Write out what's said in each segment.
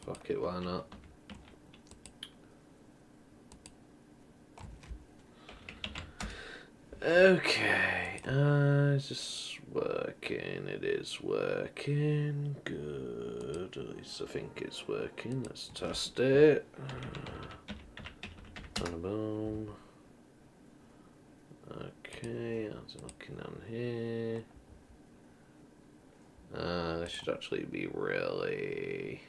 Fuck it, why not? Okay, is this working? It is working. Good. At least I think it's working. Let's test it. Boom. Okay, how's it looking down here? This should actually be really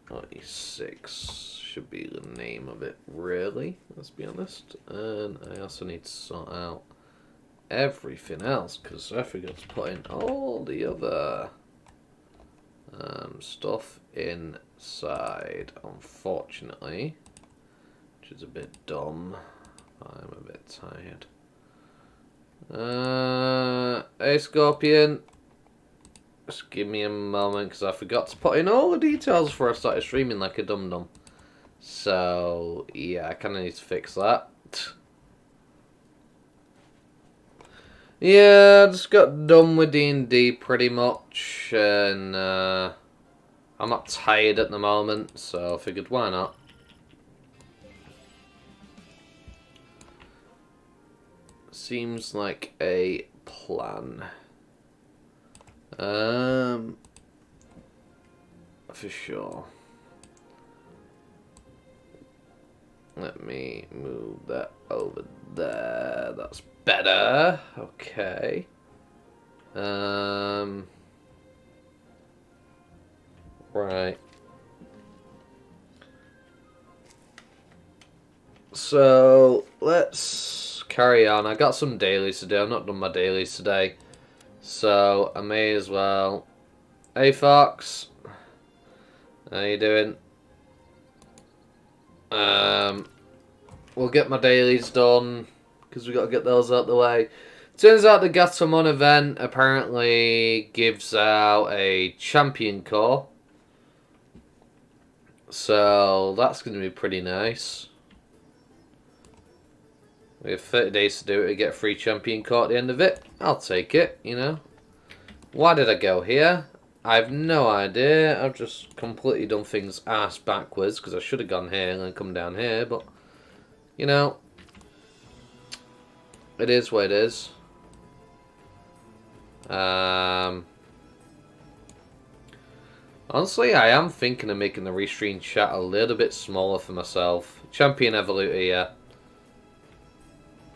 46 should be the name of it, really, let's be honest. And I also need to sort out everything else, because I forgot to put in all the other stuff inside, unfortunately, which is a bit dumb. I'm a bit tired. Hey Scorpion, just give me a moment, because I forgot to put in all the details before I started streaming like a dum-dum. So, yeah, I kind of need to fix that. Yeah, I just got done with D&D pretty much, and I'm not tired at the moment, so I figured why not. Seems like a plan. For sure. Let me move that over there. That's better. Okay. Right. So, let's carry on. I got some dailies to do. I've not done my dailies today. So, I may as well. Hey, Fox. How you doing? We'll get my dailies done, because we got to get those out the way. Turns out the Gatomon event apparently gives out a champion core. So, that's going to be pretty nice. We have 30 days to do it to get a free champion core at the end of it. I'll take it, you know. Why did I go here? I have no idea. I've just completely done things ass backwards, because I should have gone here and then come down here, but, you know, it is what it is. Honestly, I am thinking of making the restream chat a little bit smaller for myself. Champion Evoluter, yeah.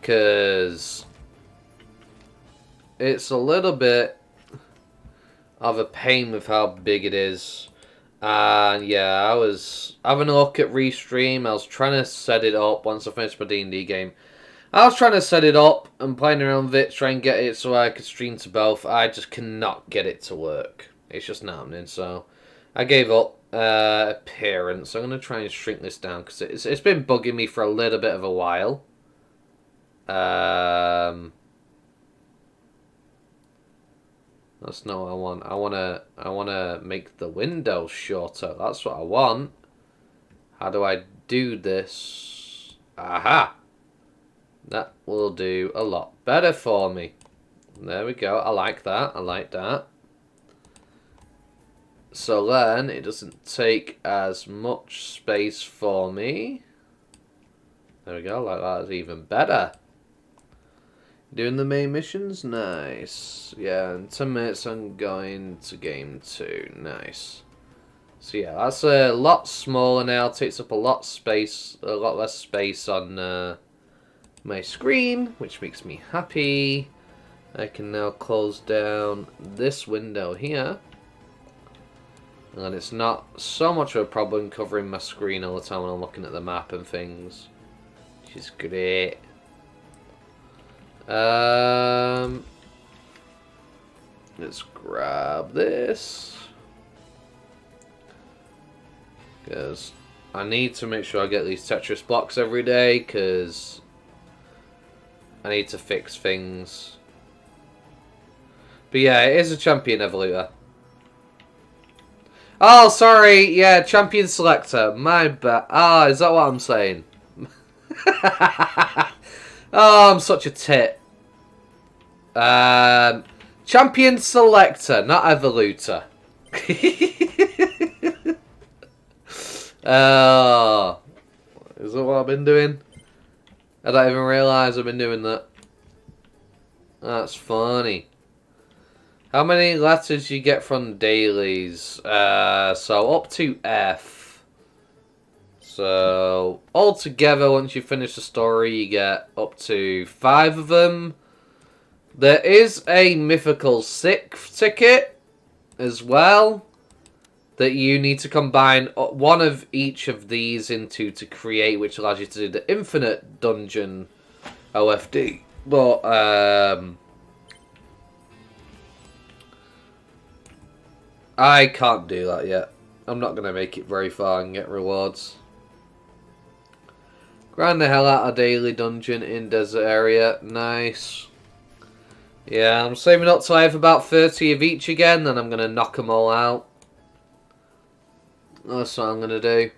Because it's a little bit of a pain with how big it is. And yeah, I was having a look at Restream. I was trying to set it up once I finished my D&D game. I was trying to set it up and playing around with it, try and get it so I could stream to both. I just cannot get it to work. It's just not happening, so I gave up. Appearance. I'm going to try and shrink this down, because it's been bugging me for a little bit of a while. That's not what I want. I wanna make the window shorter. That's what I want. How do I do this? Aha! That will do a lot better for me. There we go. I like that. I like that. So then it doesn't take as much space for me. There we go. Like that is even better. Doing the main missions? Nice. Yeah, in 10 minutes I'm going to game 2. Nice. So yeah, that's a lot smaller now. Takes up a lot less space on my screen, which makes me happy. I can now close down this window here. And it's not so much of a problem covering my screen all the time when I'm looking at the map and things. Which is great. Let's grab this, because I need to make sure I get these Tetris blocks every day, because I need to fix things. But yeah, it is a champion evoluter. Oh, sorry, yeah, champion selector. My bad. Ah, is that what I'm saying? Oh, I'm such a tit. Champion selector, not evoluter. Oh, is that what I've been doing? I don't even realise I've been doing that. That's funny. How many letters you get from dailies? So up to F. So altogether, once you finish the story, you get up to 5 of them. There is a mythical 6th ticket as well that you need to combine one of each of these into to create, which allows you to do the infinite dungeon OFD. But I can't do that yet. I'm not going to make it very far and get rewards. Grind the hell out of daily dungeon in desert area. Nice. Yeah, I'm saving up till I have about 30 of each again, then I'm going to knock them all out. That's what I'm going to do.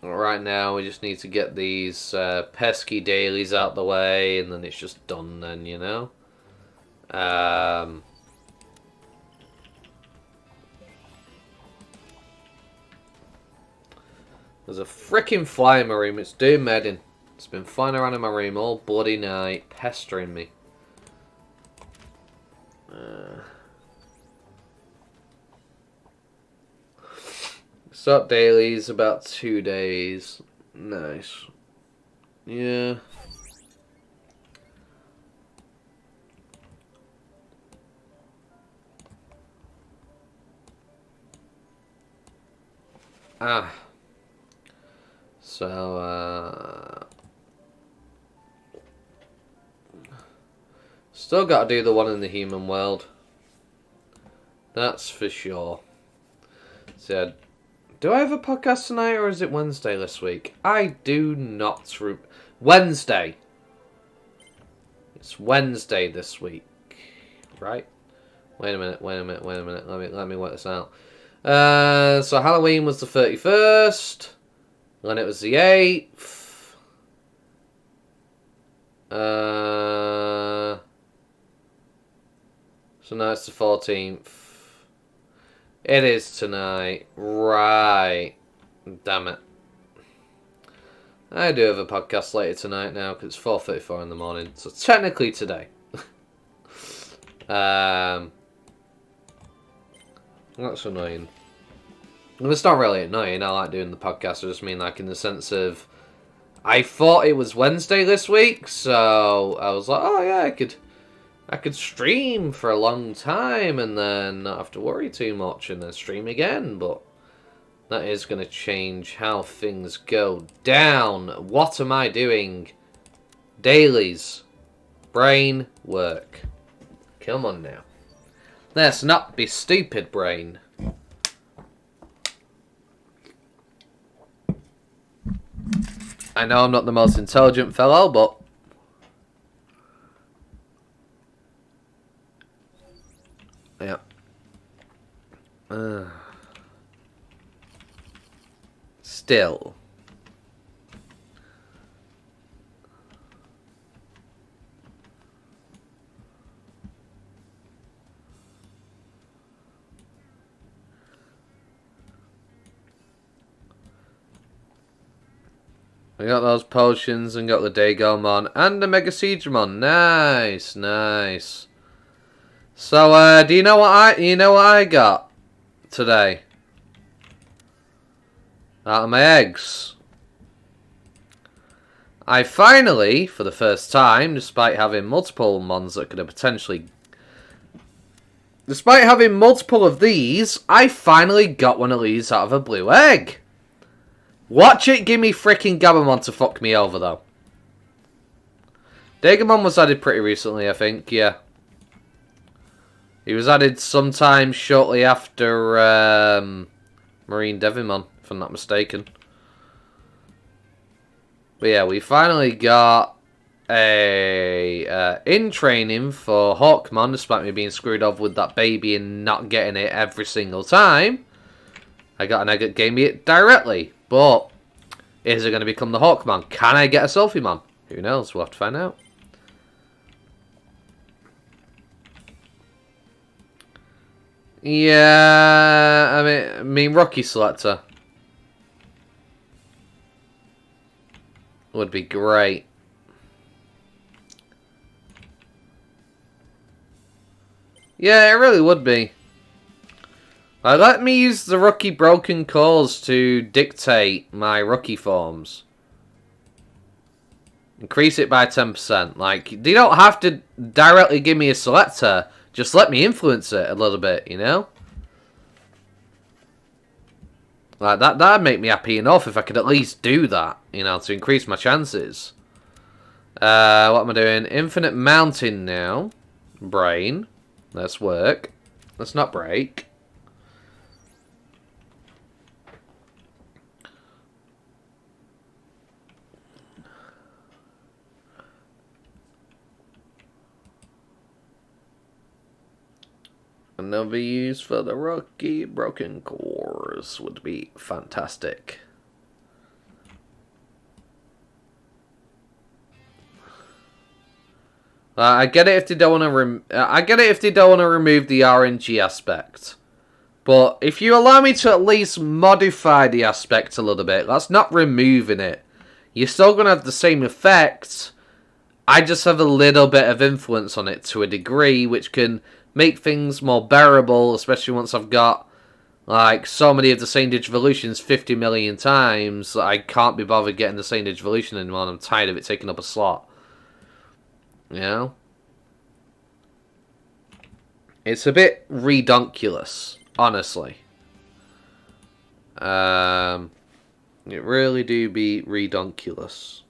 Right now, we just need to get these pesky dailies out the way, and then it's just done then, you know? There's a freaking fly in my room. It's doing medding. It's been flying around in my room all bloody night, pestering me. Start dailies about 2 days. Nice. Yeah. So, still got to do the one in the human world. That's for sure. So, do I have a podcast tonight or is it Wednesday this week? I do not. Wednesday. It's Wednesday this week, right? Wait a minute. Let me work this out. So Halloween was the 31st. Then it was the 8th. So now it's the 14th. It is tonight. Right. Damn it. I do have a podcast later tonight now because it's 4:34 in the morning. So technically today. That's annoying. And it's not really annoying. I like doing the podcast. I just mean like in the sense of I thought it was Wednesday this week, so I was like, oh yeah, I could stream for a long time and then not have to worry too much and then stream again, but that is going to change how things go down. What am I doing? Dailies. Brain work. Come on now. Let's not be stupid, brain. I know I'm not the most intelligent fellow, but yeah. Still. We got those potions and got the Digimon and the machinedramon. Nice, nice. So, do you know what I got today? Out of my eggs. I finally, for the first time, despite having multiple mons that could have potentially... Despite having multiple of these, I finally got one of these out of a blue egg. Watch it give me freaking Gabamon to fuck me over, though. Digimon was added pretty recently, I think, yeah. He was added sometime shortly after Marine Devimon, if I'm not mistaken. But yeah, we finally got a in training for Hawkmon, despite me being screwed off with that baby and not getting it every single time. I got an egg that gave me it directly. But is it going to become the Hawkmon? Can I get a Selfie-mon? Who knows? We'll have to find out. Yeah, I mean rookie selector would be great. Yeah, it really would be. Let me use the rookie broken cores to dictate my rookie forms. Increase it by 10%. Like, they don't have to directly give me a selector. Just let me influence it a little bit, you know? Like, that'd make me happy enough if I could at least do that, you know, to increase my chances. What am I doing? Infinite mountain now. Brain. Let's work. Let's not break. Another use for the rookie broken cores would be fantastic. I get it if they don't want to. I get it if they don't want to remove the RNG aspect, but if you allow me to at least modify the aspect a little bit, that's not removing it. You're still gonna have the same effect. I just have a little bit of influence on it to a degree, which can make things more bearable, especially once I've got like so many of the same Digivolutions 50 million times that I can't be bothered getting the same Digivolution anymore, and I'm tired of it taking up a slot. You know? It's a bit redonkulous, honestly. It really do be redonkulous.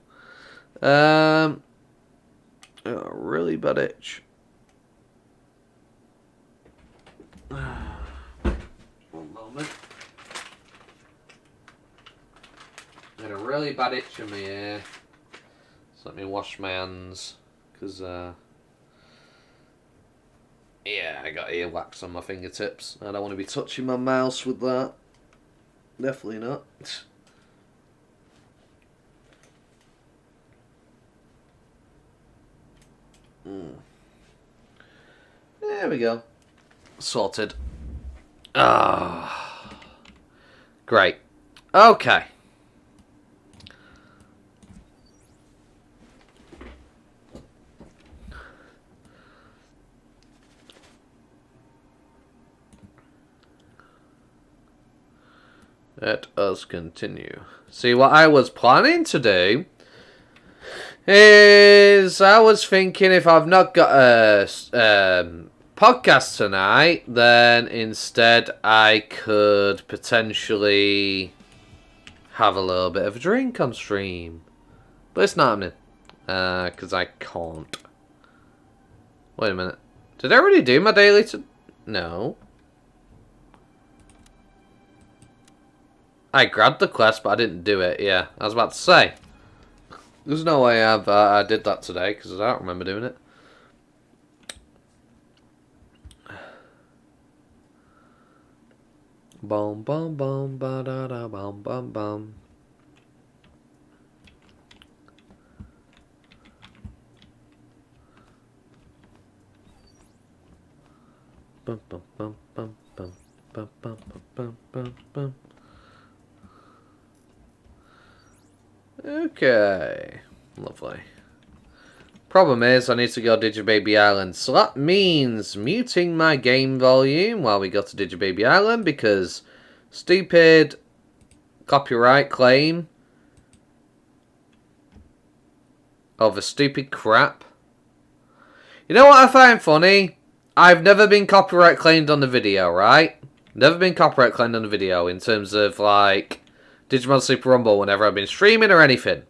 Oh, really bad itch. One moment. I had a really bad itch in my ear. So let me wash my hands. Because, yeah, I got earwax on my fingertips. I don't want to be touching my mouse with that. Definitely not. There we go. Sorted. Ah, great. Okay. Let us continue. See, what I was planning to do is I was thinking if I've not got a podcast tonight, then instead I could potentially have a little bit of a drink on stream. But it's not happening. Because I can't. Wait a minute. Did I already do my daily No. I grabbed the quest, but I didn't do it. Yeah, I was about to say. There's no way I did that today, because I don't remember doing it. Bum bum bum ba da da bum bum bum. Bum bum bum bum bum bum bum bum bum bum. Okay, lovely. Problem is, I need to go Digibaby Island, so that means muting my game volume while we go to Digibaby Island, because stupid copyright claim over stupid crap. You know what I find funny? I've never been copyright claimed on the video, right? Never been copyright claimed on the video in terms of, like, Digimon Super Rumble whenever I've been streaming or anything.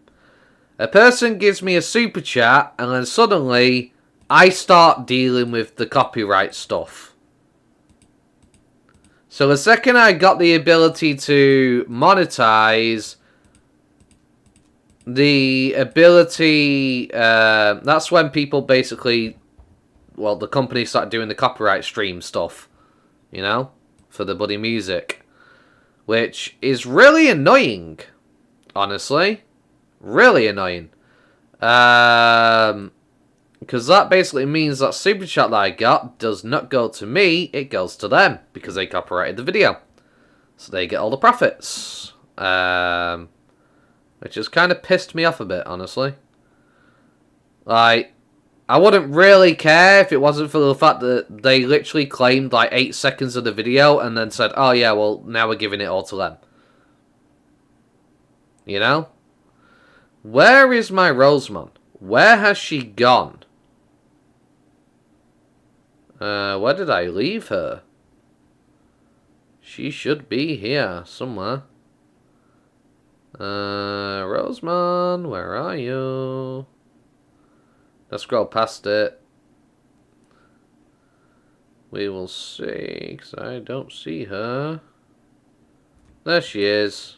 A person gives me a super chat and then suddenly I start dealing with the copyright stuff. So the second I got the ability to monetize, the ability, that's when people basically, well, the company started doing the copyright stream stuff, you know, for the Buddy Music. Which is really annoying, honestly. Really annoying. Because that basically means that super chat that I got does not go to me, it goes to them. Because they copyrighted the video. So they get all the profits. Which has kind of pissed me off a bit, honestly. Like, I wouldn't really care if it wasn't for the fact that they literally claimed like 8 seconds of the video and then said, oh yeah, well, now we're giving it all to them. You know? Where is my Rosemon? Where has she gone? Where did I leave her? She should be here somewhere. Rosemon, where are you? Let's scroll past it. We will see, because I don't see her. There she is.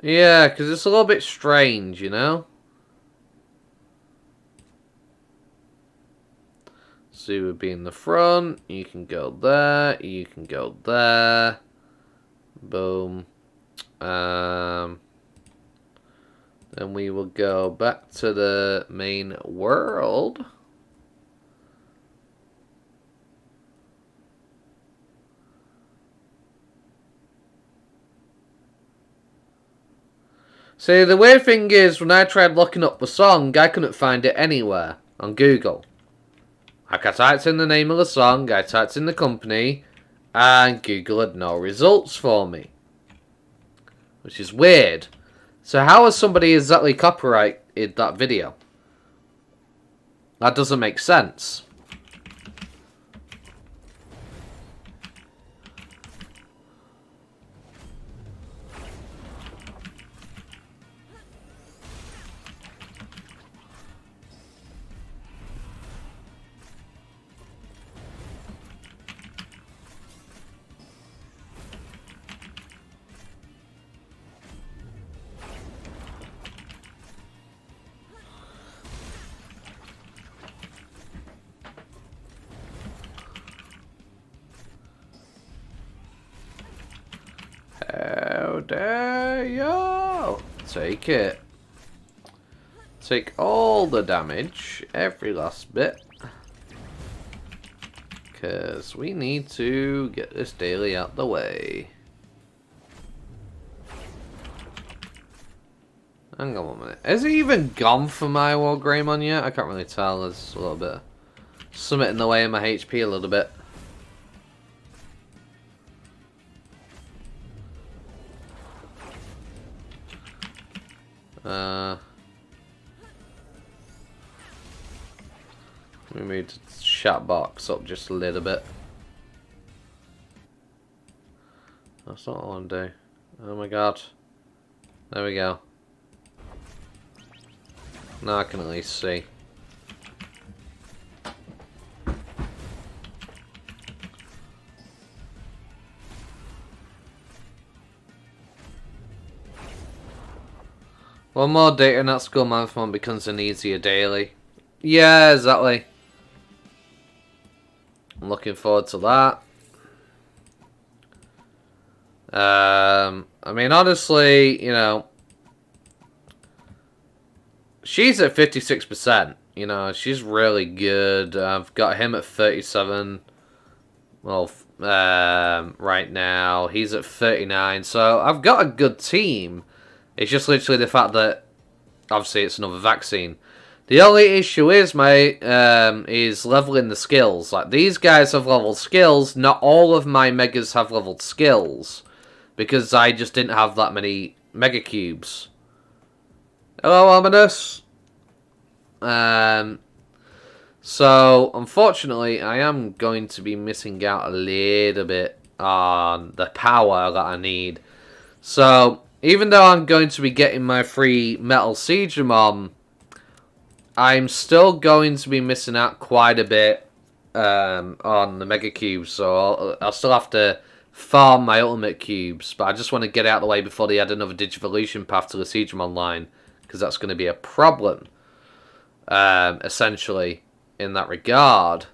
Yeah, because it's a little bit strange, you know? So you would be in the front. You can go there. You can go there. Boom. Then we will go back to the main world. See, the weird thing is, when I tried looking up the song, I couldn't find it anywhere on Google. Like, I typed in the name of the song, I typed in the company, and Google had no results for me. Which is weird. So how has somebody exactly copyrighted that video? That doesn't make sense. How dare you? Take it. Take all the damage, every last bit. Because we need to get this daily out the way. Hang on 1 minute. Has he even gone for my War Greymon yet? I can't really tell. There's a little bit of something in the way of my HP a little bit. Let me move the chat box up just a little bit. That's not what I want to do. Oh my god. There we go. Now I can at least see. One more data and that Skull Marathon becomes an easier daily. Yeah, exactly. I'm looking forward to that. I mean, honestly, you know, she's at 56%. You know, she's really good. I've got him at 37. Well, right now he's at 39. So I've got a good team. It's just literally the fact that obviously it's another vaccine. The only issue is is leveling the skills. Like, these guys have leveled skills. Not all of my megas have leveled skills because I just didn't have that many mega cubes. Hello, Ominous. So unfortunately, I am going to be missing out a little bit on the power that I need. So even though I'm going to be getting my free Metal Digimon, I'm still going to be missing out quite a bit on the Mega Cubes, so I'll still have to farm my Ultimate Cubes, but I just want to get out of the way before they add another Digivolution path to the Digimon line, because that's going to be a problem, essentially, in that regard.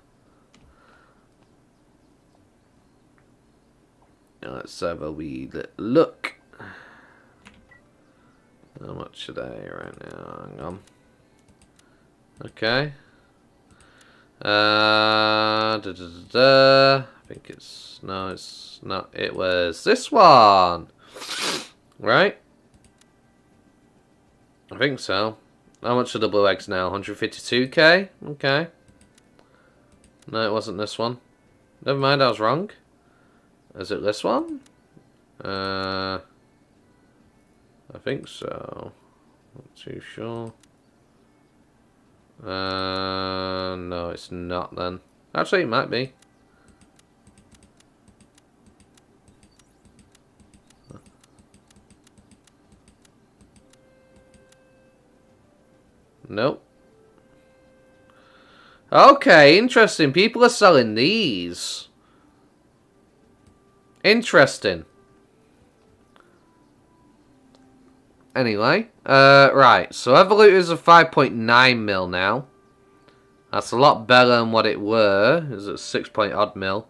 Let's have a wee look. How much should I right now? Hang on. Okay. I think it's... No, it's not. It was this one. Right? I think so. How much are the blue eggs now? 152k? Okay. No, it wasn't this one. Never mind, I was wrong. Is it this one? I think so. Not too sure. No, it's not then. Actually, it might be. Nope. Okay, interesting. People are selling these. Interesting. Anyway, right. So Evolutors are 5.9 mil now. That's a lot better than what it were. It was at 6 point odd mil.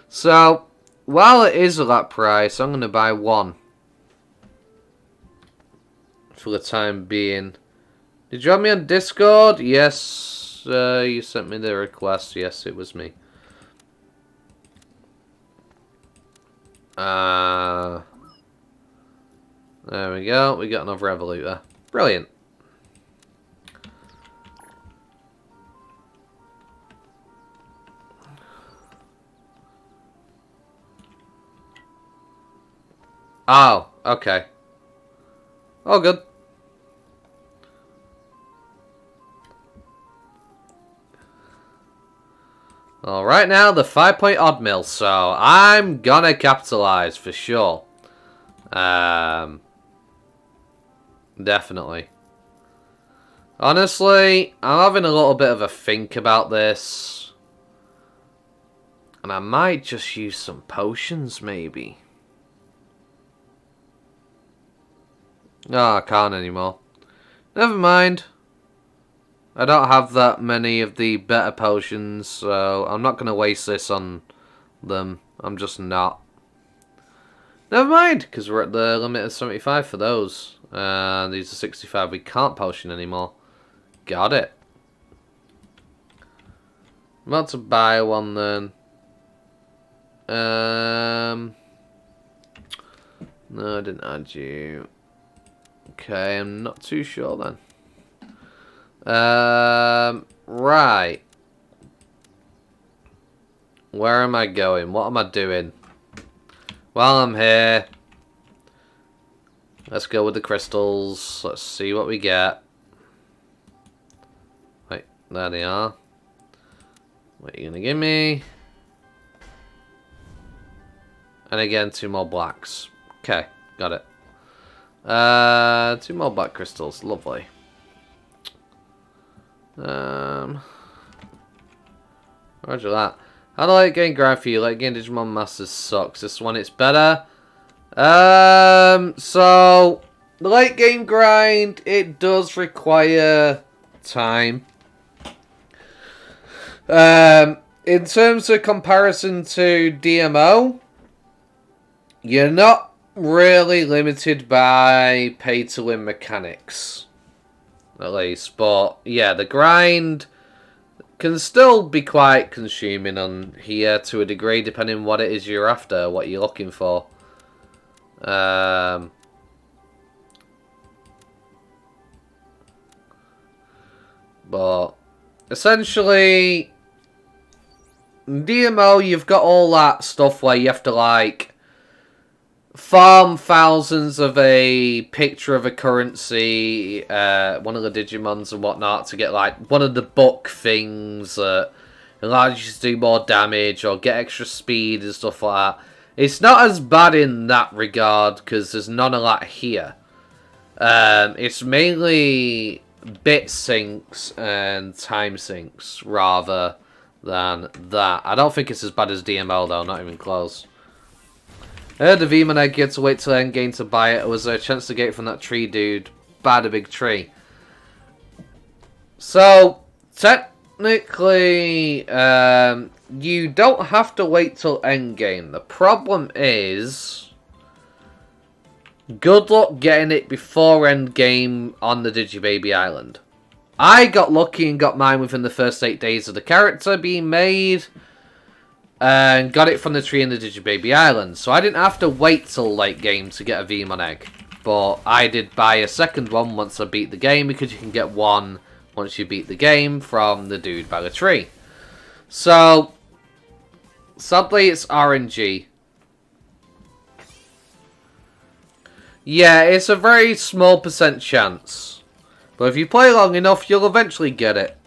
So, while it is at that price, I'm going to buy one. For the time being. Did you have me on Discord? Yes. You sent me the request. Yes, it was me. There we go. We got another Evolutor. Brilliant. Oh, okay. All good. Well, right now, the 5 point odd mil, so I'm gonna capitalize for sure. Definitely. Honestly, I'm having a little bit of a think about this. And I might just use some potions, maybe. Oh, I can't anymore. Never mind. I don't have that many of the better potions, so I'm not going to waste this on them. I'm just not. Never mind, because we're at the limit of 75 for those. And these are 65. We can't potion anymore. Got it. I'm about to buy one then. No, I didn't add you. Okay, I'm not too sure then. Right. Where am I going? What am I doing? While I'm here, let's go with the crystals. Let's see what we get. Right, there they are. What are you gonna give me? And again, 2 more blacks. Okay, got it. 2 more black crystals. Lovely. Roger that. How do I like getting grind for you? Like getting Digimon Masters sucks. This one it's better. So the late game grind, it does require time. In terms of comparison to DMO, you're not really limited by pay to win mechanics. At least, but yeah, the grind can still be quite consuming on here to a degree, depending on what it is you're after, what you're looking for. But essentially, DMO, you've got all that stuff where you have to like farm thousands of a picture of a currency, one of the Digimons and whatnot, to get like one of the book things that allows you to do more damage or get extra speed and stuff like that. It's not as bad in that regard because there's none of that here. It's mainly bit sinks and time sinks rather than that. I don't think it's as bad as DML though, not even close. I heard the V-Man egg, you had to wait till endgame to buy it, or was there a chance to get it from that tree dude? Bad a big tree. So, technically, you don't have to wait till endgame. The problem is, good luck getting it before endgame on the Digibaby Island. I got lucky and got mine within the first 8 days of the character being made. And got it from the tree in the Digibaby Island. So I didn't have to wait till late game to get a Veemon egg. But I did buy a second one once I beat the game, because you can get one once you beat the game from the dude by the tree. So, sadly it's RNG. Yeah, it's a very small % chance. But if you play long enough, you'll eventually get it.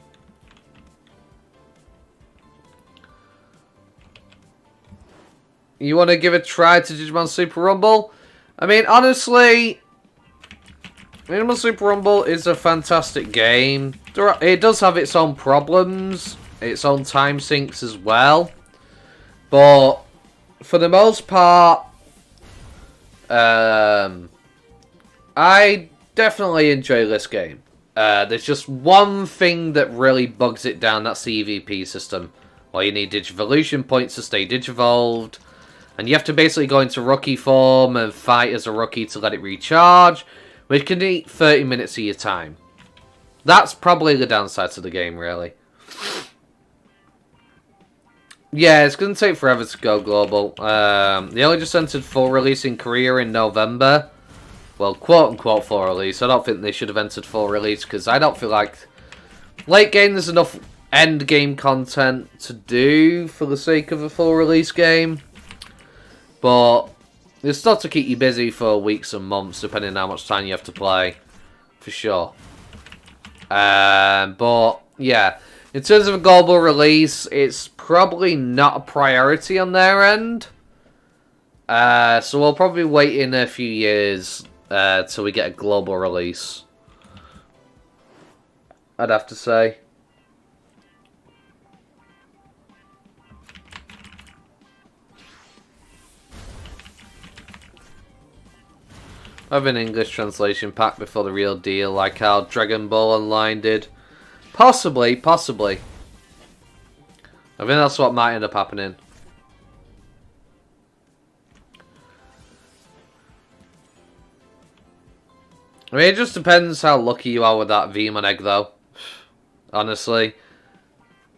You want to give a try to Digimon Super Rumble? I mean, honestly, Digimon Super Rumble is a fantastic game. It does have its own problems, its own time sinks as well. But, for the most part, I definitely enjoy this game. There's just one thing that really bugs it down, that's the EVP system. Well, you need Digivolution points to stay Digivolved. And you have to basically go into rookie form and fight as a rookie to let it recharge, which can eat 30 minutes of your time. That's probably the downside to the game, really. Yeah, it's going to take forever to go global. They only just entered full release in Korea in November. Well, quote-unquote full release. I don't think they should have entered full release, because I don't feel like late game there's enough end game content to do for the sake of a full release game. But there's stuff to keep you busy for weeks and months, depending on how much time you have to play, for sure. But yeah, in terms of a global release, it's probably not a priority on their end. So we'll probably wait in a few years till we get a global release, I'd have to say. I have an English translation pack before the real deal, like how Dragon Ball Online did. Possibly. I think that's what might end up happening. I mean, it just depends how lucky you are with that Veemon egg, though. Honestly.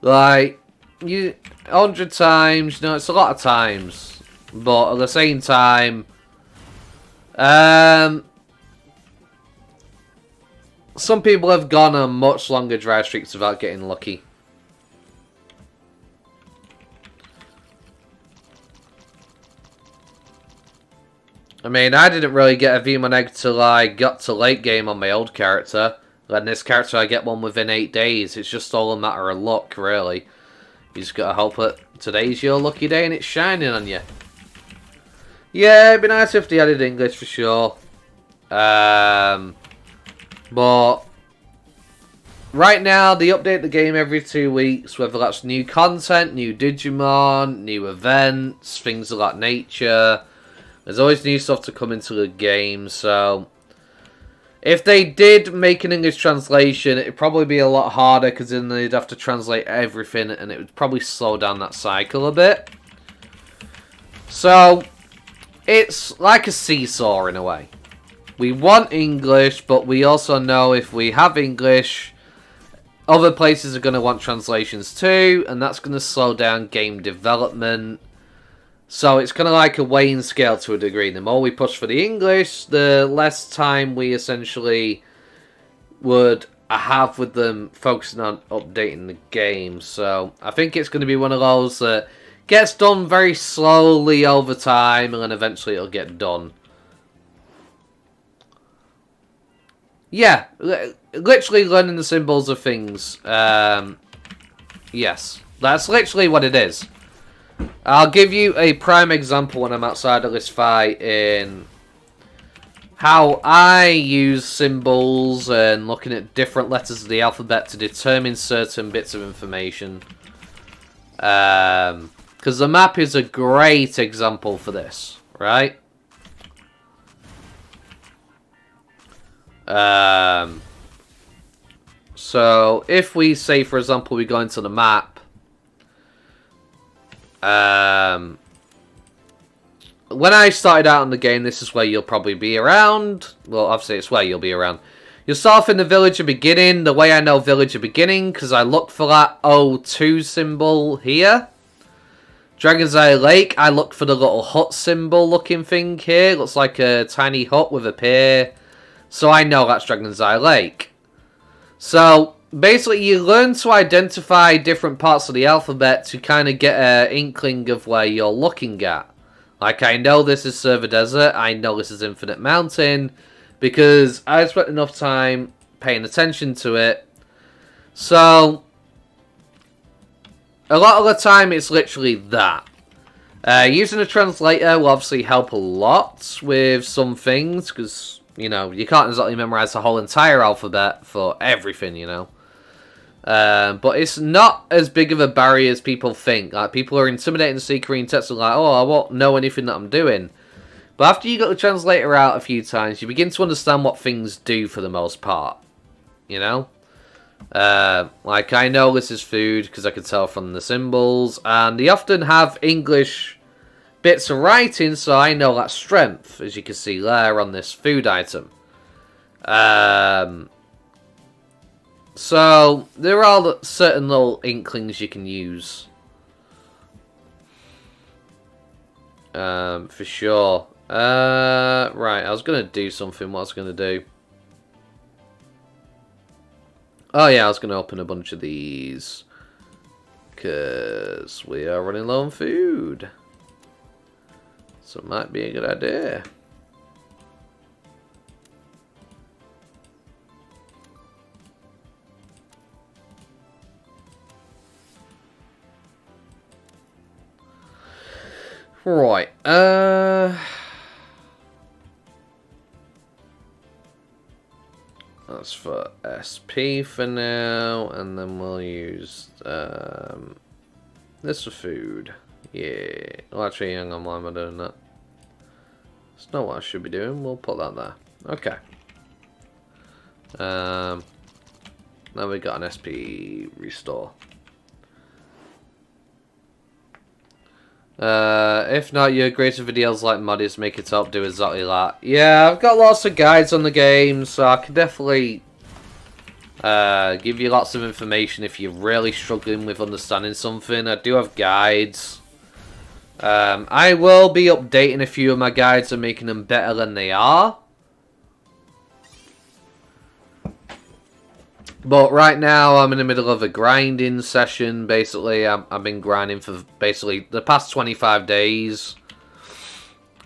Like, 100 times, it's a lot of times. But at the same time, some people have gone on much longer dry streaks without getting lucky. I mean, I didn't really get a Veemon egg till I got to late game on my old character. And this character, I get one within 8 days. It's just all a matter of luck, really. You just gotta hope that today's your lucky day and it's shining on you. Yeah, it'd be nice if they added English for sure. But right now, they update the game every 2 weeks, whether that's new content, new Digimon, new events, things of that nature. There's always new stuff to come into the game, so if they did make an English translation, it'd probably be a lot harder, because then they'd have to translate everything, and it would probably slow down that cycle a bit. So it's like a seesaw in a way. We want English, but we also know if we have English, other places are going to want translations too, and that's going to slow down game development. So it's kind of like a weighing scale to a degree. The more we push for the English, the less time we essentially would have with them focusing on updating the game. So I think it's going to be one of those that gets done very slowly over time, and then eventually it'll get done. Yeah, literally learning the symbols of things. Yes, that's literally what it is. I'll give you a prime example when I'm outside of this fight in how I use symbols and looking at different letters of the alphabet to determine certain bits of information. Because the map is a great example for this, right? So if we say, for example, we go into the map, when I started out in the game, this is where you'll probably be around. Well, obviously it's where you'll be around. You'll start off in the villager beginning. The way I know villager beginning, because I looked for that O2 symbol here. Dragon's Eye Lake, I looked for the little hut symbol looking thing here. Looks like a tiny hut with a pier. So I know that's Dragon's Eye Lake. So basically you learn to identify different parts of the alphabet to kind of get an inkling of where you're looking at. Like, I know this is Server Desert, I know this is Infinite Mountain, because I spent enough time paying attention to it. So, a lot of the time it's literally that. Using a translator will obviously help a lot with some things, because, you know, you can't exactly memorize the whole entire alphabet for everything, you know. But it's not as big of a barrier as people think. Like, people are intimidating to see Korean text and like, oh, I won't know anything that I'm doing. But after you got the translator out a few times, you begin to understand what things do for the most part. You know? Like, I know this is food because I can tell from the symbols. And they often have English bits of writing, so I know that's strength, as you can see there on this food item. So, there are certain little inklings you can use. For sure. Right, I was going to do something. What I was going to do? Oh yeah, I was going to open a bunch of these. Because we are running low on food. So it might be a good idea. Right, that's for SP for now, and then we'll use this for food. Yeah, well, actually, hang on, why am I doing that? It's not what I should be doing. We'll put that there. Okay. Now we got an SP restore. If not, your greater videos like Moddies make it help do exactly that. Yeah, I've got lots of guides on the game, so I can definitely give you lots of information if you're really struggling with understanding something. I do have guides. I will be updating a few of my guides and making them better than they are. But right now, I'm in the middle of a grinding session, basically. I've been grinding for basically the past 25 days.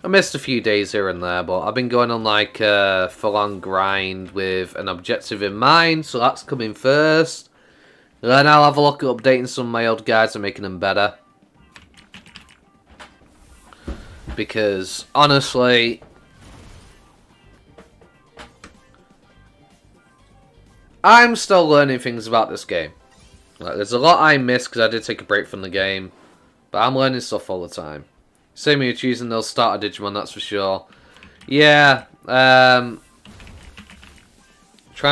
I missed a few days here and there, but I've been going on like a full-on grind with an objective in mind, so that's coming first. Then I'll have a look at updating some of my old guides and making them better. Because, honestly, I'm still learning things about this game. Like, there's a lot I missed because I did take a break from the game. But I'm learning stuff all the time. Same with choosing those starter Digimon, that's for sure. Yeah, trying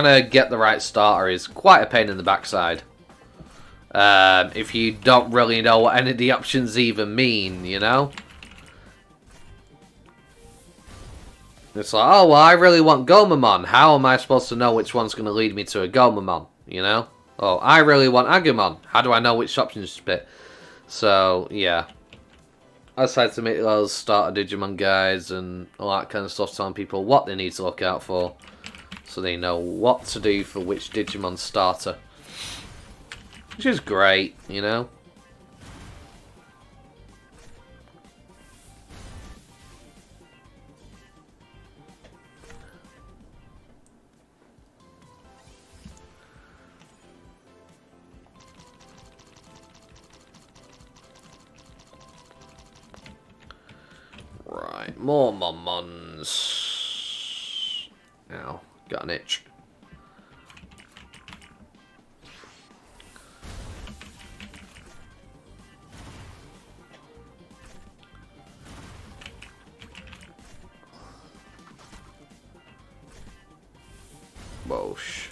to get the right starter is quite a pain in the backside. If you don't really know what any of the options even mean, you know? It's like, oh, well, I really want Gomamon. How am I supposed to know which one's going to lead me to a Gomamon, you know? Oh, I really want Agumon. How do I know which options to pick? So, yeah. I decided to make those starter Digimon guides and all that kind of stuff, telling people what they need to look out for, so they know what to do for which Digimon starter. Which is great, you know? Right, more Momons. Ow, got an itch. Whoosh.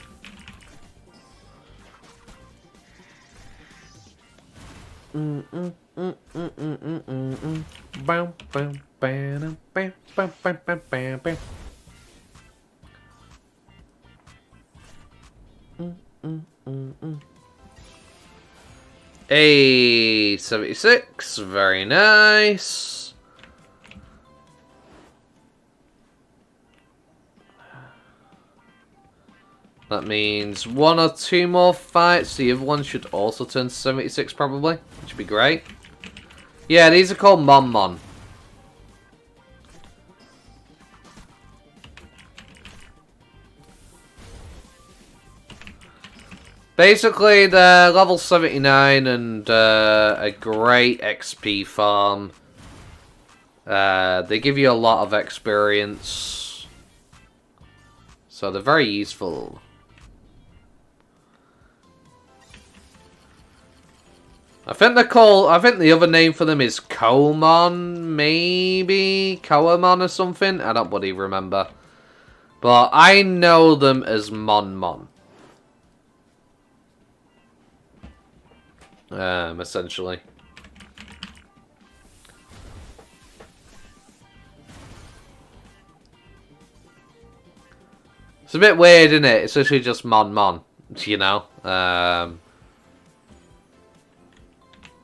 Hey, 76, very nice. That means 1 or 2 more fights. The other one should also turn to 76 probably, which would be great. Yeah, these are called Mon. Basically, they're level 79 and a great XP farm. They give you a lot of experience. So they're very useful. I think the other name for them is Komon, maybe? Koamon or something? I don't bloody remember. But I know them as Mon. Essentially. It's a bit weird, isn't it? It's literally just Mon, you know?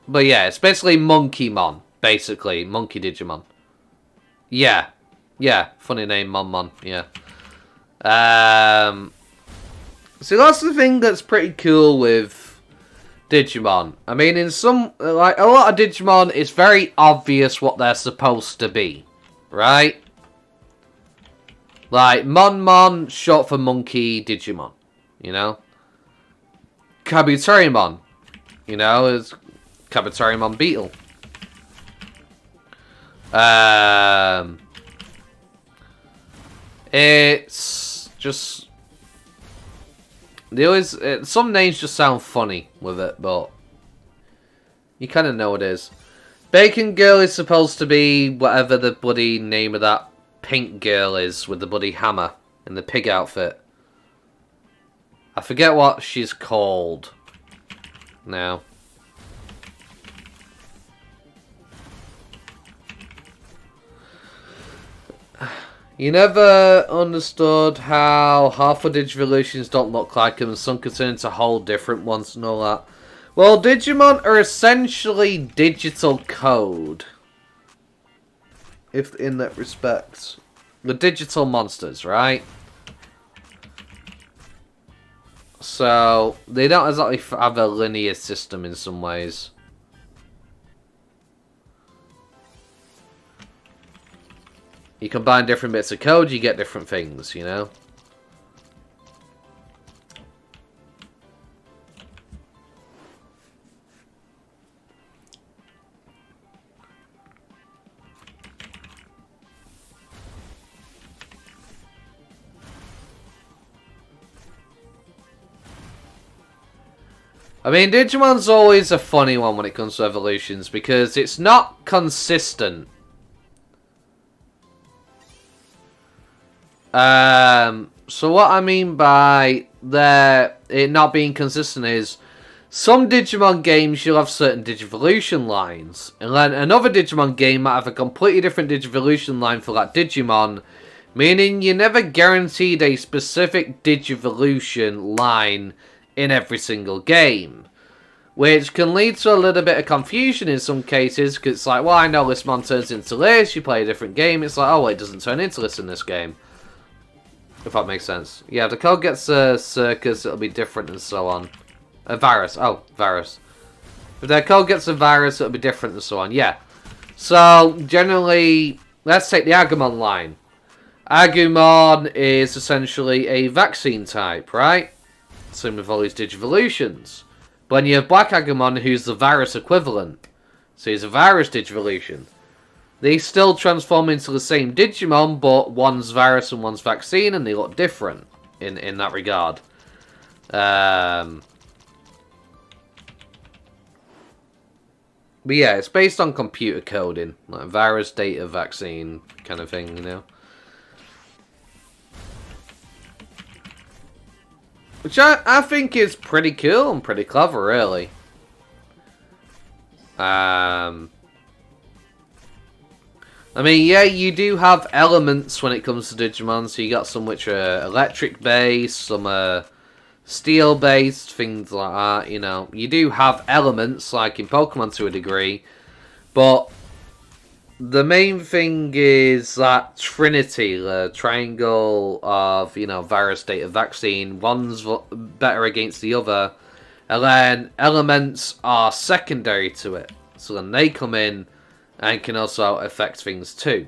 But yeah, it's basically Monkeymon, basically. Monkey Digimon. Yeah. Yeah, funny name, Mon, yeah. So that's the thing that's pretty cool with Digimon. I mean, in some, like, a lot of Digimon, it's very obvious what they're supposed to be, right? Like, Mon, short for Monkey Digimon, you know? Kabuterimon, you know, is Kabuterimon Beetle. It's just... some names just sound funny with it, but you kind of know it is. Bacon Girl is supposed to be whatever the bloody name of that pink girl is with the bloody hammer in the pig outfit. I forget what she's called now. You never understood how half of Digivolutions don't look like them and some can turn into whole different ones and all that. Well, Digimon are essentially digital code. If in that respect. The digital monsters, right? So, they don't exactly have a linear system in some ways. You combine different bits of code, you get different things, you know? I mean, Digimon's always a funny one when it comes to evolutions because it's not consistent. So what I mean by it not being consistent is some Digimon games you'll have certain Digivolution lines, and then another Digimon game might have a completely different Digivolution line for that Digimon, meaning you're never guaranteed a specific Digivolution line in every single game. Which can lead to a little bit of confusion in some cases, because it's like, well, I know this mon turns into this, you play a different game, it's like, oh, wait, it doesn't turn into this in this game. If that makes sense. Yeah, if the code gets a circus, it'll be different and so on. A virus. Oh, virus. If their code gets a virus, it'll be different and so on. Yeah. So, generally, let's take the Agumon line. Agumon is essentially a vaccine type, right? Same with all these Digivolutions. But then you have Black Agumon, who's the virus equivalent. So he's a virus Digivolution. They still transform into the same Digimon, but one's virus and one's vaccine, and they look different in that regard. But yeah, it's based on computer coding. Like virus, data, vaccine kind of thing, you know? Which I think is pretty cool and pretty clever, really. I mean, yeah, you do have elements when it comes to Digimon. So you got some which are electric-based, some are steel-based, things like that. You know, you do have elements, like in Pokemon to a degree. But the main thing is that Trinity, the triangle of, you know, virus, data, vaccine. One's better against the other. And then elements are secondary to it. So then they come in and can also affect things too.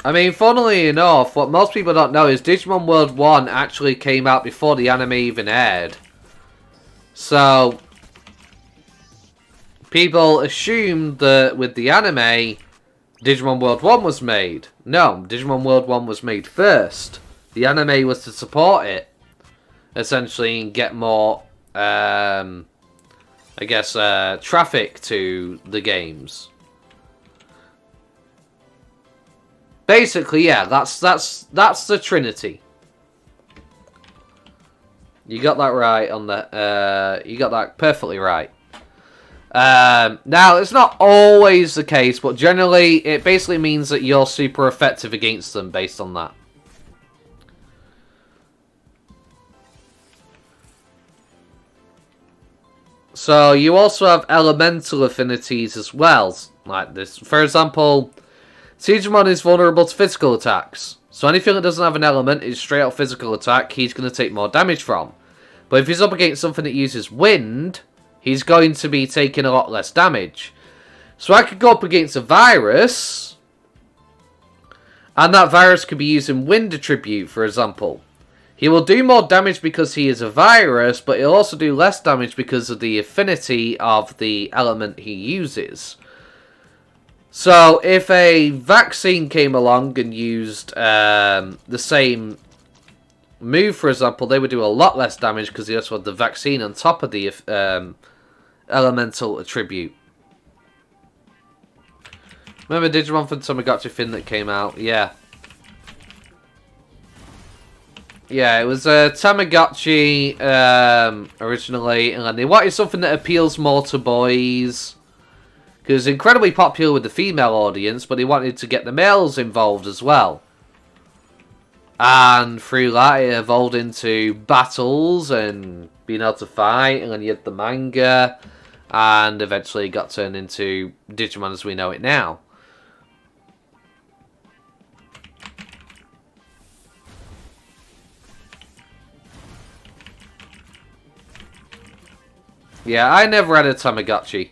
I mean, funnily enough, what most people don't know is Digimon World 1 actually came out before the anime even aired. So, people assumed that with the anime, Digimon World 1 was made. No, Digimon World 1 was made first. The anime was to support it, essentially, and get more, I guess, traffic to the games. Basically, yeah, that's the Trinity. You got that right on the, you got that perfectly right. Now, it's not always the case, but generally, it basically means that you're super effective against them based on that. So, you also have elemental affinities as well, like this. For example, Digimon is vulnerable to physical attacks. So, anything that doesn't have an element is straight up physical attack, he's going to take more damage from. But if he's up against something that uses wind, he's going to be taking a lot less damage. So I could go up against a virus, and that virus could be using wind attribute, for example. He will do more damage because he is a virus, but he'll also do less damage because of the affinity of the element he uses. So if a vaccine came along and used the same move, for example, they would do a lot less damage because they also had the vaccine on top of the elemental attribute. Remember Digimon from Tamagotchi thing that came out? Yeah. Yeah, it was a Tamagotchi originally, and they wanted something that appeals more to boys. Because it's incredibly popular with the female audience, but they wanted to get the males involved as well. And through that, it evolved into battles and being able to fight, and then you had the manga, and eventually got turned into Digimon as we know it now. Yeah, I never had a Tamagotchi.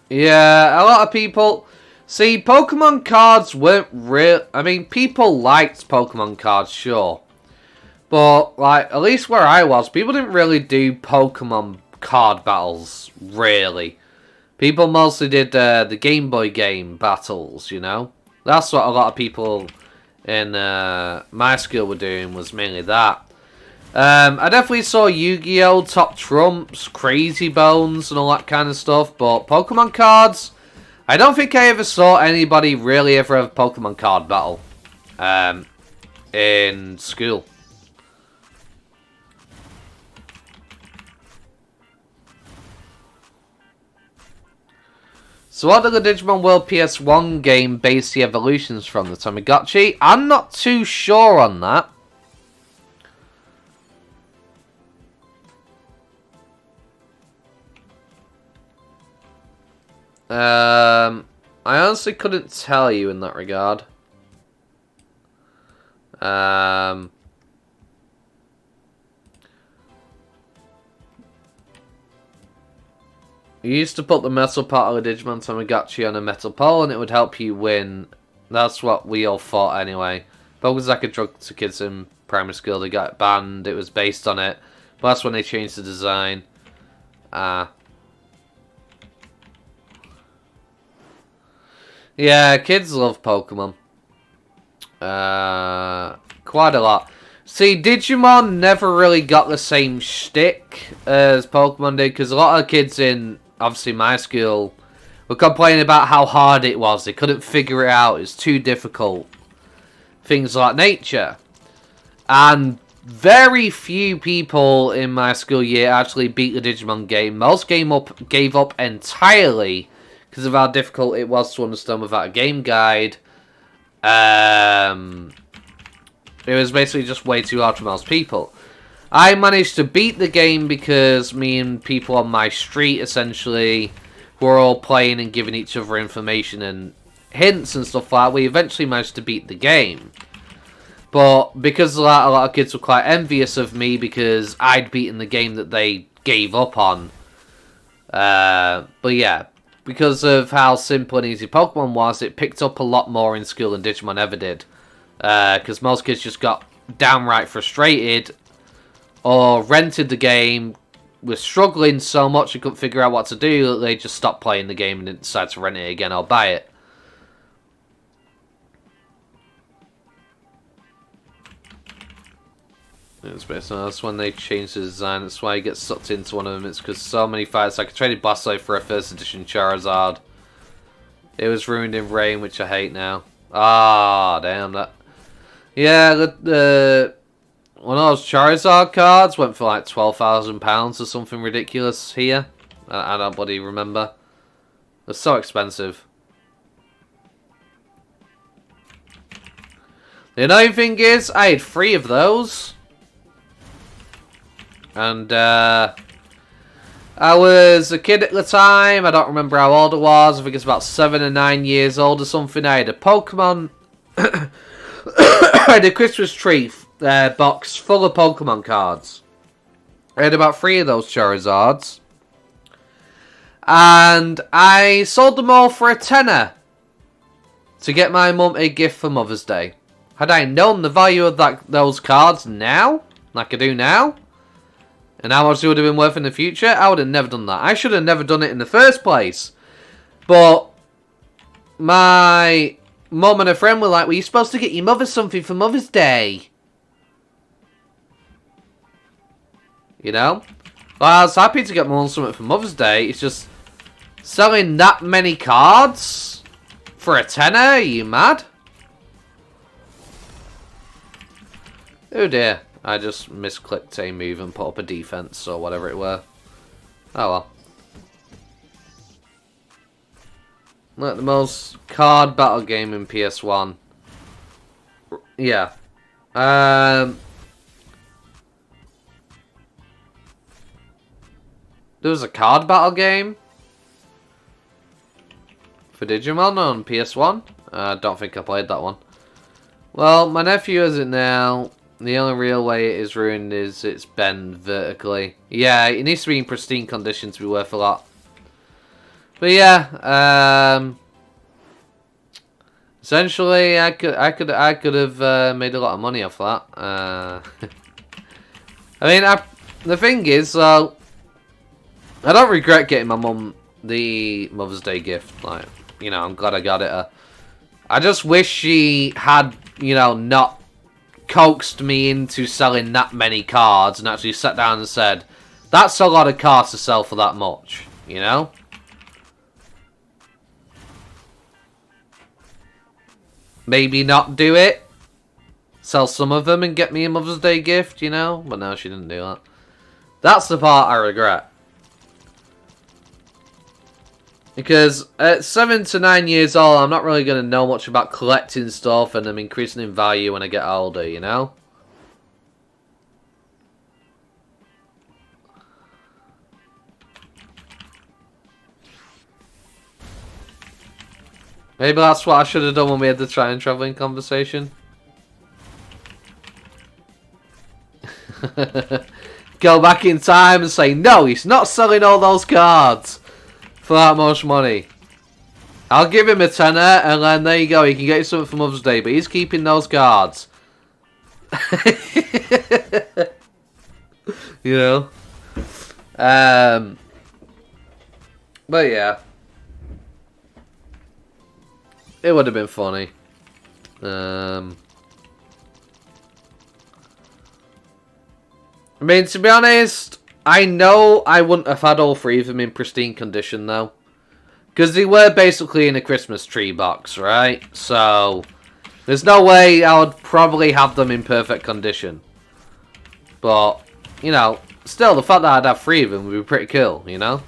Yeah, a lot of people... See, Pokemon cards weren't real... I mean, people liked Pokemon cards, sure. But, like, at least where I was, people didn't really do Pokemon card battles, really. People mostly did the Game Boy game battles, you know? That's what a lot of people in my school were doing, was mainly that. I definitely saw Yu-Gi-Oh! Top Trumps, Crazy Bones, and all that kind of stuff, but Pokemon cards, I don't think I ever saw anybody really ever have a Pokemon card battle in school. So what did the Digimon World PS1 game base the evolutions from, the Tamagotchi? I'm not too sure on that. I honestly couldn't tell you in that regard. You used to put the metal part of the Digimon Tamagotchi on a metal pole and it would help you win. That's what we all thought anyway. But it was like a drug to kids in primary school. They got banned. It was based on it. But that's when they changed the design. Yeah, kids love Pokemon. Quite a lot. See, Digimon never really got the same shtick as Pokemon did, because a lot of kids in, obviously, my school were complaining about how hard it was. They couldn't figure it out. It was too difficult. Things like nature. And very few people in my school year actually beat the Digimon game. Most gave up entirely because of how difficult it was to understand without a game guide. It was basically just way too hard for most people. I managed to beat the game because me and people on my street, essentially, were all playing and giving each other information and hints and stuff like that. We eventually managed to beat the game. But because a lot of kids were quite envious of me because I'd beaten the game that they gave up on. But yeah, because of how simple and easy Pokemon was, it picked up a lot more in school than Digimon ever did. Because most kids just got downright frustrated or rented the game, were struggling so much they couldn't figure out what to do that they just stopped playing the game and decided to rent it again or buy it. It's basically, that's when they changed the design. That's why you get sucked into one of them. It's because so many fights. Like I traded Blastoise for a first edition Charizard. It was ruined in rain, which I hate now. Ah, damn that. Yeah, one of those Charizard cards went for like £12,000 or something ridiculous here. I don't bloody remember. They're so expensive. The annoying thing is, I had 3 of those. And, I was a kid at the time. I don't remember how old I was. I think it's about 7 or 9 years old or something. I had a Pokemon... I had a Christmas tree box full of Pokemon cards. I had about 3 of those Charizards. And I sold them all for a tenner to get my mum a gift for Mother's Day. Had I known the value of those cards now, like I do now, and how much they would have been worth in the future, I would have never done that. I should have never done it in the first place. But my mum and a friend were like, well, you're supposed to get your mother something for Mother's Day. You know? Well, I was happy to get my mum something for Mother's Day. It's just selling that many cards for a tenner? Are you mad? Oh dear. I just misclicked a move and put up a defense or whatever it were. Oh well. Like the most card battle game in PS1. Yeah. There was a card battle game for Digimon on PS1. I don't think I played that one. Well, my nephew has it now. The only real way it is ruined is it's bent vertically. Yeah, it needs to be in pristine condition to be worth a lot. But yeah, essentially, I could have made a lot of money off that. I mean, the thing is, I don't regret getting my mum the Mother's Day gift. Like, you know, I'm glad I got it. I just wish she had, you know, not coaxed me into selling that many cards and actually sat down and said, that's a lot of cards to sell for that much, you know? Maybe not do it. Sell some of them and get me a Mother's Day gift, you know? But no, she didn't do that. That's the part I regret. Because at 7 to 9 years old, I'm not really going to know much about collecting stuff and them increasing in value when I get older, you know? Maybe that's what I should have done when we had the time traveling conversation. Go back in time and say, no, he's not selling all those cards for that much money. I'll give him a tenner, and then there you go. He can get you something for Mother's Day, but he's keeping those cards. You know? But yeah. It would have been funny. I mean, to be honest, I know I wouldn't have had all three of them in pristine condition, though. Because they were basically in a Christmas tree box, right? So, there's no way I would probably have them in perfect condition. But, you know, still, the fact that I'd have three of them would be pretty cool, you know?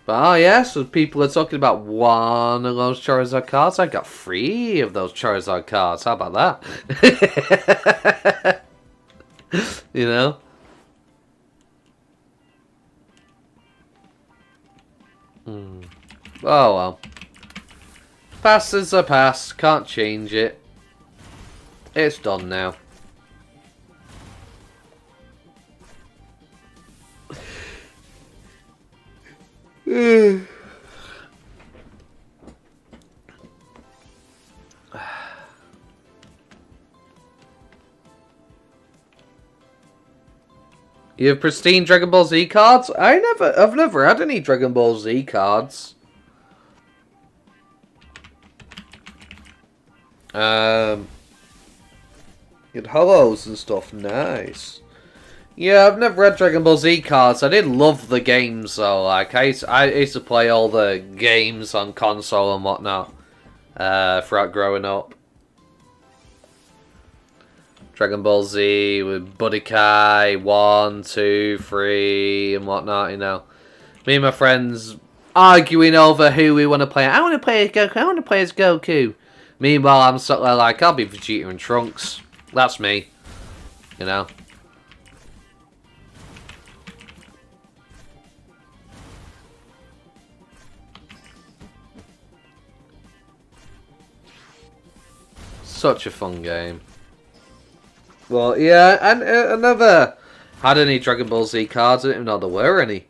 But, oh yeah, so people are talking about one of those Charizard cards. I got three of those Charizard cards. How about that? You know? Oh well. Past is the past. Can't change it. It's done now. You have pristine Dragon Ball Z cards? I've never had any Dragon Ball Z cards. You had hollows and stuff. Nice. Yeah, I've never had Dragon Ball Z cards. I did love the games though. Like I used to play all the games on console and whatnot throughout growing up. Dragon Ball Z with Budokai 1, 2, 3 and whatnot, you know. Me and my friends arguing over who we want to play. I want to play as Goku. I want to play as Goku. Meanwhile, I'm sort of like, I'll be Vegeta and Trunks. That's me. You know. Such a fun game. Well, yeah, and I never had any Dragon Ball Z cards. I didn't even know there were any.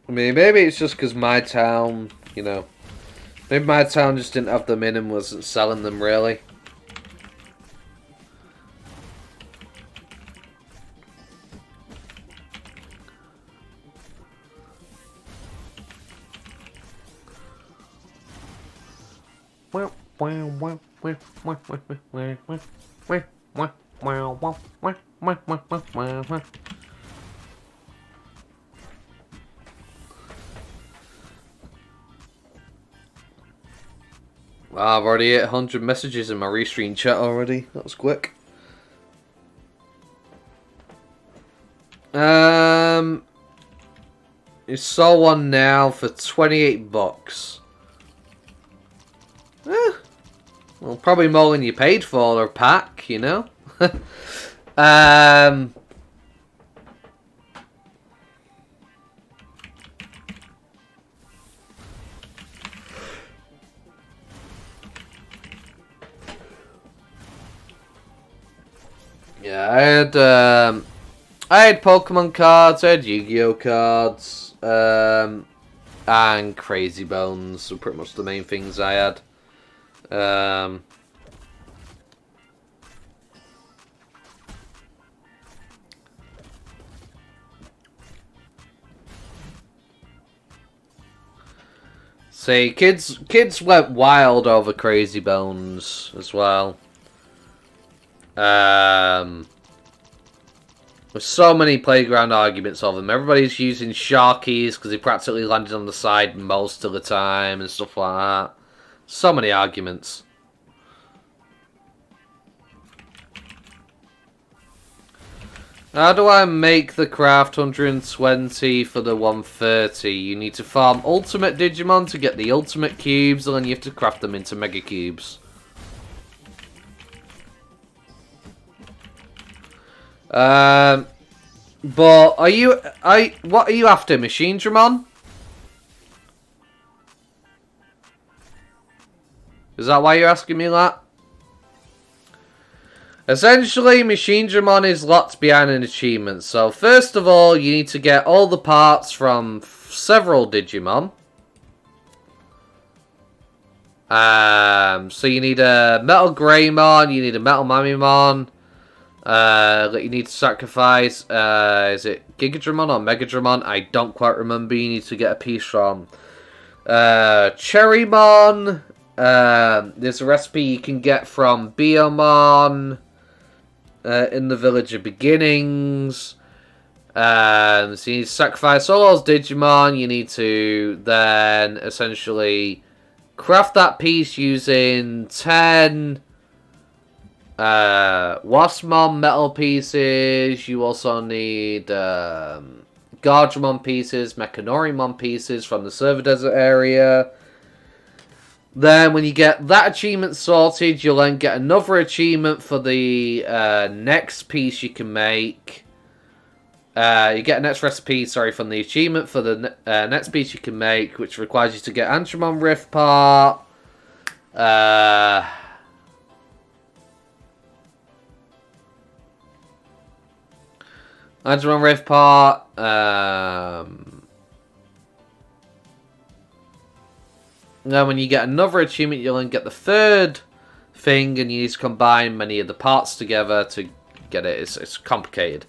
I mean, maybe it's just because my town, you know, maybe my town just didn't have them in and wasn't selling them really. I've already hit 100 messages in my restream chat already. That was quick. You saw one now for 28 bucks. Well, probably more than you paid for a pack, you know. Yeah, I had Pokemon cards, I had Yu-Gi-Oh cards, and Crazy Bones were pretty much the main things I had. See, kids went wild over Crazy Bones as well. There's so many playground arguments of them. Everybody's using Sharkies because they practically landed on the side most of the time and stuff like that. So many arguments. How do I make the craft 120 for the 130? You need to farm ultimate Digimon to get the ultimate cubes, and then you have to craft them into mega cubes. But what are you after, machinedramon? Is that why you're asking me that? Essentially, machinedramon is locked behind an achievement. So first of all, you need to get all the parts from several Digimon. So you need a Metal Greymon, you need a Metal Mamimon. That you need to sacrifice. Is it Gigadramon or Megadramon? I don't quite remember. You need to get a piece from Cherrymon. There's a recipe you can get from Biomon in the Village of Beginnings. So you need to sacrifice all those Digimon. You need to then essentially craft that piece using 10 Waspmon metal pieces. You also need Gardramon pieces, Mechanorimon pieces from the Server Desert area. Then when you get that achievement sorted, you'll then get another achievement for the next piece you can make. You get a next recipe, sorry, from the achievement for the next piece you can make, which requires you to get Antramon Rift part. Antramon Rift part. Then when you get another achievement, you'll then get the third thing, and you need to combine many of the parts together to get it. It's complicated.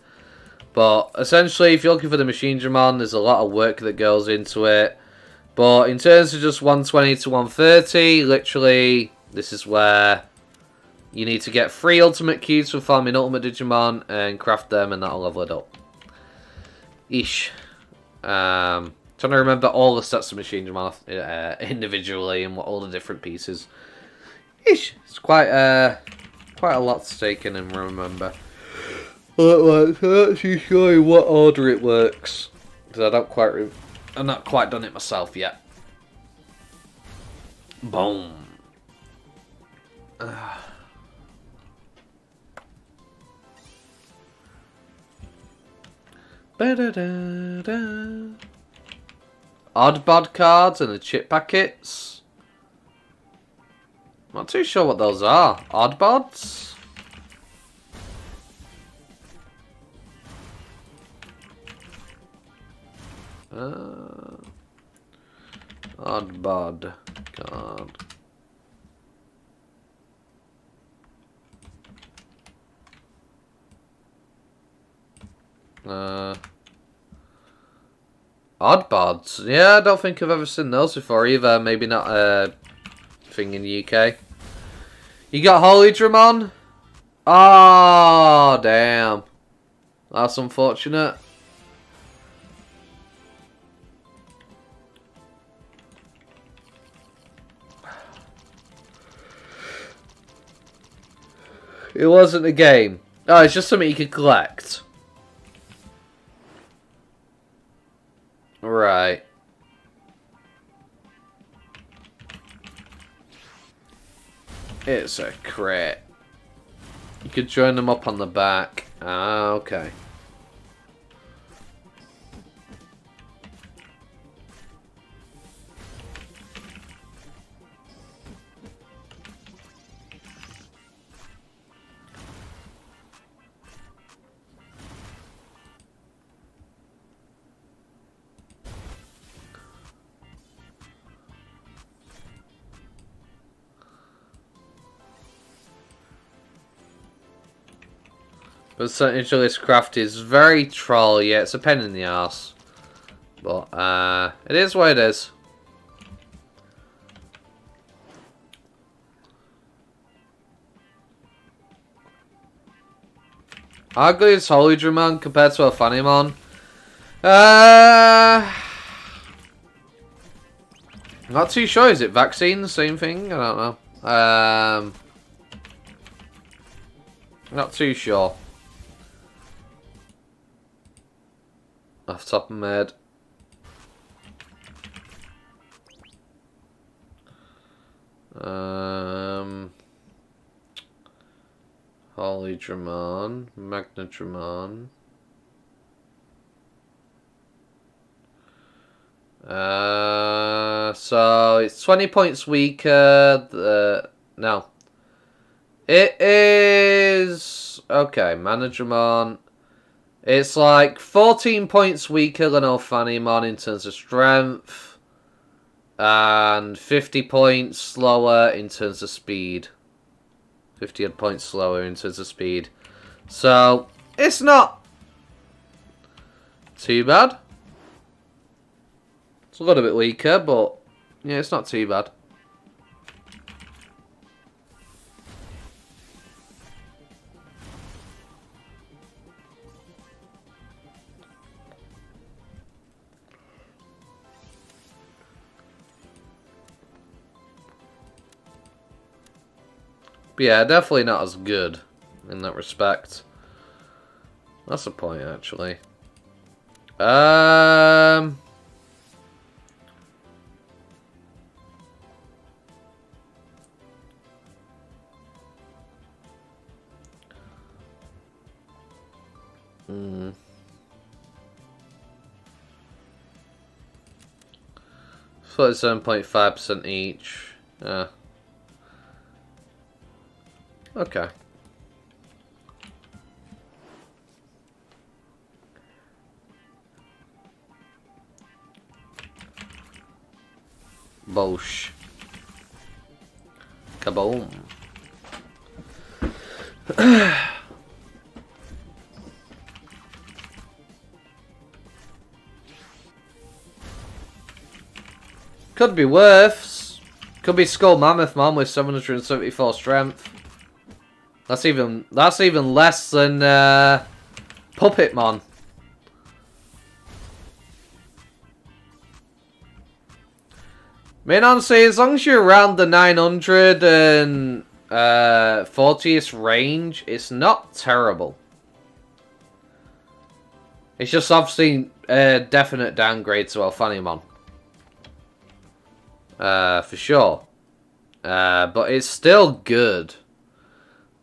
But essentially, if you're looking for the machinedramon, there's a lot of work that goes into it. But in terms of just 120 to 130, literally, this is where you need to get 3 ultimate cubes for farming ultimate Digimon and craft them, and that'll level it up. Ish. Trying to remember all the stats of machinedramon individually and what all the different pieces. Ish. It's quite a lot to take in and remember. I'm not actually sure in what order it works, because I'm not quite done it myself yet. Boom. Oddbod cards and the chip packets. Not too sure what those are. Oddbods? Oddbod card. Oddbods. Yeah, I don't think I've ever seen those before either. Maybe not a thing in the UK. You got Holydramon? Oh, damn. That's unfortunate. It wasn't a game. Oh, it's just something you could collect. Right. It's a crit. You could join them up on the back. Ah, okay. The percentage of this craft is very troll, yeah, it's a pain in the arse. But, it is what it is. How good is Holydramon compared to a Fanimon? Not too sure, is it vaccine, the same thing? I don't know. Not too sure. Off the top of my head. Holydramon, Magnadramon. So it's 20 points weaker. No. It is... Okay, Manadramon. It's like 14 points weaker than Ophanimon in terms of strength. And 50 points slower in terms of speed. 50 odd points slower in terms of speed. So, it's not too bad. It's a little bit weaker, but yeah, it's not too bad. But yeah, definitely not as good in that respect. That's the point, actually. Hmm. 47.5% each. Okay. Bosh. Kaboom. Could be worse. Could be Skull Mammoth Mon with 774 strength. That's even less than Puppetmon. I mean, honestly, as long as you're around the 940th range, it's not terrible. It's just obviously a definite downgrade to Ophanimon. For sure. But it's still good.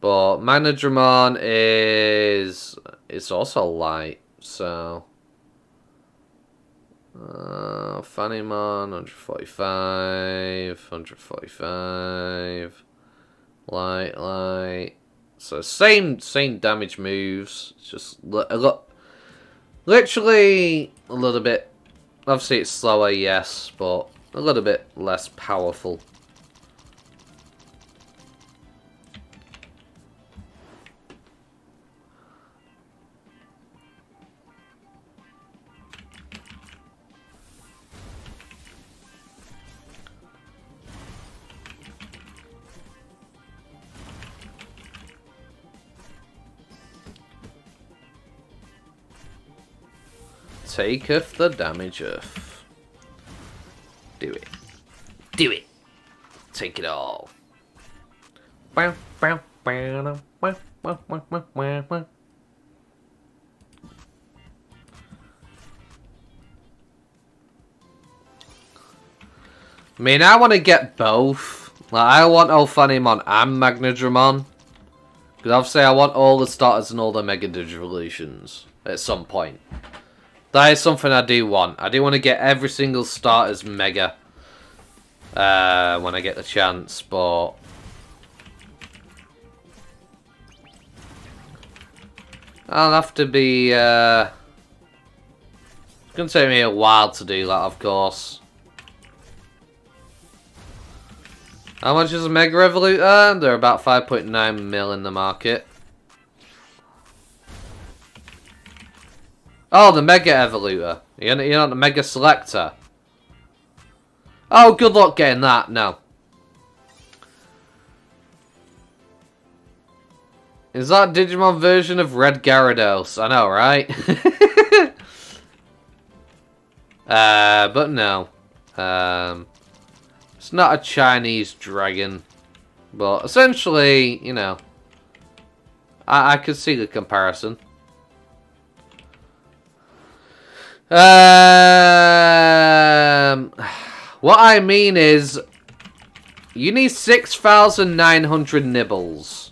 But Manadramon it's also light, so Ophanimon 145, light. So same damage moves. It's just literally a little bit. Obviously, it's slower, yes, but a little bit less powerful. Taketh the damageth. Do it. Do it. Take it all. I mean, I want to get both. Like, I want Ophanimon and Magnadramon. Because obviously I want all the starters and all the Mega Digivolutions at some point. That is something I do want. I do want to get every single starter's Mega when I get the chance, but I'll have to be... it's going to take me a while to do that, of course. How much is a Mega Revolutor? They're about 5.9 mil in the market. Oh, the Mega Evolutor. You're not the Mega Selector. Oh, good luck getting that. No. Is that Digimon version of Red Gyarados? I know, right? But no. It's not a Chinese dragon. But essentially, you know, I could see the comparison. What I mean is, you need 6,900 nibbles.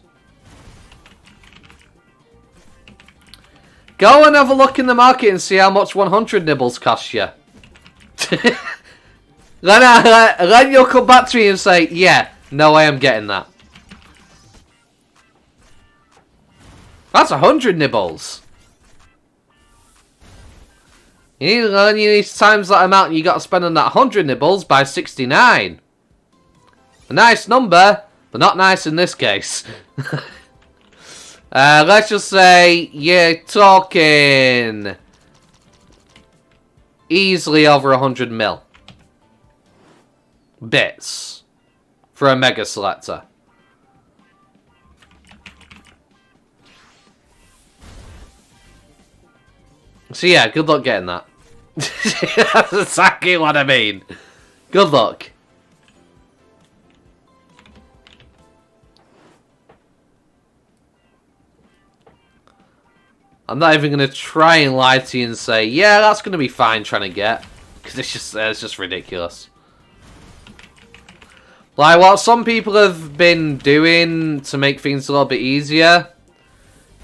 Go and have a look in the market and see how much 100 nibbles cost you. Then you'll come back to me and say, yeah, no, I am getting that. That's 100 nibbles. You need to times that amount you got to spend on that 100 nibbles by 69. A nice number, but not nice in this case. Let's just say you're talking easily over 100 mil bits for a Mega Selector. So yeah, good luck getting that. That's exactly what I mean. Good luck. I'm not even going to try and lie to you and say, yeah, that's going to be fine trying to get. Because it's just ridiculous. Like, what some people have been doing to make things a little bit easier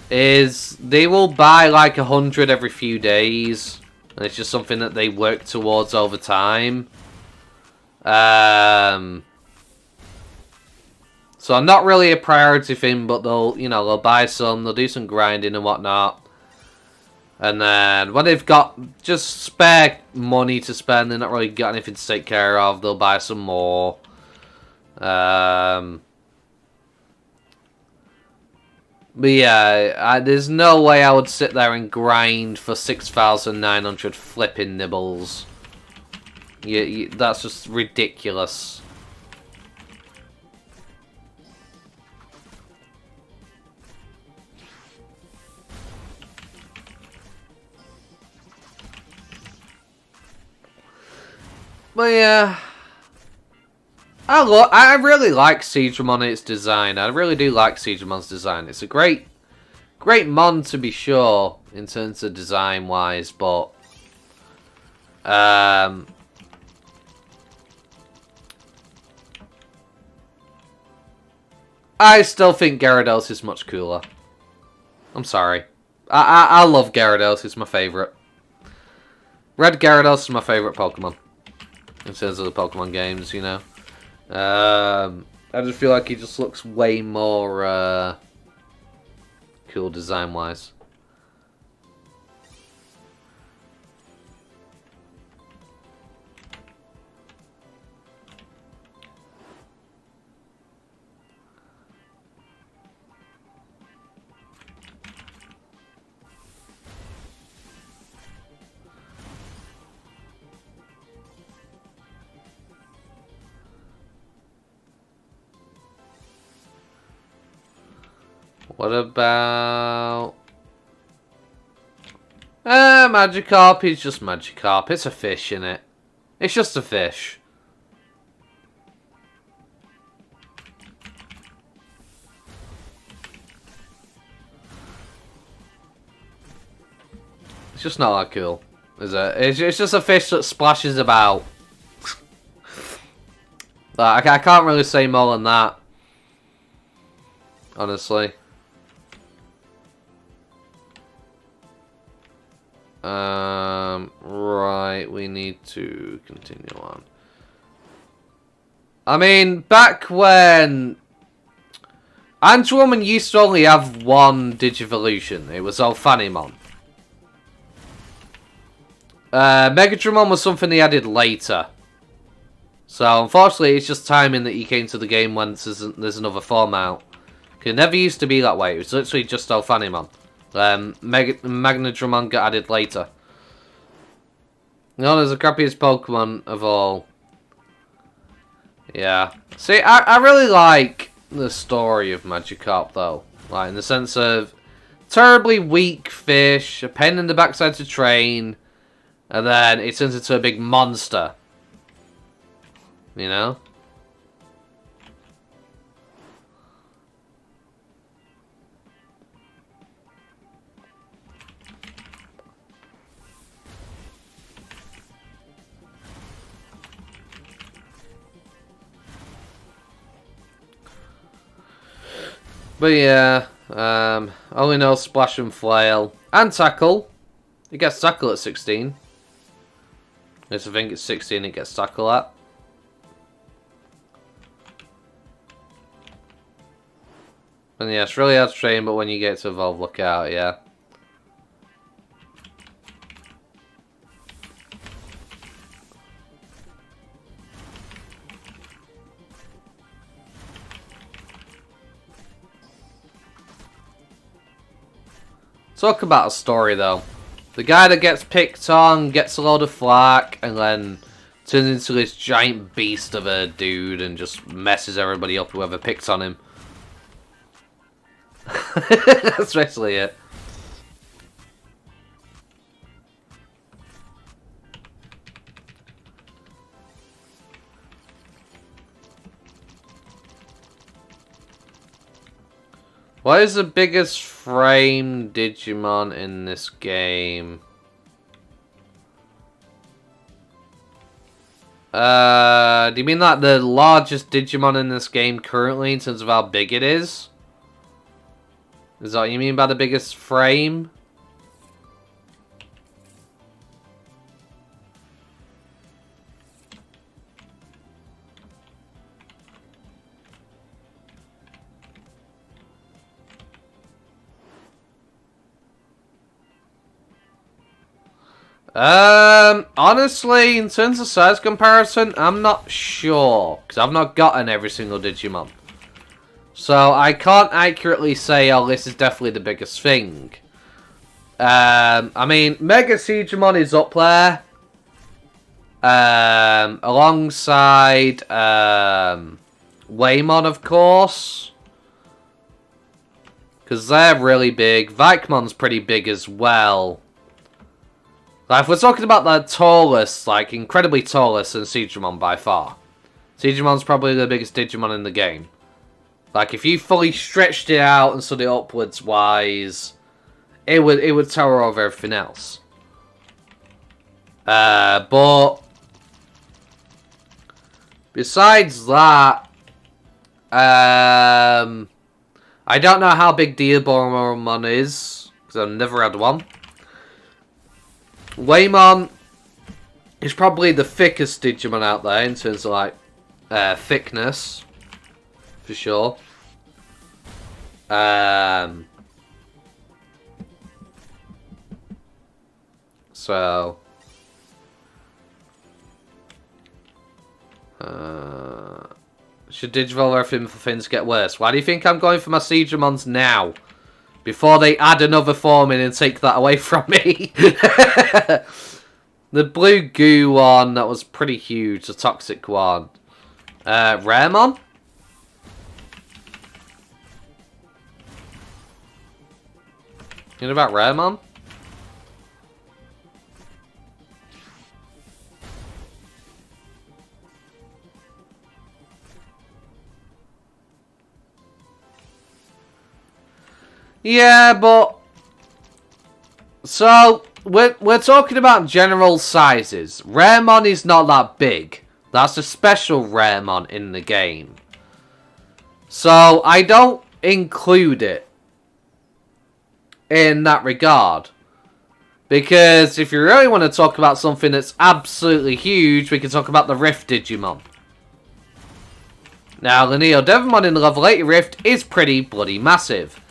is they will buy like 100 every few days. And it's just something that they work towards over time. So not really a priority thing, but they'll buy some, they'll do some grinding and whatnot. And then when they've got just spare money to spend, they're not really got anything to take care of, they'll buy some more. But yeah, there's no way I would sit there and grind for 6,900 flipping nibbles. That's just ridiculous. But yeah, I really like Siegramon and its design. I really do like Siegramon's design. It's a great mon to be sure in terms of design wise, but I still think Gyarados is much cooler. I'm sorry. I love Gyarados. It's my favorite. Red Gyarados is my favorite Pokemon. In terms of the Pokemon games, you know. I just feel like he just looks way more cool design-wise. What about... Magikarp is just Magikarp. It's a fish, innit? It's just a fish. It's just not that cool, is it? It's just a fish that splashes about. I can't really say more than that. Honestly. Right, we need to continue on. I mean, back when Andromon used to only have one Digivolution, it was Ophanimon. Megadramon was something they added later. So, unfortunately, it's just timing that he came to the game once there's another form out. It never used to be that way, it was literally just Ophanimon. Machinedramon got added later. Known as the crappiest Pokemon of all. Yeah. See, I really like the story of Magikarp, though. Like, in the sense of terribly weak fish, a pain in the backside to train, and then it turns into a big monster. You know? But yeah, only know Splash and Flail. And Tackle. It gets Tackle at 16. Yes, I think it's 16 it gets Tackle at. And yeah, it's really hard to train, but when you get to evolve, look out, yeah. Talk about a story, though. The guy that gets picked on gets a load of flack, and then turns into this giant beast of a dude and just messes everybody up whoever picks on him. That's basically it. What is the biggest frame Digimon in this game? Do you mean like the largest Digimon in this game currently in terms of how big it is? Is that what you mean by the biggest frame? Honestly, in terms of size comparison, I'm not sure. Because I've not gotten every single Digimon. So, I can't accurately say, oh, this is definitely the biggest thing. I mean, Mega Siegmon is up there. Alongside, Waymon, of course. Because they're really big. Vikmon's pretty big as well. Like, if we're talking about the tallest, like, incredibly tallest than Siegmon by far. Siegemon's probably the biggest Digimon in the game. Like, if you fully stretched it out and stood it upwards wise, it would tower over everything else. But besides that, I don't know how big Digimon is, because I've never had one. Waymon is probably the thickest Digimon out there in terms of, like, thickness. For sure. So. Should Digivolve everything for things get worse? Why do you think I'm going for my Siegemons now? Before they add another form in and take that away from me. The blue goo one, that was pretty huge. The toxic one. Raremon? You know about Raremon? Yeah, but... So, we're talking about general sizes. Raremon is not that big. That's a special Raremon in the game. So, I don't include it in that regard. Because if you really want to talk about something that's absolutely huge, we can talk about the Rift Digimon. Now, the Neo Devimon in the level 80 Rift is pretty bloody massive.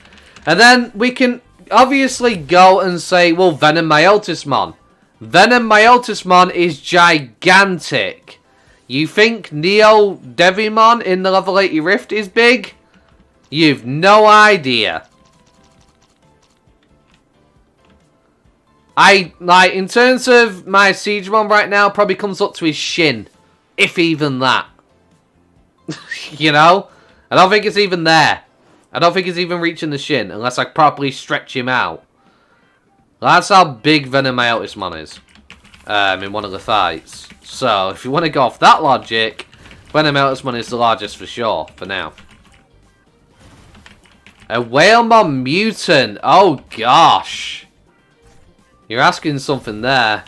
And then we can obviously go and say, well, Venom Myotismon. Venom Myotismon is gigantic. You think Neo Devimon in the level 80 Rift is big? You've no idea. In terms of my Siegemon right now, probably comes up to his shin. If even that. You know? I don't think it's even there. I don't think he's even reaching the shin unless I properly stretch him out. That's how big Venom Myotismon is in one of the fights. So, if you want to go off that logic, Venom Myotismon is the largest for sure, for now. A Whalemon Mutant. Oh, gosh. You're asking something there.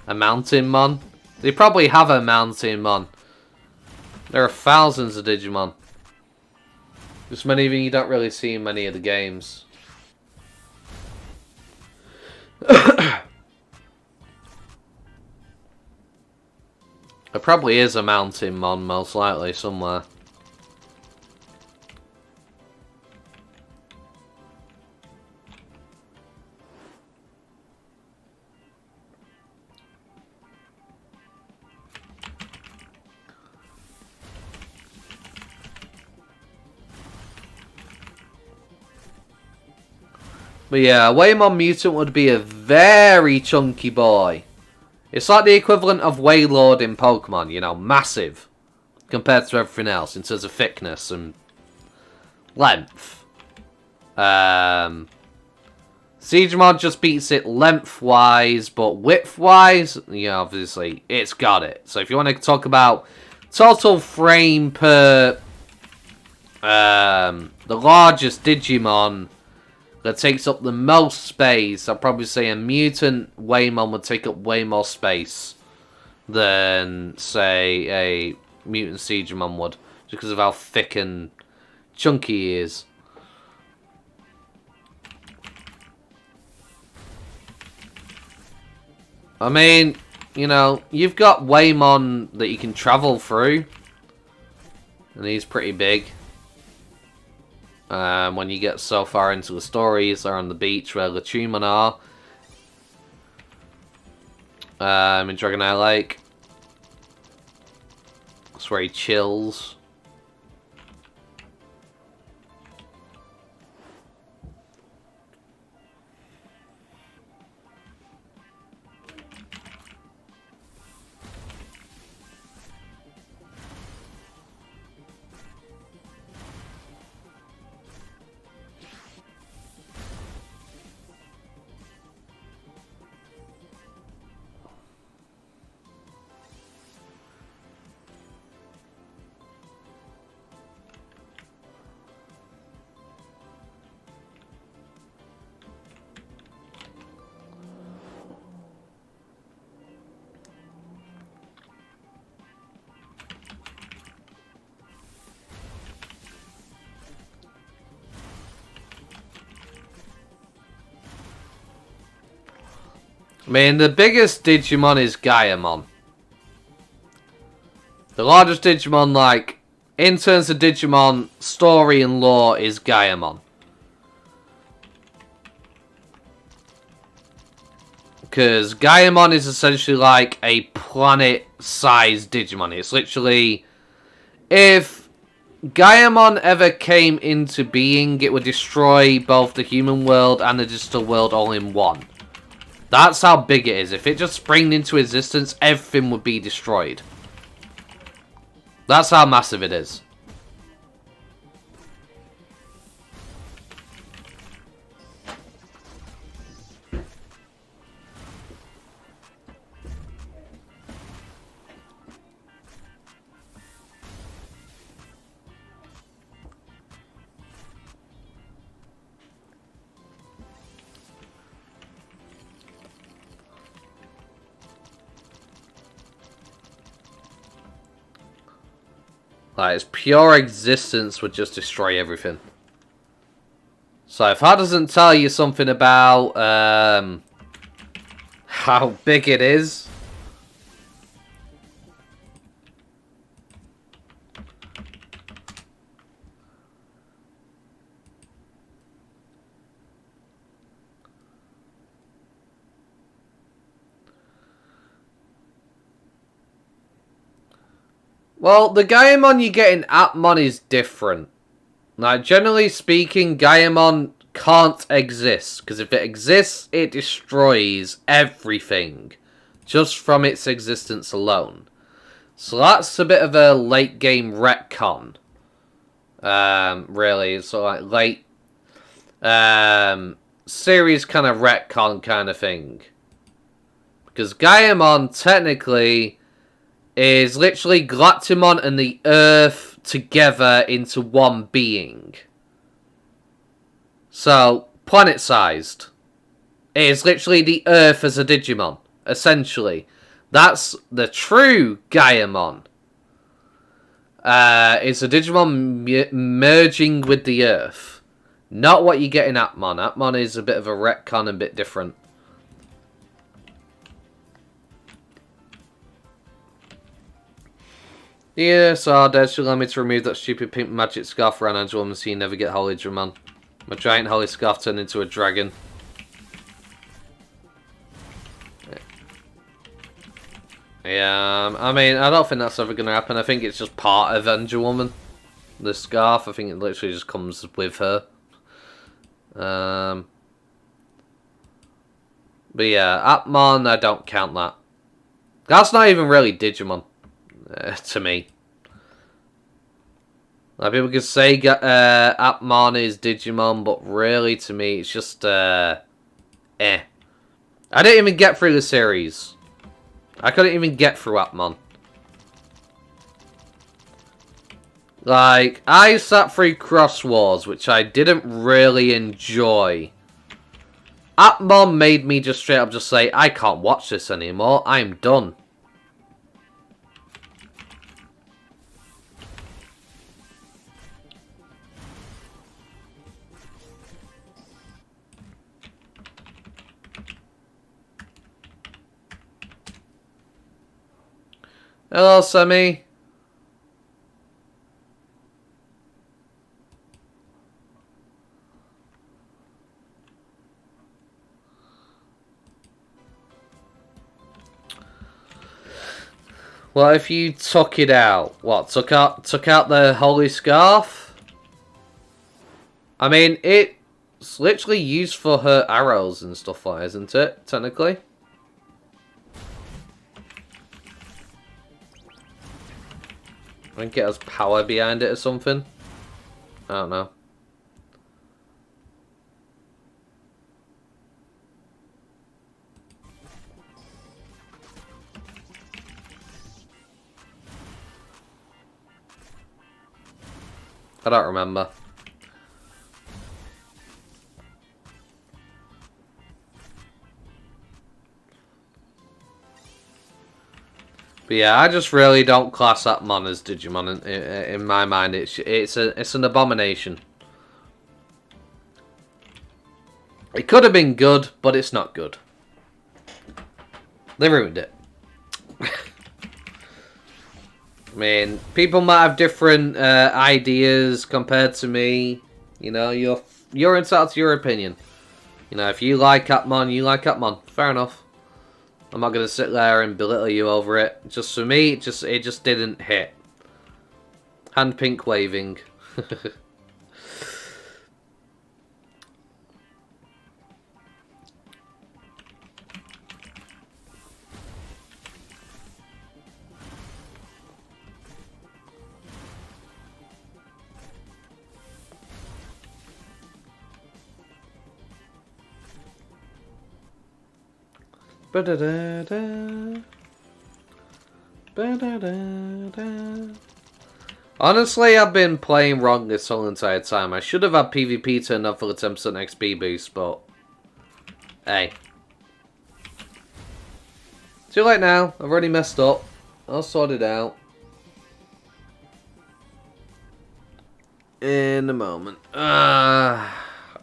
A Mountain Mon? They probably have a Mountain Mon. There are thousands of Digimon. Just many of you don't really see in many of the games. There probably is a Mountain Mon, most likely, somewhere. But yeah, a Waymon mutant would be a very chunky boy. It's like the equivalent of Wailord in Pokemon, you know, massive. Compared to everything else in terms of thickness and length. Digimon just beats it length-wise, but width-wise, yeah, obviously, it's got it. So if you want to talk about total frame per the largest Digimon that takes up the most space, I'd probably say a mutant Waymon would take up way more space than, say, a mutant Digimon would, just because of how thick and chunky he is. I mean, you know, you've got Waymon that you can travel through, and he's pretty big. When you get so far into the stories, they're on the beach where the Digimon are. In Dragon Eye Lake. That's where he chills. I mean, the biggest Digimon is Gyarados. The largest Digimon, like, in terms of Digimon story and lore, is Gyarados. Because Gyarados is essentially like a planet-sized Digimon. It's literally, if Gyarados ever came into being, it would destroy both the human world and the digital world all in one. That's how big it is. If it just sprang into existence, everything would be destroyed. That's how massive it is. Like, its pure existence would just destroy everything. So if that doesn't tell you something about how big it is. Well, the Gyarados you get in Atmon is different. Now, generally speaking, Gyarados can't exist. Because if it exists, it destroys everything. Just from its existence alone. So that's a bit of a late game retcon. Really. So like late series kind of retcon kind of thing. Because Gyarados technically is literally Galactimon and the Earth together into one being. So, planet-sized. It is literally the Earth as a Digimon, essentially. That's the true Gyarados. It's a Digimon merging with the Earth. Not what you get in Atmon. Atmon is a bit of a retcon and a bit different. Yeah, so Dad should allow me to remove that stupid pink magic scarf around Angelwoman so you never get Holy Dramon. My giant holy scarf turned into a dragon. Yeah, I mean, I don't think that's ever going to happen. I think it's just part of Angelwoman. The scarf, I think it literally just comes with her. But yeah, Atmon, I don't count that. That's not even really Digimon, to me. Like, people could say Atmon is Digimon, but really, to me, it's just, eh. I didn't even get through the series. I couldn't even get through Atmon. Like, I sat through Cross Wars, which I didn't really enjoy. Atmon made me just straight up just say, I can't watch this anymore, I'm done. Hello, Sammy. Well, if you took it out, what, took out the holy scarf? I mean, it's literally used for her arrows and stuff like that, isn't it, technically? I think it has power behind it or something. I don't know. I don't remember. But yeah, I just really don't class Atmon as Digimon. In my mind, it's an abomination. It could have been good, but it's not good. They ruined it. I mean, people might have different ideas compared to me. You know, you're entitled to your opinion. You know, if you like Atmon, you like Atmon. Fair enough. I'm not gonna sit there and belittle you over it. Just for me, it just didn't hit. Hand pink waving. Ba-da-da-da. Ba-da-da-da. Honestly, I've been playing wrong this whole entire time. I should have had PvP turned up for the 10% XP boost, but hey. Too late now. I've already messed up. I'll sort it out. In a moment. I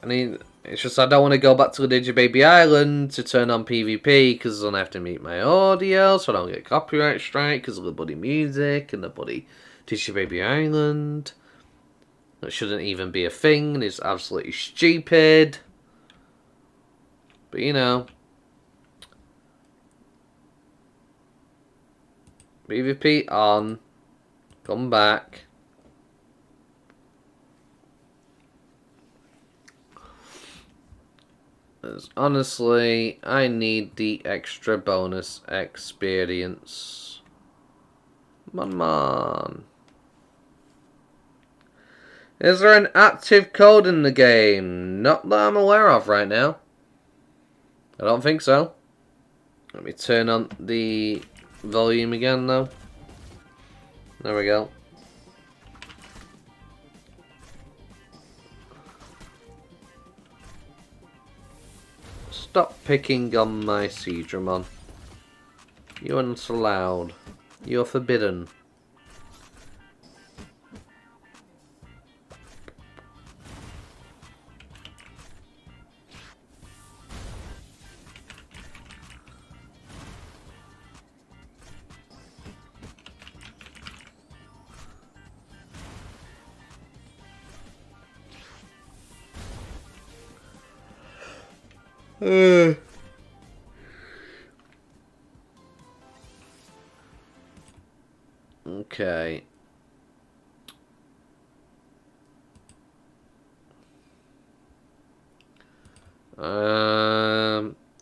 need... It's just I don't want to go back to the Digibaby Island to turn on PvP because then I have to mute my audio so I don't get copyright strike because of the bloody music and the bloody Digibaby Island. That shouldn't even be a thing and it's absolutely stupid. But you know. PvP on. Come back. Honestly, I need the extra bonus experience. Come on. Is there an active code in the game? Not that I'm aware of right now. I don't think so. Let me turn on the volume again though. There we go. Stop picking on my Seadramon. You are not allowed. You are forbidden. Okay.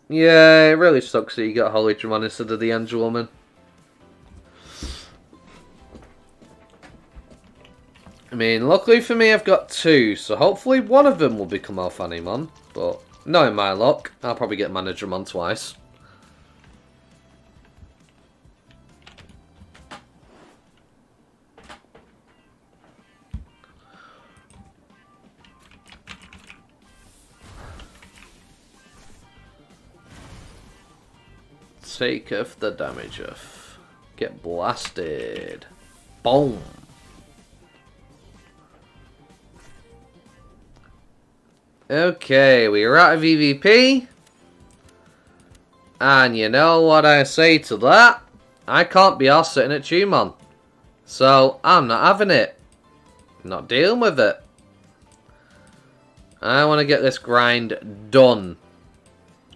Yeah, really sucks that you got Holy Dramon instead of the Angel Woman. I mean, luckily for me, I've got 2, so hopefully one of them will become Alphanimon. But knowing my luck, I'll probably get Machinedramon twice. Take off the damage off. Get blasted. Boom. Okay, we're out of EVP. And you know what I say to that? I can't be arsed sitting at Tumon. So, I'm not having it. Not dealing with it. I want to get this grind done.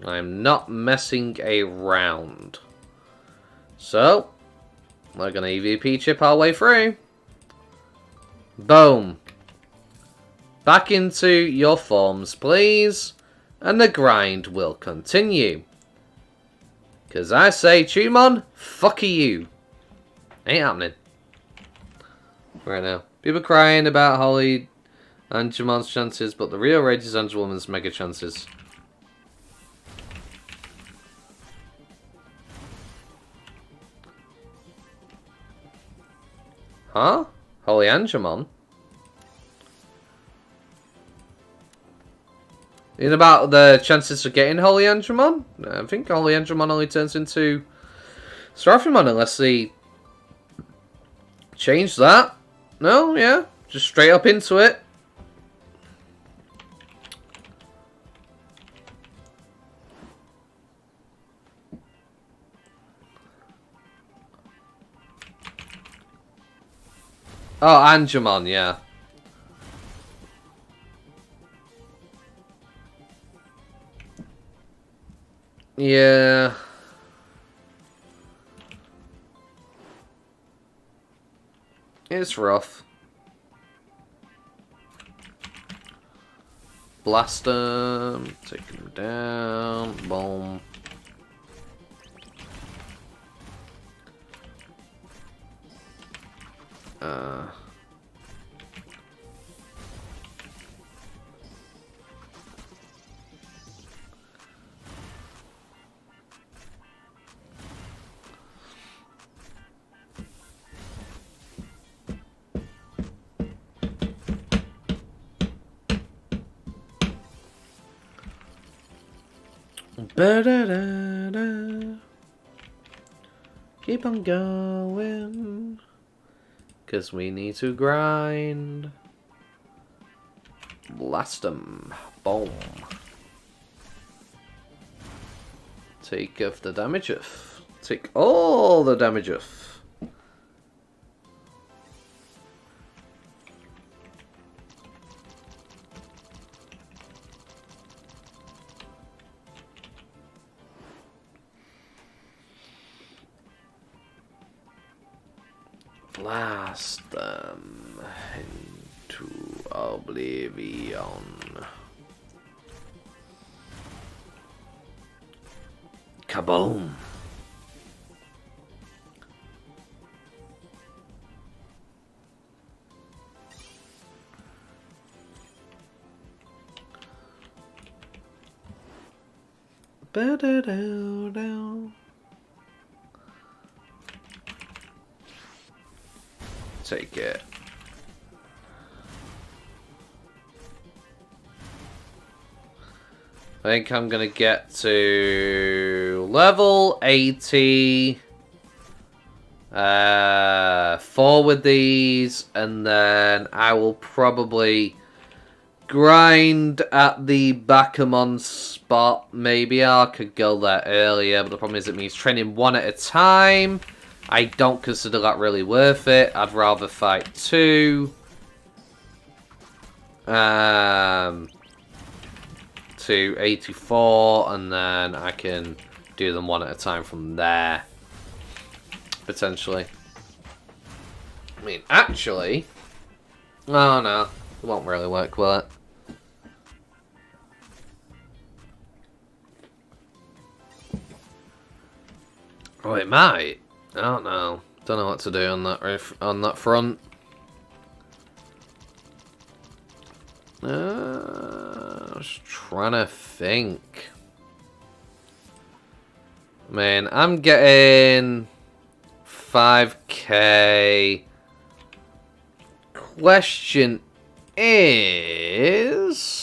I'm not messing around. So, we're going to EVP chip our way through. Boom. Back into your forms, please. And the grind will continue. Because I say, Tumon, fuck you. Ain't happening. Right now. People crying about Holly and Jamon's chances, but the real rage is Angel Woman's mega chances. Huh? Holy Angemon? In about the chances of getting Holy Angemon? I think Holy Angemon only turns into Seraphimon unless they change that. No, yeah. Just straight up into it. Oh, Angemon, yeah. Yeah. It's rough. Blast him. Take him down. Boom. Ba-da-da-da. Keep on going. 'Cause we need to grind. Blast 'em. Boom. Take off the damage off. Take all the damage off. Blast them into oblivion. Kaboom! Ba-da-da-da. Take it. I think I'm gonna get to level 80. 4 with these, and then I will probably grind at the Bakamon spot. Maybe I could go there earlier, but the problem is it means training 1 at a time. I don't consider that really worth it. I'd rather fight 2. To 84, and then I can do them 1 at a time from there. Potentially. I mean, actually... Oh, no. It won't really work, will it? Oh, it might. I don't know. Don't know what to do on that front. I was trying to think. Man, I'm getting 5k. Question is...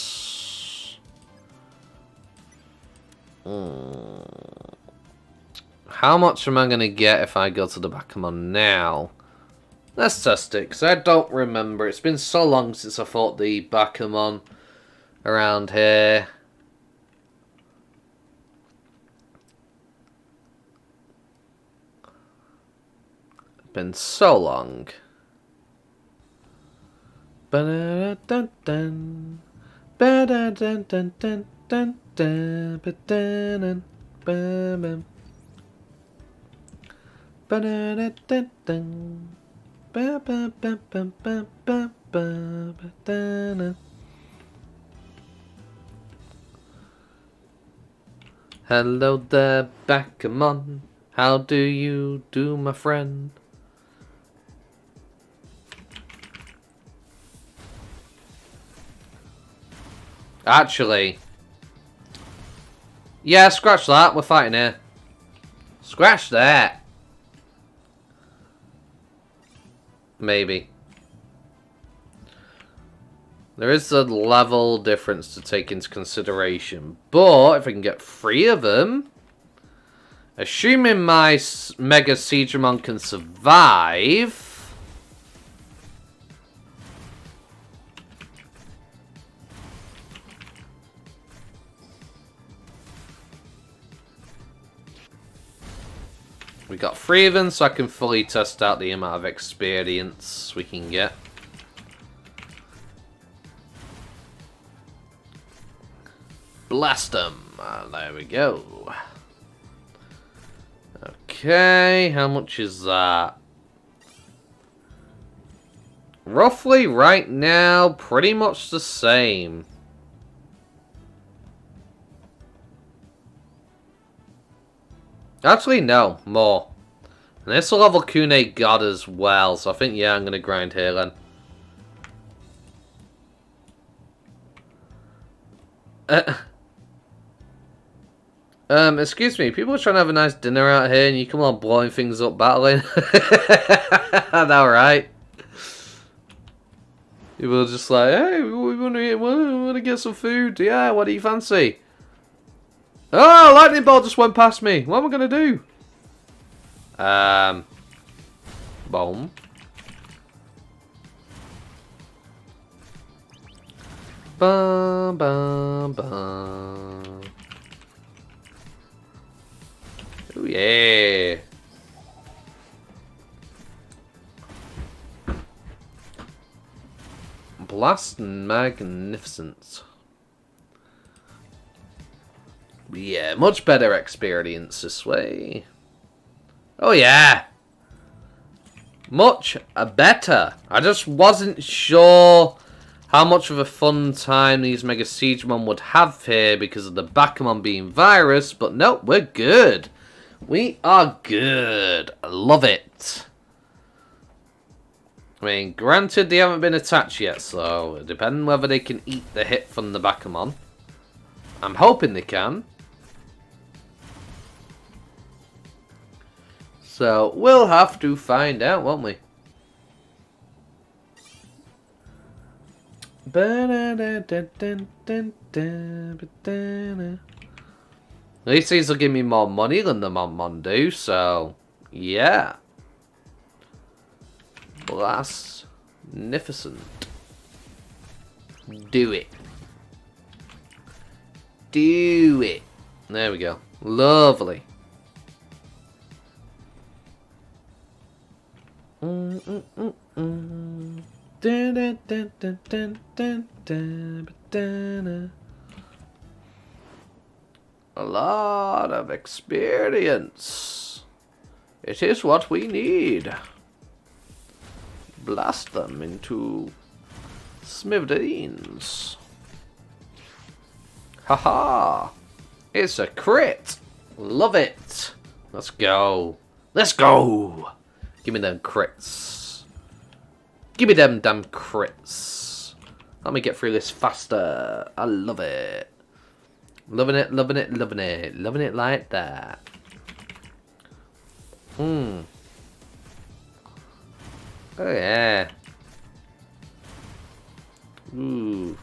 how much am I going to get if I go to the Bakamon now? Let's test it, because I don't remember. It's been so long since I fought the Bakamon around here. Been so long. Hello there, Bakamon. How do you do, my friend? Actually, yeah, scratch that. We're fighting here. Scratch that. Maybe. There is a level difference to take into consideration. But if I can get 3 of them, assuming my Mega Siegramon can survive... we got 3 of them, so I can fully test out the amount of experience we can get. Blast them. There we go. Okay, how much is that? Roughly right now, pretty much the same. Actually, no, more. And this will level Kune God as well, so I think, yeah, I'm going to grind here then. Excuse me, people are trying to have a nice dinner out here and you come on blowing things up battling. I know, right? People are just like, hey, we want to get some food. Yeah, what do you fancy? Oh, lightning bolt just went past me. What am I going to do? Bomb. Bum, bum, bum. Oh, yeah. Blast magnificent. Yeah, much better experience this way. Oh yeah, much better. I just wasn't sure how much of a fun time these Mega Siegemon would have here because of the Bakamon being virus, but no, we're good. We are good. I love it. I mean, granted they haven't been attached yet, so it depends whether they can eat the hit from the Bakamon. I'm hoping they can. So, we'll have to find out, won't we? At least these will give me more money than the Mon do, so... yeah. Blast-nificent. Do it. Do it. There we go. Lovely. A lot of experience. It is what we need. Blast them into smithereens. Haha! It's a crit! Love it! Let's go. Let's go. Give me them crits. Give me them damn crits. Let me get through this faster. I love it. Loving it, loving it, loving it. Loving it like that. Oh yeah. Ooh.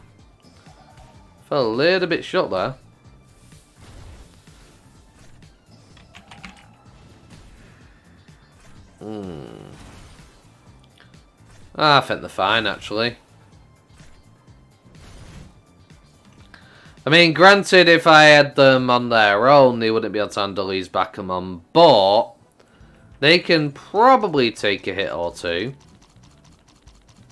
Fell a little bit short there. I think they're fine, actually. I mean, granted, if I had them on their own, they wouldn't be able to handle these Bakumon, but they can probably take a hit or two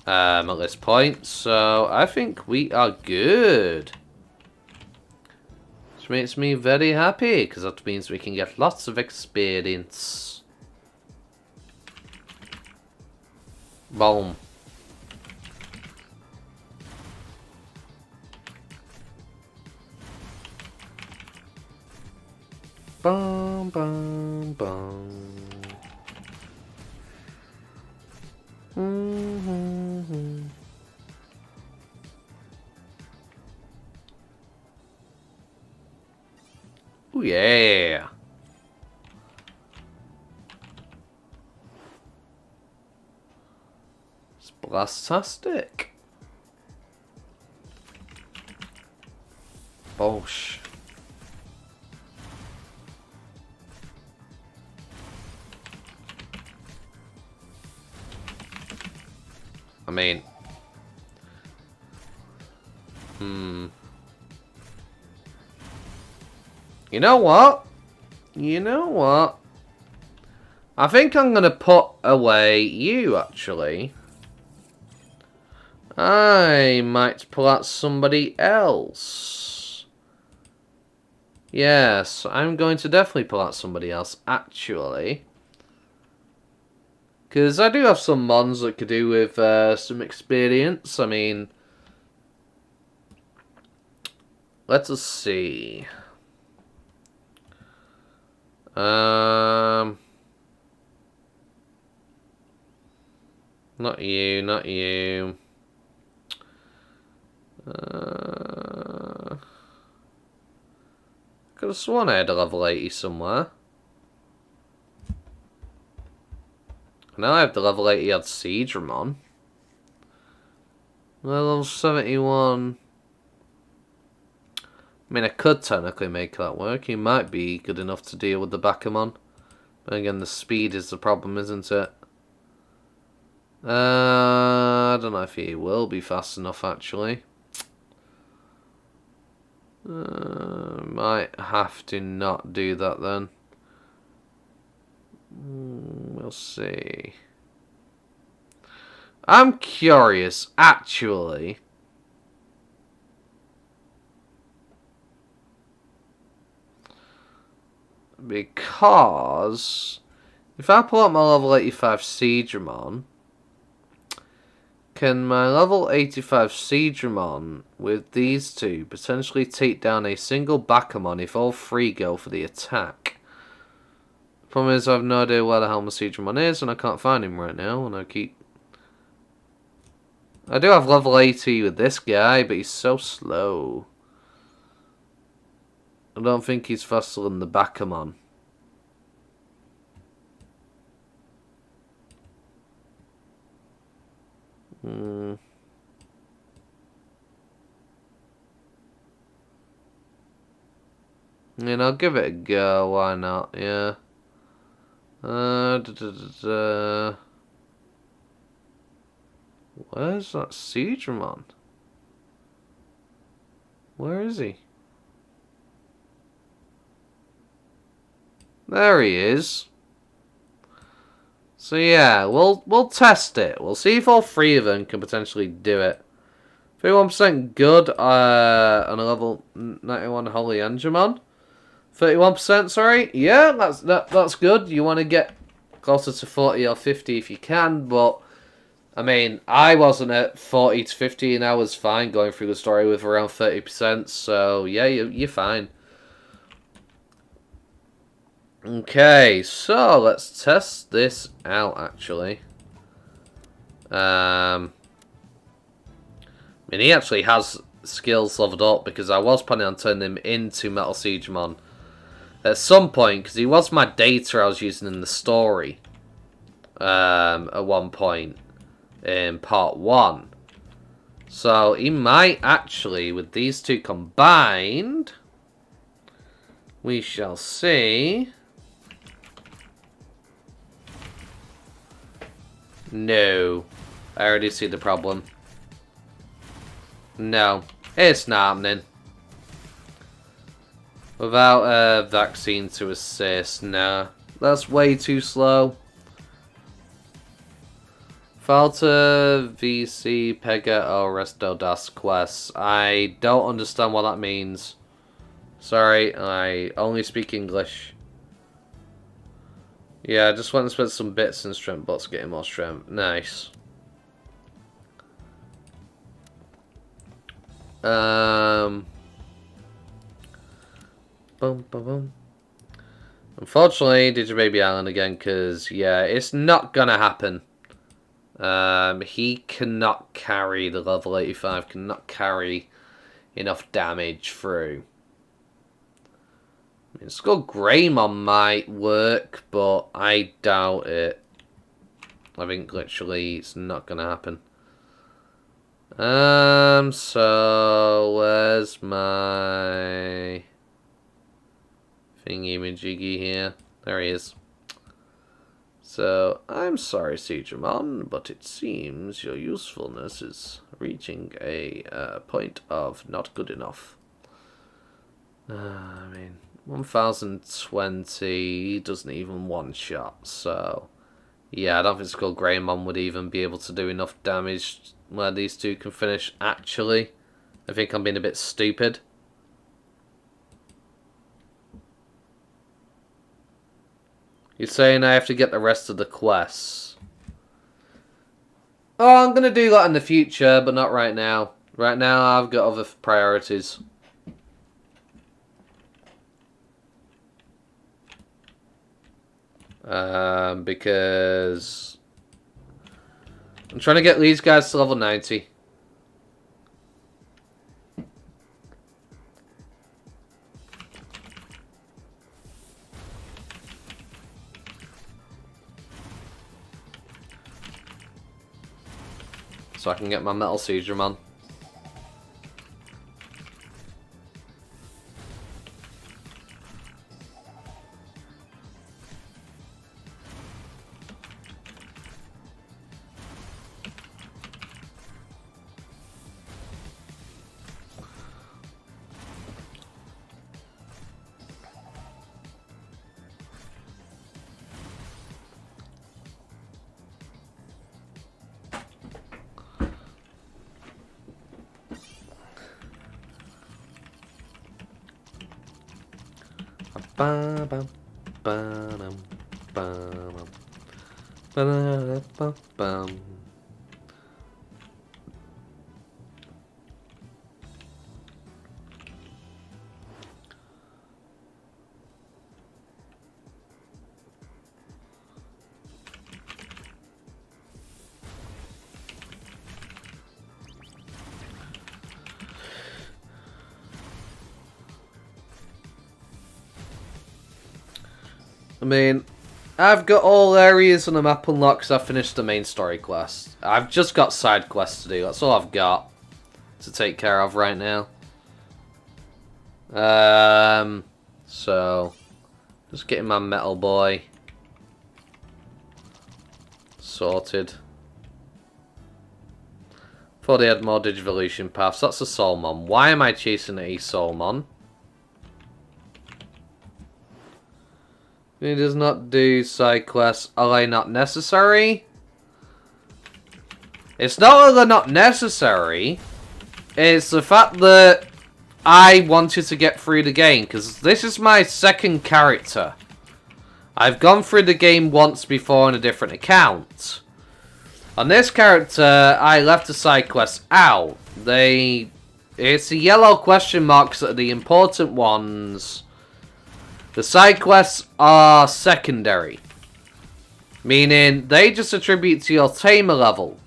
at this point, so I think we are good. Which makes me very happy, because that means we can get lots of experience. Boom. Bum, bum, bum. Ooh, yeah. It's blastastic. Bosh. I mean, you know what? You know what? I think I'm gonna put away you, actually. I might pull out somebody else. Yes, I'm going to definitely pull out somebody else, actually. Because I do have some mons that could do with some experience. I mean, let us see. Not you, not you. Could have sworn I had a level 80 somewhere. Now I have the level 80 odd Siegramon. Level 71. I mean, I could technically make that work. He might be good enough to deal with the Bakumon. But again, the speed is the problem, isn't it? I don't know if he will be fast enough, actually. Might have to not do that then. We'll see. I'm curious, actually. Because if I pull out my level 85 Siegramon, can my level 85 Siegramon with these two potentially take down a single Bakumon if all three go for the attack? The problem is I have no idea where the hell my Siegramon is and I can't find him right now, and I do have level 80 with this guy, but he's so slow. I don't think he's faster than the Bakumon. And I'll give it a go, why not, yeah. Where's that Siegramon? Where is he? There he is. So yeah, we'll test it. We'll see if all three of them can potentially do it. 31% good on a level 91 Holy Angemon. 31%, sorry. Yeah, that's good. You want to get closer to 40 or 50 if you can, but I mean, I wasn't at 40 to 50 and I was fine going through the story with around 30%, so yeah, you're fine. Okay, so let's test this out, actually. I mean, he actually has skills leveled up because I was planning on turning him into Metal Digimon at some point, because he was my data I was using in the story at one point in part 1. So he might actually, with these two combined, we shall see. No, I already see the problem. No, it's not happening. Without a vaccine to assist, nah. That's way too slow. Falter, VC, Pega, or Resto das Quest. I don't understand what that means. Sorry, I only speak English. Yeah, I just want to spend some bits in strength, but getting more strength. Nice. Boom, boom, boom. Unfortunately, Digibaby Island again, because, yeah, it's not gonna happen. He cannot carry the level 85, cannot carry enough damage through. I mean, Skull Greymon might work, but I doubt it. I think literally it's not gonna happen. So where's my thingy-majiggy here? There he is. So, I'm sorry, Digimon, but it seems your usefulness is reaching a point of not good enough. I mean, 1020 doesn't even one-shot, so... Yeah, I don't think Skull Greymon would even be able to do enough damage where these two can finish, actually. I think I'm being a bit stupid. You're saying I have to get the rest of the quests. Oh, I'm going to do that in the future, but not right now. Right now, I've got other priorities. Because I'm trying to get these guys to level 90. So I can get my Metal Digimon. I mean, I've got all areas on the map unlocked because I've finished the main story quest. I've just got side quests to do. That's all I've got to take care of right now. So just getting my Metal Boy sorted. Thought they had more Digivolution paths. That's a Soulmon. Why am I chasing a Soulmon? It does not do side quests. Are they not necessary? It's not that they're not necessary. It's the fact that I wanted to get through the game. Because this is my second character. I've gone through the game once before on a different account. On this character, I left the side quests out. It's the yellow question marks that are the important ones. The side quests are secondary. Meaning, they just attribute to your tamer level.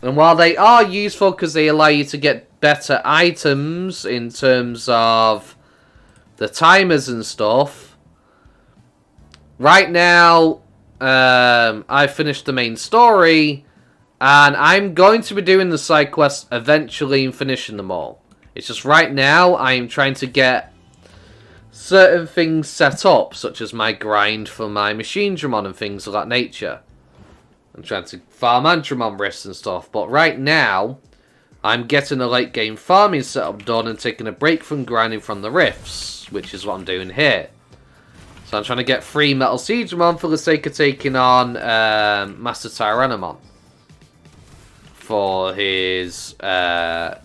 And while they are useful because they allow you to get better items in terms of the timers and stuff, right now, I finished the main story, and I'm going to be doing the side quests eventually and finishing them all. It's just right now, I'm trying to get certain things set up, such as my grind for my machinedramon and things of that nature. I'm trying to farm Andromon rifts and stuff, but right now, I'm getting a late game farming setup done and taking a break from grinding from the rifts, which is what I'm doing here. So I'm trying to get 3 Metal Siegedramon for the sake of taking on Master Tyrannomon for his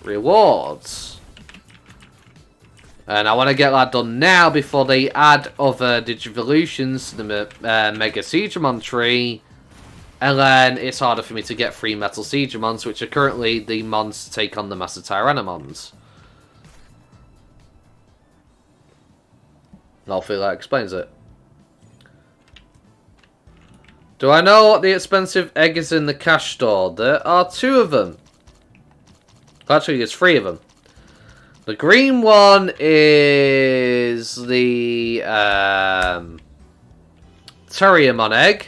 rewards. And I want to get that done now before they add other Digivolutions to the Mega Siegedramon tree. And then it's harder for me to get 3 Metal Siegedramons, which are currently the mons to take on the Master Tyrannomons. Hopefully that explains it. Do I know what the expensive egg is in the cash store? There are 2 of them. Actually, there's 3 of them. The green one is the Terriermon egg.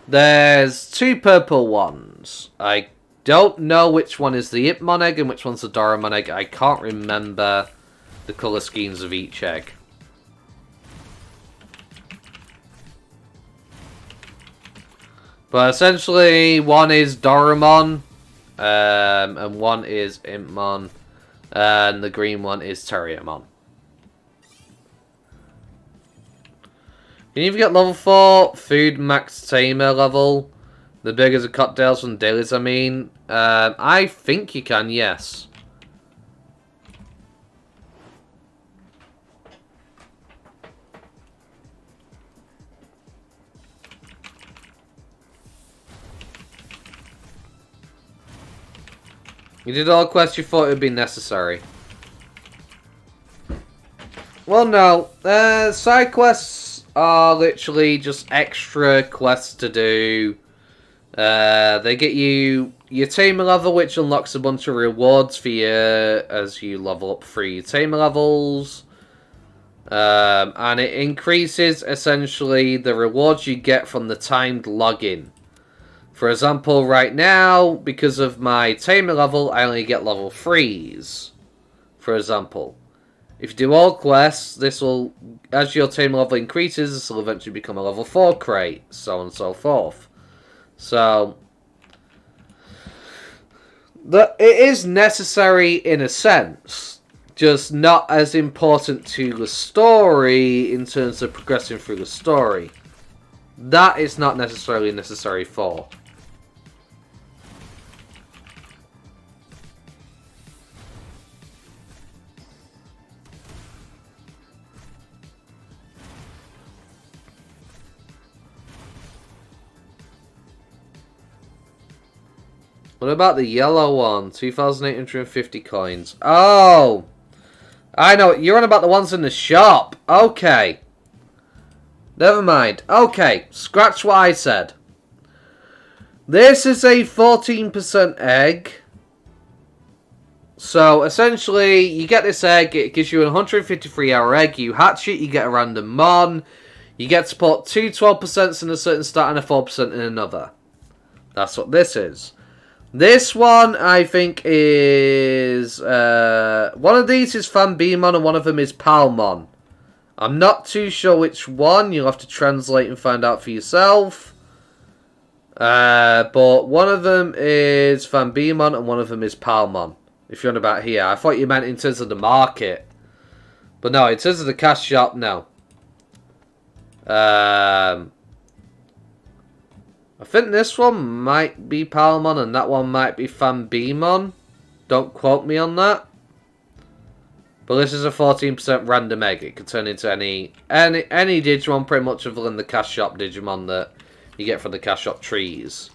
There's 2 purple ones. I don't know which one is the Ipmon egg and which one's the Doramon egg. I can't remember the colour schemes of each egg. But essentially, one is Doramon, and one is Impmon, and the green one is Terriermon. Can you even get level 4 food max tamer level? The bigger the cocktails from dailies, I mean. I think you can, yes. You did all quests you thought it would be necessary. Well, no. Side quests are literally just extra quests to do. They get you your tamer level, which unlocks a bunch of rewards for you as you level up through your tamer levels. And it increases, essentially, the rewards you get from the timed login. For example, right now, because of my tamer level, I only get level 3s. For example. If you do all quests, this will, as your tamer level increases, this will eventually become a level 4 crate, so on and so forth. So, it is necessary in a sense, just not as important to the story in terms of progressing through the story. That is not necessarily necessary for. What about the yellow one? 2,850 coins. Oh! I know. You're on about the ones in the shop. Okay. Never mind. Okay. Scratch what I said. This is a 14% egg. So, essentially, you get this egg. It gives you a 153-hour egg. You hatch it. You get a random mon. You get to put 2 12% in a certain stat and a 4% in another. That's what this is. This one, I think, is... one of these is Fanbemon and one of them is Palmon. I'm not too sure which one. You'll have to translate and find out for yourself. But one of them is Fanbemon and one of them is Palmon. If you're on about here. I thought you meant in terms of the market. But no, in terms of the cash shop, no. I think this one might be Palmon and that one might be Fanbemon. Don't quote me on that. But this is a 14% random egg. It could turn into any Digimon pretty much other than the cash shop Digimon that you get from the cash shop trees.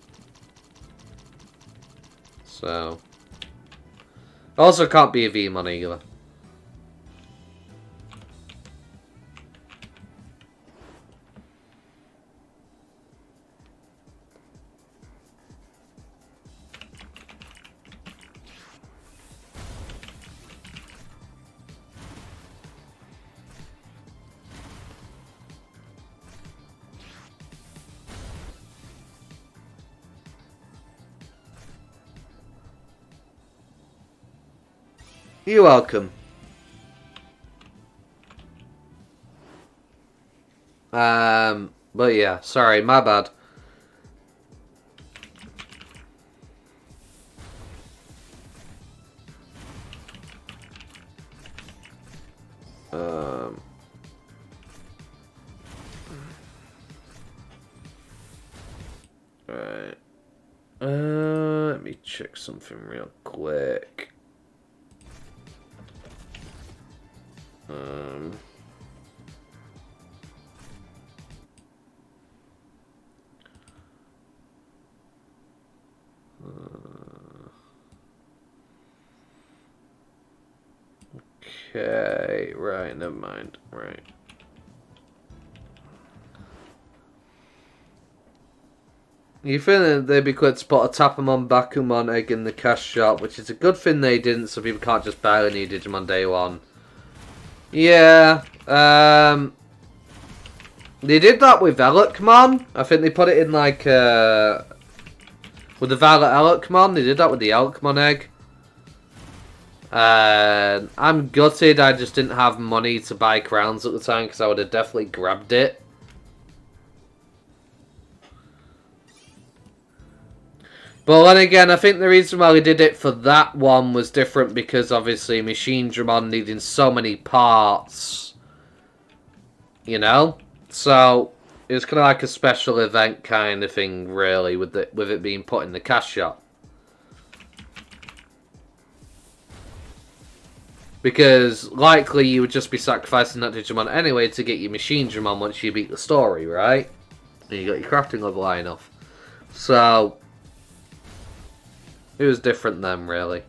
So. Also can't be a Vmon either. You're welcome. But yeah, sorry, my bad. Right. Let me check something real quick. Okay, right, never mind. Right. You think they'd be quick to put a Tapamon Bakumon egg in the cash shop, which is a good thing they didn't, so people can't just buy any Digimon day one. Yeah, they did that with Elkmon. I think they put it in like, with the Violet Elkmon, they did that with the Elkmon egg. I'm gutted I just didn't have money to buy crowns at the time, because I would have definitely grabbed it. But then again, I think the reason why we did it for that one was different because obviously machinedramon needing so many parts, you know? So it was kind of like a special event kind of thing, really, with it being put in the cash shop. Because likely you would just be sacrificing that Digimon anyway to get your machinedramon once you beat the story, right? And you got your crafting level high enough. So it was different then, really.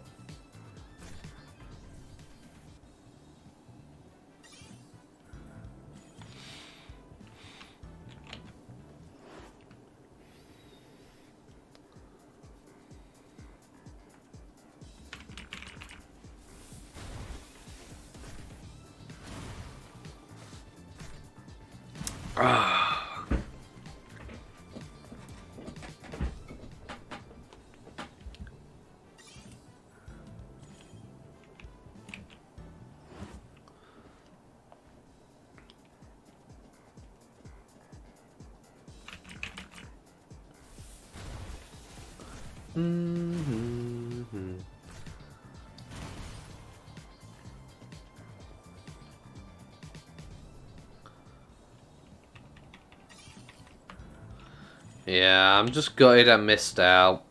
Yeah, I'm just gutted I missed out.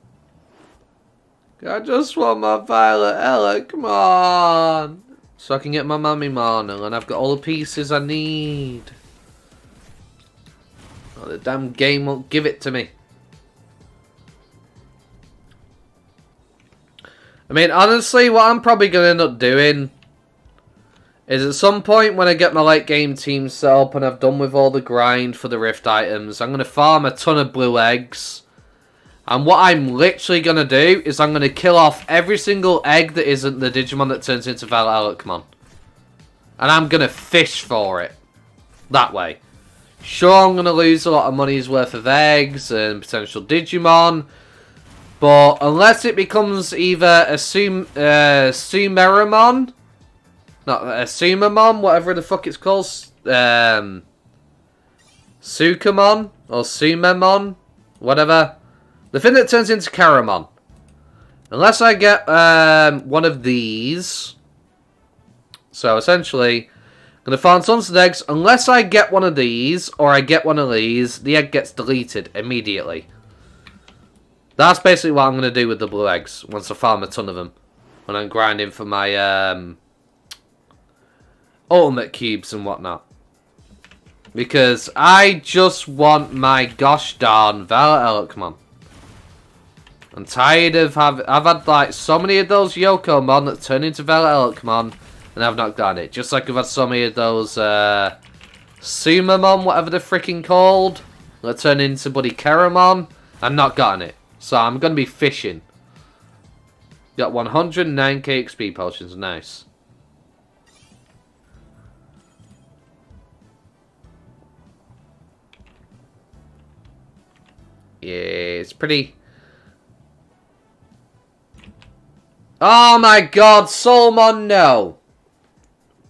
I just want my Violet Ella, come on! So I can get my Mamimon and I've got all the pieces I need. Oh, the damn game won't give it to me. I mean, honestly, what I'm probably going to end up doing is at some point when I get my late game team set up and I've done with all the grind for the Rift items, I'm going to farm a ton of blue eggs. And what I'm literally going to do is I'm going to kill off every single egg that isn't the Digimon that turns into Violet Elkmon. And I'm going to fish for it. That way. Sure, I'm going to lose a lot of money's worth of eggs and potential Digimon. But unless it becomes either a Sumeramon, not a Sumamon, whatever the fuck it's called, Sukamon or Sumemon, whatever. The thing that turns into Caramon. Unless I get one of these. So essentially, I'm going to farm tons of eggs. Unless I get one of these or I get one of these, the egg gets deleted immediately. That's basically what I'm going to do with the blue eggs once I farm a ton of them. When I'm grinding for my ultimate cubes and whatnot. Because I just want my gosh darn Violet Elkmon. I'm tired of I've had like so many of those Yokomon that turn into Violet Elkmon and I've not gotten it. Just like I've had so many of those Sumamon, whatever they're freaking called, that turn into bloody Keramon and not gotten it. So I'm going to be fishing. Got 109k XP potions, nice. Yeah, it's pretty... Oh my god, Soulmon, no.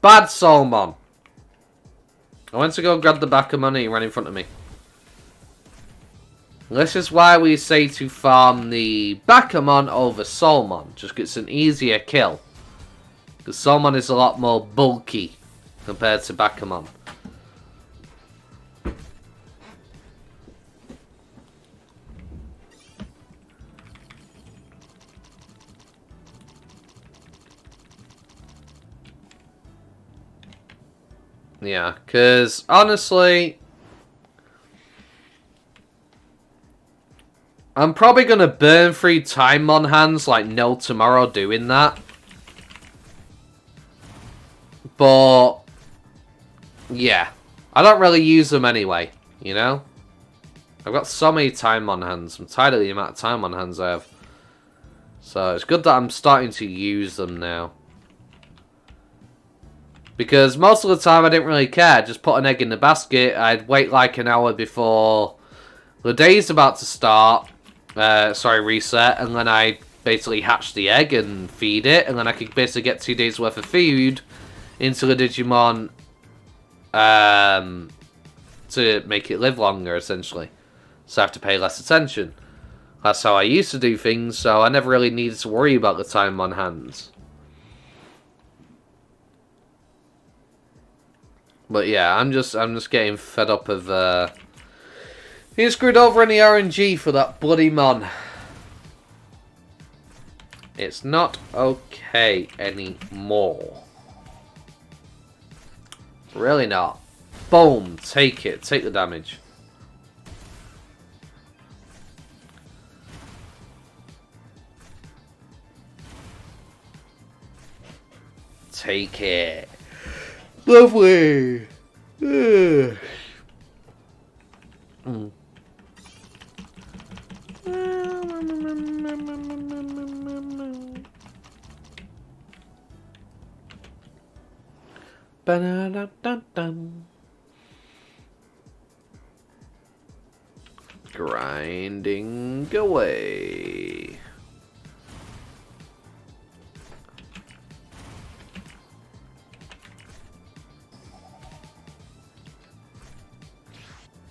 Bad Soulmon. I went to go grab the back of money, he ran in front of me. This is why we say to farm the Bakamon over Soulmon. Just gets an easier kill. Because Soulmon is a lot more bulky compared to Bakamon. Yeah, because honestly, I'm probably going to burn through Timon hands like no tomorrow doing that. But, yeah, I don't really use them anyway, you know? I've got so many Timon hands. I'm tired of the amount of Timon hands I have. So it's good that I'm starting to use them now. Because most of the time I didn't really care. Just put an egg in the basket. I'd wait like an hour before the day's about to start. Reset. And then I basically hatch the egg and feed it. And then I could basically get 2 days worth of food into the Digimon to make it live longer, essentially. So I have to pay less attention. That's how I used to do things, so I never really needed to worry about the time on hands. But yeah, I'm just getting fed up of being screwed over in the RNG for that bloody mon. It's not okay anymore. Really not. Boom, take it, take the damage. Take it. Lovely. Mm. Grinding away.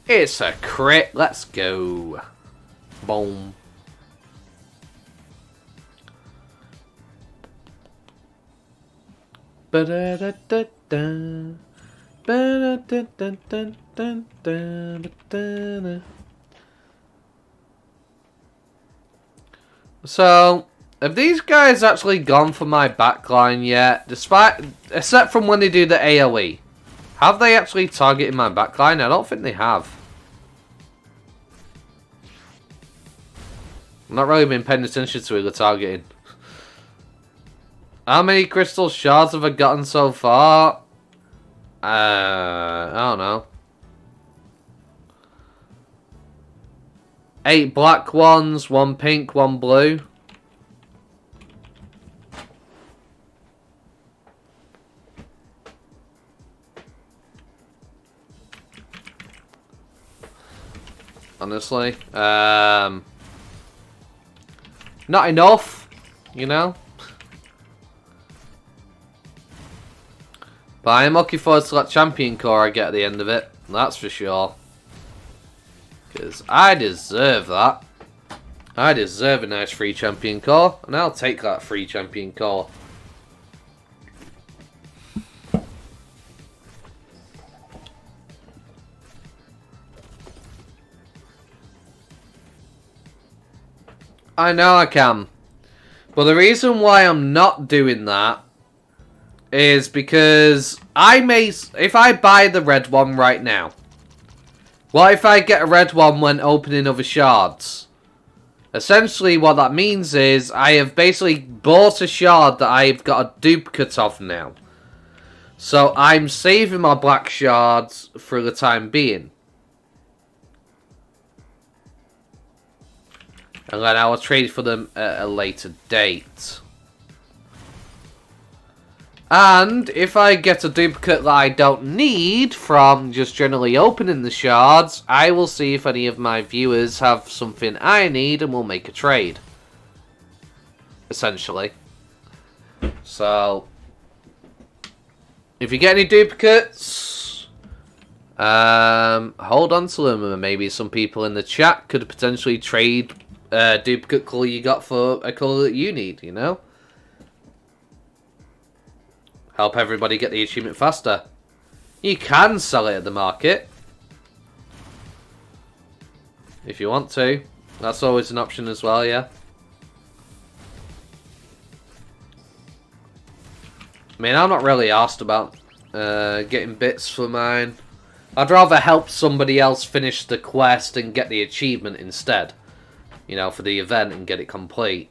It's a crit. Let's go. Boom. So, have these guys actually gone for my backline yet? Except from when they do the AoE. Have they actually targeted my backline? I don't think they have. I've not really been paying attention to the targeting. How many crystal shards have I gotten so far? I don't know. 8 black ones, 1 pink, 1 blue. Honestly, not enough, you know. But I am looking forward to that champion core I get at the end of it. That's for sure. Because I deserve that. I deserve a nice free champion core. And I'll take that free champion core. I know I can. But the reason why I'm not doing that is because if I buy the red one right now, what if I get a red one when opening other shards? Essentially what that means is I have basically bought a shard that I've got a duplicate of now. So I'm saving my black shards for the time being. And then I will trade for them at a later date. And if I get a duplicate that I don't need from just generally opening the shards, I will see if any of my viewers have something I need and we'll make a trade. Essentially. So, if you get any duplicates, hold on to them, and maybe some people in the chat could potentially trade duplicate colour you got for a colour that you need, you know? Help everybody get the achievement faster. You can sell it at the market. If you want to. That's always an option as well, yeah. I mean, I'm not really asked about getting bits for mine. I'd rather help somebody else finish the quest and get the achievement instead. You know, for the event and get it complete.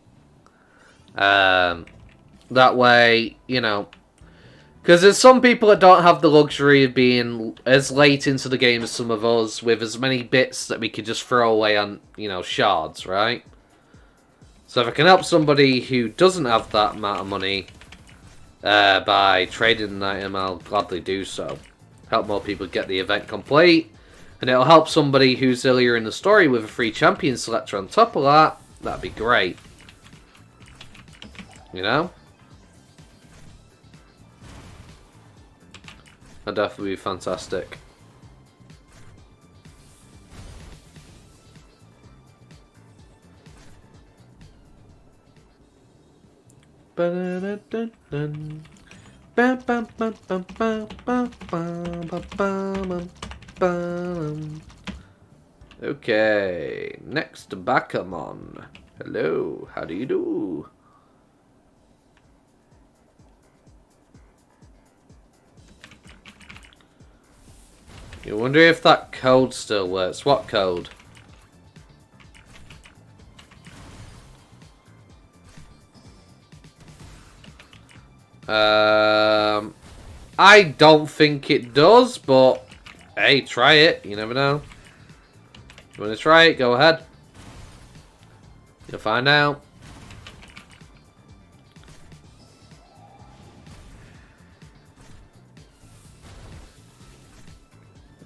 That way, you know... Because there's some people that don't have the luxury of being as late into the game as some of us, with as many bits that we could just throw away on, you know, shards, right? So if I can help somebody who doesn't have that amount of money by trading an item, I'll gladly do so. Help more people get the event complete, and it'll help somebody who's earlier in the story with a free champion selector on top of that. That'd be great. You know? That'd definitely be fantastic. Okay, next Bakamon. Hello, how do you do? You wonder if that code still works. What code? I don't think it does, but hey, try it. You never know. You want to try it? Go ahead. You'll find out.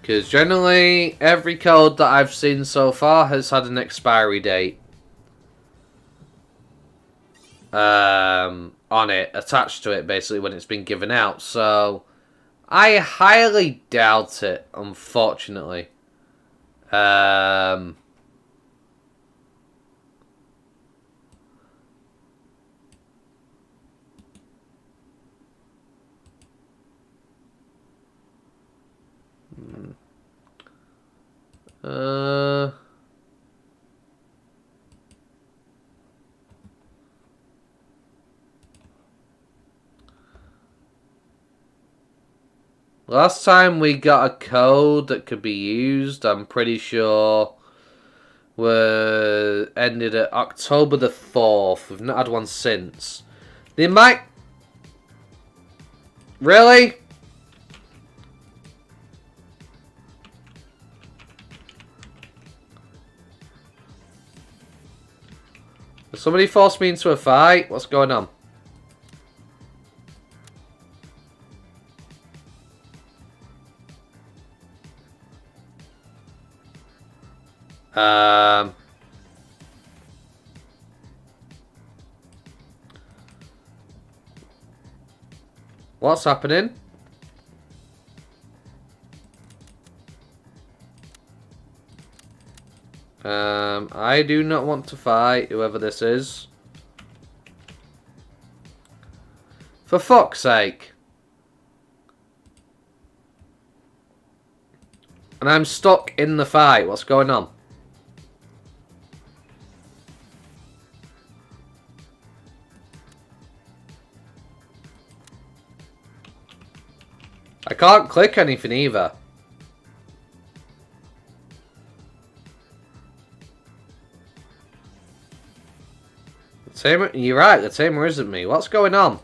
Because generally, every code that I've seen so far has had an expiry date on it, attached to it, basically, when it's been given out. So, I highly doubt it, unfortunately. Last time we got a code that could be used, I'm pretty sure, ended at October the 4th. We've not had one since. They might... Really? Did somebody force me into a fight? What's going on? What's happening? I do not want to fight whoever this is. For fuck's sake. And I'm stuck in the fight. What's going on? I can't click anything either. The tamer, you're right, the tamer isn't me. What's going on?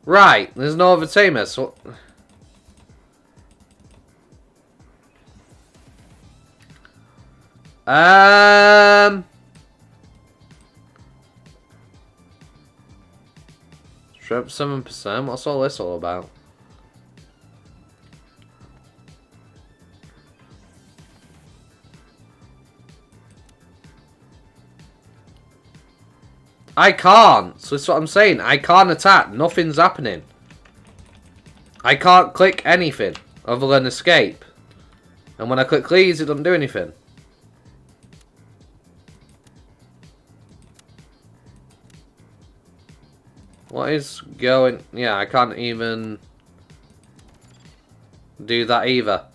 Right, there's no other tamer, so... Strip 7%? What's all this all about? I can't. So that's what I'm saying. I can't attack. Nothing's happening. I can't click anything other than escape. And when I click leaves, it doesn't do anything. What is going... Yeah, I can't even do that either.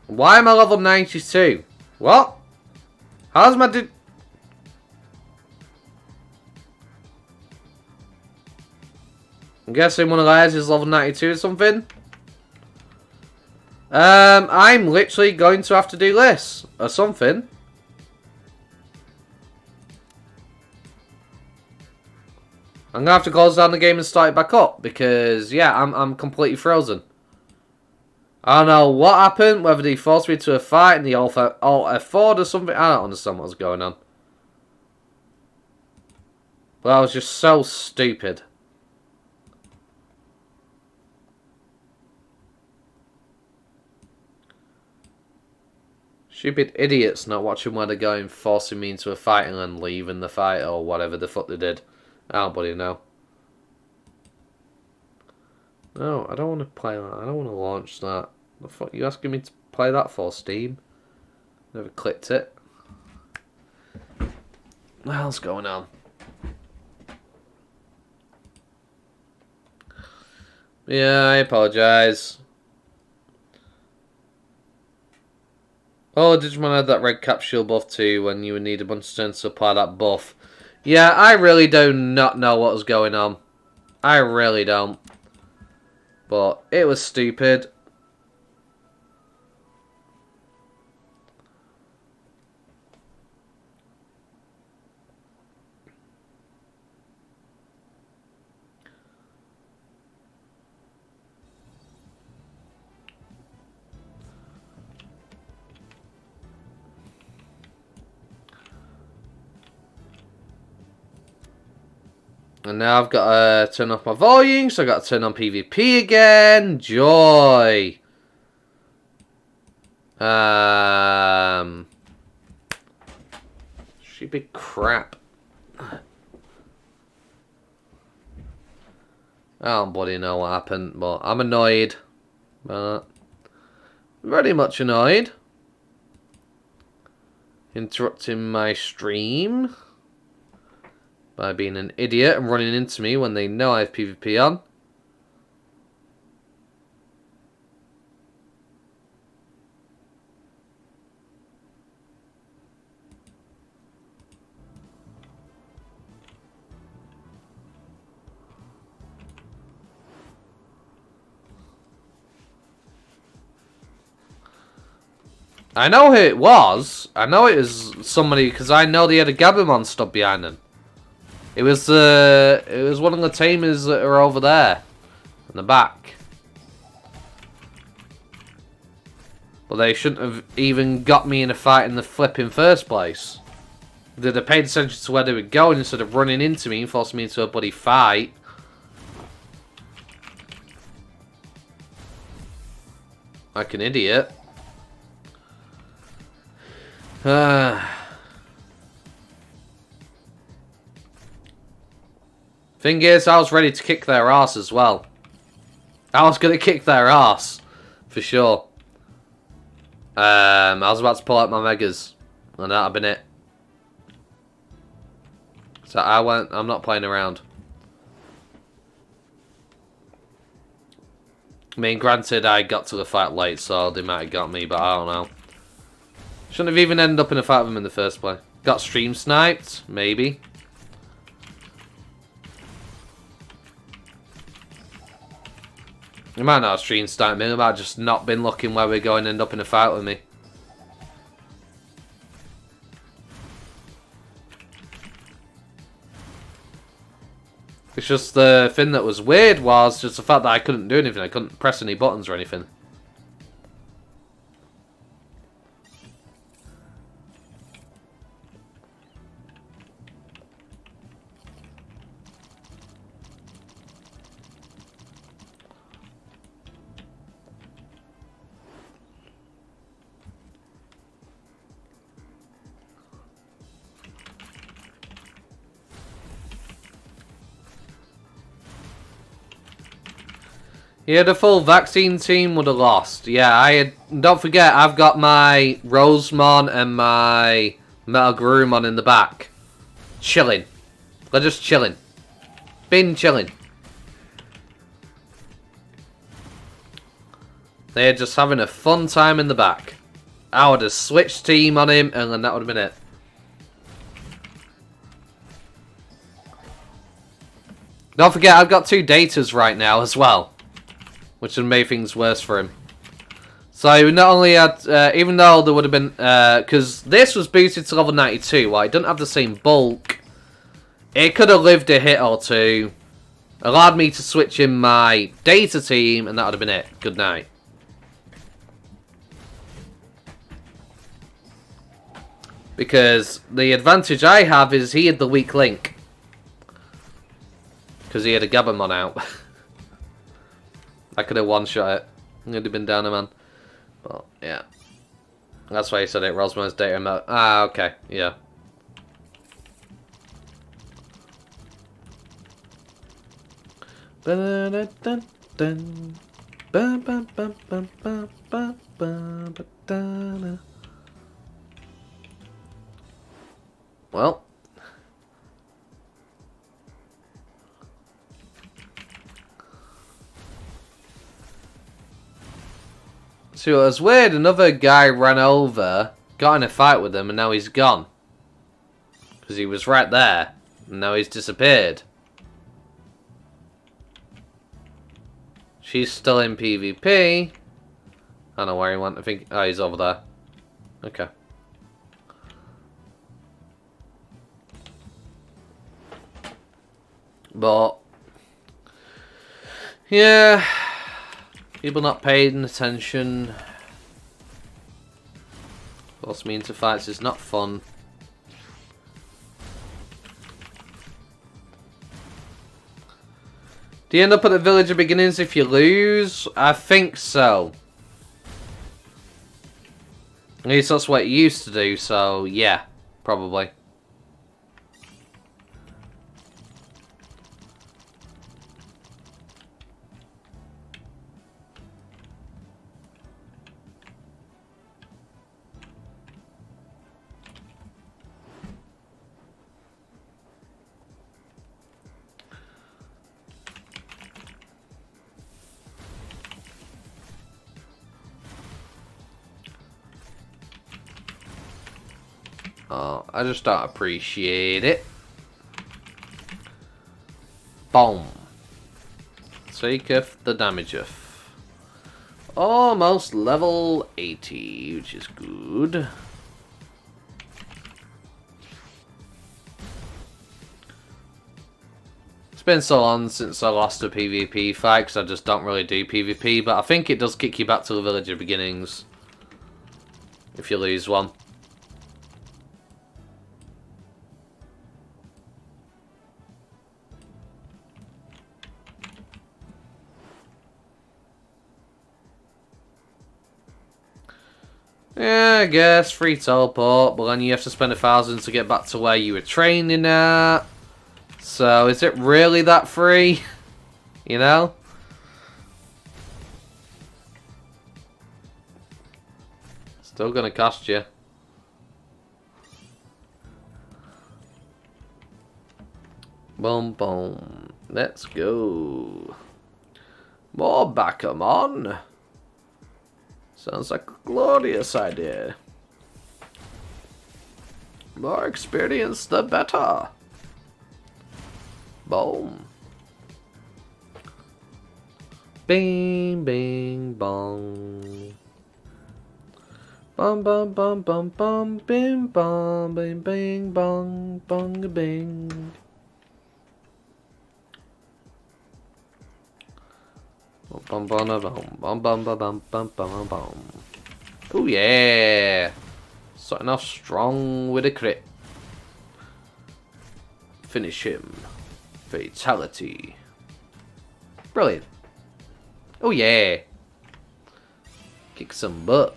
Why am I level 92? What? How's my... I'm guessing one of theirs is level 92 or something. I'm literally going to have to do this or something. I'm gonna have to close down the game and start it back up because yeah, I'm completely frozen. I don't know what happened, whether they forced me to a fight in the Alt F4 or something. I don't understand what's going on. But I was just so stupid. Stupid idiots not watching where they're going, forcing me into a fight and then leaving the fight or whatever the fuck they did. I don't bloody know. No, I don't want to play that. I don't want to launch that. The fuck you asking me to play that for, Steam? Never clicked it. What the hell's going on? Yeah, I apologise. Oh, Digimon had that red capsule buff too when you would need a bunch of turns to apply that buff. Yeah, I really do not know what was going on. I really don't. But it was stupid. And now I've got to turn off my volume, so I've got to turn on PvP again. Joy. Stupid crap. I don't bloody know what happened, but I'm annoyed. Very much annoyed. Interrupting my stream by being an idiot and running into me when they know I have PvP on. I know who it was. I know it was somebody because I know they had a Gabumon stuck behind them. It was one of the tamers that are over there in the back. But they shouldn't have even got me in a fight in the flipping first place. They'd have paid attention to where they were going instead of running into me and forcing me into a bloody fight. Like an idiot. Thing is, I was ready to kick their ass as well. I was going to kick their ass. For sure. I was about to pull out my megas. And that'd have been it. So I'm not playing around. I mean, granted, I got to the fight late, so they might have got me, but I don't know. Shouldn't have even ended up in a fight with them in the first place. Got stream sniped? Maybe. He might not have stream sniped me. He might have just not been looking where we're going and end up in a fight with me. It's just the thing that was weird was just the fact that I couldn't do anything. I couldn't press any buttons or anything. Yeah, the full vaccine team would have lost. Yeah, I had. Don't forget, I've got my Rosemon and my Metal in the back. Chilling. They're just chilling. Been chilling. They're just having a fun time in the back. I would have switched team on him, and then that would have been it. Don't forget, I've got 2 datas right now as well, which would make things worse for him. So we not only had, even though there would have been, because this was boosted to level 92, well, it doesn't have the same bulk. It could have lived a hit or two, allowed me to switch in my data team, and that would have been it. Good night. Because the advantage I have is he had the weak link. Because he had a Gabamon out. I could have one-shot it. It would have been down a man. But, yeah. That's why he said it. Rosmo's data mode. Ah, okay. Yeah. Well. See, it was weird. Another guy ran over, got in a fight with him, and now he's gone. Because he was right there, and now he's disappeared. She's still in PvP. I don't know where he went. I think... Oh, he's over there. Okay. But... yeah... people not paying attention. Force me into fights is not fun. Do you end up at the village of beginnings if you lose? I think so. At least that's what it used to do, so yeah, probably. Oh, I just don't appreciate it. Boom. Taketh the damageeth. Almost level 80, which is good. It's been so long since I lost a PvP fight, because I just don't really do PvP, but I think it does kick you back to the village of beginnings if you lose one. Yeah, I guess, free teleport, but then you have to spend 1,000 to get back to where you were training at. So, is it really that free? You know? Still gonna cost you. Boom, boom. Let's go. More Bakamon. Sounds like a glorious idea. More experience, the better. Boom. Bing, bing, bong. Bum, bum, bum, bum, bum, bing, bong, bing, bing, bong, bong, bing. Bum, bum, bum, bum, bum, bum, bum, bum, bum, bum. Oh yeah! Starting off strong with a crit. Finish him. Fatality. Brilliant. Oh yeah! Kick some butt.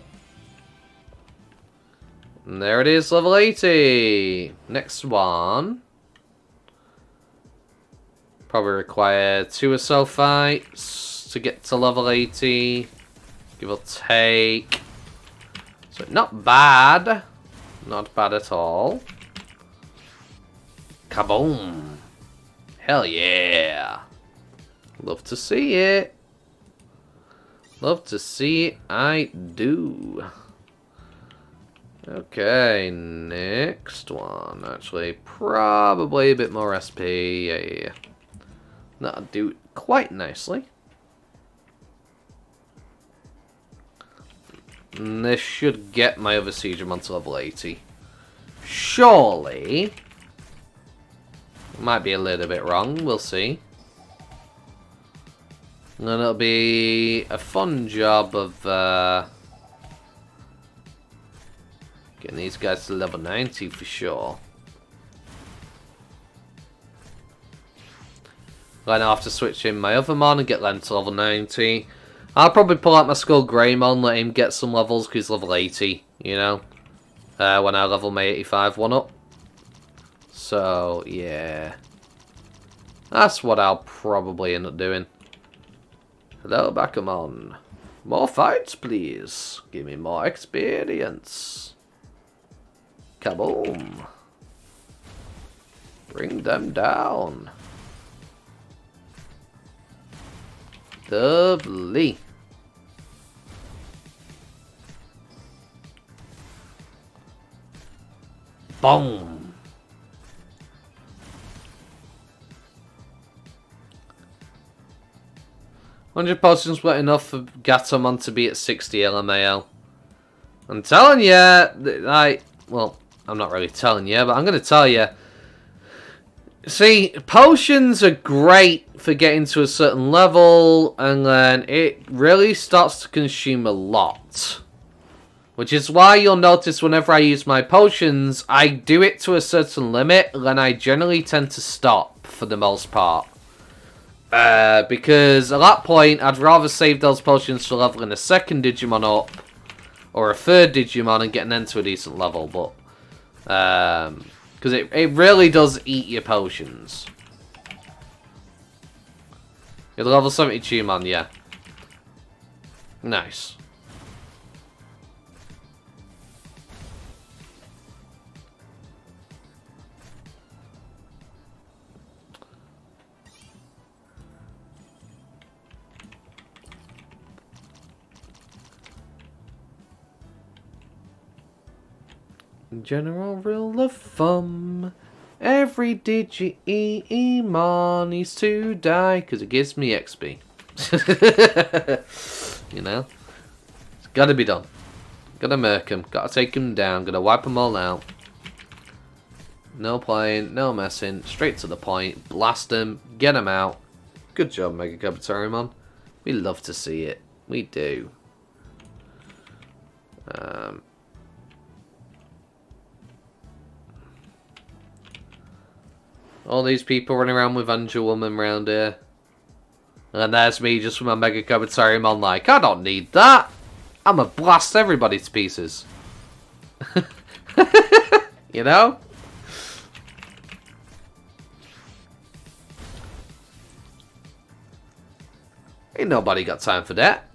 And there it is, level 80. Next one. Probably require 2 or so fights to get to level 80. Give or take. So not bad. Not bad at all. Kaboom. Hell yeah. Love to see it. Love to see it. I do. Okay, next one. Actually, probably a bit more SP. Yeah. That'll do quite nicely. And this should get my other Digimon to level 80. Surely. Might be a little bit wrong. We'll see. And then it'll be a fun job of getting these guys to level 90 for sure. Then I'll have to switch in my other Mon and get them to level 90. I'll probably pull out my Skull Greymon, let him get some levels because he's level 80, you know. When I level my 85 one up. So, yeah. That's what I'll probably end up doing. Hello, Bakamon. More fights, please. Give me more experience. Kaboom. Bring them down. Lovely. Boom. $100 potions were enough for Gatomon to be at 60 LMAO. I'm telling you, well, I'm not really telling you, but I'm going to tell you. See, potions are great for getting to a certain level, and then it really starts to consume a lot. Which is why you'll notice whenever I use my potions, I do it to a certain limit, and then I generally tend to stop for the most part. Because at that point, I'd rather save those potions for leveling a second Digimon up, or a third Digimon and getting them to a decent level, but because it really does eat your potions. You're level 72, man, yeah. Nice. General rule of thumb. Every Digimon needs to die because it gives me XP. You know? It's gotta be done. Gotta murk him. Gotta take him down. Gotta wipe them all out. No playing. No messing. Straight to the point. Blast him. Get him out. Good job, Mega Kabutorimon. We love to see it. We do. All these people running around with Angel Woman around here. And there's me just with my Mega Kabutorimon like, I don't need that. I'm gonna blast everybody to pieces. You know? Ain't nobody got time for that.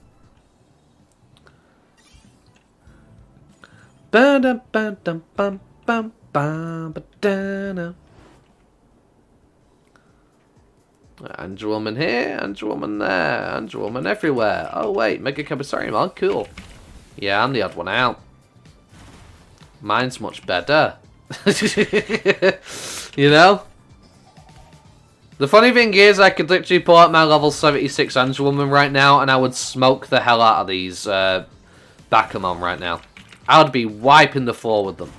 Angel Woman here, Angel Woman there, Angel Woman everywhere. Oh wait, Mega Kabutorimon, cool. Yeah, I'm the odd one out. Mine's much better. You know? The funny thing is, I could literally pull out my level 76 Angel Woman right now, and I would smoke the hell out of these Bakamon right now. I would be wiping the floor with them.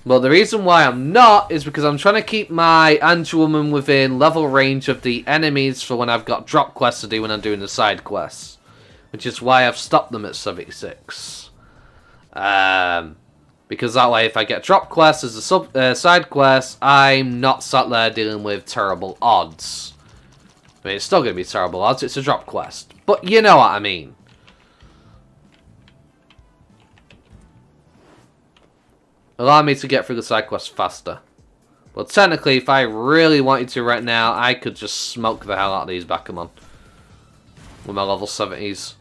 But the reason why I'm not is because I'm trying to keep my Angel Woman within level range of the enemies for when I've got drop quests to do when I'm doing the side quests. Which is why I've stopped them at 76. Because that way, if I get drop quests as a side quest, I'm not sat there dealing with terrible odds. I mean, it's still going to be terrible odds, it's a drop quest. But you know what I mean. Allow me to get through the side quest faster. Well, technically, if I really wanted to right now, I could just smoke the hell out of these Bakamon. with my level 70s.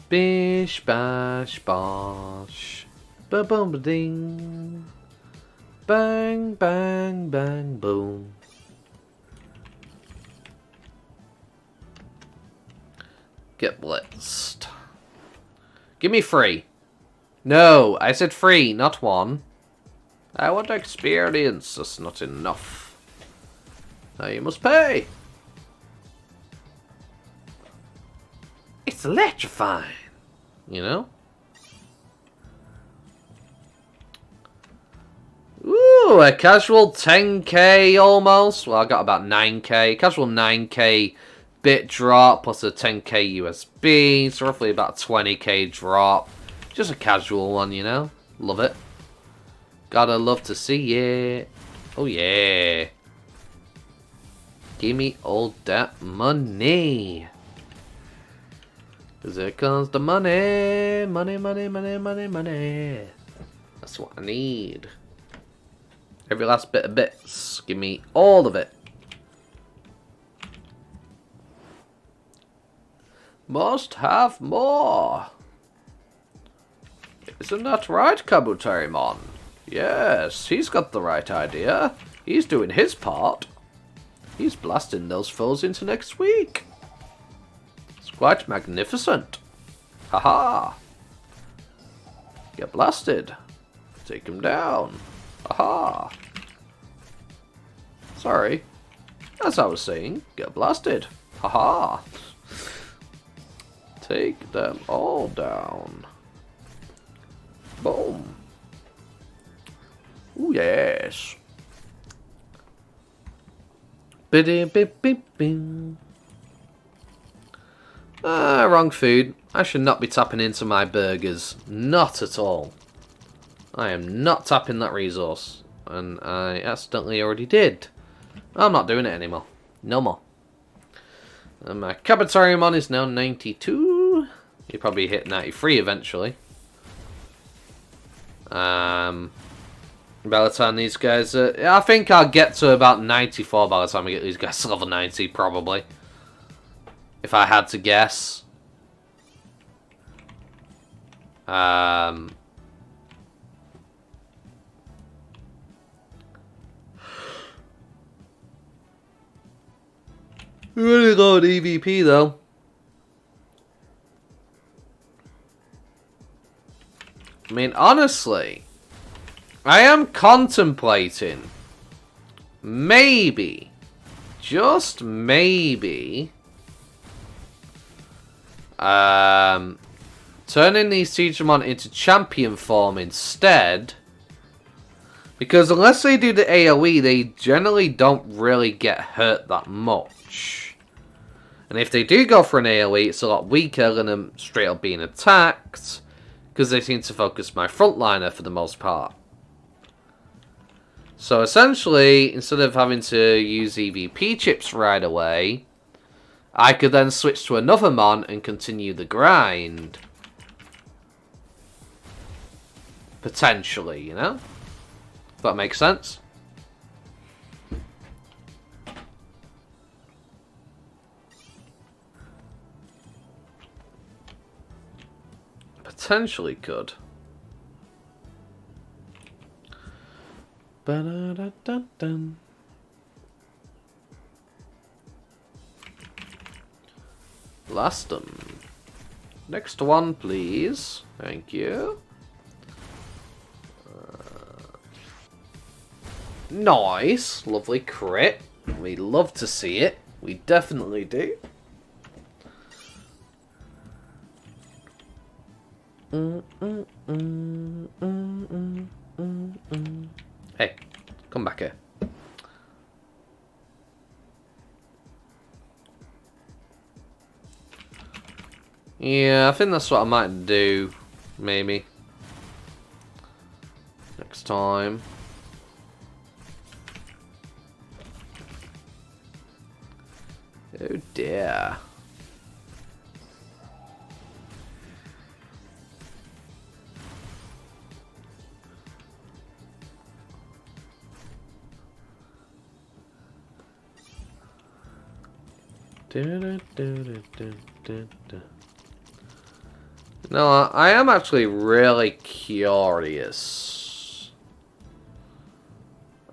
Bish bash bosh, ba boom ba ding, bang bang bang boom. Get blitzed. Give me free. No, I said free, not one. I want experience. That's not enough. Now you must pay. It's electrifying. You know? Ooh, a casual 10k almost. Well, I got about 9k. Casual 9k bit drop plus a 10k USB. So roughly about 20k drop. Just a casual one, you know? Love it. Gotta love to see it. Oh, yeah. Give me all that money. Cause here comes the money. Money, money, money, money, money. That's what I need. Every last bit of bits. Give me all of it. Must have more. Isn't that right, Kabuterimon? Yes, he's got the right idea. He's doing his part. He's blasting those foes into next week. It's quite magnificent. Haha. Get blasted. Take him down. Haha. Sorry. As I was saying, get blasted. Haha. Take them all down. Boom. Ooh, yes. Wrong food. I should not be tapping into my burgers. Not at all. I am not tapping that resource. And I accidentally already did. I'm not doing it anymore. No more. And my Kabuterimon is now 92. He'll probably hit 93 eventually. By the time these guys... I think I'll get to about 94 by the time I get these guys to level 90, probably. If I had to guess. We're gonna go with EVP, though. I mean, honestly... I am contemplating, maybe, just maybe, turning these Digimon into champion form instead, because unless they do the AoE, they generally don't really get hurt that much. And if they do go for an AoE, it's a lot weaker than them straight up being attacked, because they seem to focus my frontliner for the most part. So essentially, instead of having to use EVP chips right away, I could then switch to another Mon and continue the grind. Potentially, you know? If that makes sense. Potentially could. Ba-da-da-da-dun. Blast them. Next one, please. Thank you. Nice. Lovely crit. We love to see it. We definitely do. Hey, come back here. Yeah, I think that's what I might do. Maybe. Next time. Oh dear. No, I am actually really curious.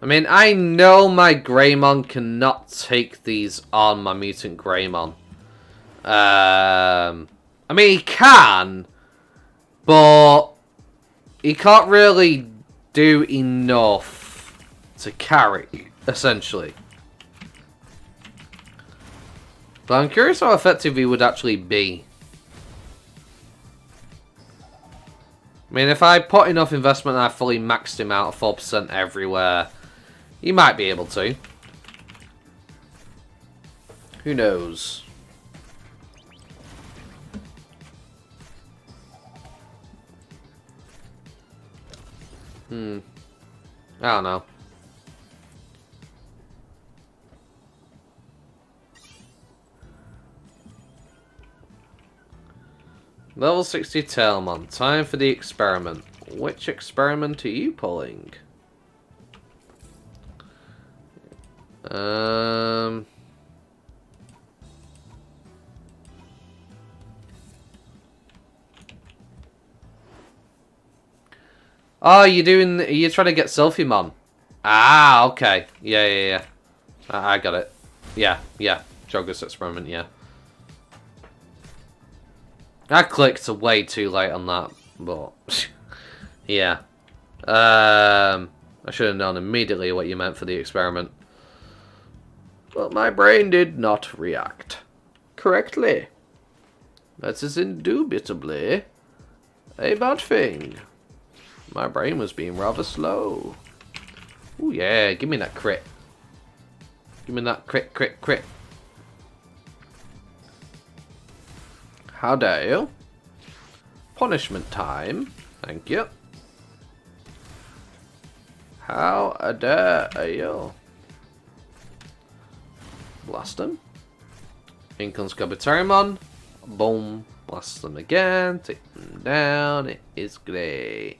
I mean, I know my Greymon cannot take these on my Mutant Greymon. I mean, he can, but he can't really do enough to carry, essentially. But I'm curious how effective he would actually be. I mean, if I put enough investment and I fully maxed him out at 4% everywhere, he might be able to. Who knows? I don't know. Level 60 Tailmon. Time for the experiment. Which experiment are you pulling? Oh, you're trying to get Selfie-mon. Ah, okay. Yeah. I got it. Yeah. Joggers experiment, yeah. I clicked way too late on that, but yeah. I should have known immediately what you meant for the experiment. But my brain did not react correctly. That is indubitably a bad thing. My brain was being rather slow. Ooh, yeah, give me that crit. Give me that crit. How dare you? Punishment time. Thank you. How dare you? Blast him. In comes Kabuterimon. Boom. Blast them again. Take them down. It is great.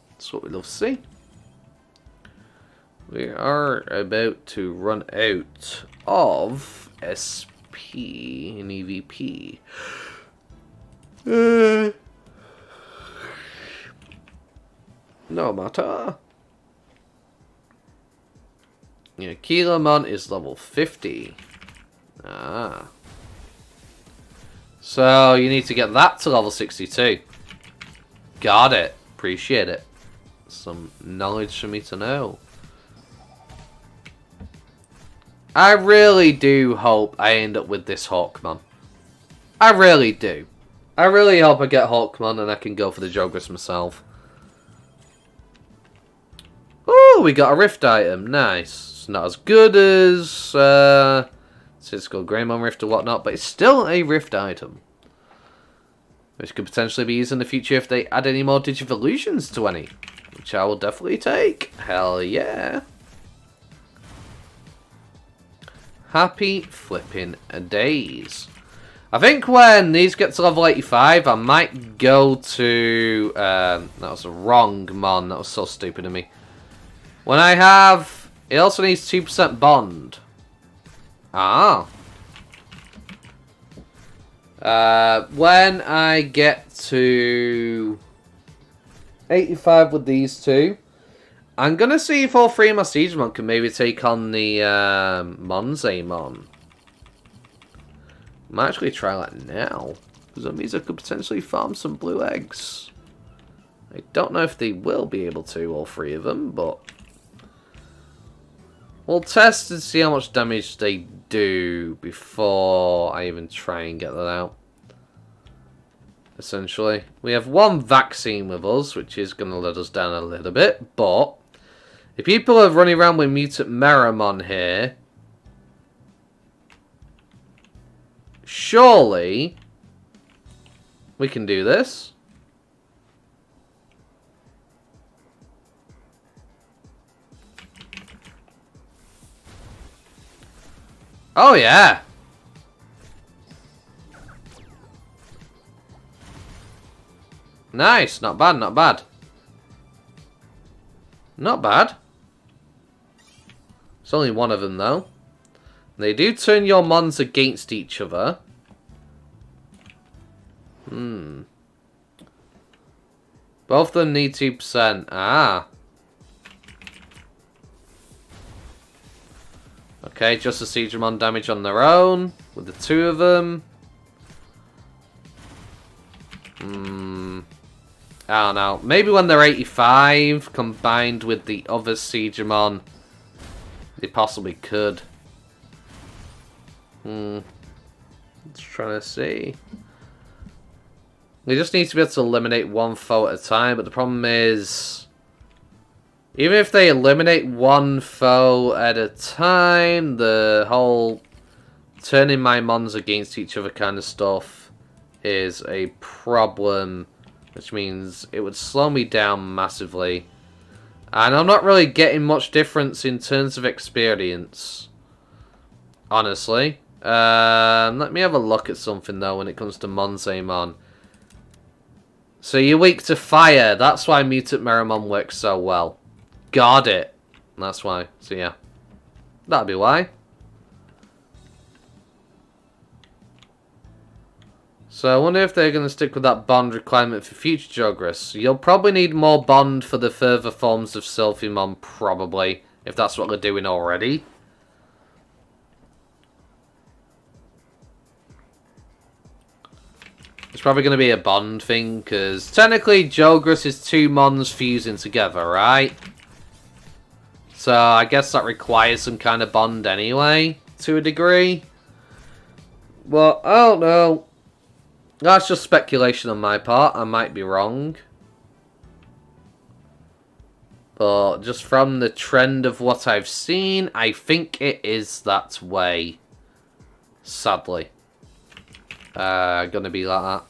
That's what we love to see. We are about to run out of SP and EVP. No matter. Yeah, Kilamon is level 50. Ah. So you need to get that to level 62. Got it. Appreciate it. Some knowledge for me to know. I really do hope I end up with this Hawkmon. I really do. I really hope I get Hawkmon and I can go for the Jogras myself. Oh, we got a Rift item. Nice. It's not as good as Cisco Greymon Rift or whatnot, but it's still a Rift item. Which could potentially be used in the future if they add any more Digivolutions to any. Which I will definitely take. Hell yeah. Happy flipping days. I think when these get to level 85, I might go to... that was the wrong mon. That was so stupid of me. When I have... It also needs 2% bond. Ah. When I get to 85 with these two, I'm going to see if all three of my Siegmon can maybe take on the Monzaemon. I might actually try that now, because that means I could potentially farm some blue eggs. I don't know if they will be able to, all three of them, but we'll test and see how much damage they do before I even try and get that out. Essentially, we have one vaccine with us, which is going to let us down a little bit, but if people are running around with Mutant Meramon here, surely we can do this. Oh yeah. Nice, not bad, not bad. Not bad. It's only one of them though. They do turn your mons against each other. Both of them need 2%. Ah. Okay, just a Siegramon damage on their own. With the two of them. I don't know. Maybe when they're 85, combined with the other Siegramon, they possibly could. Just trying to see. They just need to be able to eliminate one foe at a time, but the problem is, even if they eliminate one foe at a time, the whole turning my mons against each other kind of stuff is a problem, which means it would slow me down massively. And I'm not really getting much difference in terms of experience, honestly. Let me have a look at something, though, when it comes to Monzaemon. So you're weak to fire. That's why Mutant Meramon works so well. Got it. That's why. So yeah. That'd be why. So I wonder if they're going to stick with that bond requirement for future Jogras. You'll probably need more bond for the further forms of Sylphimon, probably. If that's what they're doing already. It's probably going to be a bond thing, because technically Jogras is two mons fusing together, right? So I guess that requires some kind of bond anyway, to a degree. But I don't know. That's just speculation on my part. I might be wrong. But just from the trend of what I've seen, I think it is that way. Sadly. Gonna be like that.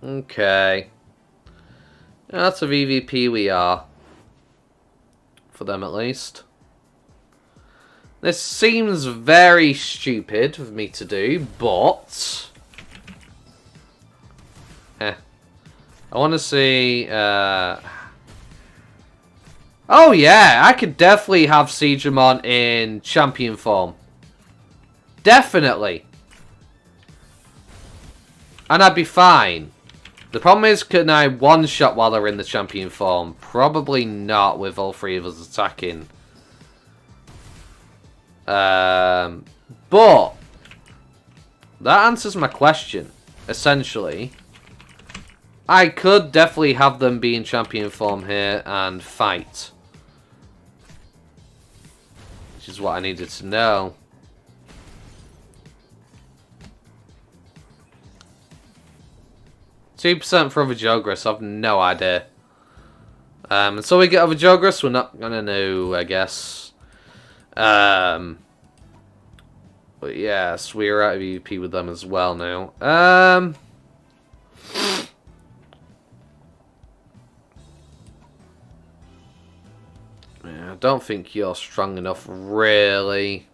Okay. That's a VVP we are. For them at least. This seems very stupid of me to do, but... I want to see... Oh yeah, I could definitely have Siegramon in champion form. Definitely. And I'd be fine. The problem is, can I one-shot while they're in the champion form? Probably not with all three of us attacking. But that answers my question, essentially. I could definitely have them be in champion form here and fight. Which is what I needed to know. %2 for other Jogras, I've no idea. Until we get other Jogras, we're not gonna know, I guess. But yes, we're out of EVP with them as well now. I don't think you're strong enough, really,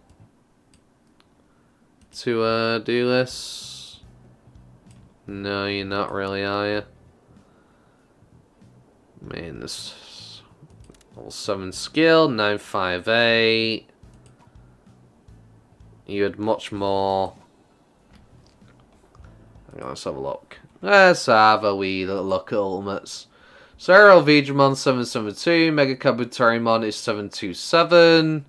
to do this. No, you're not really, are you? I mean, this level 7 skill, 958. You had much more. Hang on, let's have a look. Let's have a wee little look at ultimates. So Aerial Vidramon 772, Mega Kabutorimon is 727.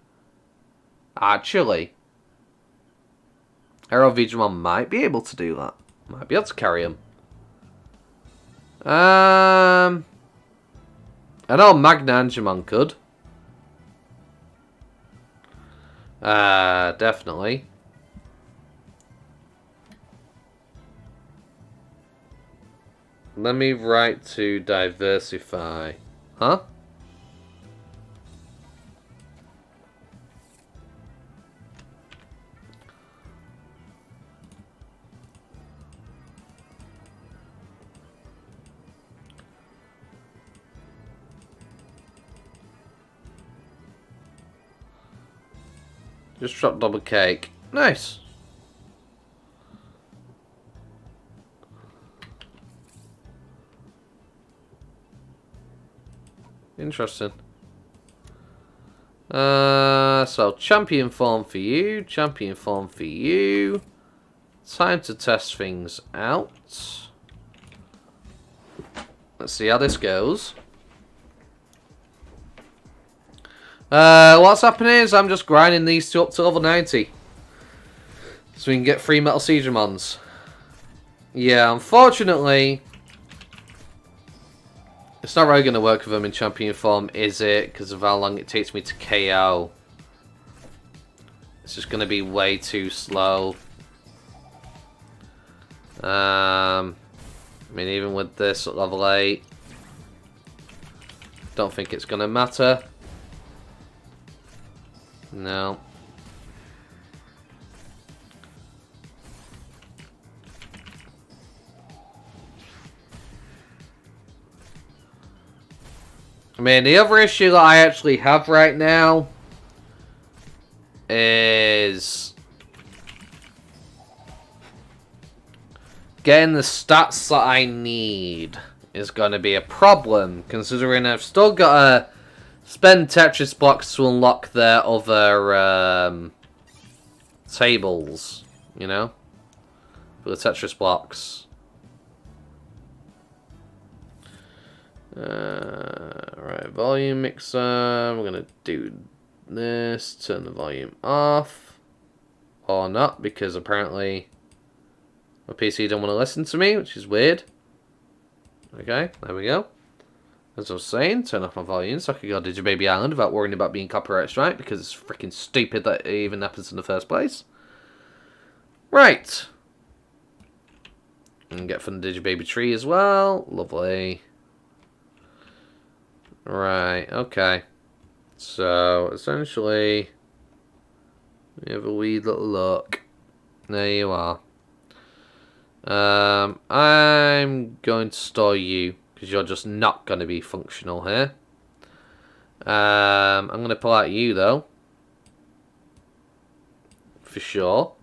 Actually, Aerial Vidramon might be able to do that. Might be able to carry him. I know Magnangemon could. Definitely. Let me write to diversify. Huh? Just drop double cake. Nice. Interesting. So champion form for you. Champion form for you. Time to test things out. Let's see how this goes. What's happening is I'm just grinding these two up to level 90. So we can get 3 machinedramons. Yeah, unfortunately, it's not really going to work with them in champion form, is it? Because of how long it takes me to KO. It's just going to be way too slow. I mean, even with this at level 8, don't think it's going to matter. No. I mean, the other issue that I actually have right now is getting the stats that I need is going to be a problem, considering I've still got to spend Tetris blocks to unlock their other tables, you know, for the Tetris blocks. Right, volume mixer. We're going to do this, turn the volume off. Or not, because apparently my PC don't want to listen to me, which is weird. Okay, there we go. As I was saying, turn off my volume so I can go to Digibaby Island without worrying about being copyright strike, because it's freaking stupid that it even happens in the first place. Right. And get from the Digibaby tree as well. Lovely. Right, okay. So, essentially, we have a wee little look. There you are. I'm going to store you, because you're just not going to be functional here. I'm going to pull out you, though. For sure.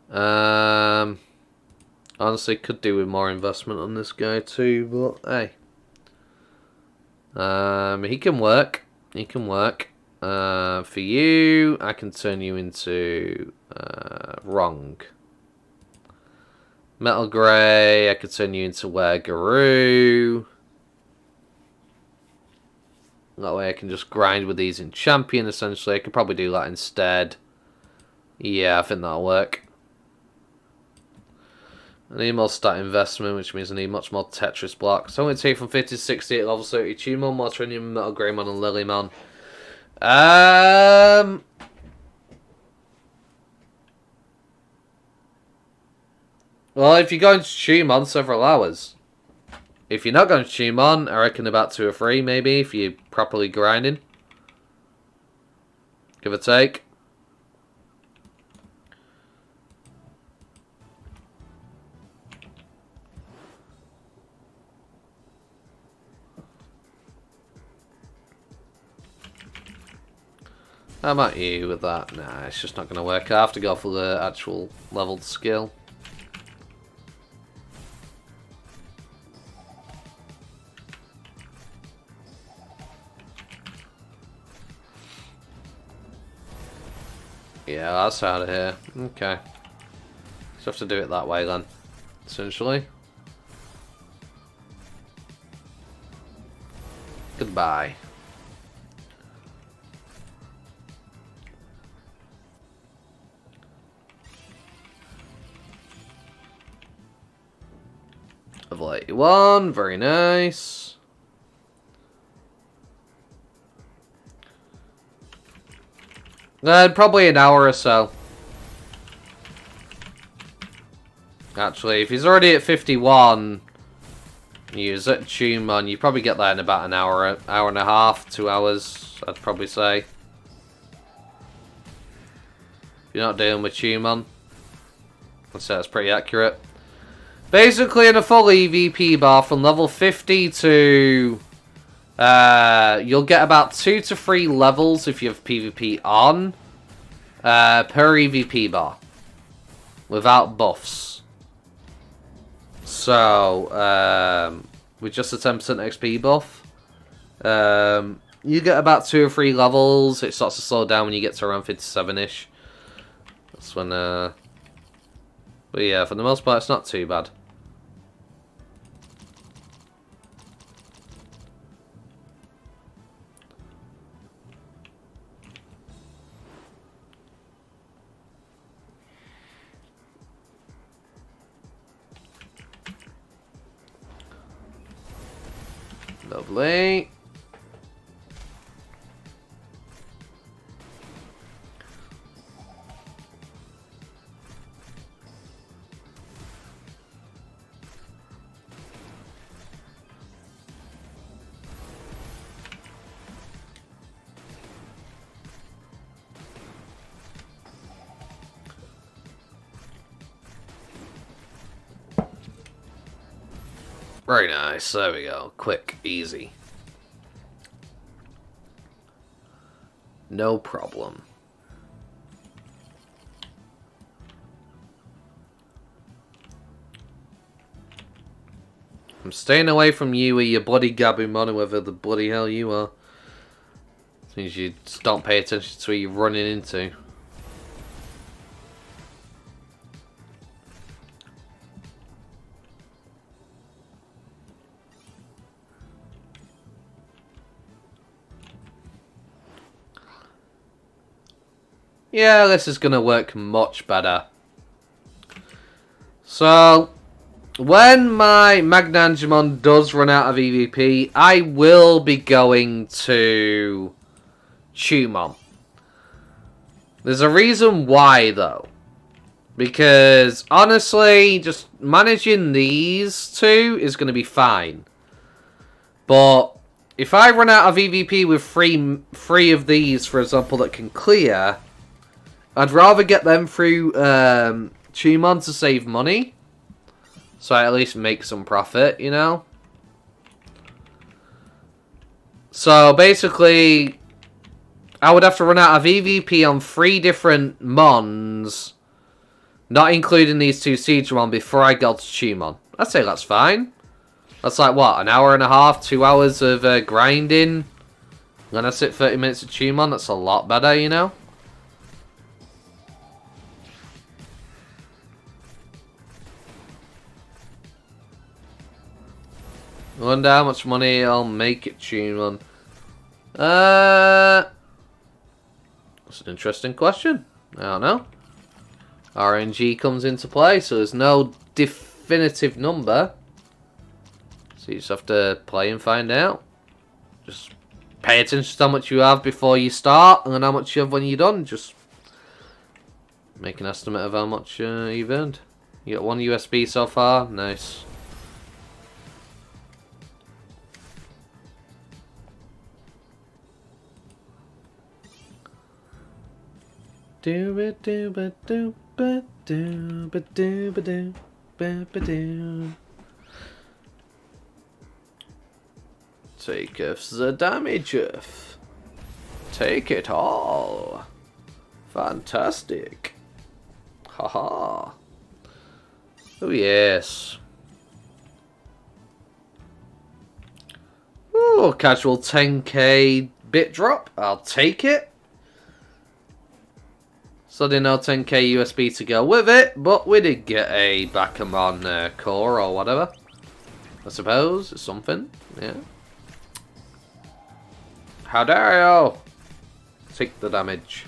Honestly, could do with more investment on this guy too, but hey. He can work. He can work. For you, I can turn you into wrong. Metal Grey, I could turn you into Garou. That way I can just grind with these in champion, essentially. I could probably do that instead. Yeah, I think that'll work. I need more stat investment, which means I need much more Tetris blocks. So I'm going to take from 50 to 60 at level 30. Tumon, Motrinium, Metal Greymon, and Lilymon. Well, if you're going to Tumon, several hours. If you're not going to Tumon, I reckon about 2 or 3, maybe, if you're properly grinding. Give or take. How about you with that? Nah, it's just not going to work. I have to go for the actual leveled skill. Yeah, that's out of here. Okay. Just have to do it that way then, essentially. Goodbye. Level 81, very nice. Probably an hour or so. Actually, if he's already at 51, use it, Tumon, you probably get that in about an hour and a half, 2 hours, I'd probably say. If you're not dealing with Tumon, I'd say that's pretty accurate. Basically, in a full EVP bar, from level 50 to... you'll get about 2 to 3 levels if you have PvP on per EVP bar. Without buffs. So, with just a 10% XP buff. You get about 2 or 3 levels. It starts to slow down when you get to around 57-ish. That's when, but yeah, for the most part, it's not too bad. Lovely. Very nice. There we go. Quick, easy. No problem. I'm staying away from you with your bloody Gabumon, whoever the bloody hell you are. It means you just don't pay attention to who you're running into. Yeah, this is going to work much better. So, when my machinedramon does run out of EVP, I will be going to Tumon. There's a reason why, though. Because, honestly, just managing these two is going to be fine. But, if I run out of EVP with three of these, for example, that can clear, I'd rather get them through Tumon to save money. So I at least make some profit, you know? So basically, I would have to run out of EVP on 3 different Mons, not including these 2 Siegemon, before I got to Tumon. I'd say that's fine. That's like, what, an hour and a half, 2 hours of grinding? Then I sit 30 minutes of Tumon, that's a lot better, you know? I wonder how much money I'll make at Tumon. That's an interesting question. I don't know. RNG comes into play, so there's no definitive number. So you just have to play and find out. Just pay attention to how much you have before you start, and then how much you have when you're done. Just make an estimate of how much you've earned. You got 1 USB so far. Nice. Do it, do it, do it, do it, do it, do it, do. Take off the damage off. Take it all. Fantastic. Haha. Oh yes. Oh, casual 10k bit drop. I'll take it. So didn't know 10k USB to go with it, but we did get a Bakamon core or whatever. I suppose it's something. Yeah. How dare you! Take the damage.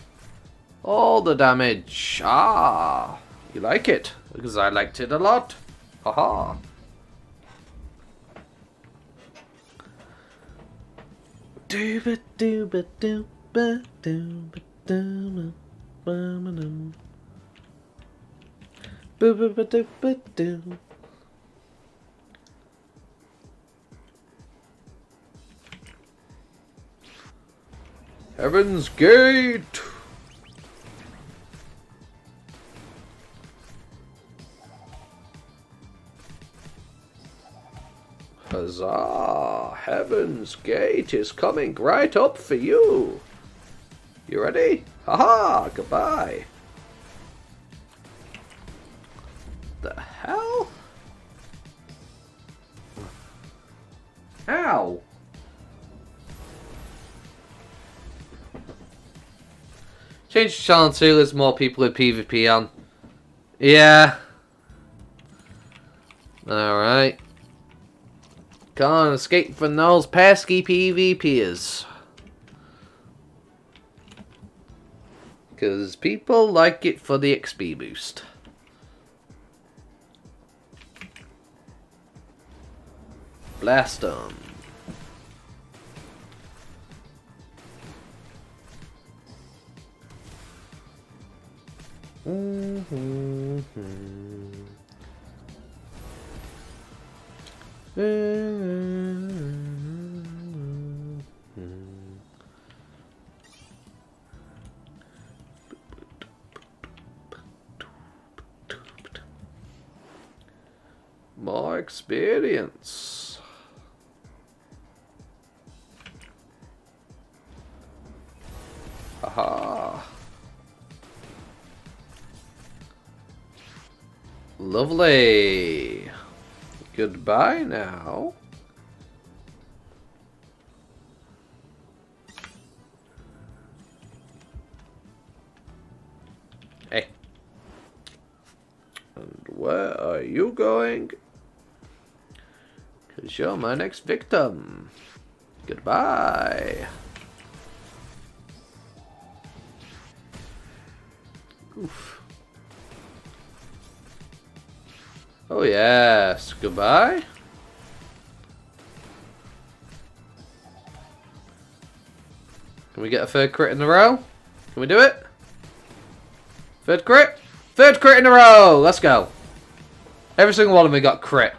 All the damage. Ah, you like it? Because I liked it a lot. Haha. Dooba dooba dooba dooba dooba. Heaven's Gate. Huzzah! Heaven's Gate is coming right up for you. You ready? Haha! Goodbye. The hell? Ow! Change to channel 2, there's more people with PvP on. Yeah. Alright. Come on, escape from those pesky PvPers. Because people like it for the XP boost. Blast them. More experience. Aha. Lovely. Goodbye now. Hey. And where are you going? Because you're my next victim. Goodbye. Oof. Oh yes, goodbye. Can we get a third crit in a row? Can we do it? Third crit? Third crit in a row! Let's go. Every single one of them got crit.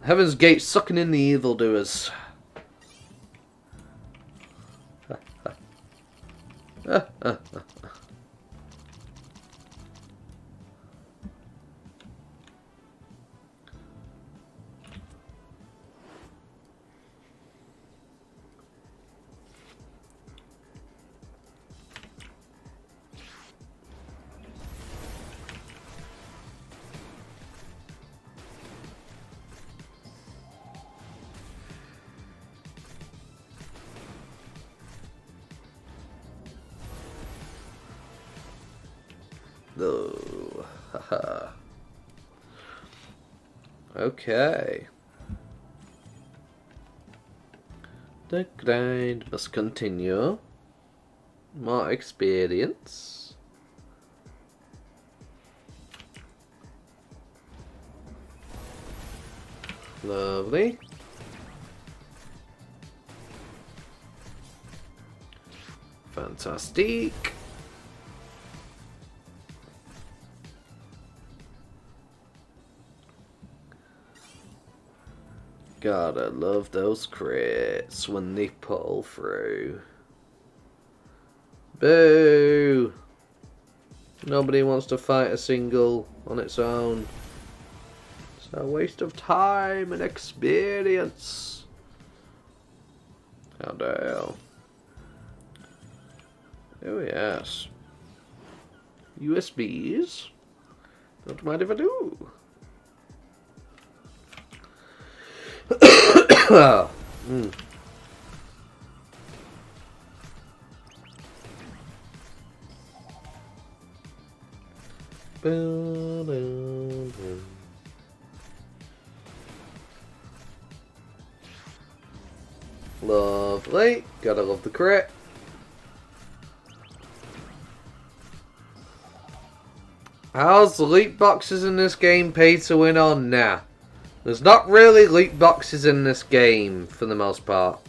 Heaven's Gate sucking in the evildoers. Oh, haha. Okay. The grind must continue. More experience. Lovely. Fantastic. God, I love those crits when they pull through. Boo! Nobody wants to fight a single on its own. It's a waste of time and experience. How the hell? Oh yes. USBs? Don't mind if I do. Mm. Lovely. Gotta love the crit. How's the loot boxes in this game pay to win on now? There's not really loot boxes in this game, for the most part.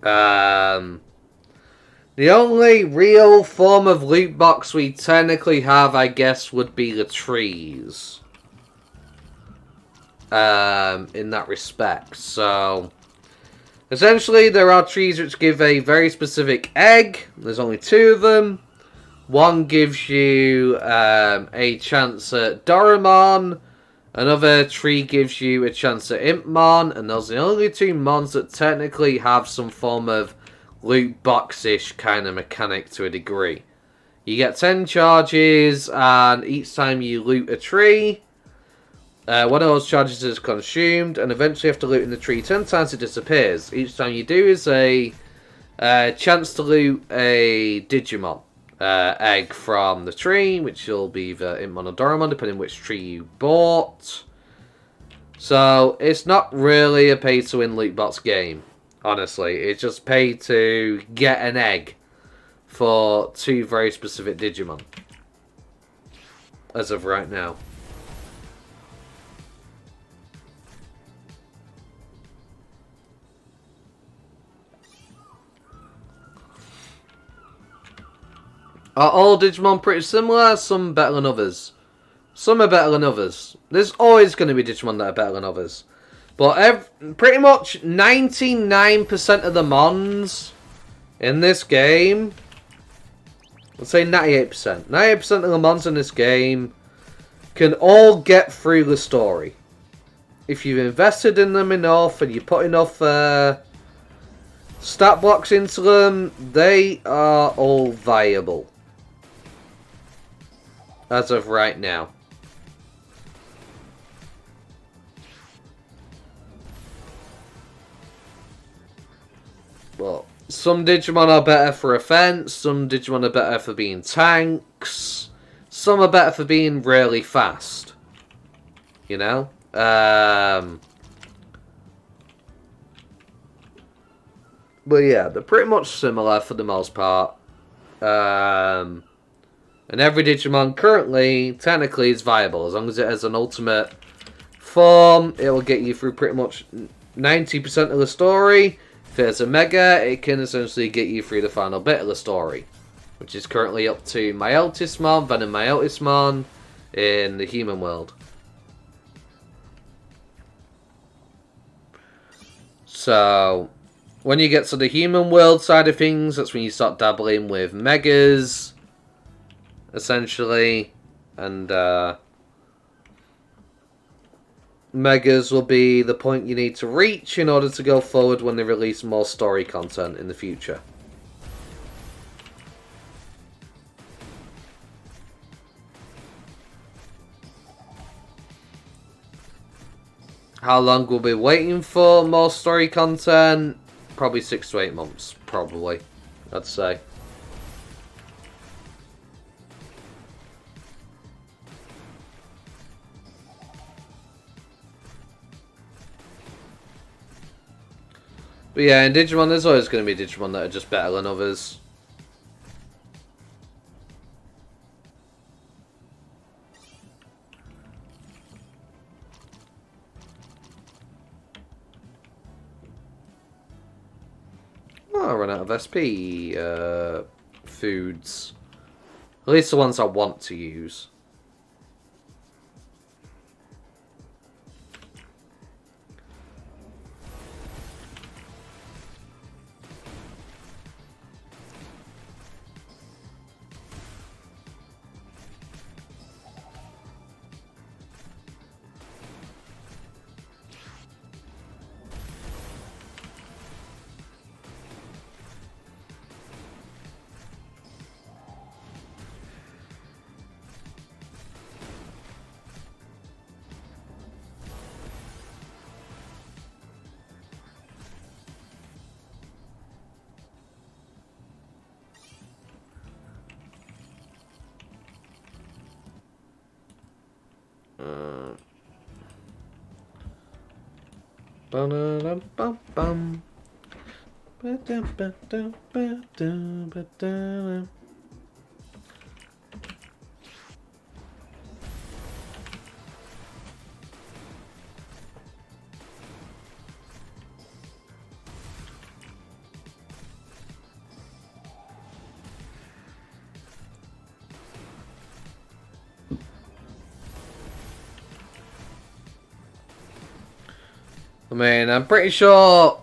The only real form of loot box we technically have, I guess, would be the trees. In that respect. So, essentially, there are trees which give a very specific egg. There's only 2 of them. One gives you a chance at Doraemon. Another tree gives you a chance at Impmon, and those are the only 2 mons that technically have some form of loot box-ish kind of mechanic to a degree. You get 10 charges, and each time you loot a tree, One of those charges is consumed, and eventually after looting the tree 10 times it disappears. Each time you do is a chance to loot a Digimon egg from the tree, which will be either Imon or Doramon, depending which tree you bought. So, it's not really a pay-to-win loot box game, honestly. It's just pay to get an egg for 2 very specific Digimon. As of right now. Are all Digimon pretty similar? Some better than others. Some are better than others. There's always going to be Digimon that are better than others. But pretty much 99% of the Mons in this game, let's say 98%. 98% of the Mons in this game can all get through the story. If you've invested in them enough and you put enough stat blocks into them, they are all viable. As of right now. Well, some Digimon are better for offense, some Digimon are better for being tanks, some are better for being really fast. You know? But yeah, they're pretty much similar for the most part. And every Digimon currently, technically, is viable. As long as it has an ultimate form, it will get you through pretty much 90% of the story. If it has a Mega, it can essentially get you through the final bit of the story. Which is currently up to Myotismon, Venom Myotismon, in the human world. So, when you get to the human world side of things, that's when you start dabbling with Megas. Essentially, and Megas will be the point you need to reach in order to go forward when they release more story content in the future. How long we'll be waiting for more story content? Probably 6 to 8 months, probably, I'd say. But yeah, in Digimon, there's always going to be Digimon that are just better than others. Oh, I run out of SP foods. At least the ones I want to use. I mean, I'm pretty sure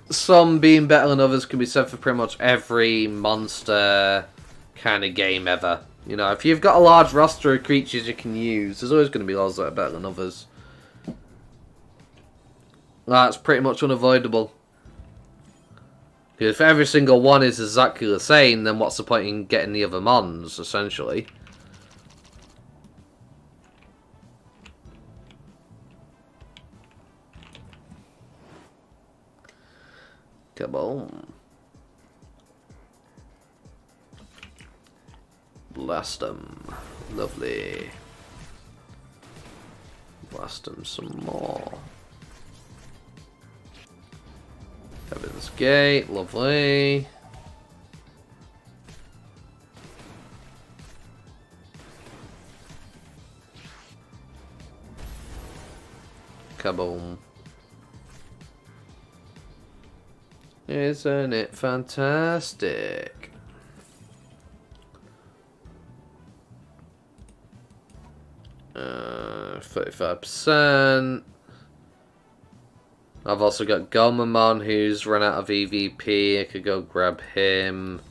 some being better than others can be said for pretty much every monster kind of game ever. You know, if you've got a large roster of creatures you can use, there's always going to be those that are better than others. That's pretty much unavoidable. Because if every single one is exactly the same, then what's the point in getting the other mons, essentially? Kaboom. Blast 'em. Lovely. Blast 'em some more. Heaven's Gate. Lovely. Kaboom. Isn't it fantastic? Uh, 35%. I've also got Gomamon who's run out of EVP. I could go grab him.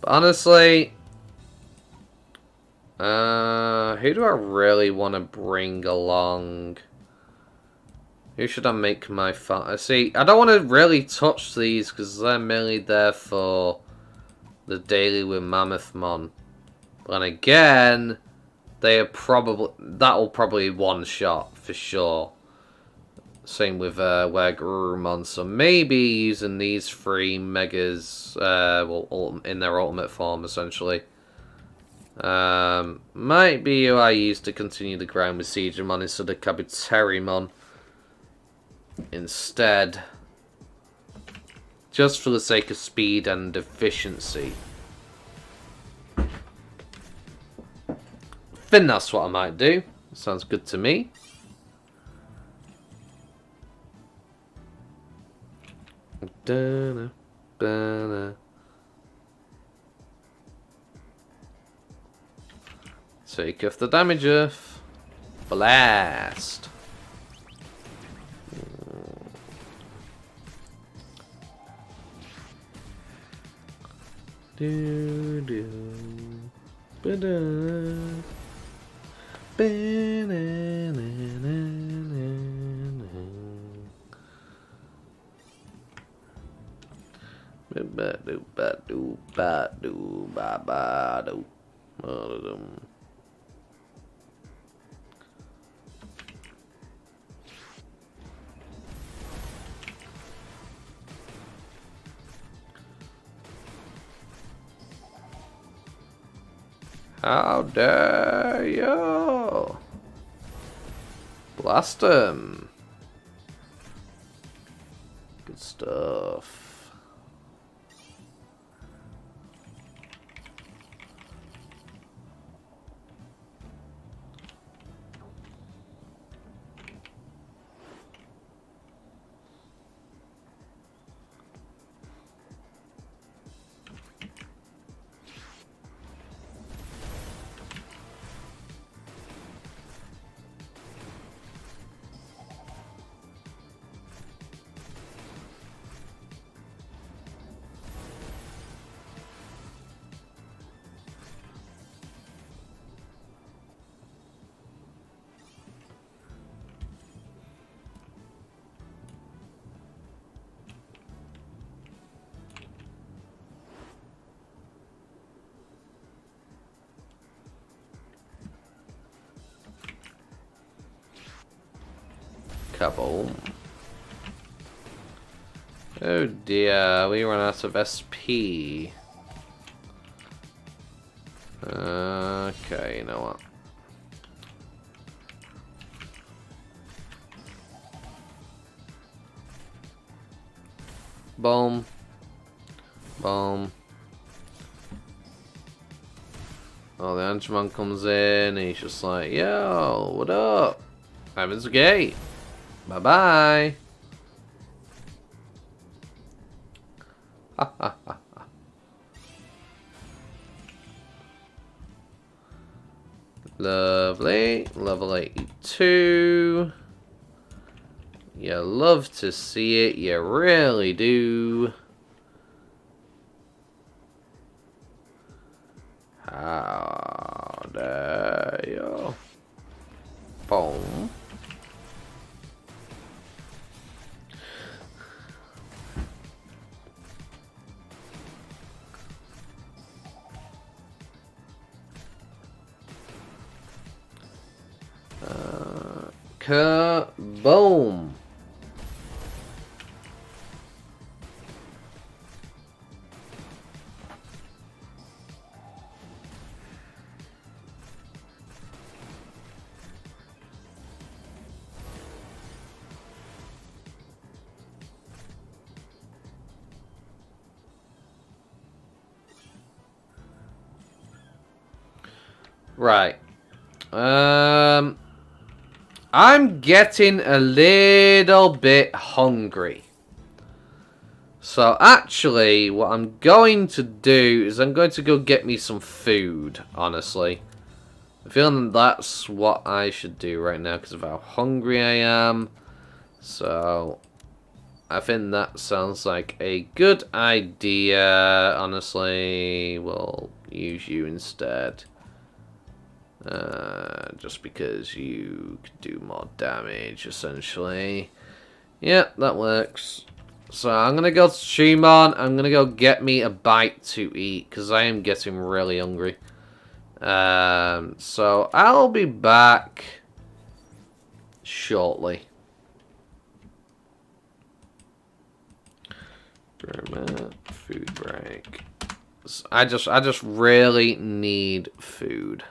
But honestly, who do I really want to bring along? Who should I make my see, I don't want to really touch these because they're merely there for the daily with Mammothmon. But then again, they are that'll probably one shot for sure. Same with Garurumon. So maybe using these three megas, in their ultimate form essentially. Might be who I use to continue the grind with Digimon instead of Kabuterimon. Instead, just for the sake of speed and efficiency. I think that's what I might do. Sounds good to me. Take off the damage off. Blast. Do do ba da ba na na na na ba ba do ba do ba do ba ba do. How dare you! Blast him! Good stuff. Kaboom. Oh dear, we run out of SP. Okay, you know what? Boom. Boom. Oh, the Angemon comes in and he's just like, yo, what up? Heaven's Gate. Bye-bye. Ha ha ha. Lovely. Level 82. You love to see it. You really do. How dare you? Boom. Kaboom. Right. I'm getting a little bit hungry. So actually, what I'm going to do is I'm going to go get me some food, honestly. I'm feeling that's what I should do right now because of how hungry I am. So, I think that sounds like a good idea, honestly. We'll use you instead. Just because you could do more damage, essentially. Yep, that works. So I'm going to go to Digimon. I'm going to go get me a bite to eat because I am getting really hungry. So I'll be back shortly. Food break. I just really need food.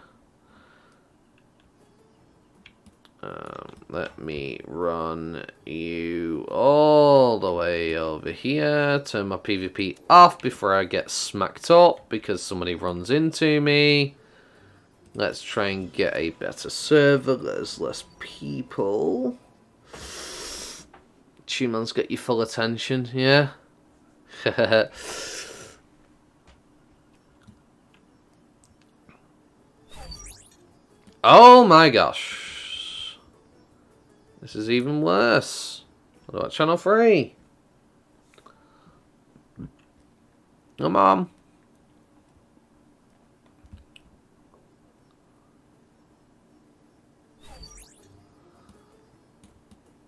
Let me run you all the way over here. Turn my PvP off before I get smacked up because somebody runs into me. Let's try and get a better server. There's less people. Digimon's got your full attention, yeah? Oh my gosh. This is even worse. What about channel 3? Come on.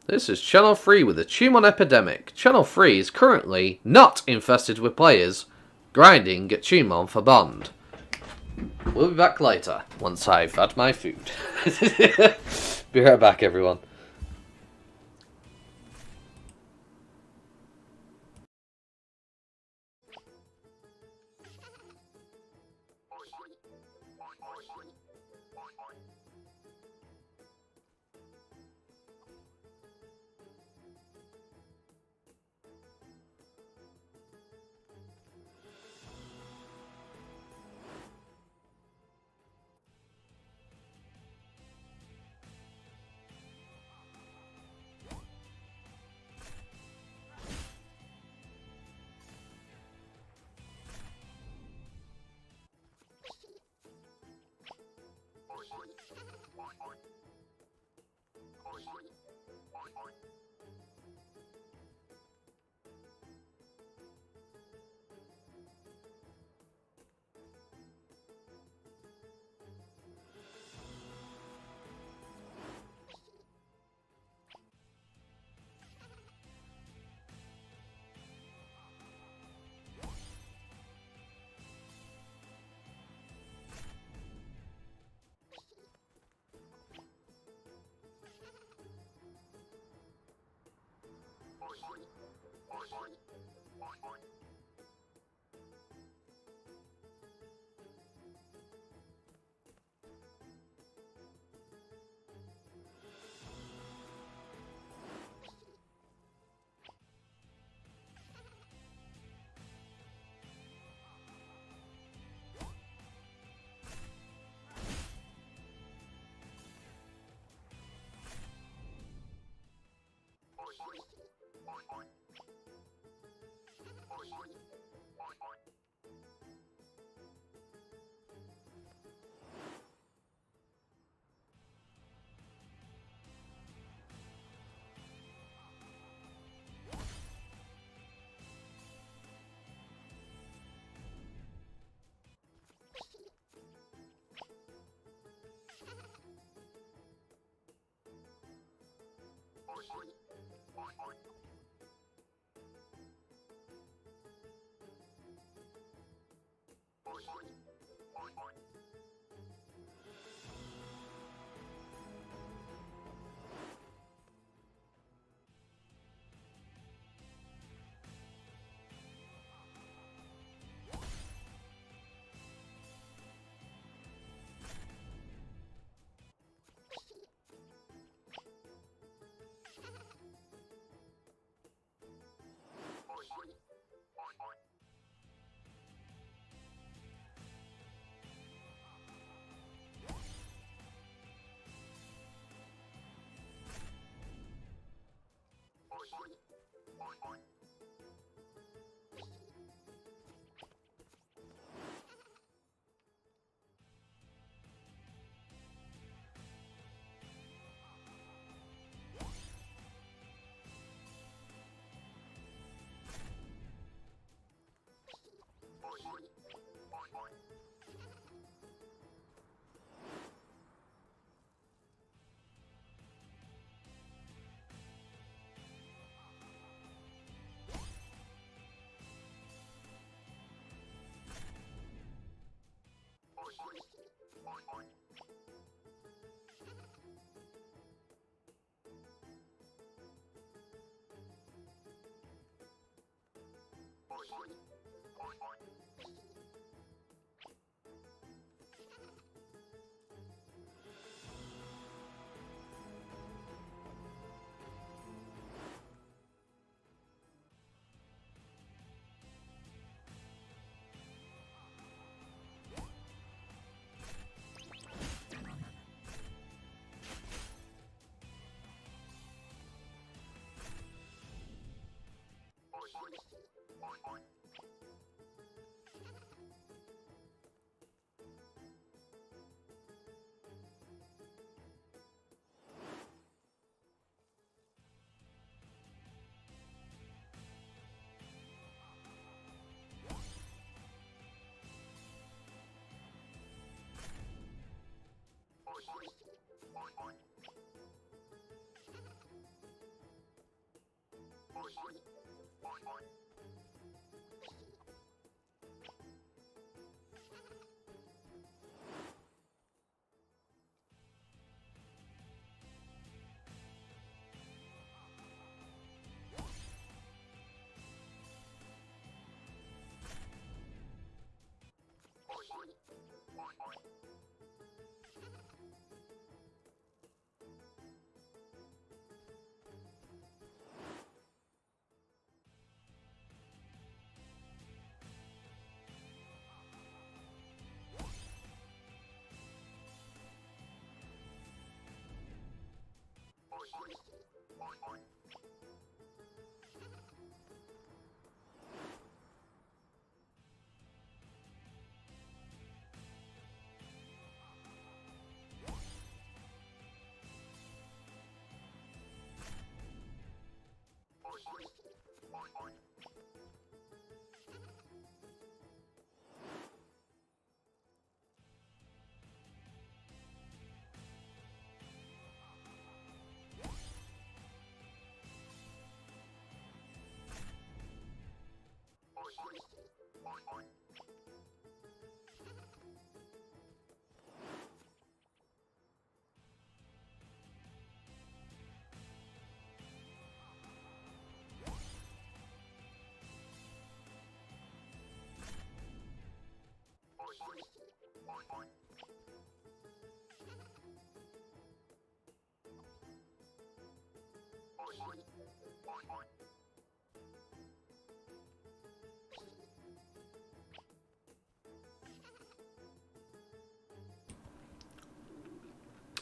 This is channel 3 with the Digimon epidemic. Channel 3 is currently not infested with players grinding at Digimon for Bond. We'll be back later once I've had my food. Be right back, everyone.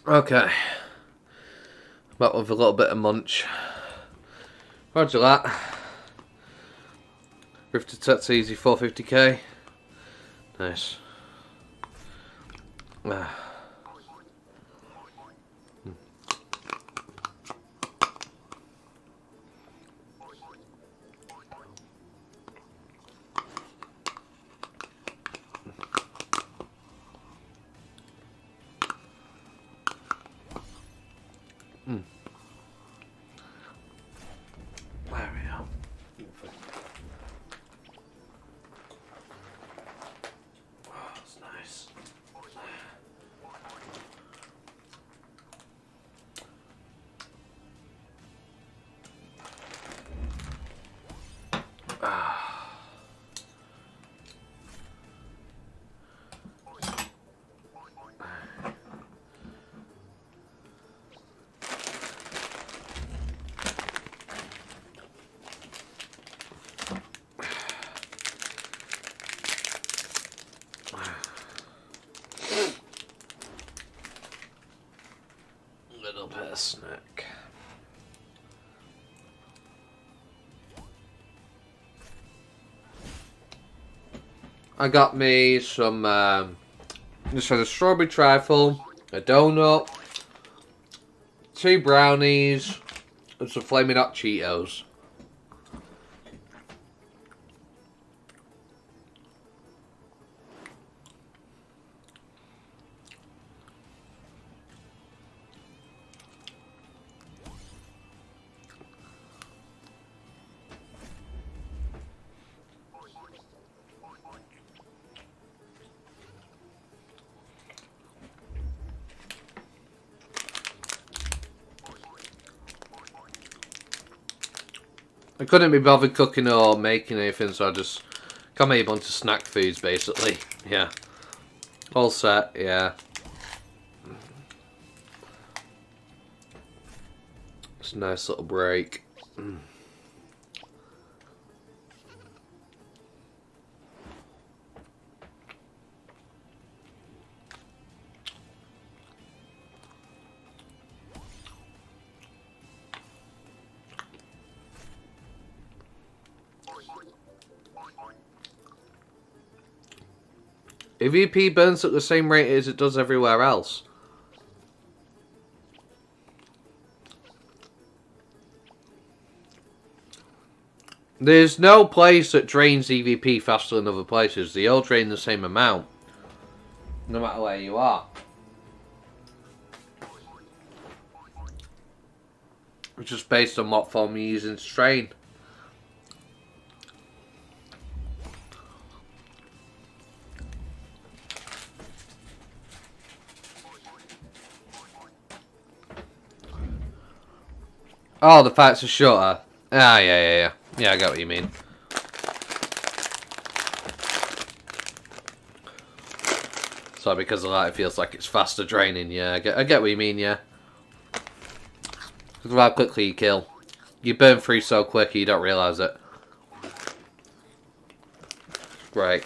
Okay. Back with a little bit of munch. Roger that. Rift Attack's easy, 450k. Nice. There we go. Oh, that's nice. Little bit of snack. I got me some, just had a strawberry trifle, a donut, 2 brownies, and some flaming hot Cheetos. I couldn't be bothered cooking or making anything, so I just got me a bunch of snack foods, basically. Yeah. All set, yeah. It's a nice little break. EVP burns at the same rate as it does everywhere else. There's no place that drains EVP faster than other places. They all drain the same amount, no matter where you are. It's just based on what form you're using to train. Oh, the fights are shorter. Ah, yeah. Yeah, I get what you mean. So because of that, it feels like it's faster draining. Yeah, I get what you mean, yeah. Because of how quickly you kill. You burn through so quick, you don't realise it. Right.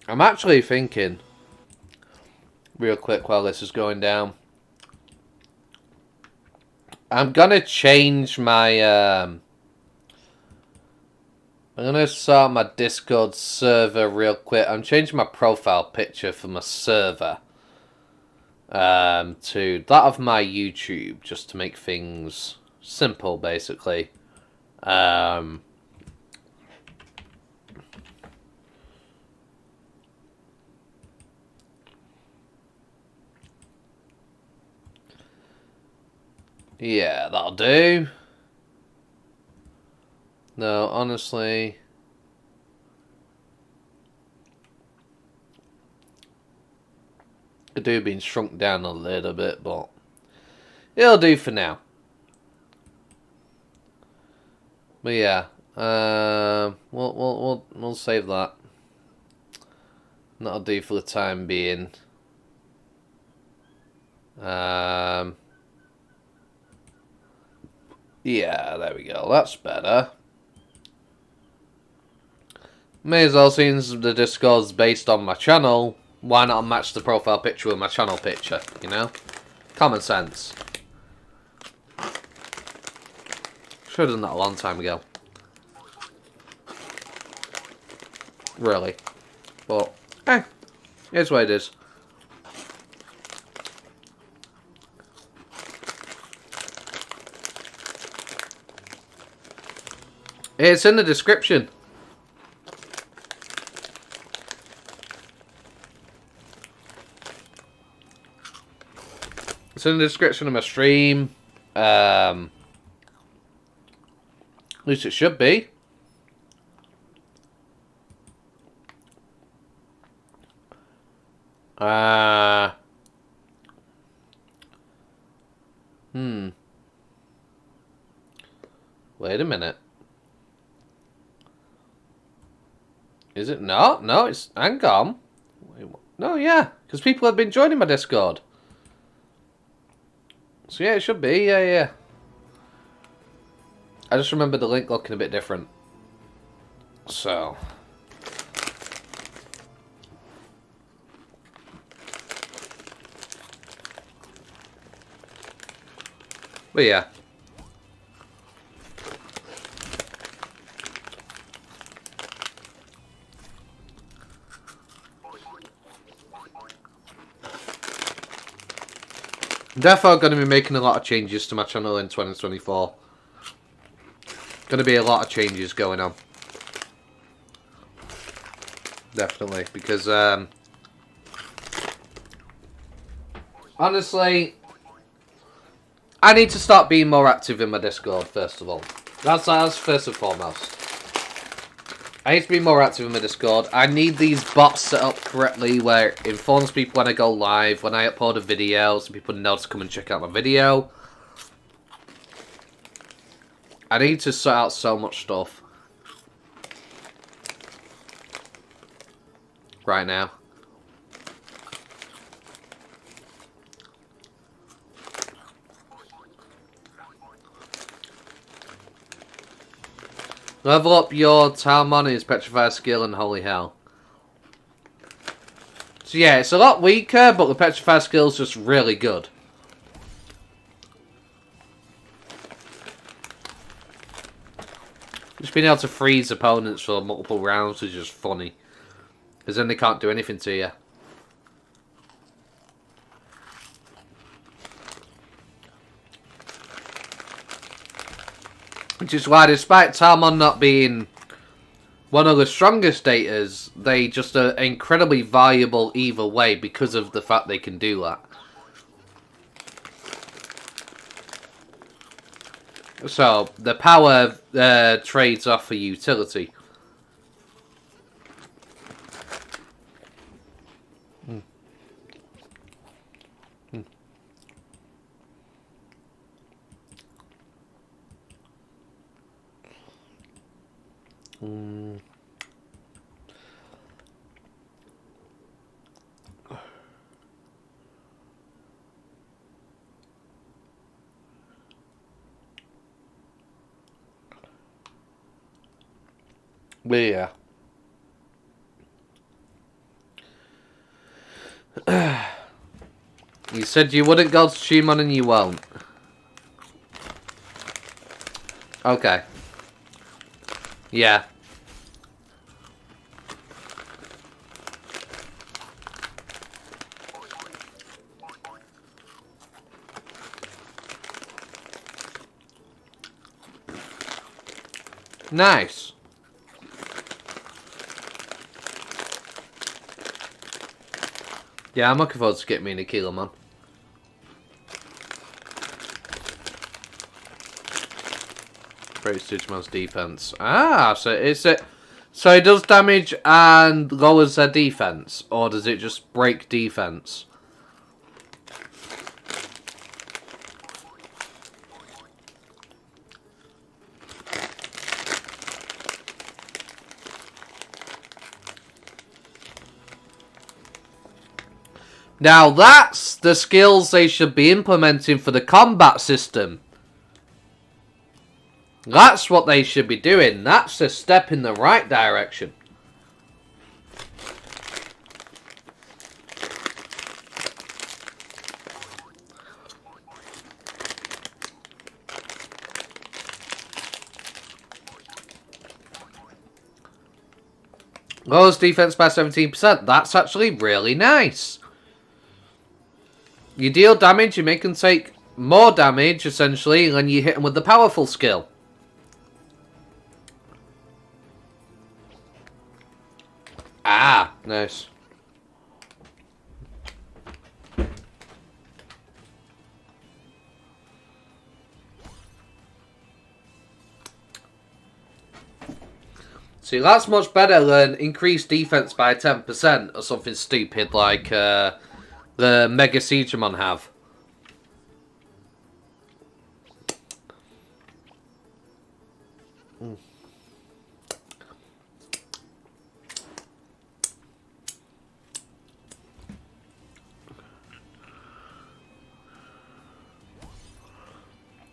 I'm actually thinking, real quick while this is going down, I'm gonna change my, I'm gonna start my Discord server real quick. I'm changing my profile picture for my server to that of my YouTube, just to make things simple, basically. Yeah, that'll do. No, honestly, could do being shrunk down a little bit, but it'll do for now. But yeah, we'll save that. That'll do for the time being. Yeah, there we go. That's better. May as well, since the Discord's based on my channel, why not match the profile picture with my channel picture, you know? Common sense. Should have done that a long time ago. Really. But, here's what it is. It's in the description. It's in the description of my stream. At least it should be. Wait a minute. Is it not? No, it's... Hang on. No, yeah. Because people have been joining my Discord. So yeah, it should be. Yeah. I just remember the link looking a bit different. So... But yeah. Definitely going to be making a lot of changes to my channel in 2024. Going to be a lot of changes going on. Definitely, because honestly, I need to start being more active in my Discord, first of all. That's first and foremost. I need to be more active in my Discord. I need these bots set up correctly where it informs people when I go live, when I upload a video, so people know to come and check out my video. I need to sort out so much stuff right now. Level up your Talmon is Petrified Skill and Holy Hell. So yeah, it's a lot weaker, but the Petrified Skill is just really good. Just being able to freeze opponents for multiple rounds is just funny. Because then they can't do anything to you. Which is why, despite Talmon not being one of the strongest daters, they just are incredibly valuable either way because of the fact they can do that. So, the power trades off for utility. But yeah. You said you wouldn't go to Digimon and you won't. Okay. Yeah. Nice. Yeah, I'm looking forward to getting me in a Digimon. Breaks Digimon's defense. Ah, so is it? So it does damage and lowers their defense, or does it just break defense? Now that's the skills they should be implementing for the combat system. That's what they should be doing. That's a step in the right direction. Lowers defense by 17%. That's actually really nice. You deal damage, you make them take more damage, essentially, when you hit them with the powerful skill. Ah, nice. See, that's much better than increased defense by 10% or something stupid like the Mega Digimon have.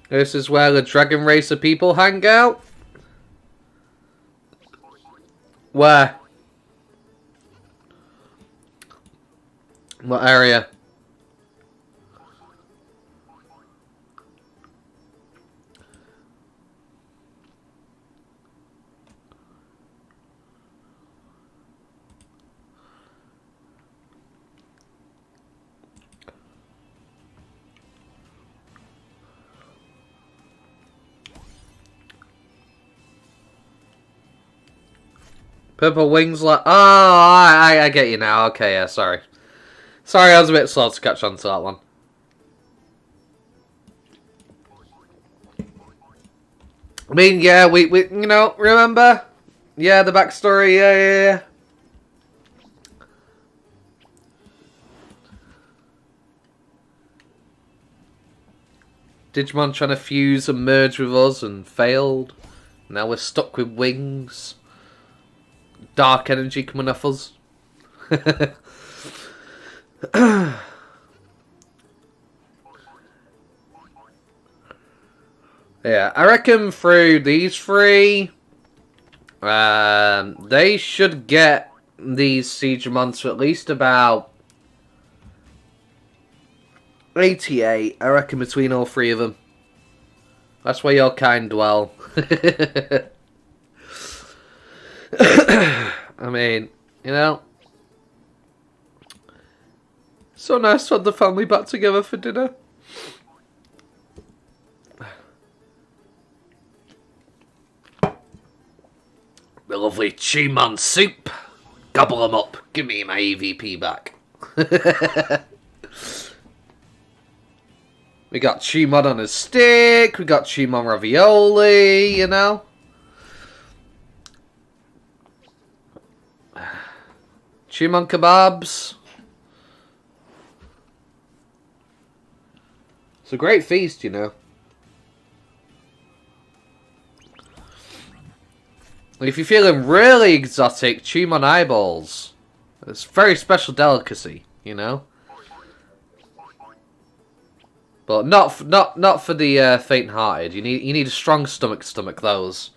This is where the Dragon Racer people hang out? Where? What area? Purple wings like... Oh, I get you now. Okay, yeah, sorry. Sorry, I was a bit slow to catch on to that one. I mean, yeah, we you know, remember? Yeah, the backstory, yeah. Digimon trying to fuse and merge with us and failed. Now we're stuck with wings. Dark energy coming off us. Yeah, I reckon through these three, they should get these Digimon to at least about 88, I reckon, between all three of them. That's where your kind dwell. I mean, you know, so nice to have the family back together for dinner. The lovely Digimon soup. Gobble them up. Give me my EVP back. We got Digimon on a stick. We got Digimon ravioli, you know. Digimon kebabs. It's a great feast, you know. If you're feeling really exotic, Digimon eyeballs. It's a very special delicacy, you know. But not for the faint-hearted. You need a strong stomach those.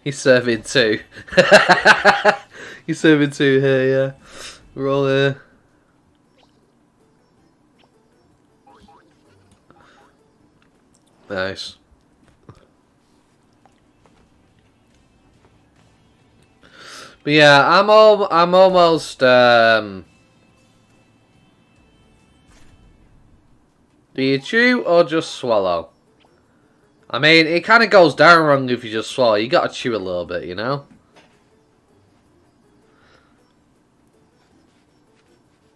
He's serving two. He's serving two here, yeah. We're all here. Nice. But yeah, I'm almost do you chew or just swallow? I mean, it kind of goes down wrong if you just swallow. You gotta chew a little bit, you know?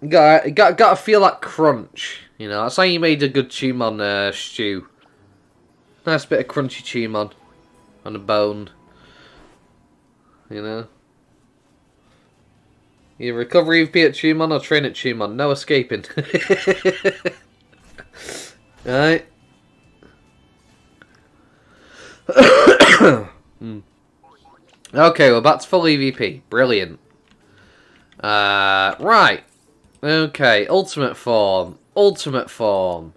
You gotta feel that crunch, you know? That's how you made a good Digimon stew. Nice bit of crunchy Digimon on the bone, you know? You recover EVP at Digimon or train at Digimon. No escaping. Right. Okay, we're back to full EVP. Brilliant. Right. Okay, ultimate form. Ultimate form.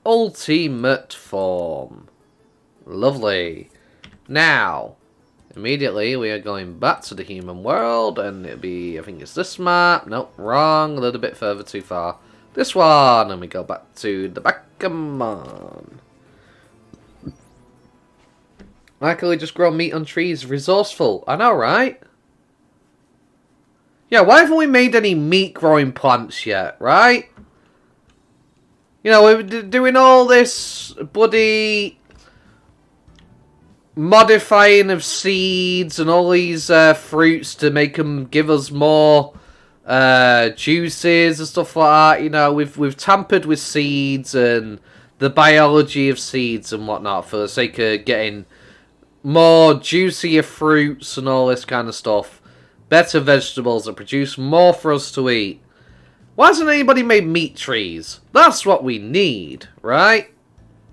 Ultimate form. Lovely. Now, immediately we are going back to the human world, and it'll be, I think it's this map. Nope, wrong. A little bit further too far. This one, and we go back to the Backgammon. Michael, just grow meat on trees. Resourceful. I know, right? Yeah, why haven't we made any meat-growing plants yet, right? You know, we're doing all this bloody modifying of seeds and all these fruits to make them give us more juices and stuff like that. You know, we've tampered with seeds and the biology of seeds and whatnot for the sake of getting more juicier fruits and all this kind of stuff. Better vegetables that produce more for us to eat. Why hasn't anybody made meat trees? That's what we need, right?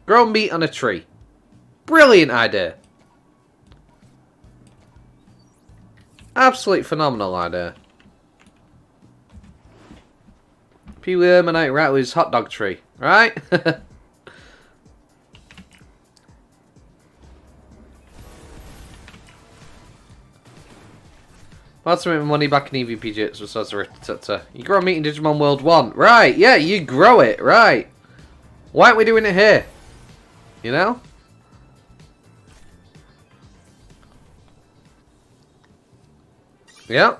Grow meat on a tree. Brilliant idea. Absolutely phenomenal idea. Pee-wee Hermanite rat with his hot dog tree, right? Let's make my money back in EVP jits. You grow meat in Digimon World 1. Right, yeah, you grow it, right. Why aren't we doing it here? You know? Yeah.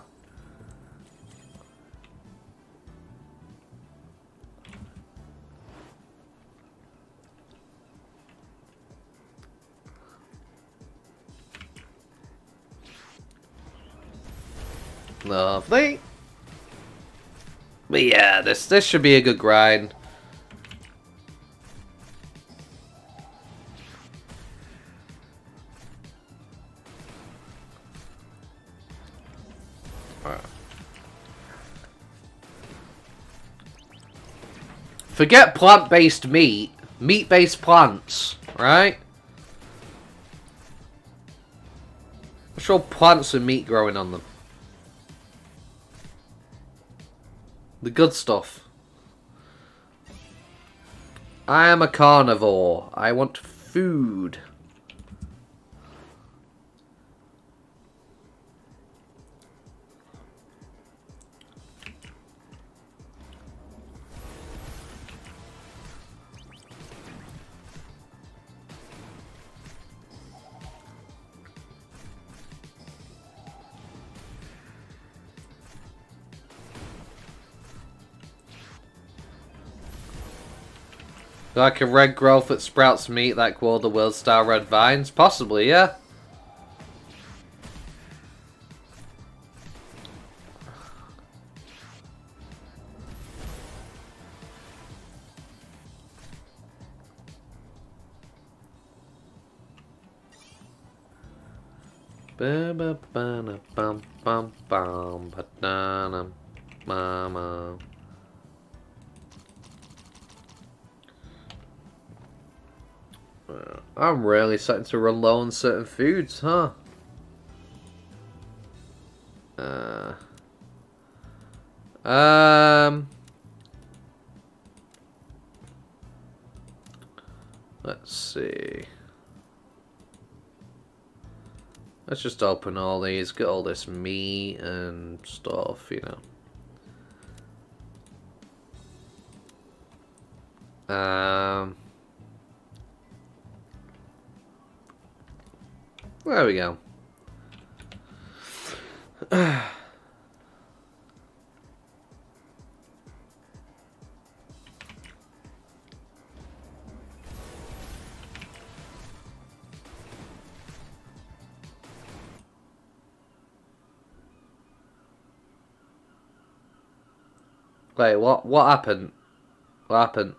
Lovely. But yeah, this should be a good grind. Forget plant-based meat. Meat-based plants, right? What's all plants and meat growing on them? The good stuff. I am a carnivore. I want food. Like a red growth that sprouts meat like all the world star red vines? Possibly, yeah. Mama. I'm really starting to run low on certain foods, huh? Let's see. Let's just open all these, get all this meat and stuff, you know. There we go. Wait, what happened? What happened?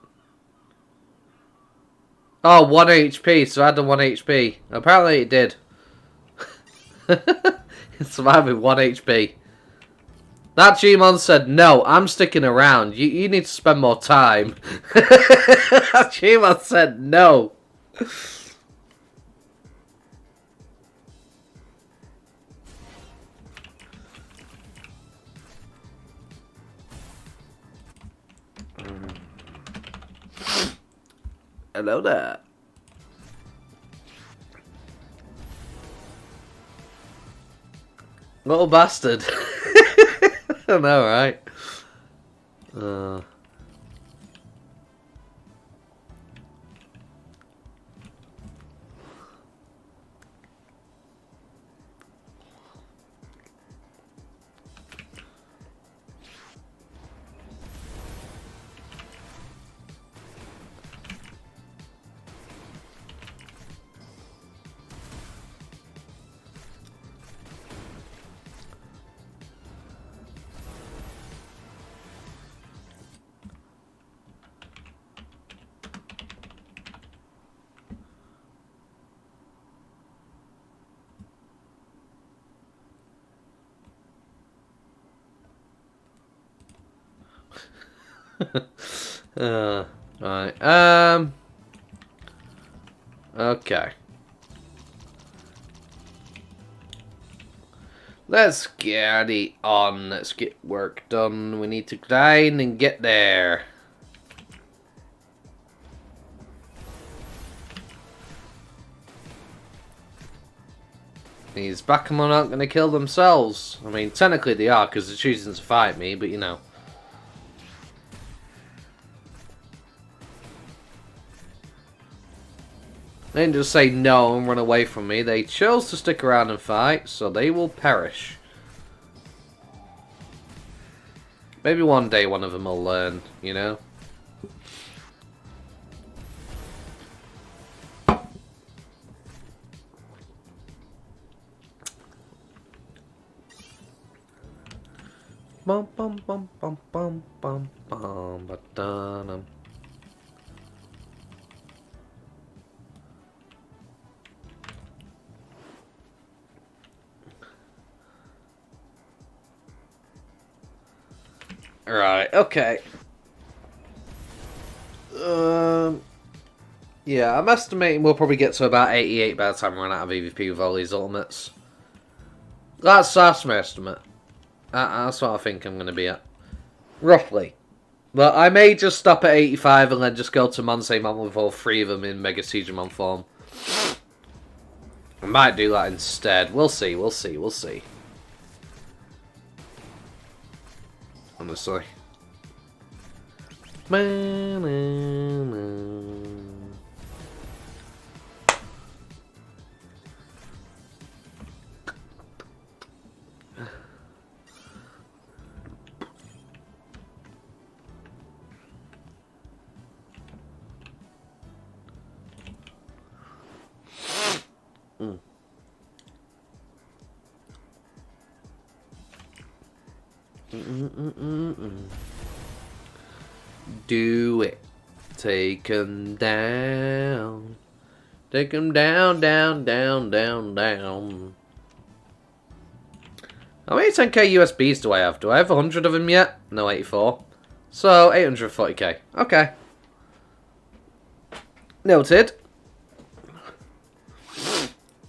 Oh, 1 HP, so I had the 1 HP. Apparently it did. It survived with 1 HP. That Gmon said, no, I'm sticking around. You need to spend more time. That Gmon said, no. Hello there. Little bastard. I know, right? Right. Okay. Let's get it on. Let's get work done. We need to grind and get there. These Bakamon aren't going to kill themselves. I mean, technically they are because they're choosing to fight me, but you know. They didn't just say no and run away from me. They chose to stick around and fight, so they will perish. Maybe one day one of them will learn, you know? Bum bum bum bum bum bum bum ba-da-dum. Right, okay. Yeah, I'm estimating we'll probably get to about 88 by the time we run out of EVP with all these ultimates. That's my estimate. That's what I think I'm going to be at. Roughly. But I may just stop at 85 and then just go to Monseigneur with all 3 of them in Mega Digimon form. I might do that instead. We'll see, we'll see, we'll see. Honestly. Do it. Take 'em down. Take 'em down, down, down, down, down. How many 10k USBs do I have? Do I have 100 of them yet? No, 84. So, 840k. Okay. Noted.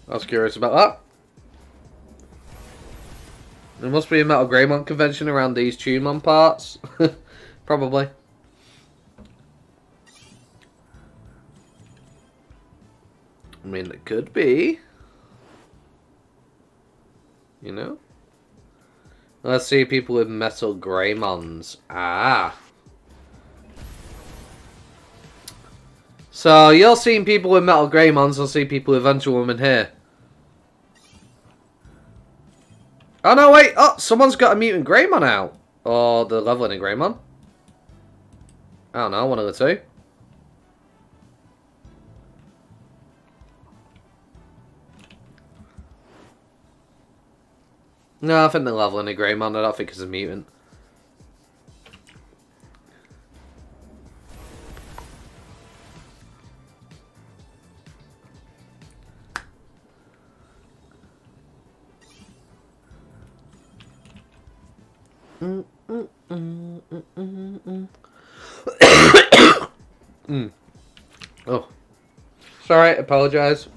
I was curious about that. There must be a Metal Greymon convention around these Tumon parts. Probably. I mean, it could be. You know? Let's see people with Metal Greymons. Ah. So, you're seeing people with Metal Greymons, I'll see people with Venture Woman here. Oh, no, wait. Oh, someone's got a Mutant Greymon out. Or the leveling a Greymon. I don't know, one of the two. No, I think they're leveling a Greymon. I don't think it's a mutant. Oh. Sorry, apologise.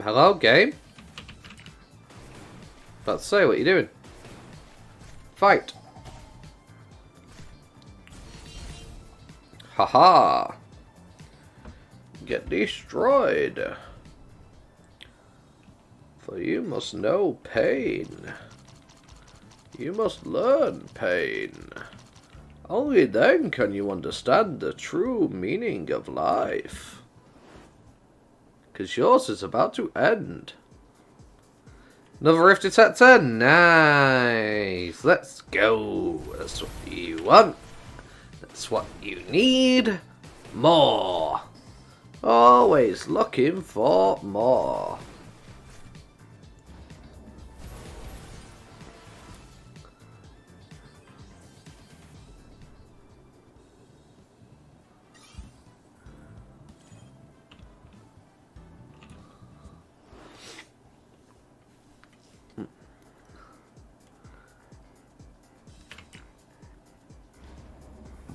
Hello, game? About to say, what are you doing? Fight! Haha! Get destroyed! For you must know pain. You must learn pain. Only then can you understand the true meaning of life. 'Cause yours is about to end. Another Rift Detector? Nice! Let's go! That's what you want. That's what you need. More! Always looking for more.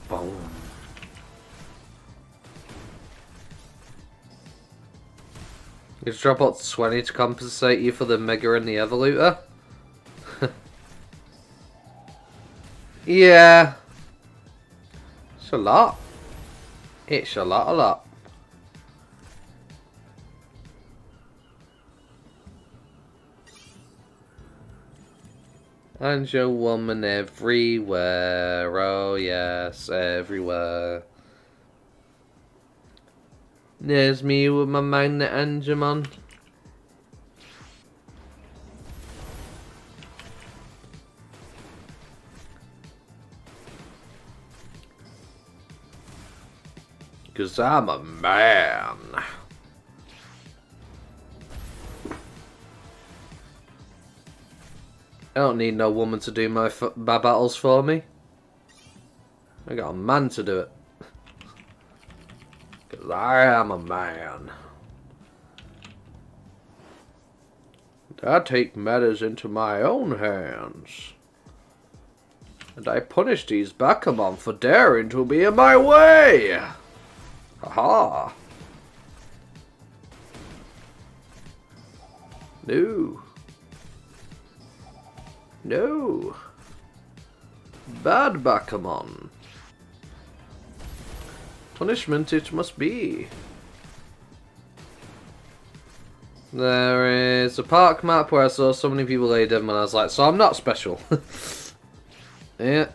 Boom. You drop out 20 to compensate you for the Mega and the Evolutor? Yeah. It's a lot. It's a lot. And your woman everywhere. Oh yes, everywhere. There's me with my machinedramon. Cause I'm a man. I don't need no woman to do my battles for me. I got a man to do it. Cause I am a man. And I take matters into my own hands. And I punish these Bakamon for daring to be in my way. Haha. No. No. Bad Bakamon. Punishment it must be. There is a park map where I saw so many people lay them and I was like, so I'm not special. Yeah.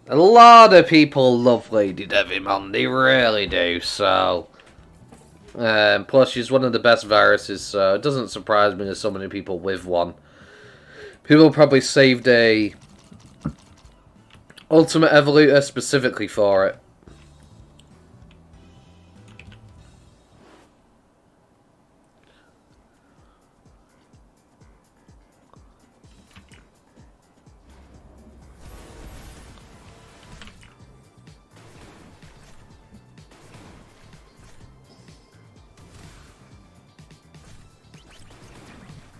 A lot of people love Lady Devimon, they really do, so... plus she's one of the best viruses, so it doesn't surprise me there's so many people with one. People probably saved a Ultimate Evolutor specifically for it.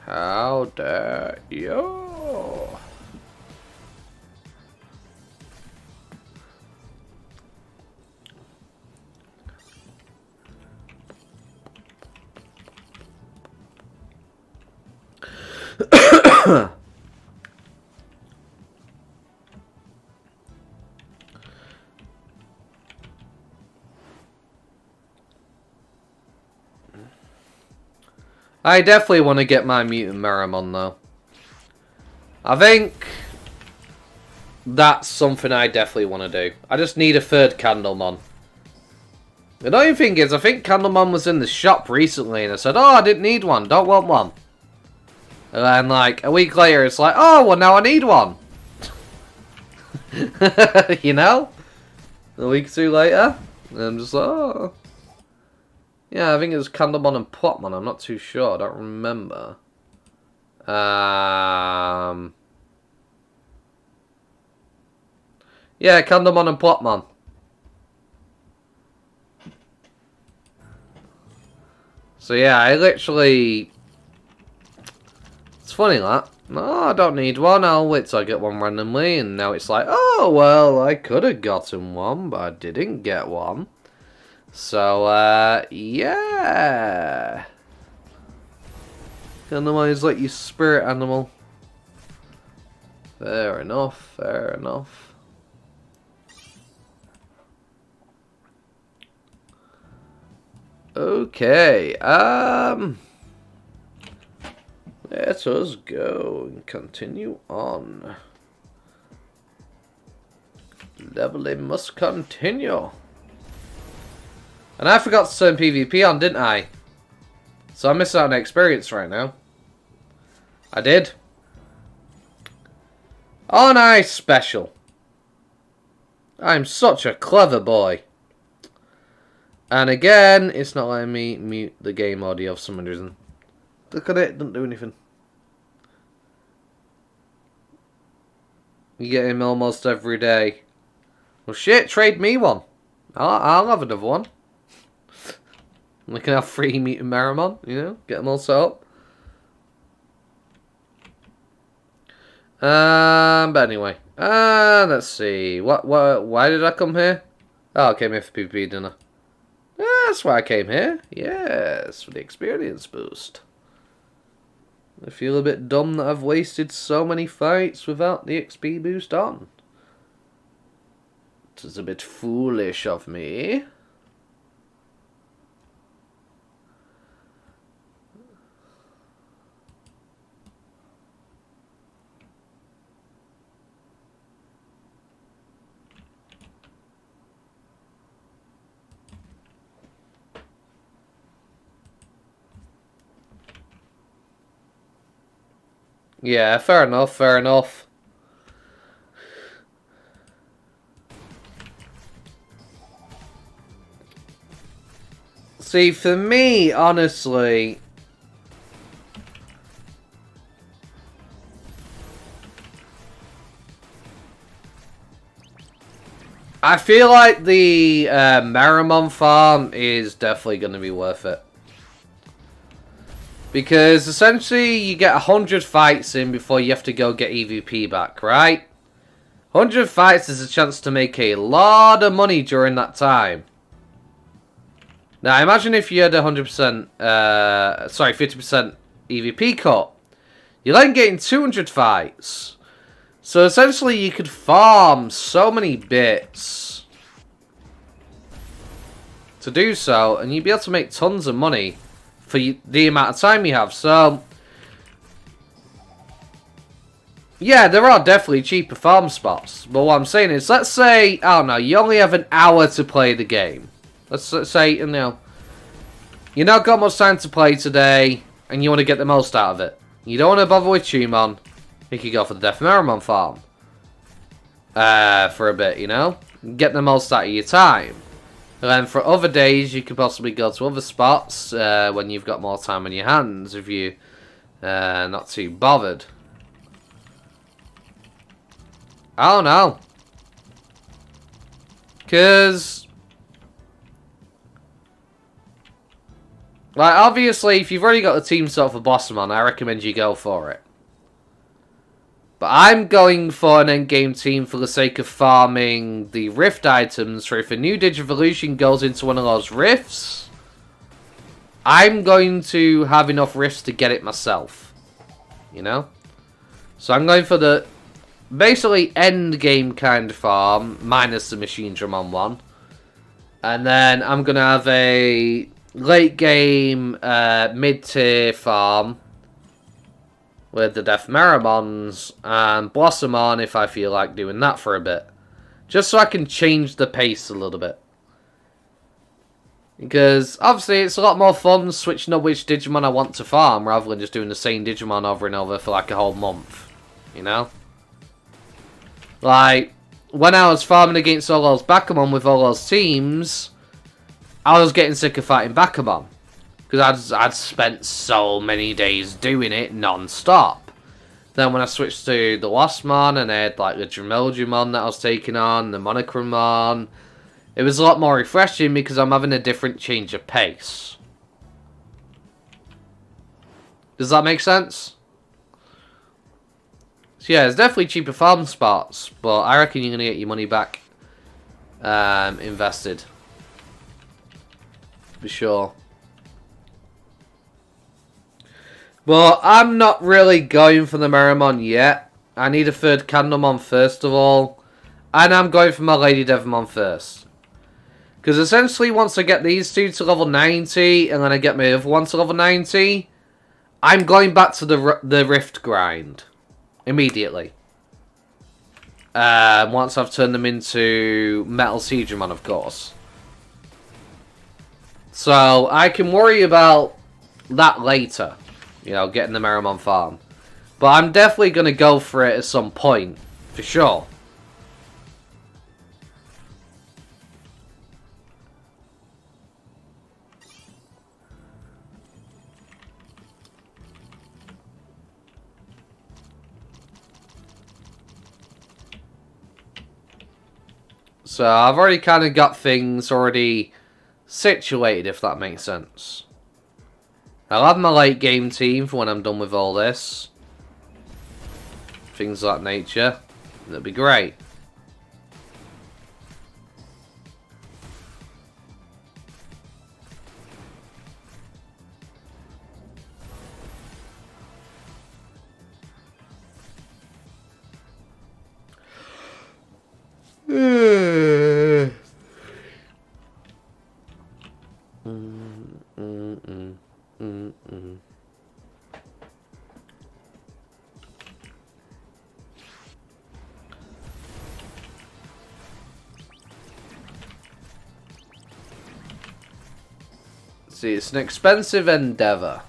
How dare you? I definitely want to get my Mutant Meramon though. I think that's something I definitely want to do. I just need a third Candlemon. The annoying thing is, I think Candlemon was in the shop recently and I said, oh, I didn't need one, don't want one. And then like a week later it's like, oh, well now I need one. You know? A week or two later, and I'm just like, oh. Yeah, I think it was Candlemon and Plotmon. I'm not too sure. I don't remember. Yeah, Candlemon and Plotmon. So yeah, I literally... It's funny that. No, I don't need one. I'll wait till I get one randomly. And now it's like, oh, well, I could have gotten one, but I didn't get one. So, yeah. Candlemon is like your spirit animal. Fair enough, fair enough. Okay, let us go and continue on. Leveling must continue. And I forgot to turn PvP on, didn't I? So I'm missing out on experience right now. I did. Oh, nice special. I'm such a clever boy. And again, it's not letting me mute the game audio for some reason. Look at it, doesn't do anything. You get him almost every day. Well, shit, trade me one. I'll have another one. We can have 3 Mutant Meramon, you know, get them all set up. But anyway, let's see. Why did I come here? Oh, I came here for PvP dinner. That's why I came here. Yes, for the experience boost. I feel a bit dumb that I've wasted so many fights without the XP boost on. It is a bit foolish of me. Yeah, fair enough, fair enough. See, for me, honestly... I feel like the Meramon farm is definitely going to be worth it. Because essentially you get 100 fights in before you have to go get EVP back, right? 100 fights is a chance to make a lot of money during that time. Now imagine if you had 100%, 50% EVP cut. You're then getting 200 fights. So essentially you could farm so many bits to do so, and you'd be able to make tons of money for the amount of time you have. So yeah, there are definitely cheaper farm spots. But what I'm saying is, let's say, I don't know, you only have an hour to play the game. Let's say, you know, you've not got much time to play today, and you want to get the most out of it. You don't want to bother with Digimon. You could go for the Deathmeramon farm. For a bit, you know? Get the most out of your time. And then for other days, you could possibly go to other spots when you've got more time on your hands, if you're not too bothered. I don't know. Because, like, obviously, if you've already got the team set up for Bossmon, I recommend you go for it. But I'm going for an endgame team for the sake of farming the rift items. So if a new Digivolution goes into one of those rifts, I'm going to have enough rifts to get it myself. You know? So I'm going for the basically end game kind of farm, minus the machinedramon one. And then I'm going to have a late game mid-tier farm with the Deathmeramons and Blossomon if I feel like doing that for a bit. Just so I can change the pace a little bit. Because obviously it's a lot more fun switching up which Digimon I want to farm rather than just doing the same Digimon over and over for like a whole month. You know? Like, when I was farming against all those Bakumon with all those teams, I was getting sick of fighting Bakumon. Because I'd spent so many days doing it non-stop. Then when I switched to the Lostmon and I had like the Dromildramon that I was taking on, the Monochromon, it was a lot more refreshing because I'm having a different change of pace. Does that make sense? So yeah, it's definitely cheaper farm spots, but I reckon you're going to get your money back invested. For sure. But I'm not really going for the Meramon yet. I need a third Candlemon first of all. And I'm going for my Lady Devamon first. Because essentially once I get these two to level 90 and then I get my other one to level 90, I'm going back to the Rift grind. Immediately. Once I've turned them into Metal Seedramon, of course. So I can worry about that later. You know, getting the Meramon farm. But I'm definitely going to go for it at some point. For sure. So I've already kind of got things already situated, if that makes sense. I'll have my late game team for when I'm done with all this. Things of that nature. That'd be great. See, it's an expensive endeavour.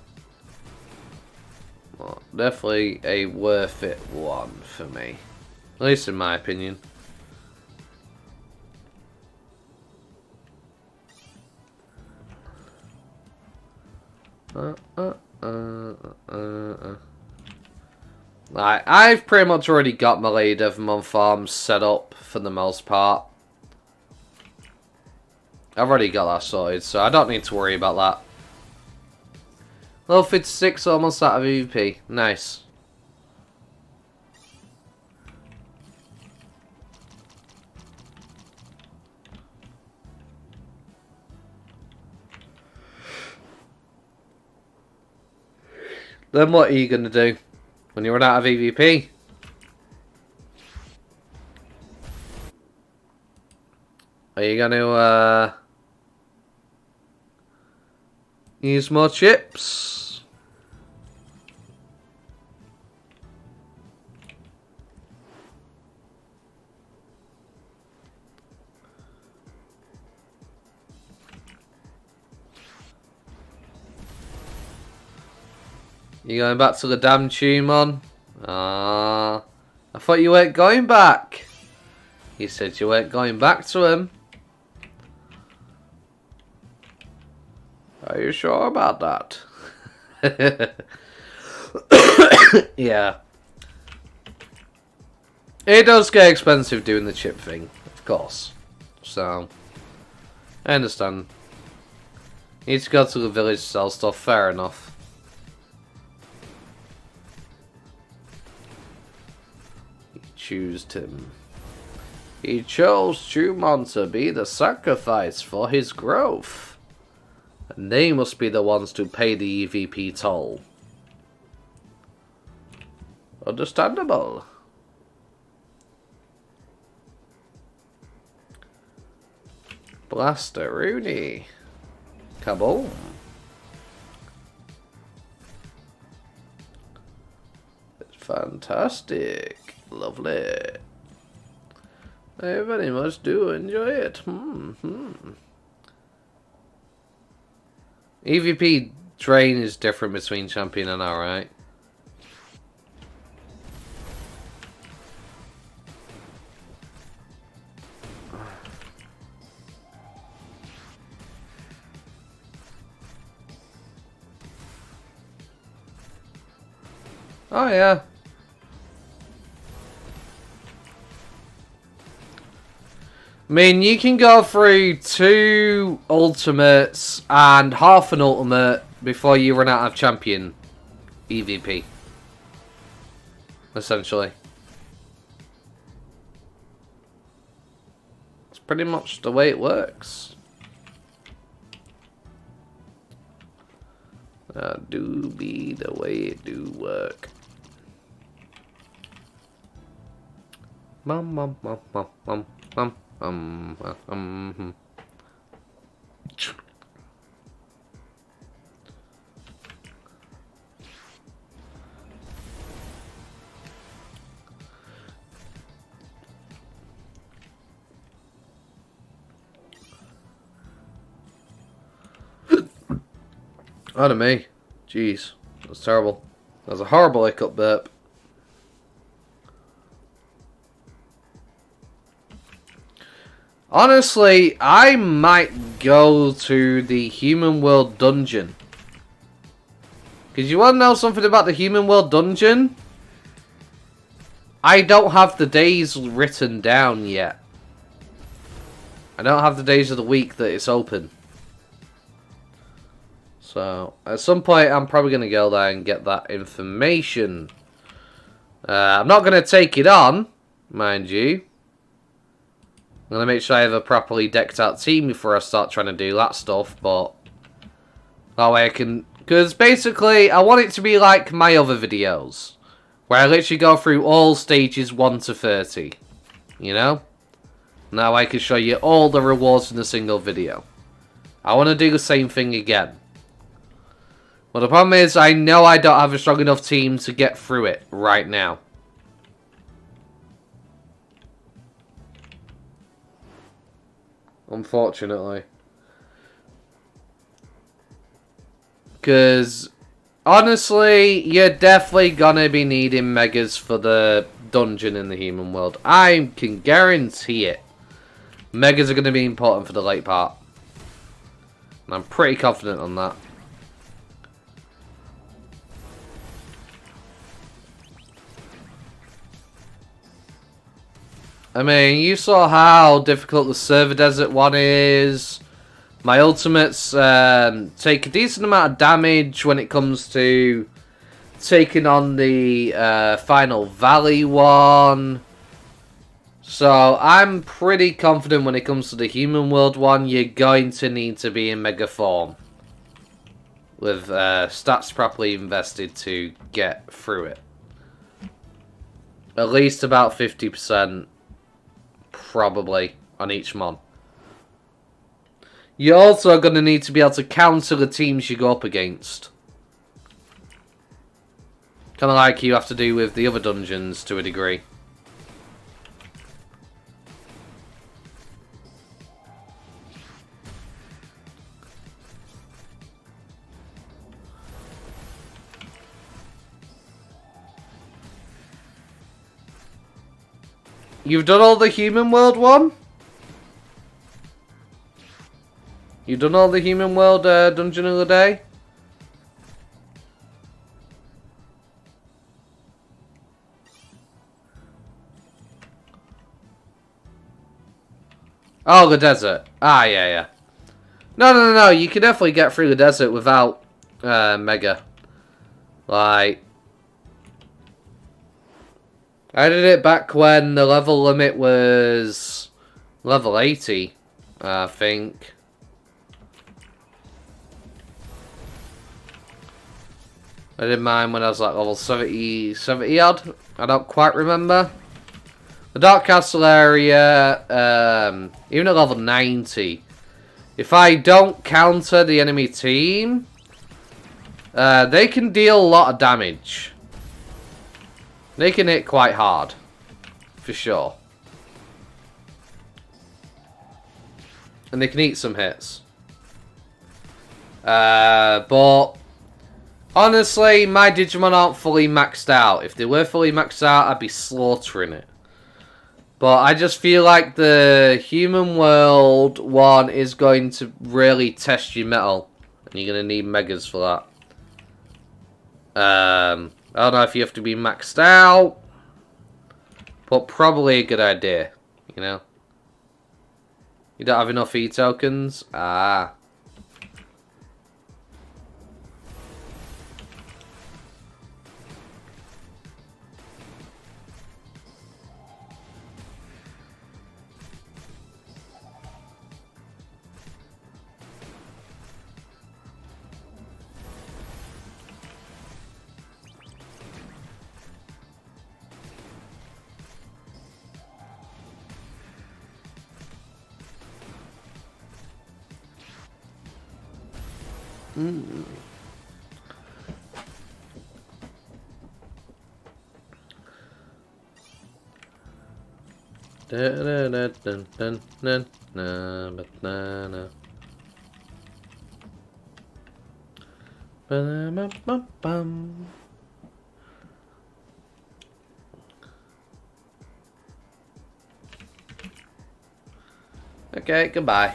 Well, definitely a worth it one for me. At least in my opinion. I've pretty much already got my Lady Devamon farm set up for the most part. I've already got that sorted, so I don't need to worry about that. Level 56, almost out of EVP. Nice. Then what are you going to do when you run out of EVP? Are you going to use more chips? You going back to the damn Tumon? Ah. thought you weren't going back. You said you weren't going back to him. Are you sure about that? Yeah. It does get expensive doing the chip thing, of course. So, I understand. You need to go to the village to sell stuff, fair enough. He chose him. He chose Chumon to be the sacrifice for his growth. And they must be the ones to pay the EVP toll. Understandable. Blaster Rooney. Kaboom. It's fantastic. Lovely. I very much do enjoy it. EVP drain is different between champion and alright. Oh yeah. I mean, you can go through 2 ultimates and half an ultimate before you run out of champion EVP. Essentially. It's pretty much the way it works. Do be the way it do work. Out of me. Jeez. That was terrible. That was a horrible hiccup burp. Honestly, I might go to the Human World Dungeon. Because you want to know something about the Human World Dungeon? I don't have the days written down yet. I don't have the days of the week that it's open. So, at some point, I'm probably going to go there and get that information. I'm not going to take it on, mind you. I'm going to make sure I have a properly decked out team before I start trying to do that stuff, but that way I can... Because basically, I want it to be like my other videos, where I literally go through all stages 1 to 30, you know? Now I can show you all the rewards in a single video. I want to do the same thing again. But the problem is, I know I don't have a strong enough team to get through it right now. Unfortunately. Because, honestly, you're definitely gonna be needing megas for the dungeon in the human world. I can guarantee it. Megas are gonna be important for the late part. And I'm pretty confident on that. I mean, you saw how difficult the server desert one is. My ultimates take a decent amount of damage when it comes to taking on the final valley one. So I'm pretty confident when it comes to the human world one, you're going to need to be in mega form. With stats properly invested to get through it. At least about 50%. Probably on each mon. You're also going to need to be able to counter the teams you go up against. Kind of like you have to do with the other dungeons to a degree. You've done all the human world one? You've done all the human world dungeon of the day? Oh, the desert. Ah, yeah, yeah. No. You can definitely get through the desert without Mega. Like, I did it back when the level limit was level 80, I think. I did mine when I was like level 70 odd. I don't quite remember. The Dark Castle area, even at level 90, if I don't counter the enemy team, they can deal a lot of damage. They can hit quite hard, for sure. And they can eat some hits. But honestly, my Digimon aren't fully maxed out. If they were fully maxed out, I'd be slaughtering it. But I just feel like the human world one is going to really test your metal. And you're going to need megas for that. I don't know if you have to be maxed out. But probably a good idea. You know? You don't have enough E tokens? Ah. Mm. Okay, goodbye.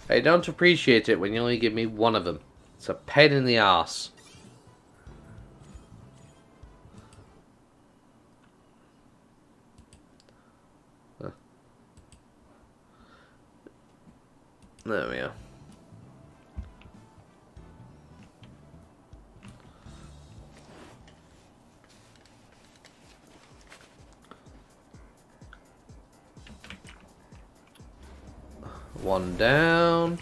I don't appreciate it when you only give me one of them. It's a pain in the arse. There we are. One down.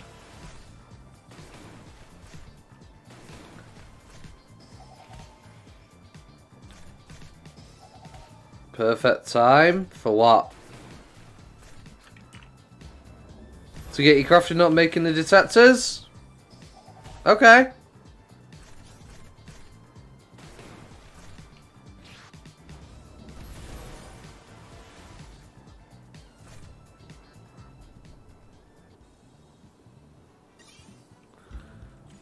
Perfect time for what? To get your crafting up making the detectors? Okay.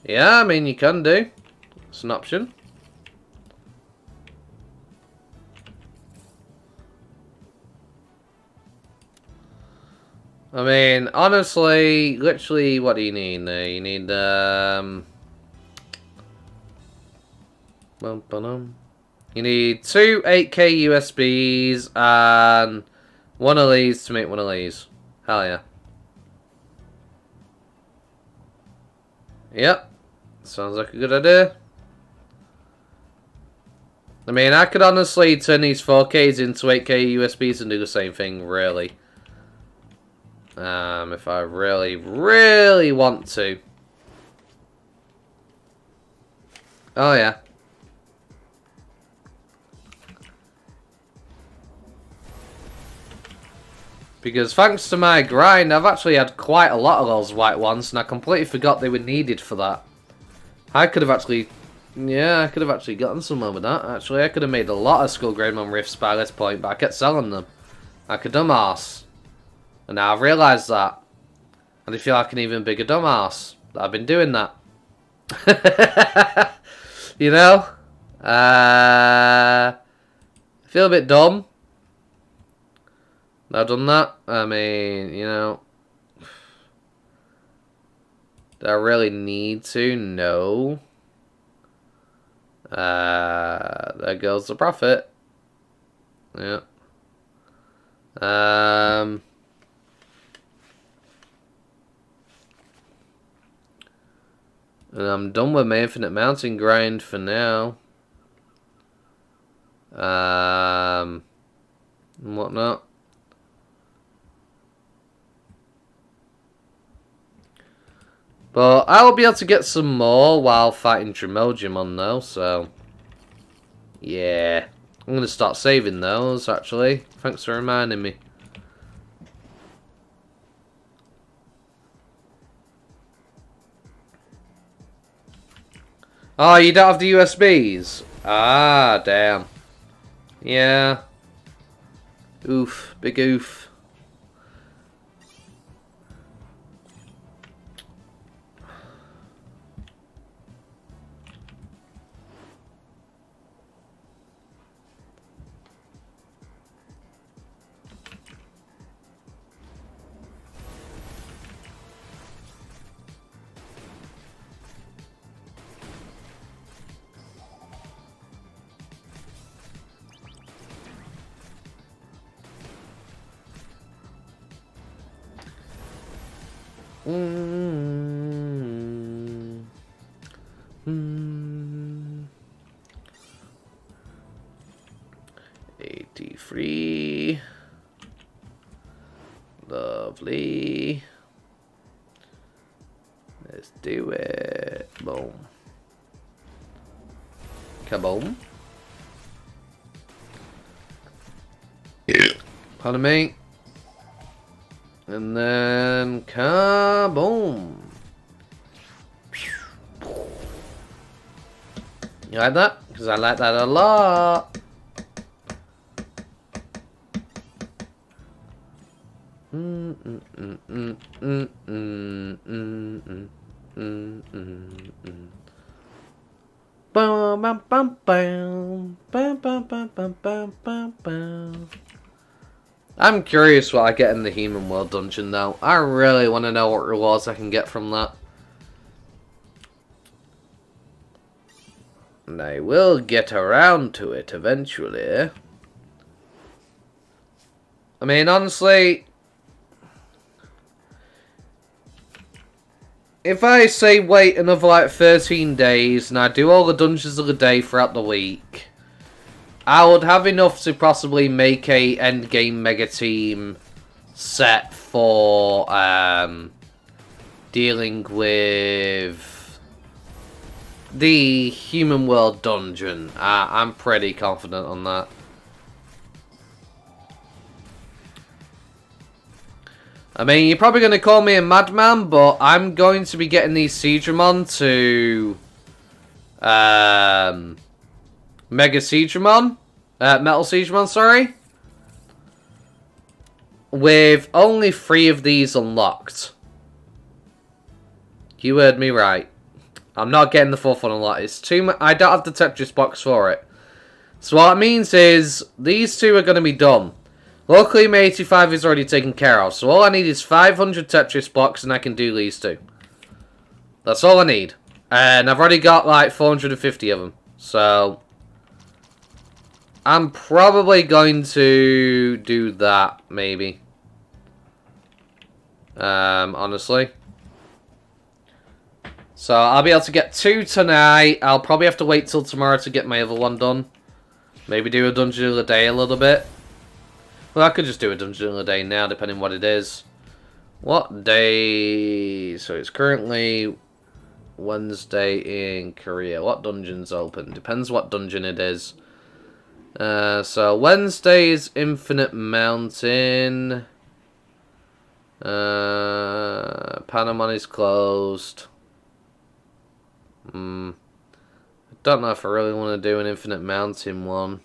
Yeah, I mean, you can do. It's an option. I mean, honestly, literally, what do you need there? You need, you need 2 8K USBs and one of these to make one of these. Hell yeah. Yep. Sounds like a good idea. I mean, I could honestly turn these 4Ks into 8K USBs and do the same thing, really. If I really want to. Oh, yeah. Because thanks to my grind, I've actually had quite a lot of those white ones, and I completely forgot they were needed for that. I could have actually... Yeah, I could have actually gotten somewhere with that, actually. I could have made a lot of Skull Greymon Rifts by this point, but I kept selling them. Like a dumbass. And now I've realised that. And I feel like an even bigger dumbass. That I've been doing that. You know? I Feel a bit dumb. I've done that. I mean, you know. Do I really need to? No. There goes the profit. Yeah. And I'm done with my infinite mountain grind for now. And whatnot. But I'll be able to get some more while fighting Digimon though, so yeah. I'm gonna start saving those actually. Thanks for reminding me. Oh, you don't have the USBs? Ah, damn. Yeah. Oof. Big oof. Mm. 83. Lovely. Let's do it. Boom. Kaboom. Pardon me. And then kaboom. You like that? Because I like that a lot. I'm curious what I get in the Human World dungeon though. I really want to know what rewards I can get from that. And I will get around to it eventually. I mean, honestly, if I say wait another like 13 days and I do all the dungeons of the day throughout the week, I would have enough to possibly make a endgame mega team set for dealing with the Human World dungeon. I'm pretty confident on that. I mean, you're probably going to call me a madman, but I'm going to be getting these Siegramon to Mega Siegramon, Metal Siegramon, sorry, with only 3 of these unlocked. You heard me right. I'm not getting the 4th one unlocked. It's too much. I don't have the Tetris box for it. So what it means is these 2 are going to be done. Luckily, my 85 is already taken care of, so all I need is 500 Tetris blocks and I can do these 2. That's all I need. And I've already got like 450 of them, so I'm probably going to do that, maybe. Honestly. So I'll be able to get 2 tonight. I'll probably have to wait till tomorrow to get my other one done. Maybe do a dungeon of the day a little bit. Well, I could just do a dungeon of the day now, depending what it is. What day? So it's currently Wednesday in Korea. What dungeon's open? Depends what dungeon it is. So Wednesday is Infinite Mountain. Panemon is closed. I don't know if I really want to do an Infinite Mountain one.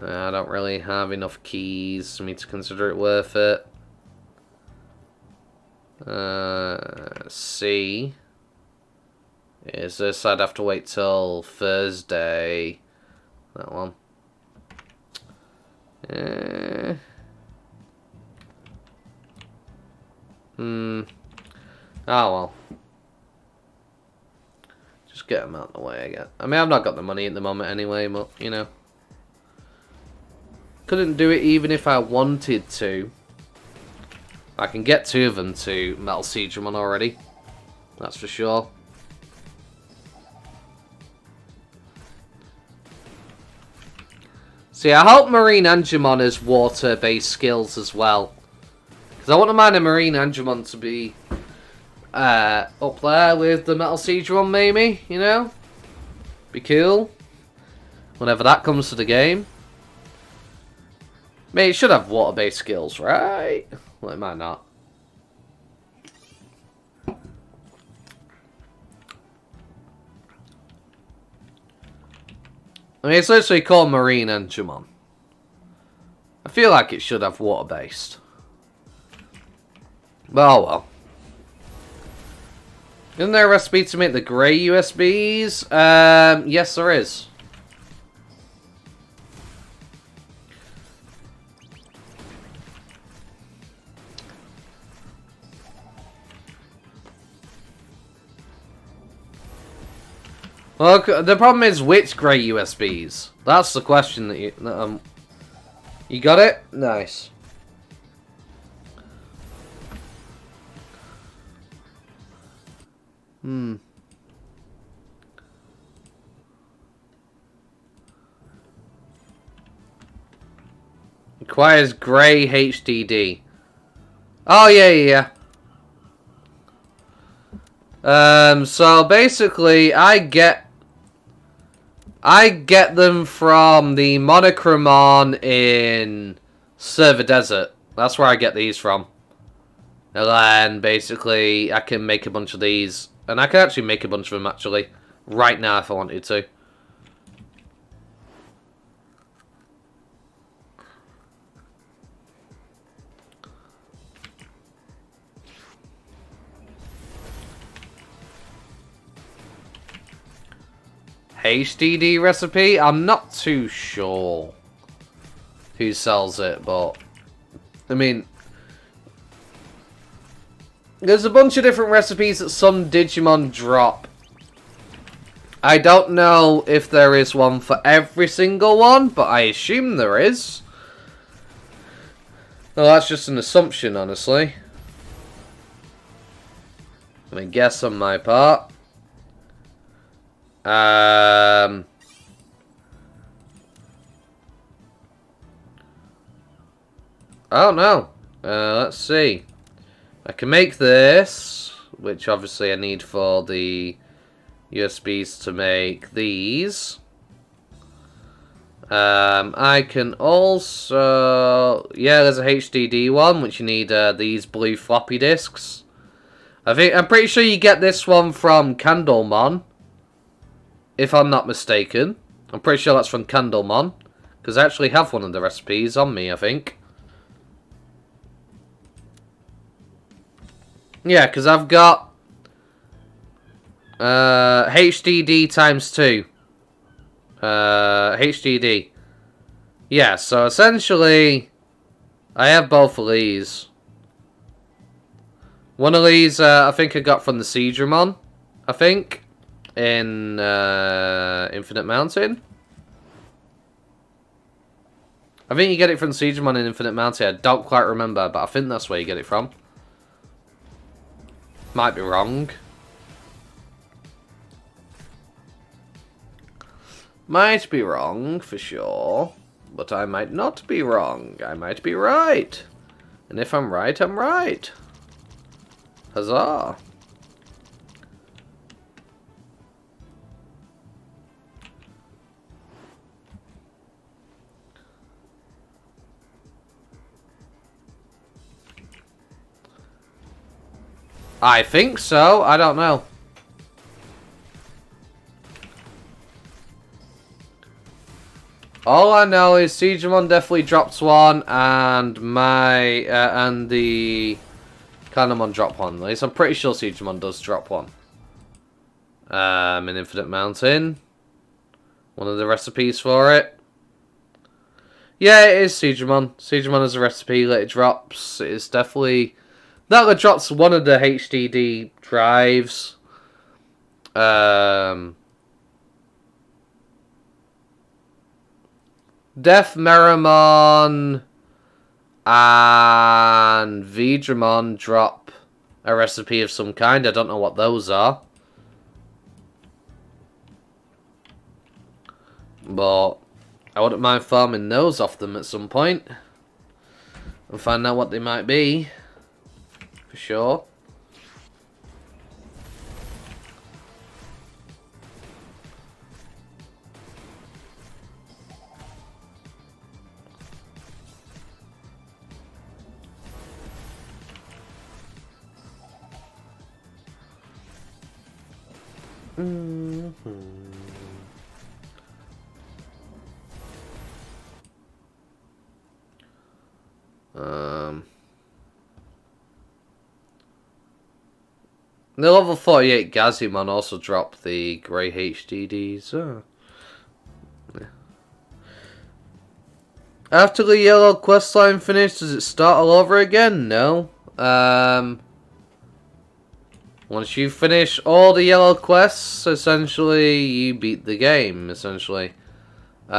I don't really have enough keys for me to consider it worth it. C is this. I'd have to wait till Thursday. that one. Oh well. Just get them out of the way again. I mean, I've not got the money at the moment anyway, but, you know. Couldn't do it even if I wanted to. I can get 2 of them to machinedramon already. That's for sure. See, I hope machinedramon has water-based skills as well. Because I wouldn't mind a machinedramon to be up there with the machinedramon, maybe, you know? Be cool. Whenever that comes to the game. I mean, it should have water-based skills, right? Well, it might not. I mean, it's literally called machinedramon. I feel like it should have water-based. But, oh well. Isn't there a recipe to make the grey USBs? Yes, there is. Well, the problem is which grey USBs. That's the question that you... you got it? Nice. Requires grey HDD. Oh, yeah. So basically, I get them from the monochromon in Server Desert. That's where I get these from. And then, basically, I can make a bunch of these. And I can actually make a bunch of them, actually. Right now, if I wanted to. HDD recipe? I'm not too sure who sells it, but... I mean... there's a bunch of different recipes that some Digimon drop. I don't know if there is one for every single one, but I assume there is. Well, that's just an assumption, honestly. I mean, guess on my part. I don't know. Let's see. I can make this, which obviously I need for the USBs to make these. I can also... yeah, there's a HDD one, which you need these blue floppy disks. I'm pretty sure you get this one from Candlemon, if I'm not mistaken. I'm pretty sure that's from Candlemon, because I actually have one of the recipes on me, I think. Yeah, because I've got HDD times 2. HDD. Yeah, so essentially, I have both of these. One of these, I think I got from the Machinedramon, I think, in Infinite Mountain. I think you get it from the Machinedramon in Infinite Mountain. I don't quite remember, but I think that's where you get it from. Might be wrong. Might be wrong, for sure. But I might not be wrong. I might be right. And if I'm right, I'm right. Huzzah. I think so. I don't know. All I know is Digimon definitely drops one, and and the Kanamon drop one. At least I'm pretty sure Digimon does drop one. In Infinite Mountain. One of the recipes for it. Yeah, it is Digimon. Digimon is a recipe that it drops. It's definitely... That drops one of the HDD drives. Death Meramon and Vidramon drop a recipe of some kind. I don't know what those are. But I wouldn't mind farming those off them at some point. And find out what they might be. For sure. The level 48 Gazimon also dropped the grey HDDs. Oh. Yeah. After the yellow questline finished, does it start all over again? No. Once you finish all the yellow quests, essentially, you beat the game, essentially. It's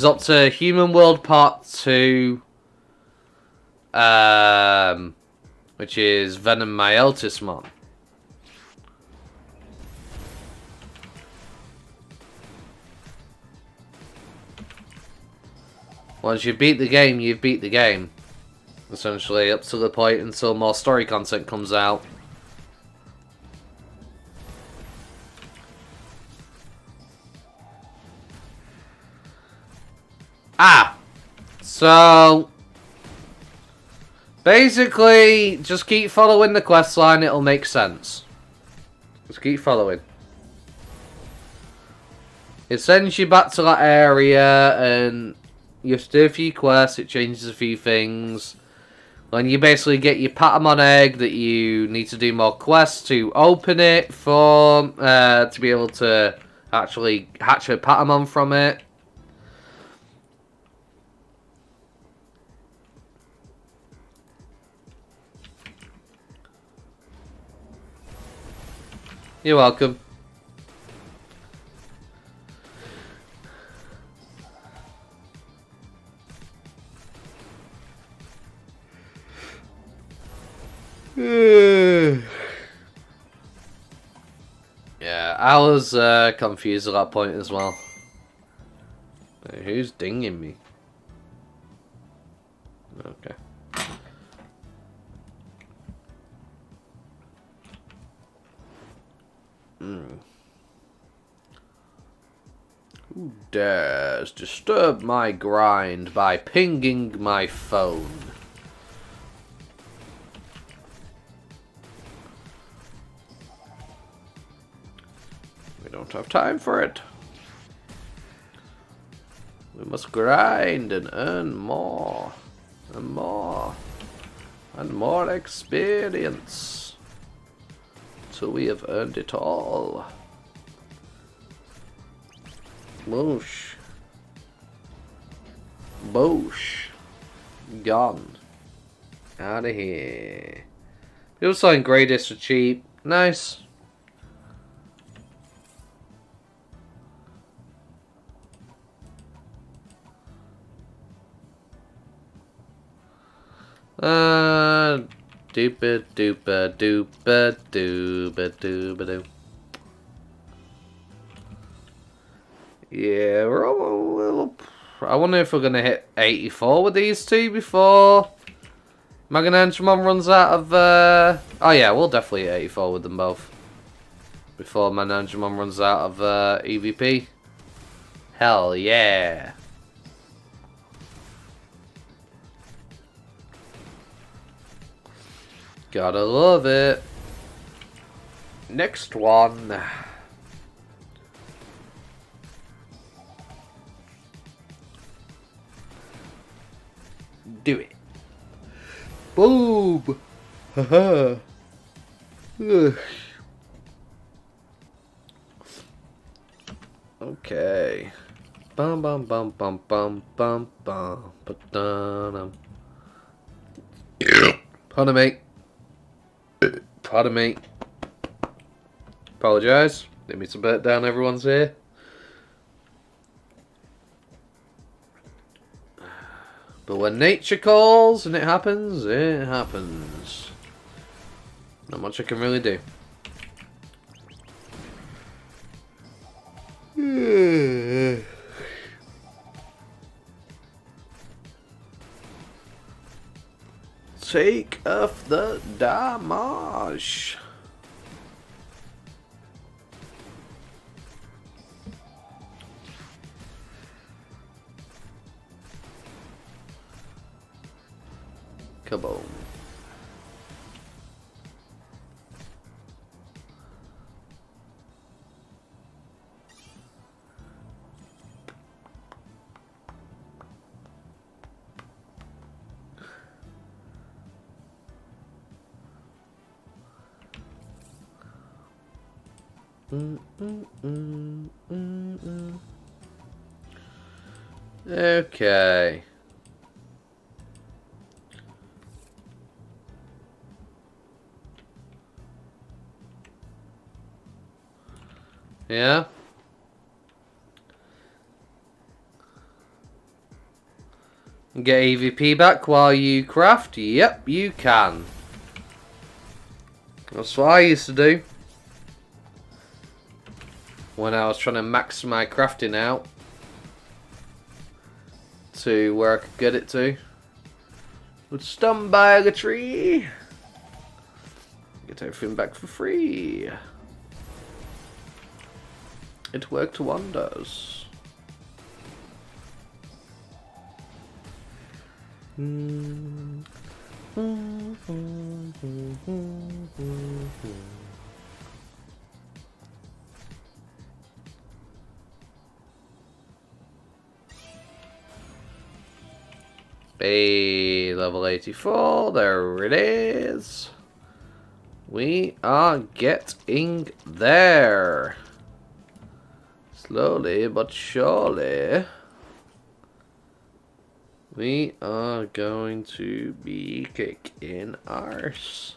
up to Human World Part 2, which is Venom Myeltismon. Once you beat the game, you've beat the game. Essentially, up to the point until more story content comes out. So basically, just keep following the quest line, it'll make sense. Just keep following. It sends you back to that area, and you have to do a few quests, it changes a few things. Then you basically get your Patamon egg that you need to do more quests to open it for, to be able to actually hatch a Patamon from it. You're welcome. Yeah, I was confused at that point as well. Hey, who's dinging me? Okay. Who dares disturb my grind by pinging my phone? We don't have time for it. We must grind and earn more and more and more experience till we have earned it all. Boosh. Boosh. Gone. Out of here. People selling grey discs for cheap. Nice. Doopa doopa doopa doopa doopa doo. Yeah, we're all a little... I wonder if we're going to hit 84 with these two before machinedramon runs out of... Oh yeah, we'll definitely hit 84 with them both before machinedramon runs out of EVP. Hell yeah. Gotta love it. Next one. Do it. Boom. Okay. Bum bum bum bum bum bum bum. Ba-dum. Pardon me. Pardon me. Apologise. Didn't mean to burn down everyone's ear. But when nature calls and it happens, it happens. Not much I can really do. Take off the damage. Kaboom. Okay. Yeah. Get AVP back while you craft? Yep, you can. That's what I used to do when I was trying to max my crafting out to where I could get it to. Would stun by the tree. Get everything back for free. It worked wonders. Hey, level 84, there it is. We are getting there. Slowly but surely. We are going to be kicking arse.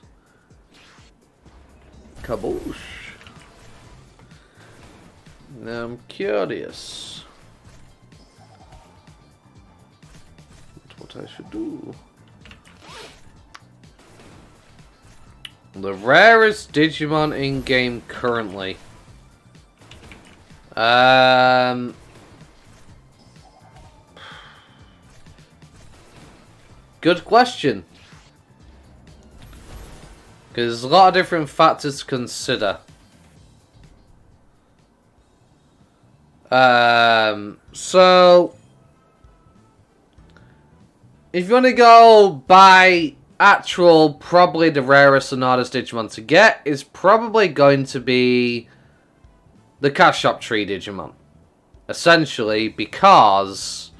Kaboosh. Now I'm curious what I should do. The rarest Digimon in game currently. Good question. Because there's a lot of different factors to consider. So if you want to go by actual, probably the rarest and hardest Digimon to get is probably going to be the Cash Shop Tree Digimon. Essentially, because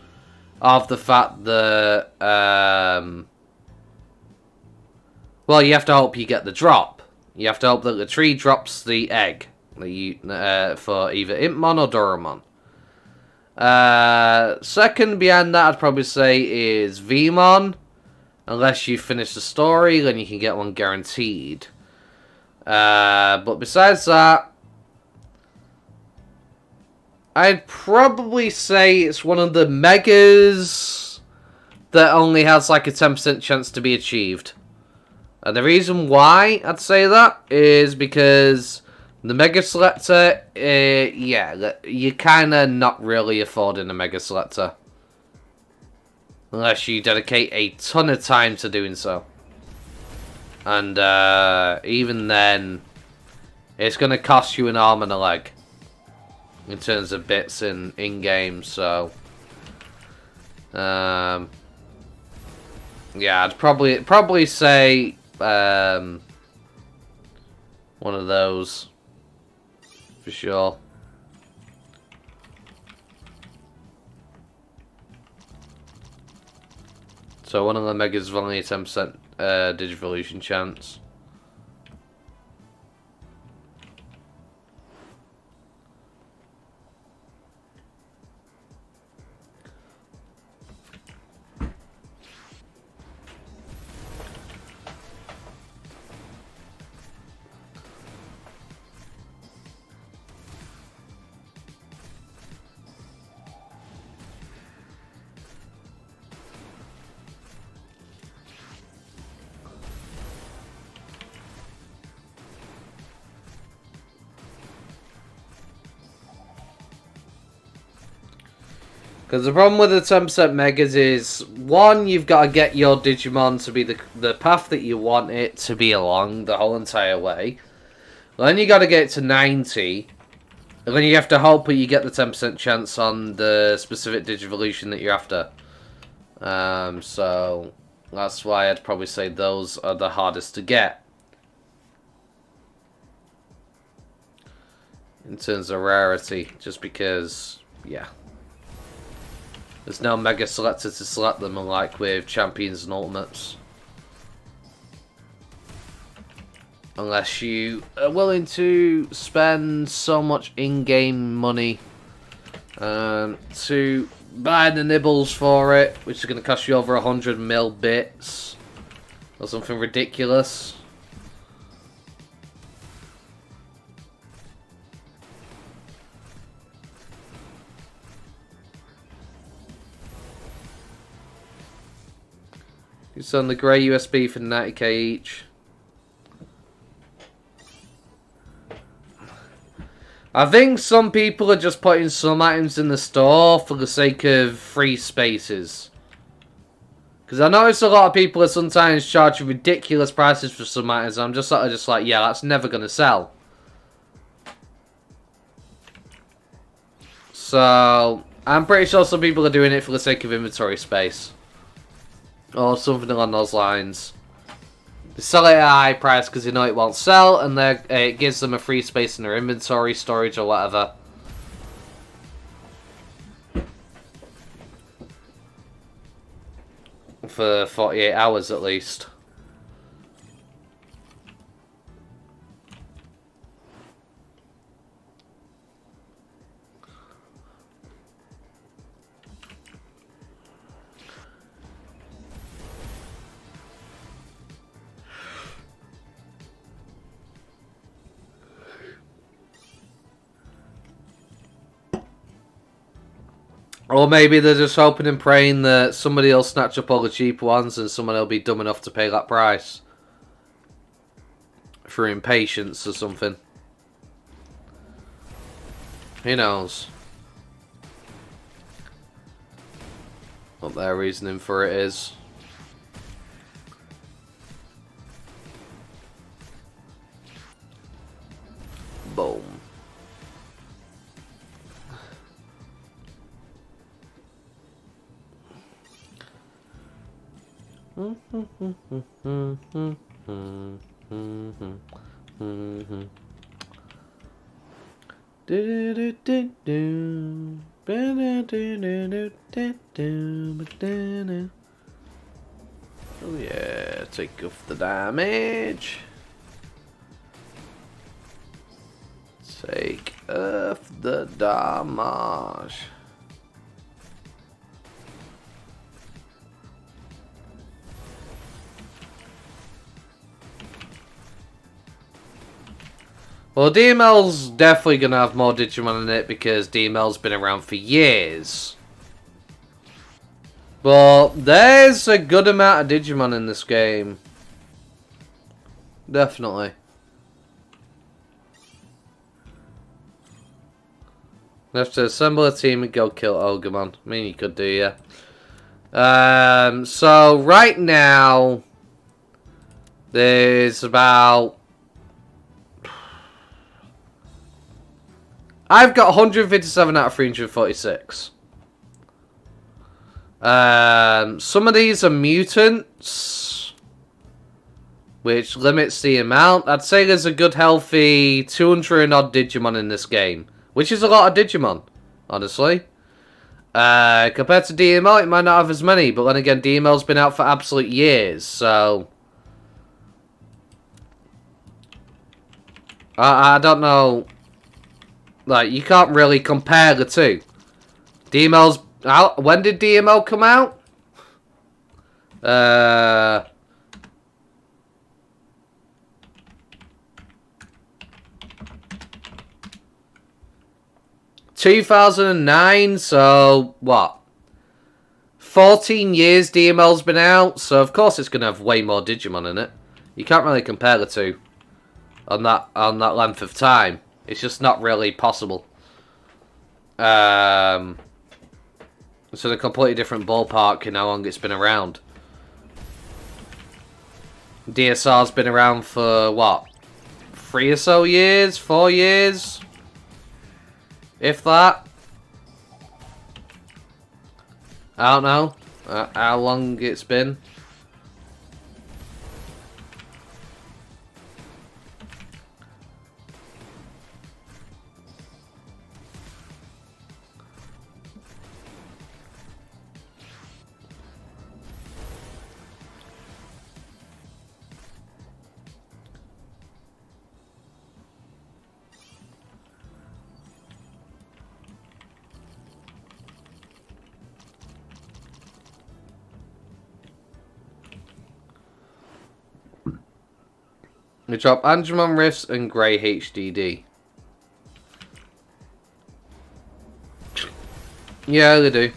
of the fact that, well, you have to hope you get the drop. You have to hope that the tree drops the egg that you, for either Impmon or Doromon. Second behind that, I'd probably say is Vmon. Unless you finish the story, then you can get one guaranteed. But besides that, I'd probably say it's one of the megas that only has like a 10% chance to be achieved. And the reason why I'd say that is because the Mega Selector, yeah, you're kind of not really affording a Mega Selector. Unless you dedicate a ton of time to doing so. And even then, it's going to cost you an arm and a leg. In terms of bits in-game, so... yeah, I'd probably say one of those. For sure. So one of the Megas with only a 10% Digivolution chance. Because the problem with the 10% megas is, one, you've got to get your Digimon to be the path that you want it to be along the whole entire way. Then you got to get it to 90. And then you have to hope that you get the 10% chance on the specific Digivolution that you're after. So that's why I'd probably say those are the hardest to get. In terms of rarity, just because, yeah. There's no Mega Selector to select them, unlike with Champions and Ultimates. Unless you are willing to spend so much in-game money to buy the nibbles for it, which is going to cost you over 100 mil bits. Or something ridiculous. You send the grey USB for 90k each. I think some people are just putting some items in the store for the sake of free spaces. Because I notice a lot of people are sometimes charging ridiculous prices for some items. I'm just sort of just like, yeah, that's never going to sell. So, I'm pretty sure some people are doing it for the sake of inventory space. Or something along those lines. They sell it at a high price because they know it won't sell, and it gives them a free space in their inventory, storage, or whatever. For 48 hours at least. Or maybe they're just hoping and praying that somebody will snatch up all the cheap ones and someone will be dumb enough to pay that price. For impatience or something. Who knows? What their reasoning for it is. Boom. Oh yeah, take off the damage. Take off the damage. Well, DML's definitely going to have more Digimon in it because DML's been around for years. But there's a good amount of Digimon in this game. Definitely. You have to assemble a team and go kill Ogremon. I mean, you could do, yeah. So, right now, there's about... I've got 157 out of 346. Some of these are mutants, which limits the amount. I'd say there's a good healthy 200 and odd Digimon in this game, which is a lot of Digimon, honestly. Compared to DML, it might not have as many, but then again, DML's been out for absolute years, so... I don't know... Like, you can't really compare the two. DML's out. When did DML come out? 2009, so what? 14 years DML's been out, so of course it's going to have way more Digimon in it. You can't really compare the two on that length of time. It's just not really possible. It's in a completely different ballpark in how long it's been around. DSR's been around for, what, 3 or so years? 4 years? If that? I don't know how long it's been. We drop Angemon Rifts and Grey HDD. Yeah, they do.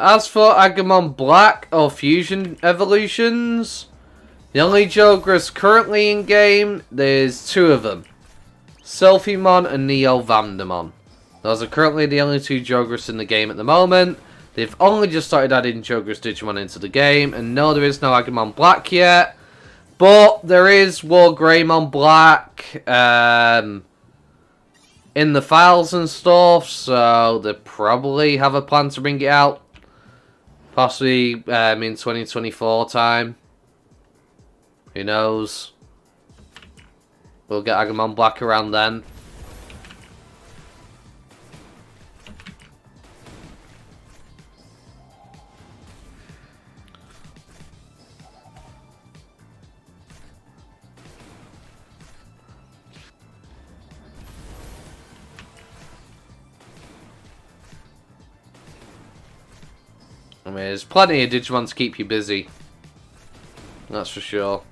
As for Agumon Black or Fusion evolutions, the only Jogras currently in game, there's 2 of them. Selfimon and Neo Vandemon. Those are currently the only 2 Jogras in the game at the moment. They've only just started adding Jogras Digimon into the game, and no, there is no Agumon Black yet. But there is War Greymon Black, in the files and stuff, so they probably have a plan to bring it out. Possibly in 2024 time. Who knows? We'll get Agumon Black around then. I mean, there's plenty of Digimon to keep you busy. That's for sure.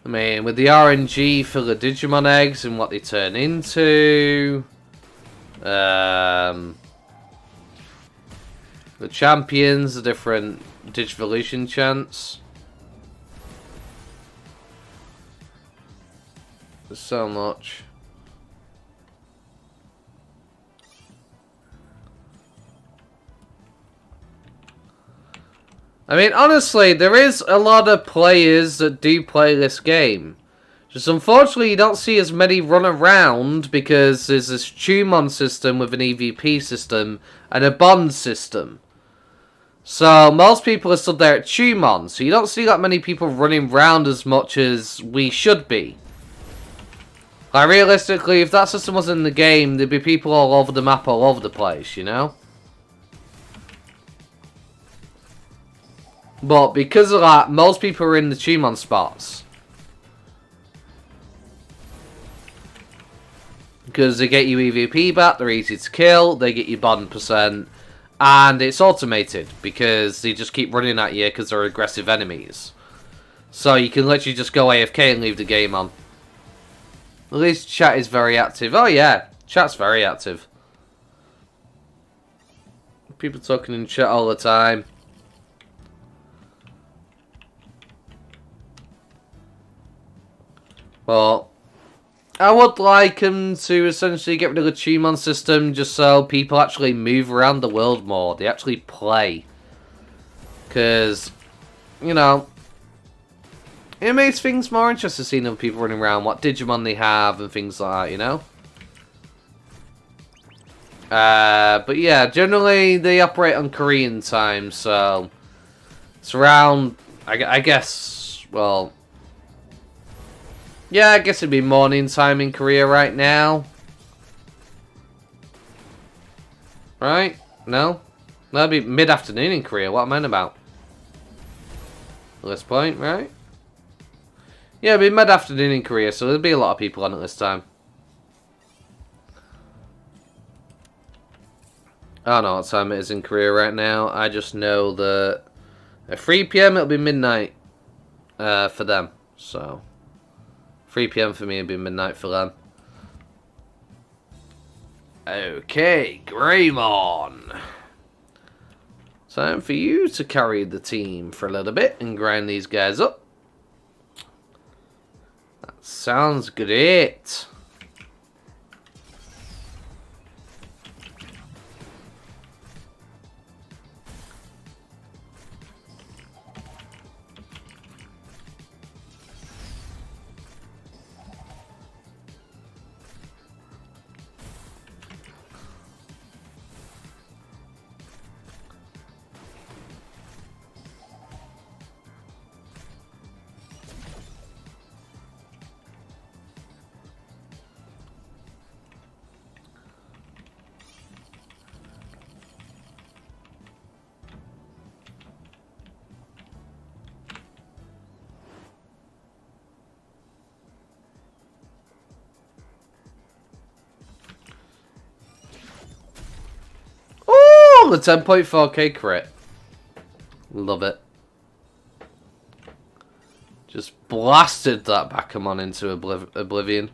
I mean, with the RNG for the Digimon eggs and what they turn into, the champions, the different Digivolution chants. There's so much. I mean, honestly, there is a lot of players that do play this game. Just unfortunately, you don't see as many run around because there's this Tumon system with an EVP system and a bond system. So, most people are stood there at Tumon, so you don't see that many people running around as much as we should be. Like, realistically, if that system was in the game, there'd be people all over the map, all over the place, you know? But because of that, most people are in the Tumon spots. Because they get you EVP back, they're easy to kill, they get you bond percent, and it's automated because they just keep running at you because they're aggressive enemies. So you can literally just go AFK and leave the game on. At least chat is very active. Oh yeah, chat's very active. People talking in chat all the time. But I would like them to essentially get rid of the Tumon system just so people actually move around the world more. They actually play. Because, you know, it makes things more interesting seeing other people running around, what Digimon they have and things like that, you know? But yeah, generally they operate on Korean time, so it's around I guess, well... Yeah, I guess it'd be morning time in Korea right now. Right? No? That'd be mid-afternoon in Korea. What am I on about? At this point, right? Yeah, it'd be mid-afternoon in Korea, so there'd be a lot of people on at this time. I don't know what time it is in Korea right now. I just know that at 3 PM it'll be midnight for them. So 3 PM for me would be midnight for them. Okay, Greymon. Time for you to carry the team for a little bit and grind these guys up. That sounds great. Oh, the 10.4k crit. Love it. Just blasted that Bakamon into oblivion.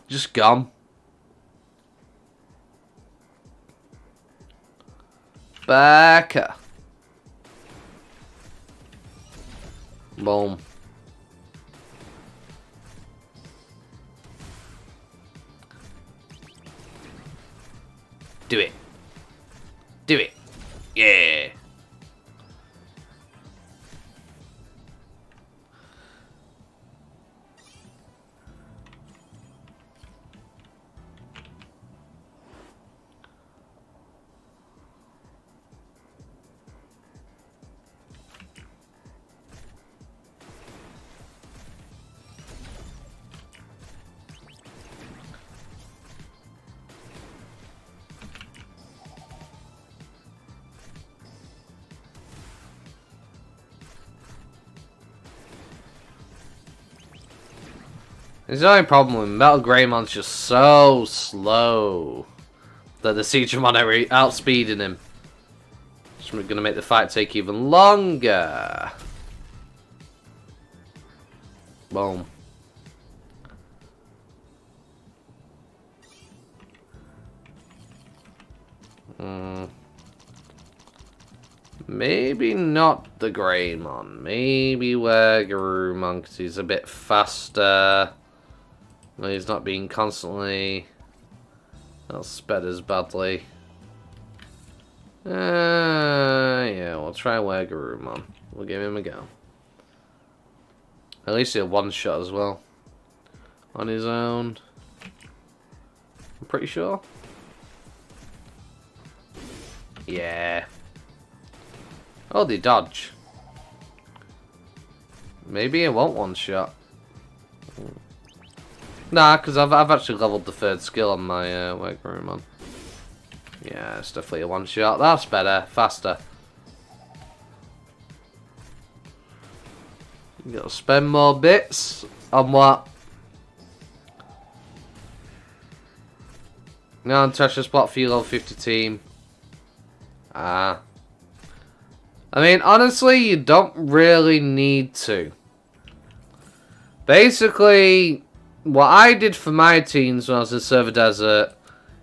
Just gone. Baka. Boom. Do it. Do it. Yeah. There's the only problem with Metal Greymon's just so slow that the Siegramon are outspeeding him. It's going to make the fight take even longer. Boom. Maybe not the Greymon. Maybe Garurumon, because he's a bit faster. Well, he's not being constantly outsped as badly. Yeah, we'll try Garurumon. We'll give him a go. At least he'll one-shot as well. On his own. I'm pretty sure. Yeah. Oh, they dodge. Maybe it won't one-shot. Nah, because I've actually leveled the third skill on my Garurumon. Yeah, it's definitely a one-shot. That's better. Faster. You gotta spend more bits on what? No, Tasha spot for your level 50 team. Ah. I mean, honestly, you don't really need to. Basically, what I did for my teams when I was in Server Desert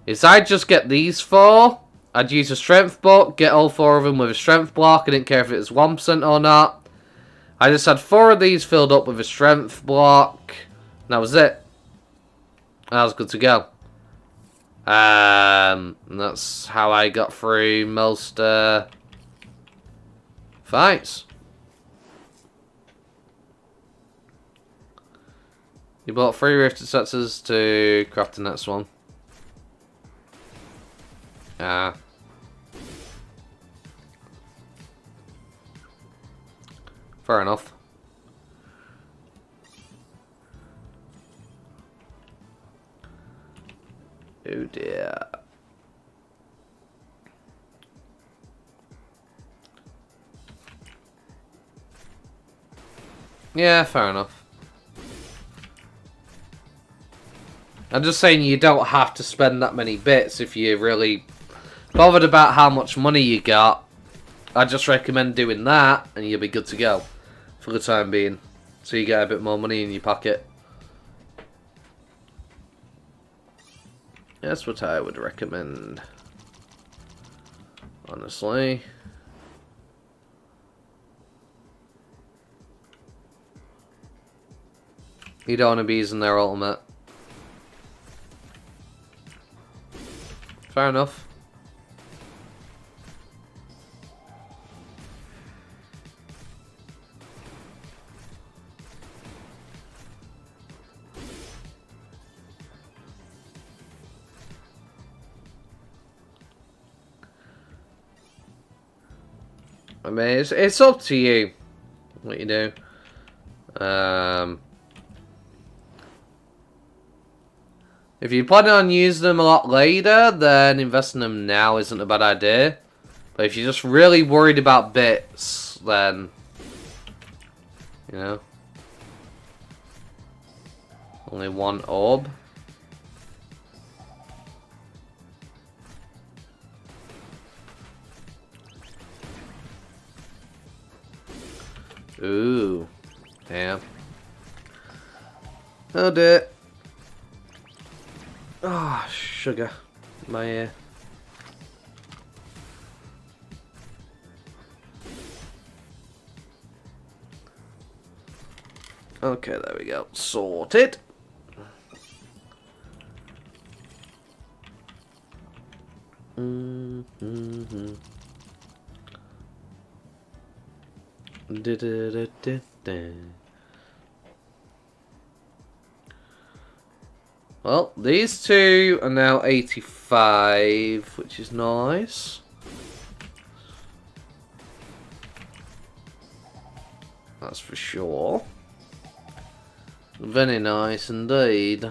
is I'd just get these four. I'd use a strength block, get all four of them with a strength block. I didn't care if it was 1% or not. I just had 4 of these filled up with a strength block. And that was it. I was good to go. And that's how I got through most fights. You bought 3 rifted sets to craft the next one. Ah. Fair enough. Oh dear. Yeah, fair enough. I'm just saying you don't have to spend that many bits if you're really bothered about how much money you got. I just recommend doing that and you'll be good to go for the time being. So you get a bit more money in your pocket. That's what I would recommend. Honestly. You don't want to be using their ultimate. Fair enough. I mean, it's up to you what you do. If you're planning on using them a lot later, then investing them now isn't a bad idea. But if you're just really worried about bits, then, you know, only one orb. Ooh, damn. Oh dear. Ah, oh, sugar. My ear. Okay, there we go. Sorted. Well, these two are now 85, which is nice. That's for sure. Very nice indeed.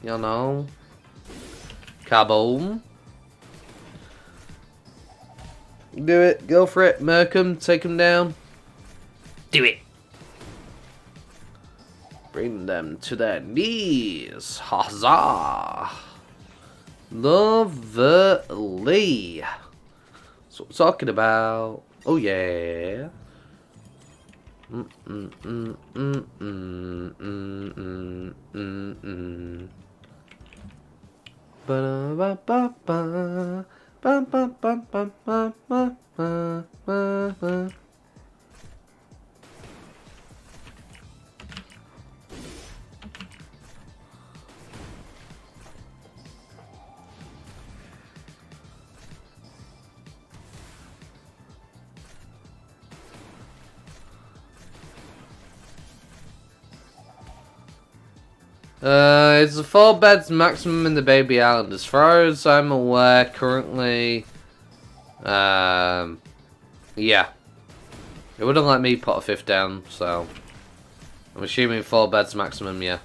You know. Kaboom. Do it. Go for it. Murk him. Take him down. Do it. Bring them to their knees. Huzzah. Lovely. That's what we're talking about. Oh yeah. Ba-da-ba-ba-ba. Ba-ba-ba-ba-ba-ba-ba-ba. It's the 4 beds maximum in the Baby Island. As far as I'm aware, currently, yeah. It wouldn't let me put a 5th down, so I'm assuming 4 beds maximum, yeah.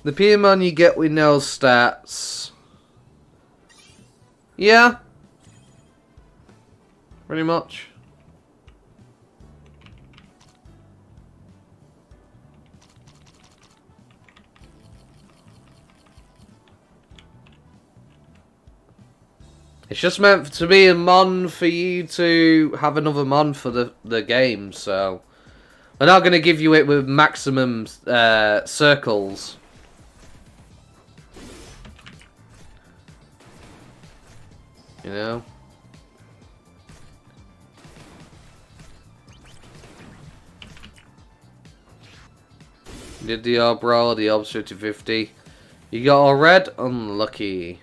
The Pokemon you get with no stats. Yeah. Pretty much. It's just meant to be a mon for you to have another mon for the game, so we're not going to give you it with maximum circles. You know? Did the orb roll, the orb's 50-50. You got all red? Unlucky.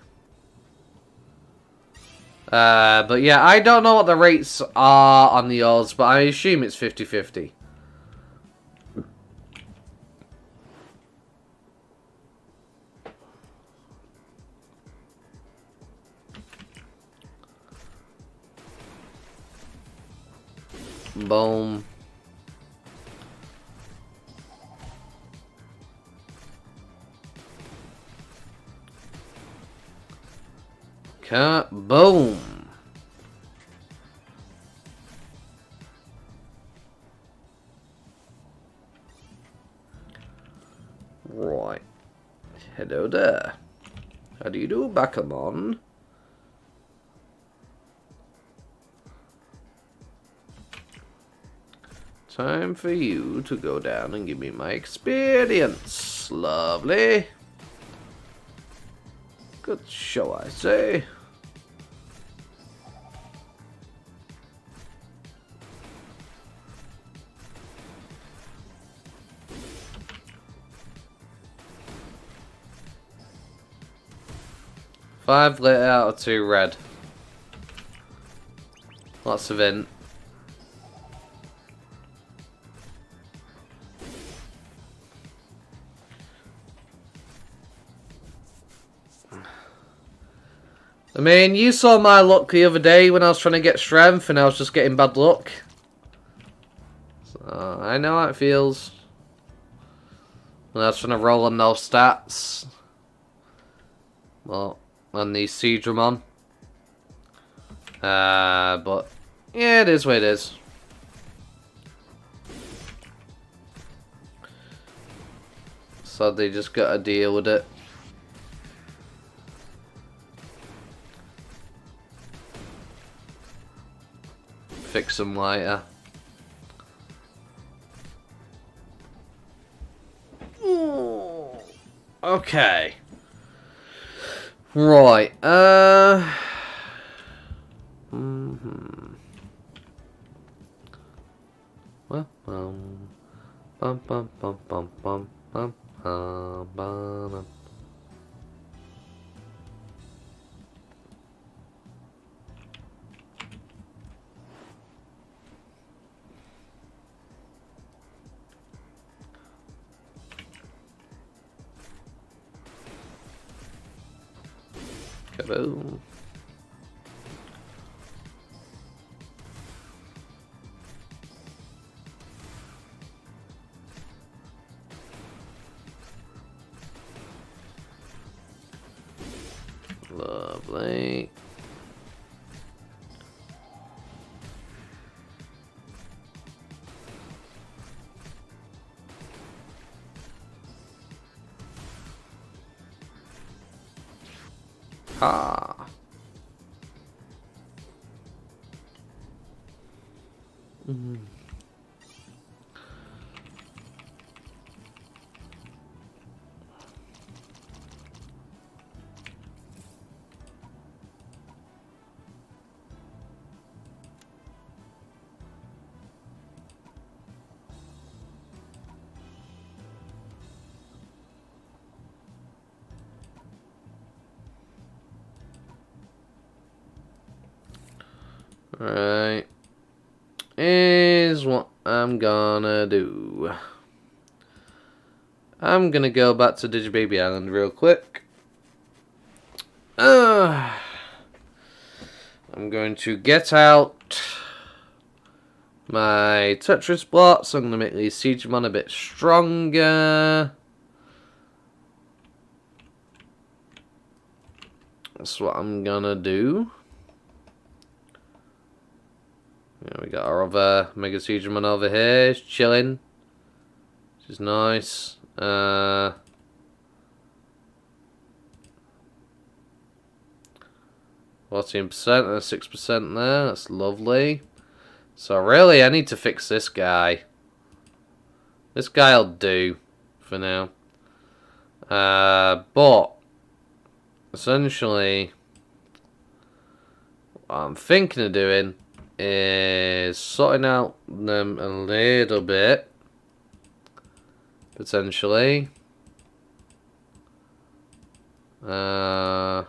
But yeah, I don't know what the rates are on the odds, but I assume it's 50-50. Boom. Boom. Right. Hello there. How do you do, Bakamon? Time for you to go down and give me my experience. Lovely. Good show, I say. Five lit out of 2 red. Lots of int. I mean, you saw my luck the other day when I was trying to get strength and I was just getting bad luck. So, I know how it feels. When I was trying to roll on those stats. Well, on the machinedramon. But, yeah, it is what it is. So they just gotta deal with it. Fix them later. Ooh. Okay. Right. Well, bum bum bum bum bum bum bum. Kaboom. Lovely. Ha. Right. Is what I'm gonna do. I'm gonna go back to Digibaby Island real quick. I'm going to get out my Tetris blocks. I'm gonna make these Digimon a bit stronger. That's what I'm gonna do. Yeah, we got our other Mega Digimon over here. He's chilling. Which is nice. 14% and 6% there. That's lovely. So really, I need to fix this guy. This guy'll do for now. But essentially, what I'm thinking of doing is sorting out them a little bit, potentially. Right.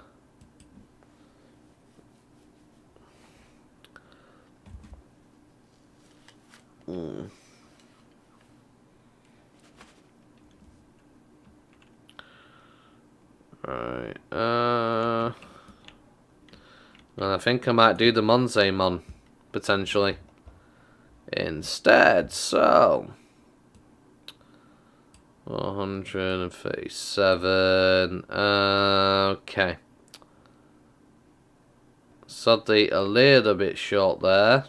And I think I might do the Monzaemon, potentially. instead. So 137. Okay. Sadly, a little bit short there.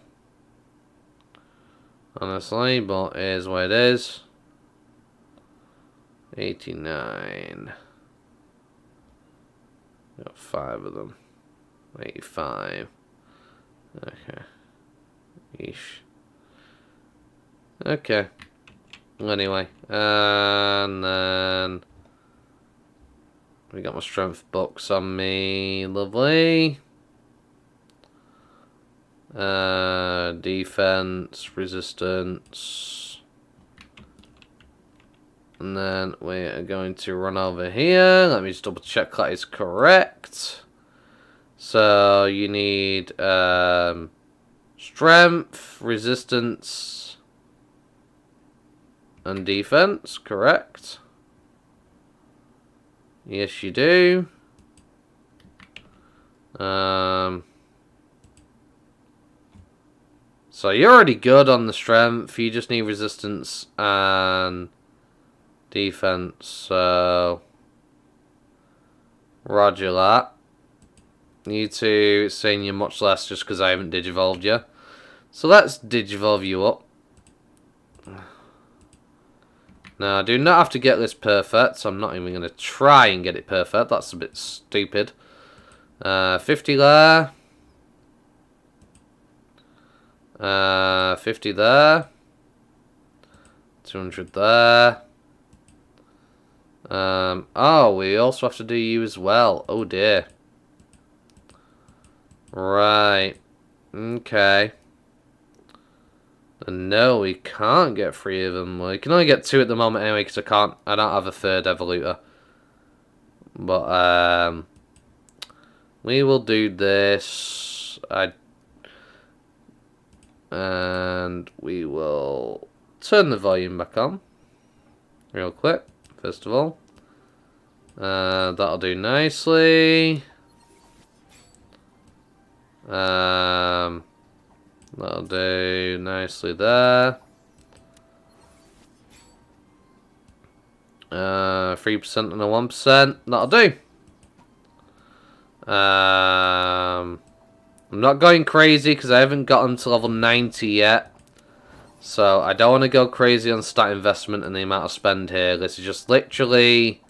Honestly, but it is what it is. 89. Got 5 of them. 85. Okay. Yeesh. Okay. Anyway. And then we got my strength books on me. Lovely. Defense, resistance. And then we are going to run over here. Let me just double check that is correct. So you need strength, resistance, and defense, correct? Yes, you do. So you're already good on the strength. You just need resistance and defense. So roger that. You two, saying you're much less just because I haven't digivolved you. So let's digivolve you up. Now, I do not have to get this perfect, so I'm not even going to try and get it perfect. That's a bit stupid. 50 there. 50 there. 200 there. Oh, we also have to do you as well. Oh dear. Right. Okay. No, we can't get 3 of them. We can only get 2 at the moment anyway, because I don't have a 3rd evolutor. But, we will do this. And we will turn the volume back on. Real quick, first of all. That'll do nicely. That'll do nicely there. 3% and a 1%. That'll do. I'm not going crazy because I haven't gotten to level 90 yet. So I don't want to go crazy on stat investment and the amount of spend here. This is just literally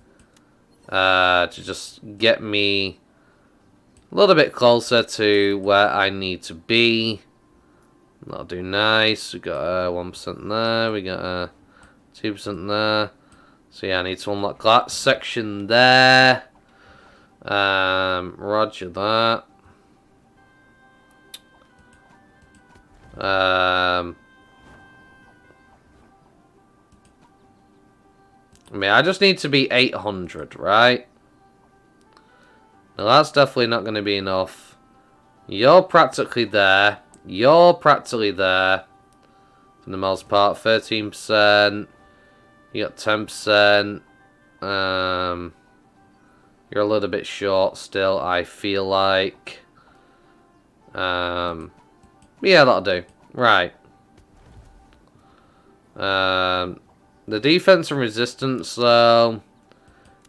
to just get me a little bit closer to where I need to be. That'll do nice. We got a 1% there. We got a 2% there. So yeah, I need to unlock that section there. Roger that. I mean, I just need to be 800, right? Now, that's definitely not going to be enough. You're practically there. You're practically there. For the most part, 13%. You got 10%. You're a little bit short still, I feel like. Yeah, that'll do. Right. The defense and resistance, though,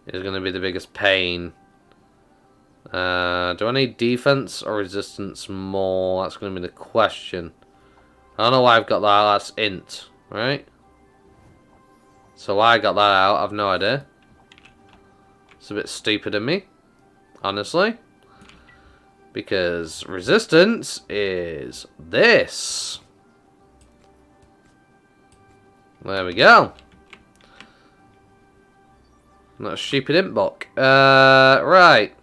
is going to be the biggest pain. Do I need defense or resistance more? That's going to be the question. I don't know why I've got that. That's int, right? So why I got that out, I've no idea. It's a bit stupid of me, honestly. Because resistance is this. There we go. Not a stupid int block. Right.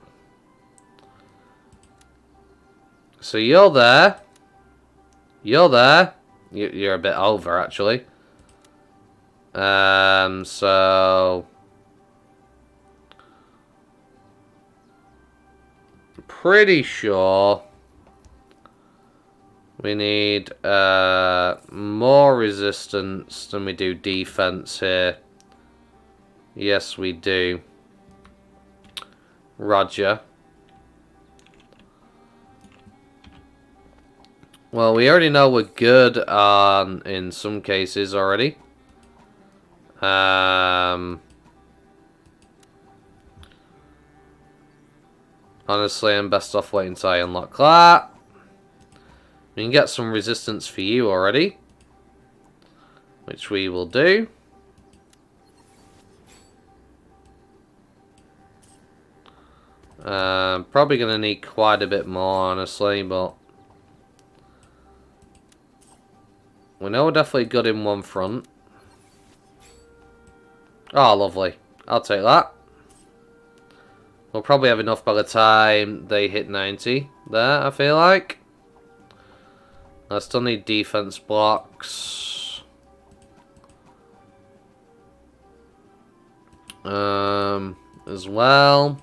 So you're there. You're there. You're a bit over, actually. So pretty sure we need more resistance than we do defense here. Yes, we do. Roger. Well, we already know we're good on in some cases already. Honestly, I'm best off waiting until I unlock that. We can get some resistance for you already, which we will do. Probably going to need quite a bit more, honestly, but we know we're definitely good in one front. Oh, lovely. I'll take that. We'll probably have enough by the time they hit 90 there, I feel like. I still need defense blocks. As well.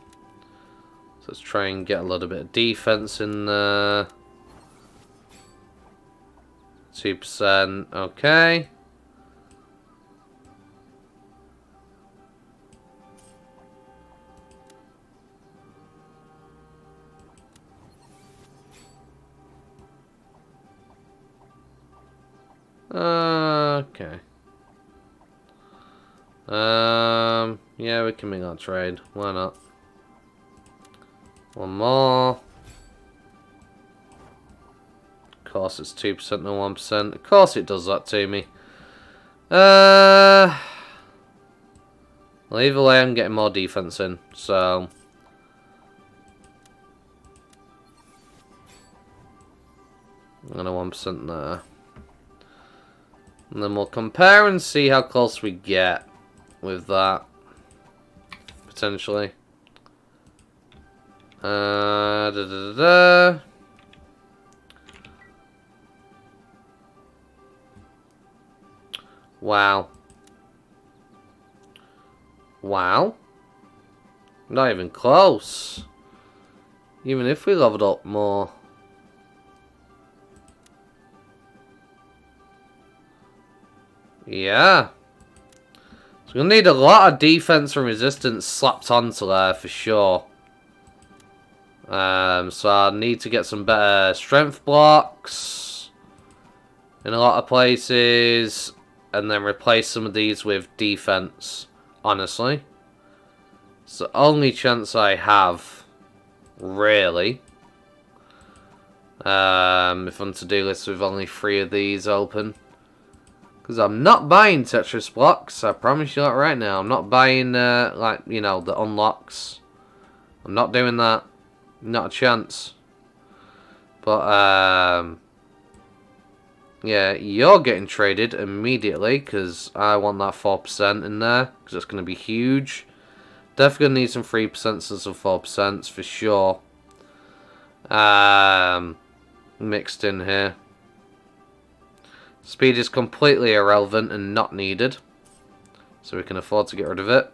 So let's try and get a little bit of defense in there. 2%, okay. Okay. Yeah, we can make that trade. Why not? One more. Of course, it's 2% and 1%. Of course, it does that to me. Well, either way, I'm getting more defense in, so. And a 1% there. And then we'll compare and see how close we get with that. Potentially. Wow. Wow. Not even close. Even if we leveled up more. Yeah. So we'll need a lot of defense and resistance slapped onto there for sure. So I need to get some better strength blocks in a lot of places, and then replace some of these with defense, honestly. It's the only chance I have, really. If I'm to do this with only 3 of these open. Because I'm not buying Tetris blocks, I promise you that right now. I'm not buying, like, you know, the unlocks. I'm not doing that. Not a chance. But, yeah, you're getting traded immediately, because I want that 4% in there, because it's going to be huge. Definitely going to need some 3% and some 4% for sure. Mixed in here. Speed is completely irrelevant and not needed, so we can afford to get rid of it.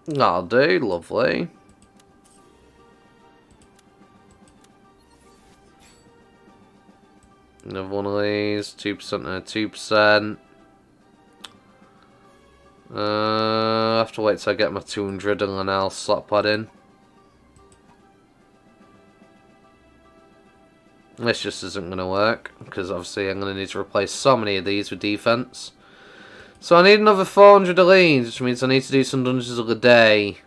That'll do, lovely. Another one of these, 2% and a 2%. I have to wait till I get my 200 and then I'll slot that in. This just isn't going to work, because obviously I'm going to need to replace so many of these with defense. So I need another 400 of these, which means I need to do some dungeons of the day.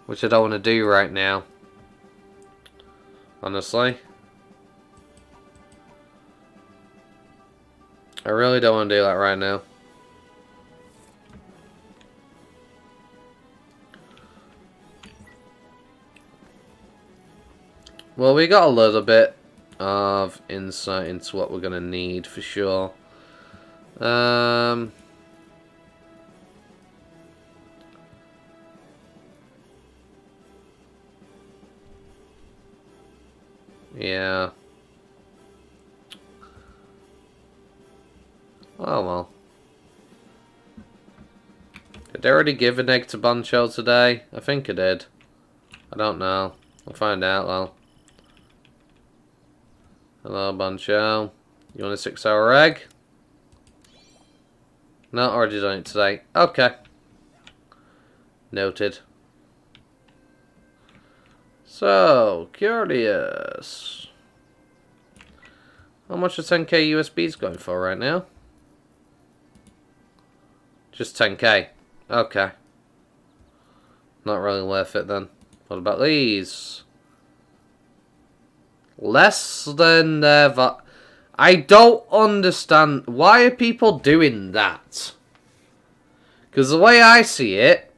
Which I don't want to do right now. Honestly. I really don't want to do that right now. Well, we got a little bit of insight into what we're going to need for sure. Yeah. Oh well. Did I already give an egg to Bancho today? I think I did. I don't know. I'll find out though. Hello, Bancho. You want a 6-hour egg? No, already done it today. Okay. Noted. So, curious. How much are 10k USBs going for right now? Just 10k. Okay. Not really worth it then. What about these? Less than their I don't understand. Why are people doing that? Because the way I see it,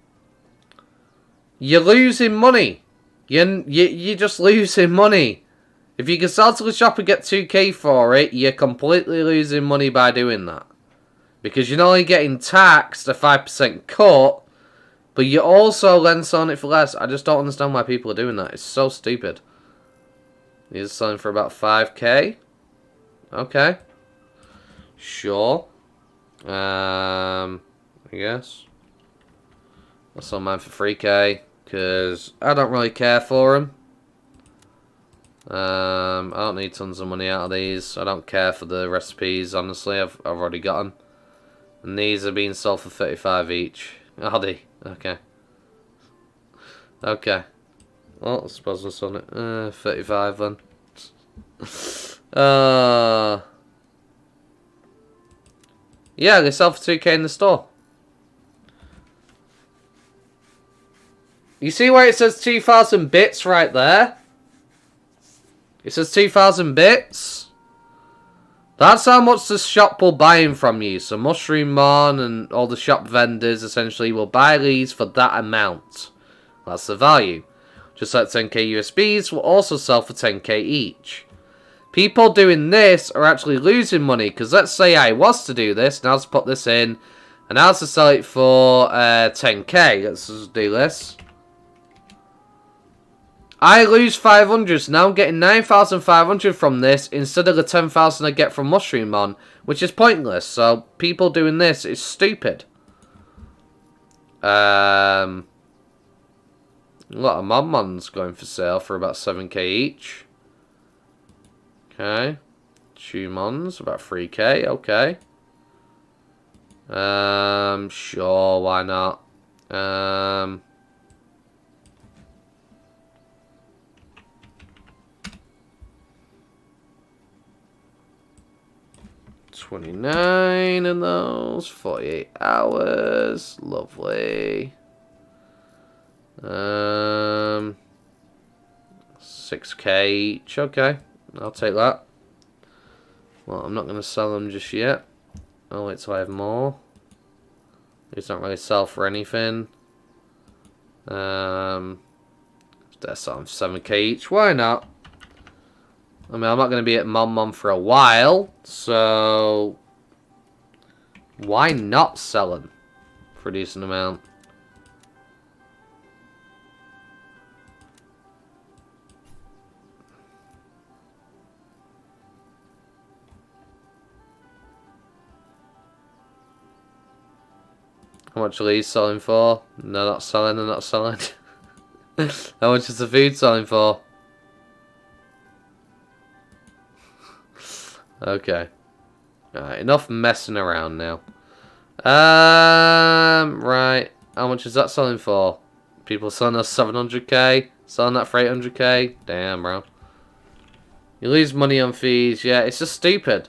you're losing money. You're just losing money. If you can sell to the shop and get 2k for it, you're completely losing money by doing that. Because you're not only getting taxed a 5% cut, but you're also then selling it for less. I just don't understand why people are doing that. It's so stupid. These are selling for about 5k. Okay. Sure. I guess. I'll sell mine for 3k. Because I don't really care for them. I don't need tons of money out of these. I don't care for the recipes, honestly. I've already got them. And these are being sold for 35 each. Are they? Okay. Okay. Well, I suppose we're selling it. 35 then. Yeah, they sell for 2k in the store. You see where it says 2,000 bits right there? It says 2,000 bits. That's how much the shop will buy in from you. So Mushroom and all the shop vendors essentially will buy these for that amount. That's the value. Just like 10k USBs will also sell for 10k each. People doing this are actually losing money. Because let's say I was to do this. Now let's put this in. And I was to sell it for 10k. Let's just do this. I lose 500, so now I'm getting 9,500 from this instead of the 10,000 I get from Mushroom, which is pointless. So people doing this is stupid. A lot of Monmons going for sale for about 7k each. Okay. Chumons about 3k. Okay. Sure, why not? 29 in those, 48 hours, lovely. 6k each, okay, I'll take that. Well, I'm not going to sell them just yet. I'll wait till I have more. These don't really sell for anything. They're selling 7k each, why not? I mean, I'm not going to be at Mon for a while, so why not sell them for a decent amount? How much are these selling for? No, not selling, they're not selling. How much is the food selling for? Okay. Alright, enough messing around now. Right. How much is that selling for? People selling us 700k? Selling that for 800k? Damn, bro. You lose money on fees. Yeah, it's just stupid.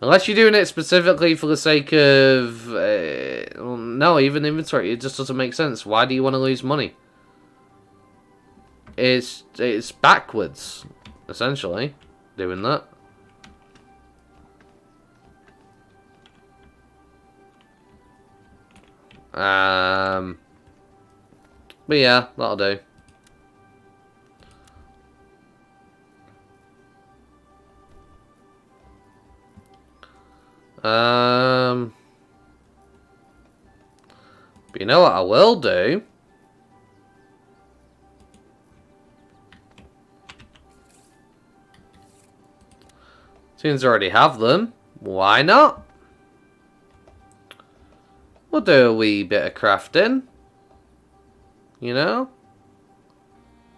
Unless you're doing it specifically for the sake of... no, even inventory. It just doesn't make sense. Why do you want to lose money? It's backwards, essentially, doing that. But yeah, that'll do. But you know what I will do? Since I already have them, why not? We'll do a wee bit of crafting. You know?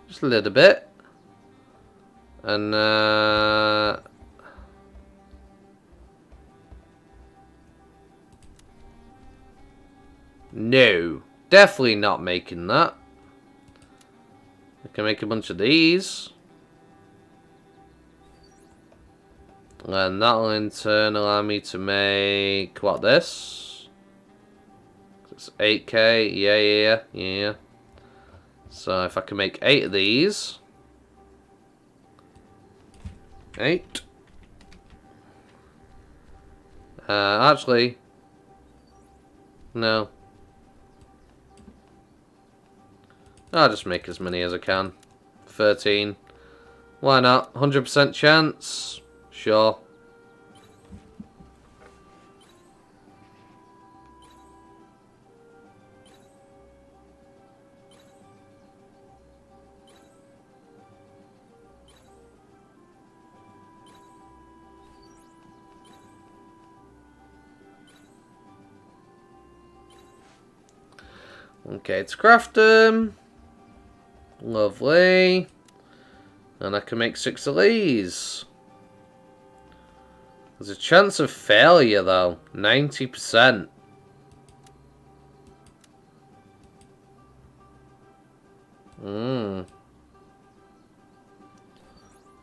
Just a little bit. And, No. Definitely not making that. I can make a bunch of these. And that'll in turn allow me to make... what, this? It's 8k. Yeah. So if I can make 8 of these... 8. Actually... no. I'll just make as many as I can. 13. Why not? 100% chance? Sure. Okay, to craft them. Lovely. And I can make 6 of these. There's a chance of failure though. 90%.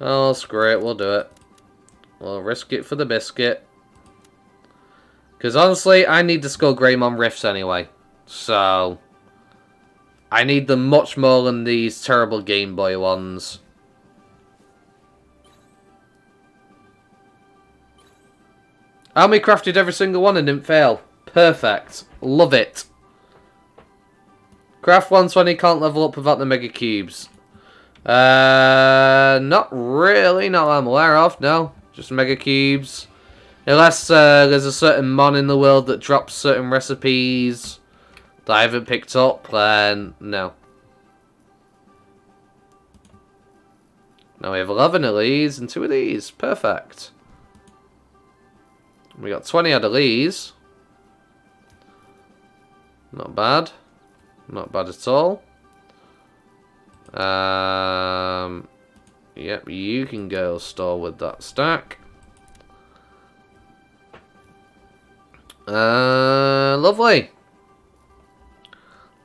Oh, screw it. We'll do it. We'll risk it for the biscuit. Because honestly, I need the Skullgreymon Rifts anyway. So... I need them much more than these terrible Game Boy ones. Almy crafted every single one and didn't fail. Perfect. Love it. Craft 120 can't level up without the Mega Cubes. Not really. Not that I'm aware of. No. Just Mega Cubes. Unless there's a certain mon in the world that drops certain recipes that I haven't picked up, then no. Now we have 11 of these and 2 of these. Perfect. We got 20 out of these. Not bad. Not bad at all. Yep, you can go store with that stack. Lovely.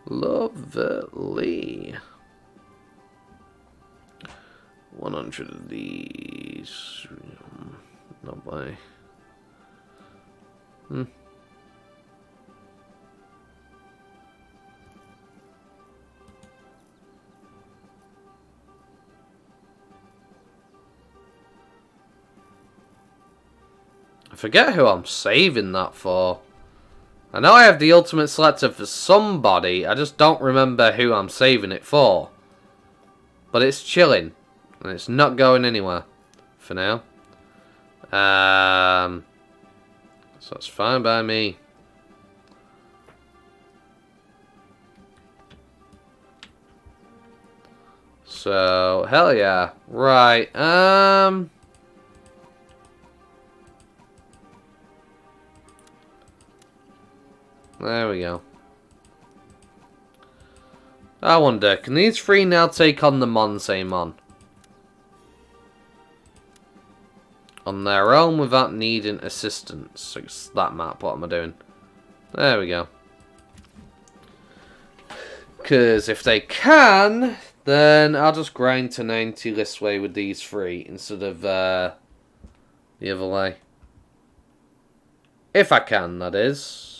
Lovely. 100 of these. Not by. I forget who I'm saving that for. I know I have the ultimate selector for somebody. I just don't remember who I'm saving it for. But it's chilling. And it's not going anywhere. For now. So it's fine by me. So, hell yeah. Right, there we go. I wonder, can these 3 now take on the Monsaemon? On their own without needing assistance. It's that map, what am I doing? There we go. Because if they can, then I'll just grind to 90 this way with these 3 instead of the other way. If I can, that is.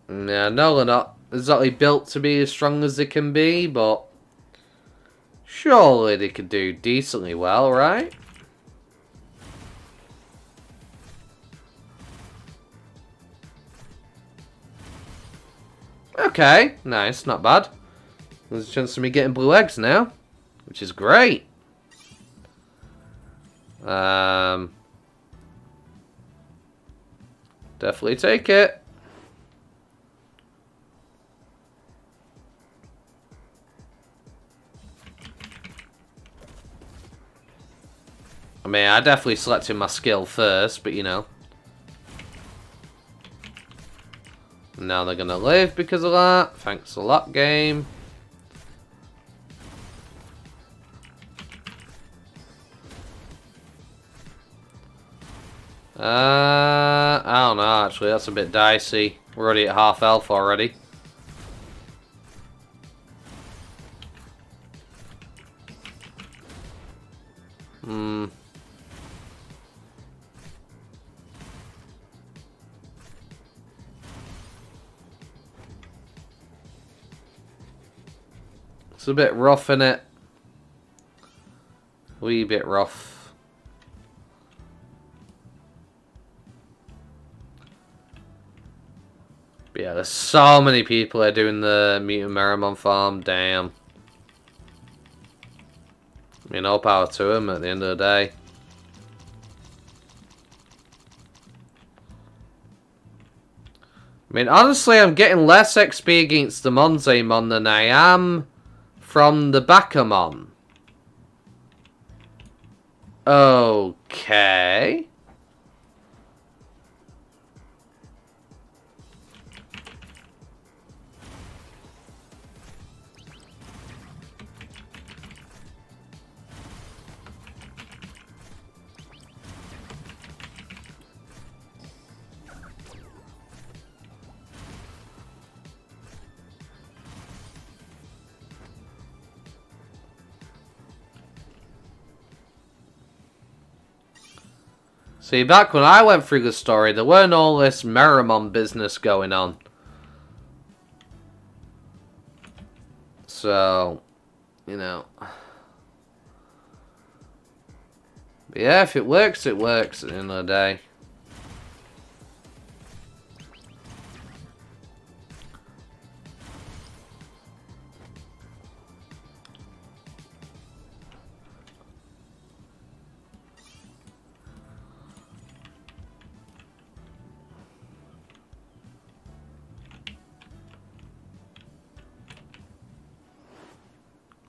Yeah, no, they're not exactly built to be as strong as they can be, but surely they could do decently well, right? Okay, nice, not bad. There's a chance of me getting blue eggs now, which is great. Definitely take it. I mean, I definitely selected my skill first, but you know. Now they're gonna live because of that. Thanks a lot, game. I don't know, actually. That's a bit dicey. We're already at half health already. It's a bit rough, innit? Wee bit rough. But yeah, there's so many people that are doing the Mutant Meramon farm. Damn. I mean, all power to them at the end of the day. I mean, honestly, I'm getting less XP against the Monzaemon than I am from the Bakamon. Okay. See, back when I went through the story, there weren't all this Meramon business going on. So, you know. But yeah, if it works, it works at the end of the day.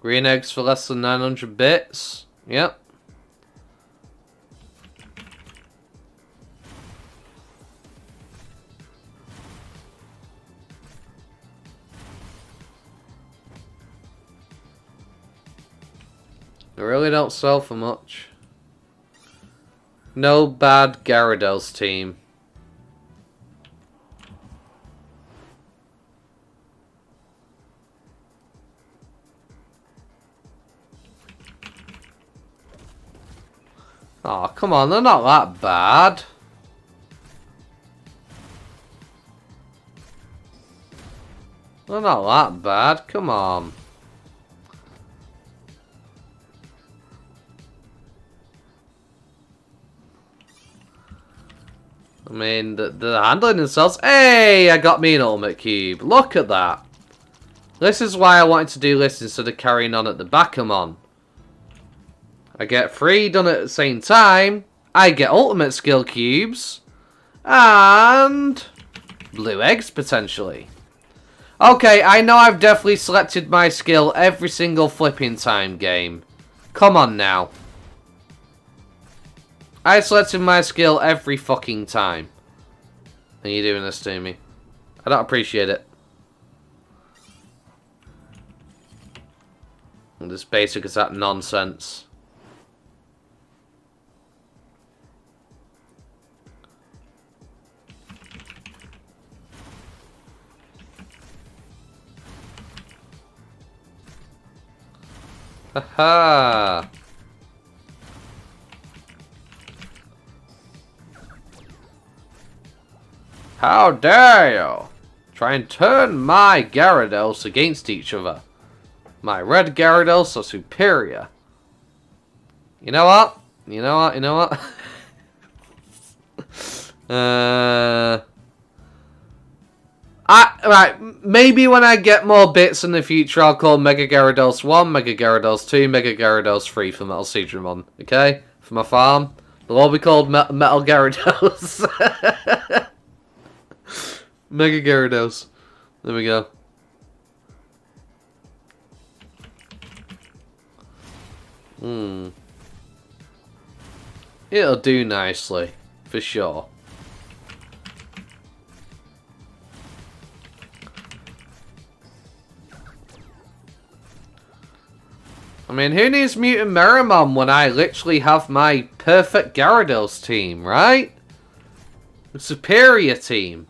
Green eggs for less than 900 bits. Yep. They really don't sell for much. No bad Gyarados team. Oh, come on, they're not that bad. They're not that bad, come on. I mean, the handling themselves. Hey, I got me an ultimate cube. Look at that. This is why I wanted to do this instead of carrying on at the Bakamon. I get 3 done at the same time. I get ultimate skill cubes. And blue eggs, potentially. Okay, I know I've definitely selected my skill every single flipping time game. Come on now. I selected my skill every fucking time. And you're doing this to me. I don't appreciate it. And this basic is that nonsense. Haha. How dare you try and turn my Gyarados against each other? My red Gyarados are superior. You know what? You know what? You know what? Right, maybe when I get more bits in the future, I'll call Mega Gyarados 1, Mega Gyarados 2, Mega Gyarados 3 for machinedramon. Okay? For my farm. They'll all be called Metal Gyarados. Mega Gyarados. There we go. It'll do nicely. For sure. I mean, who needs Mutant Meramon when I literally have my perfect Gyarados team, right? Superior team.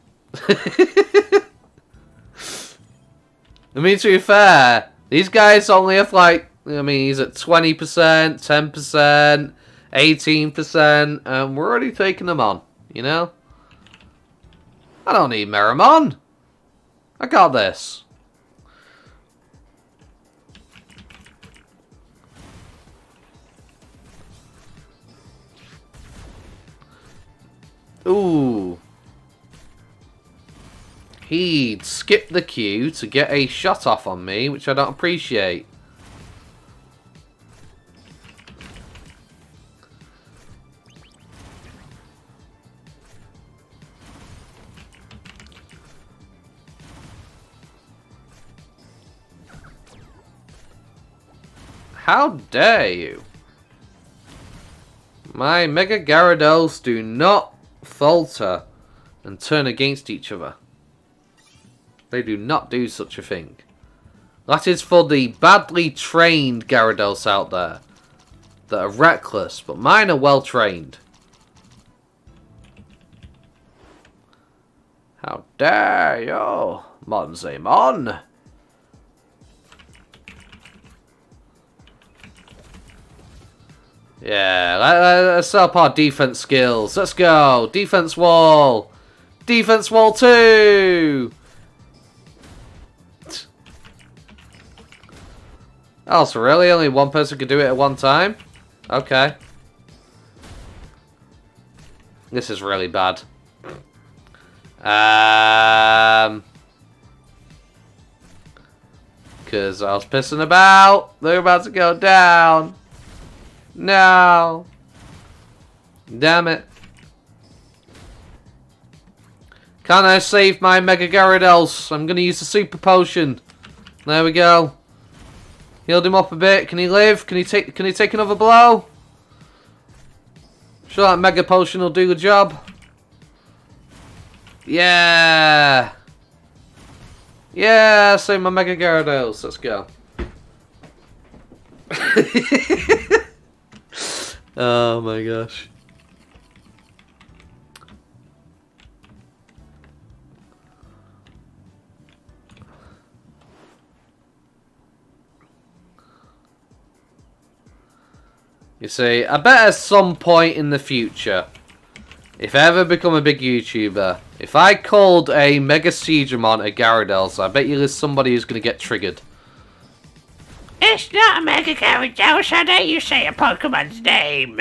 I mean, to be fair, these guys only have like, I mean, he's at 20%, 10%, 18%, and we're already taking them on, you know? I don't need Meramon. I got this. Ooh. He'd skip the queue to get a shot off on me, which I don't appreciate. How dare you? My Mega Gyarados do not falter and turn against each other. They do not do such a thing. That is for the badly trained Gyarados out there that are reckless, but mine are well trained. How dare you, Monzemon? Yeah, let's up our defense skills. Let's go. Defense wall. Defense wall 2. Oh, so really? Only one person could do it at one time? Okay. This is really bad. Because I was pissing about. They're about to go down. No. Damn it. Can I save my Mega Gyarados? I'm going to use the Super Potion. There we go. Healed him up a bit. Can he live? Can he take another blow? Sure, that Mega Potion will do the job. Yeah. Yeah, save my Mega Gyarados. Let's go. Oh my gosh. You see, I bet at some point in the future, if I ever become a big YouTuber, if I called a Mega Digimon a Gyarados, I bet you there's somebody who's going to get triggered. It's not a Mega Gyarados, how dare you say a Pokemon's name?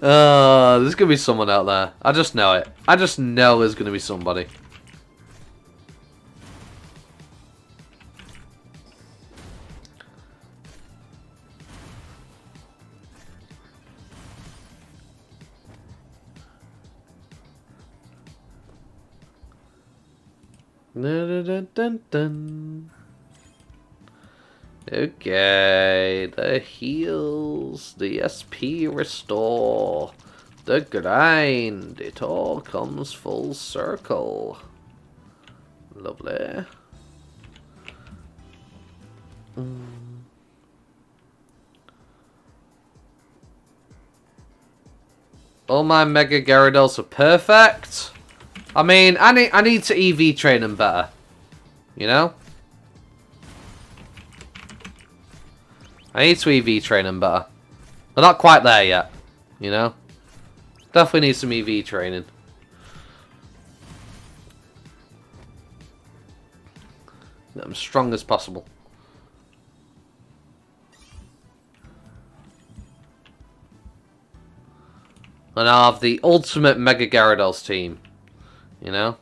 There's going to be someone out there. I just know it. I just know there's going to be somebody. Dun, dun, dun, dun. Okay, the heals, the SP restore, the grind, it all comes full circle. Lovely. All my Mega Gyarados are perfect. I mean, I need to EV train them better. You know? I need to EV train them better. We're not quite there yet. You know? Definitely need some EV training. Get them as strong as possible. And I'll have the ultimate Mega Gyarados team. You know?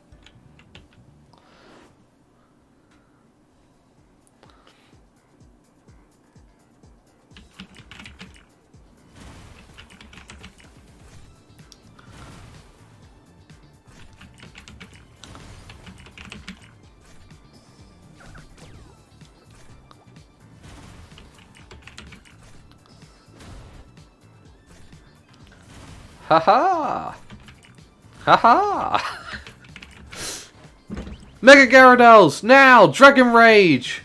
Haha! Haha! Mega Gyarados! Now! Dragon Rage!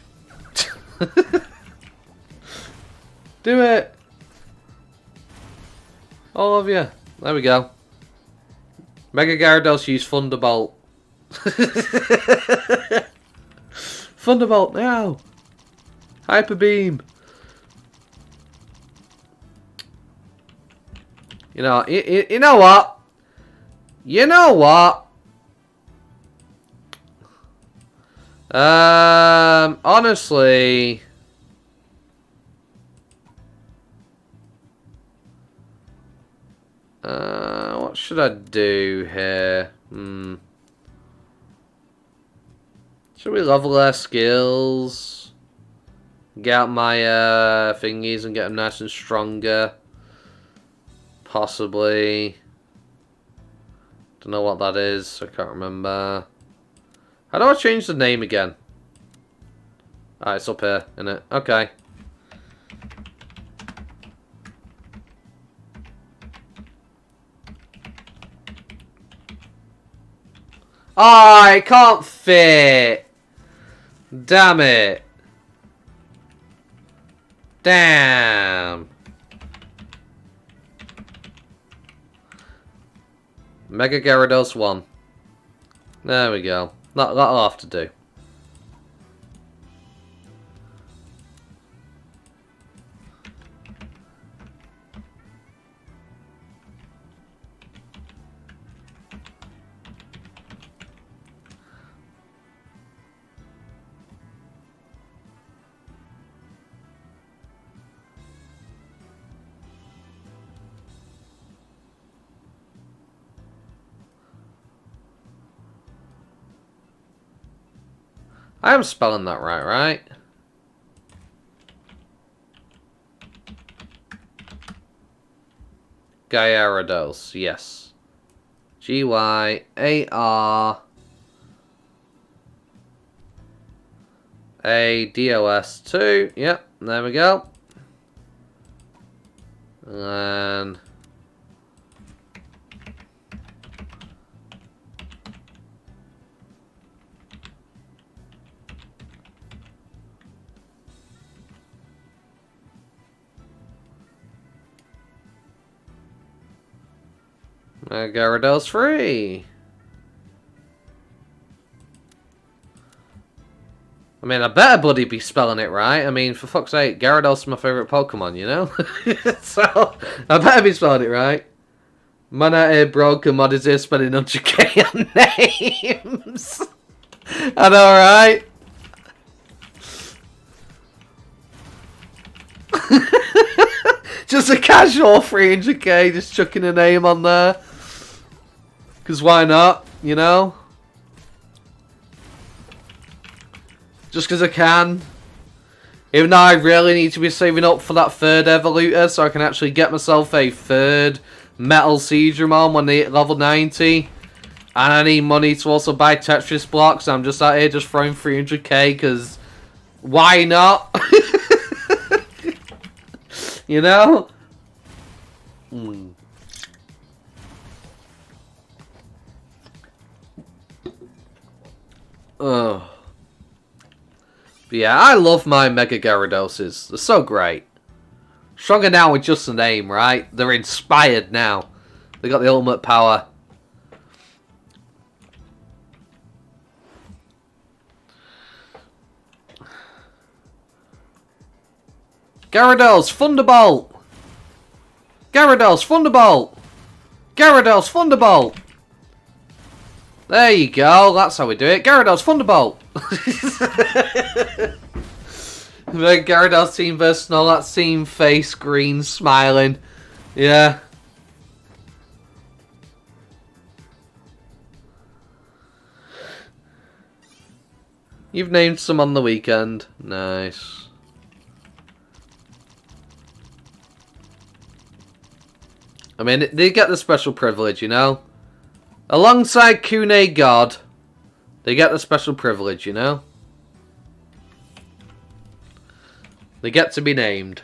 Do it! All of you. There we go. Mega Gyarados use Thunderbolt. Thunderbolt now. Hyper Beam. You know what? You know what? Honestly, what should I do here? Should we level our skills? Get out my thingies and get them nice and stronger. Possibly. Don't know what that is. I can't remember. How do I change the name again? Ah, it's up here, isn't it? Okay. Oh, it can't fit. Damn it. Damn. Mega Gyarados 1. There we go. That'll have to do. I am spelling that right? Gyarados, yes. Gyarados 2. Yep, there we go. And Gyarados 3. I mean, I better bloody be spelling it right. I mean, for fuck's sake, Gyarados is my favourite Pokemon, you know? So, I better be spelling it right. Man out here broke and mod is here spending 100k on names. I know, right? Just a casual 300k, just chucking a name on there. Because why not, you know? Just because I can. Even though I really need to be saving up for that third Evolutor so I can actually get myself a third Metal Seadramon when they hit level 90. And I need money to also buy Tetris blocks. I'm just out here just throwing 300k because why not? You know? Ugh. But yeah, I love my Mega Gyaradoses. They're so great. Stronger now with just the name, right? They're inspired now. They got the ultimate power. Gyarados, Thunderbolt! Gyarados, Thunderbolt! Gyarados, Thunderbolt! There you go, that's how we do it. Gyarados, Thunderbolt! The Gyarados team versus all that team face green smiling. Yeah. You've named some on the weekend. Nice. I mean, they get the special privilege, you know? Alongside Kune God, they get the special privilege, you know? They get to be named.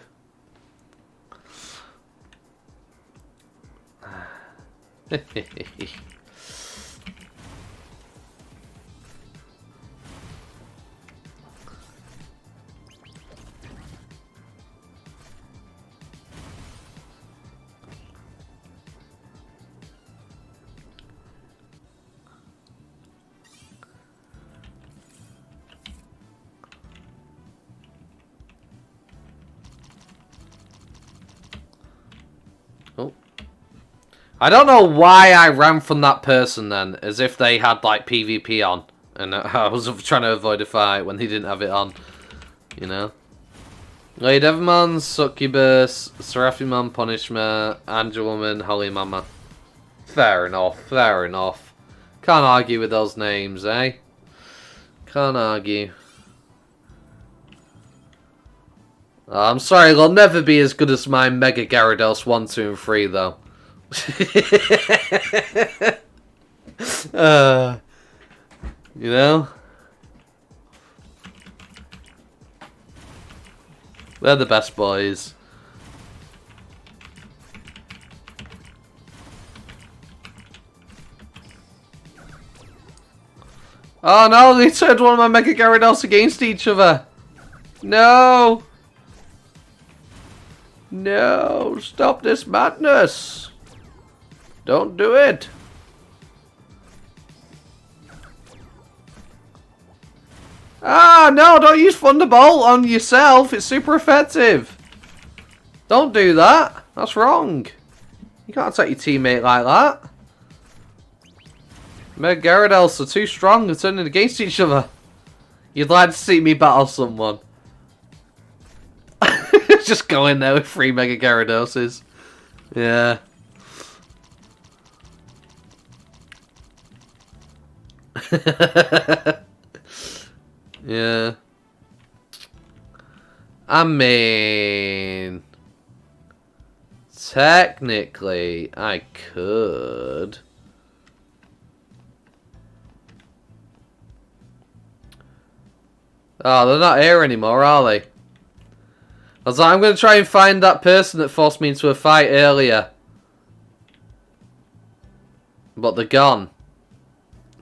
I don't know why I ran from that person then, as if they had like PvP on, and I was trying to avoid a fight when they didn't have it on, you know. Lady Evermon, Succubus, Seraphimon, Punishment, Angelwoman, Holy Mama. Fair enough, fair enough. Can't argue with those names, eh? Can't argue. I'm sorry, they'll never be as good as my Mega Gyarados 1, 2, and 3, though. You know? They're the best boys. Oh no, they turned one of my Mega Gyarados against each other. No! No, stop this madness. Don't do it. Ah, no, don't use Thunderbolt on yourself. It's super effective. Don't do that. That's wrong. You can't attack your teammate like that. Mega Gyarados are too strong. They're turning against each other. You'd like to see me battle someone. Just go in there with 3 Mega Gyaradoses. Yeah. Yeah. I mean, technically, I could. Oh, they're not here anymore, are they? I was like, I'm going to try and find that person that forced me into a fight earlier. But they're gone.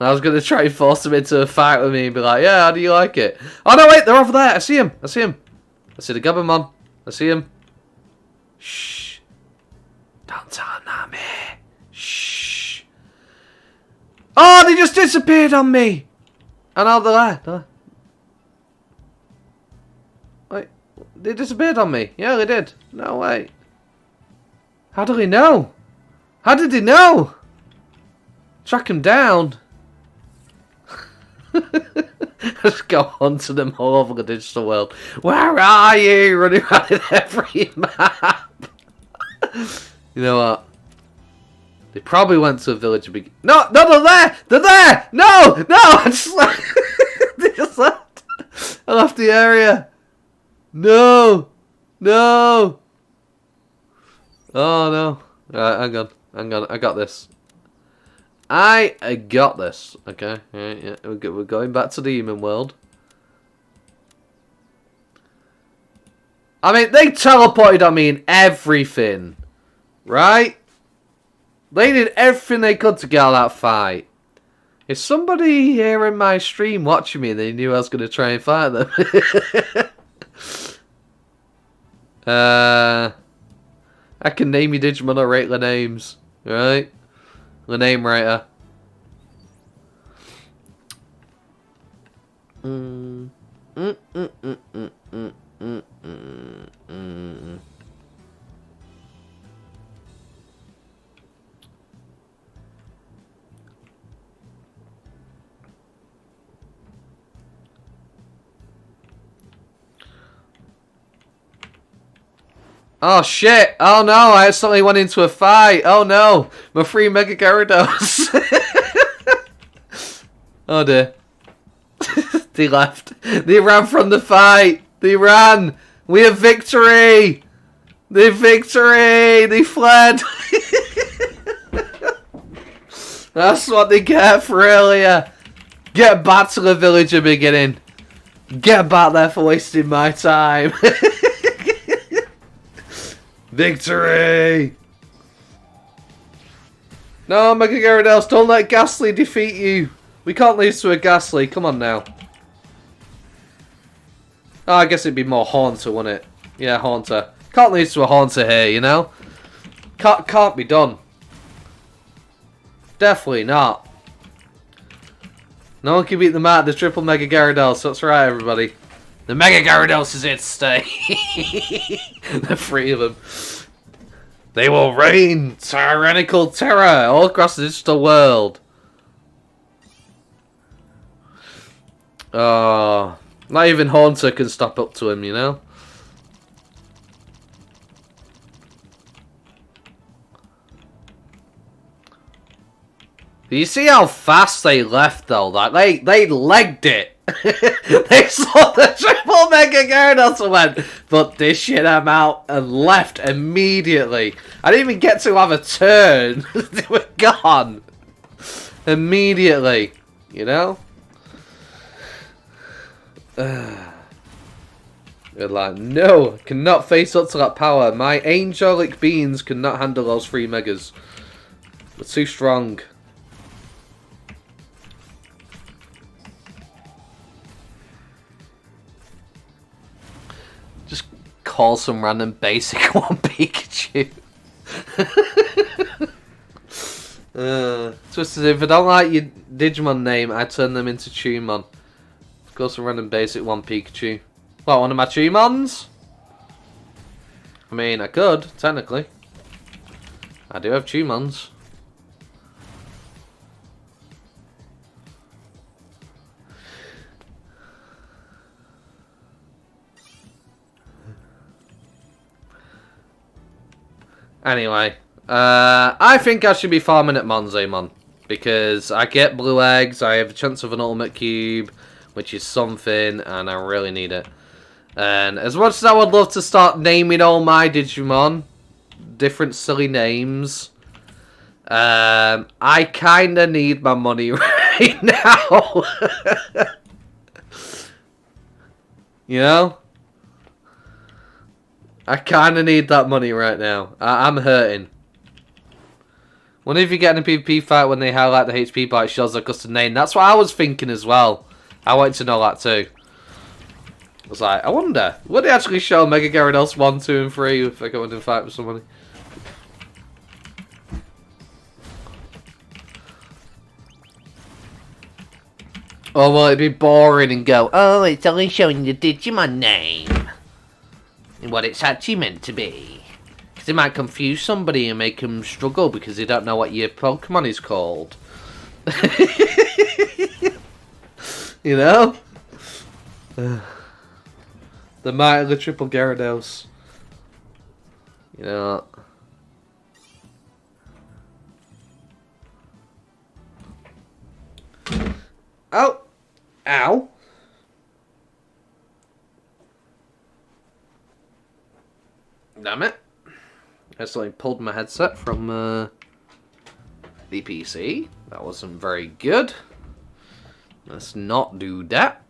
I was going to try and force them into a fight with me and be like, yeah, how do you like it? Oh, no, wait, they're over there. I see him. I see him. I see the Gabumon. I see him. Shh. Don't tell Nami. Shh. Oh, they just disappeared on me. And now they're there. Wait, they disappeared on me. Yeah, they did. No, wait. How do they know? How did they know? Track him down. Just go onto them all over the digital world. Where are you? Running around in every map. You know what? They probably went to a village. No, they're there! They're there! No! No! I just left. They just left. I left the area. No! No! Oh no. Right, hang on. Hang on. I got this. I got this. Okay. Yeah. We're going back to the human world. I mean, they teleported on me and everything. Right? They did everything they could to get out of that fight. If somebody here in my stream watching me, they knew I was going to try and fight them. I can name you Digimon or rate the names. Right? The name writer. Oh shit! Oh no! I suddenly went into a fight! Oh no! My 3 Mega Gyarados! Oh dear. They left. They ran from the fight! They ran! We have victory! The victory! They fled! That's what they get for earlier! Get back to the villager beginning! Get back there for wasting my time! Victory! No, Mega Gyarados, don't let Ghastly defeat you. We can't lose to a Ghastly. Come on now. Oh, I guess it'd be more Haunter, wouldn't it? Yeah, Haunter. Can't lose to a Haunter here, you know? Can't be done. Definitely not. No one can beat the mat, the triple Mega Gyarados. That's right, everybody. The Mega Gyarados is here to stay. The 3 of them. They will reign tyrannical terror all across the digital world. Oh, not even Haunter can stop up to him, you know? You see how fast they left, though? Like, they legged it. They saw the triple Mega Gyarados and went, but this shit I'm out, and left immediately. I didn't even get to have a turn. They were gone. Immediately. You know? They're like, no, cannot face up to that power. My angelic beings cannot handle those 3 megas. They're too strong. Just call some random basic one Pikachu. Twisted, if I don't like your Digimon name, I turn them into Tumon. Go some random basic one Pikachu. What, one of my Tumons? I mean, I could, technically. I do have Tumons. Anyway, I think I should be farming at Monzemon. Because I get blue eggs, I have a chance of an ultimate cube, which is something, and I really need it. And as much as I would love to start naming all my Digimon, different silly names, I kinda need my money right now. You know? I kinda need that money right now. I'm hurting. Wonder if you get in a PvP fight when they highlight the HP bar, it shows their custom name. That's what I was thinking as well. I wanted to know that too. I was like, I wonder, would they actually show Mega Gyarados 1, 2, and 3 if I go in a fight with somebody? Or will it be boring and go, oh, it's only showing the Digimon name and what it's actually meant to be? Because it might confuse somebody and make them struggle because they don't know what your Pokemon is called. You know? The might of the triple Gyarados. You know. Oh! Ow! Damn it. I accidentally pulled my headset from the PC. That wasn't very good. Let's not do that.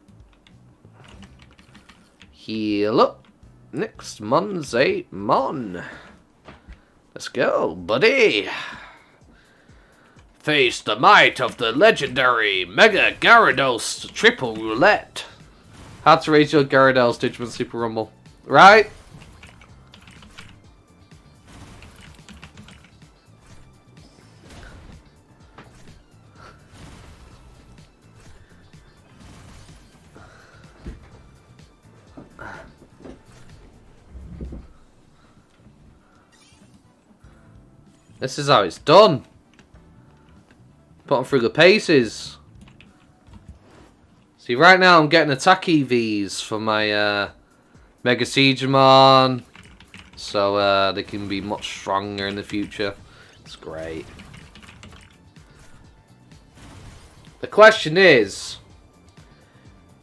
Heal up. Next Monzemon. Let's go, buddy. Face the might of the legendary Mega Gyarados Triple Roulette. How to raise your Gyarados Digimon Super Rumble. Right? This is how it's done. Put them through the paces. See, right now I'm getting attack EVs for my Mega Digimon, so they can be much stronger in the future. It's great. The question is,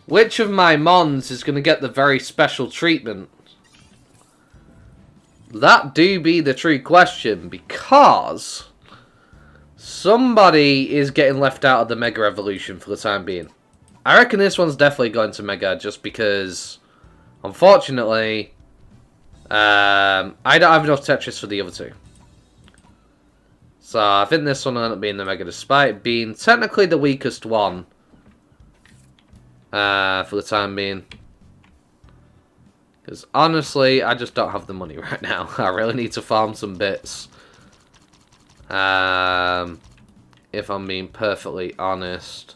which of my Mons is going to get the very special treatment? That do be the true question, because somebody is getting left out of the Mega Evolution for the time being. I reckon this one's definitely going to Mega just because, unfortunately, I don't have enough Tetris for the other two. So I think this one will end up being the Mega despite being technically the weakest one for the time being. Because honestly, I just don't have the money right now. I really need to farm some bits. If I'm being perfectly honest.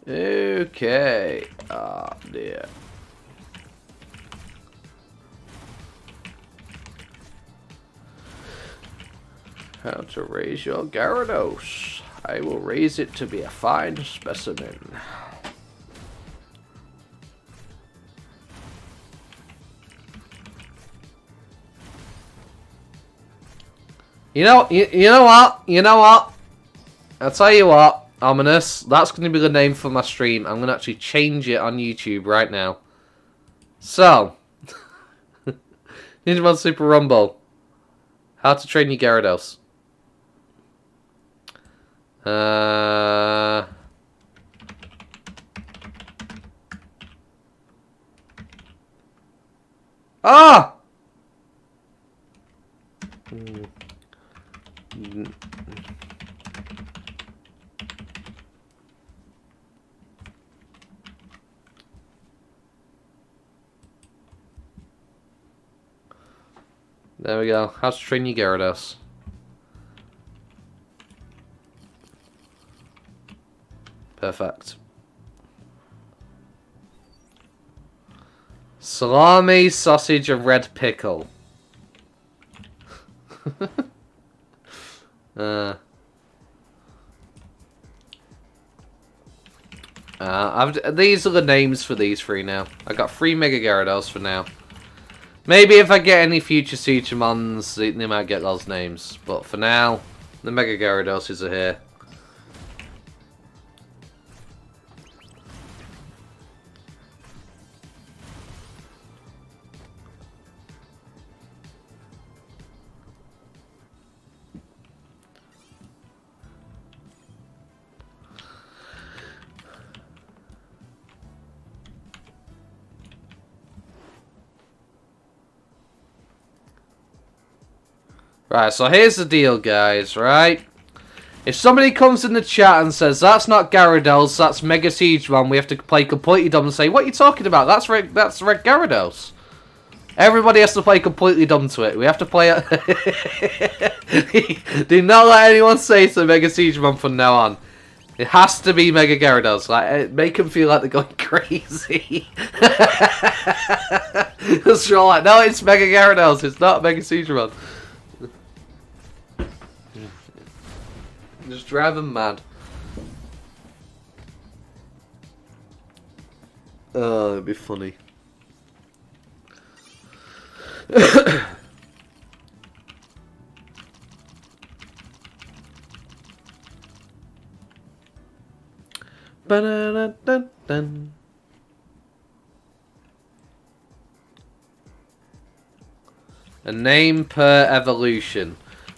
Okay. Oh dear. How to raise your Gyarados. I will raise it to be a fine specimen. You know what? You know what? I'll tell you what, Ominous. That's going to be the name for my stream. I'm going to actually change it on YouTube right now. So, Digimon Super Rumble. How to train your Gyarados. Ah! There we go. How to train your Gyarados. Perfect. Salami, sausage, and red pickle. These are the names for these three now. I got 3 Mega Gyarados for now. Maybe if I get any future Digimons, they might get those names. But for now, the Mega Gyarados are here. Right, so here's the deal, guys, right? If somebody comes in the chat and says, that's not Gyarados, that's Mega Digimon, we have to play completely dumb and say, what are you talking about? That's Red Gyarados. Everybody has to play completely dumb to it. We have to play it. Do not let anyone say it's a Mega Digimon from now on. It has to be Mega Gyarados. Like, make them feel like they're going crazy. It's all like, no, it's Mega Gyarados. It's not Mega Digimon. Just drive them mad. Oh, it'd be funny. Ba-da-da-dun-dun. A name per evolution.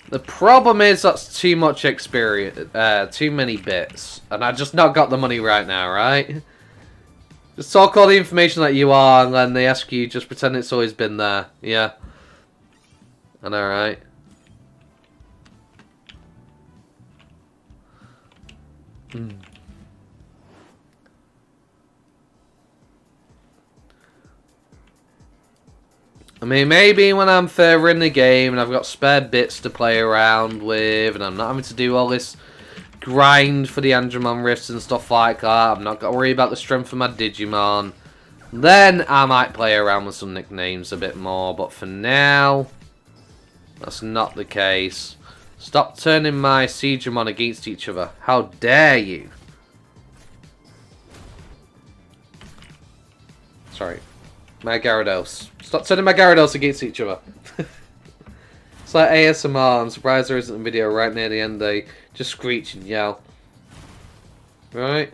The problem is that's too much experience, too many bits, and I just not got the money right now, right? Just talk all the information that you are, and then they ask you, just pretend it's always been there. Yeah. I know, right? I mean, maybe when I'm further in the game and I've got spare bits to play around with and I'm not having to do all this grind for the Andromon Rifts and stuff like that, I'm not got to worry about the strength of my Digimon, then I might play around with some nicknames a bit more, but for now, that's not the case. Stop turning my Digimon against each other. How dare you? Sorry. My Gyarados. Stop turning my Gyarados against each other. It's like ASMR. I'm surprised there isn't a video right near the end. They just screech and yell. Right?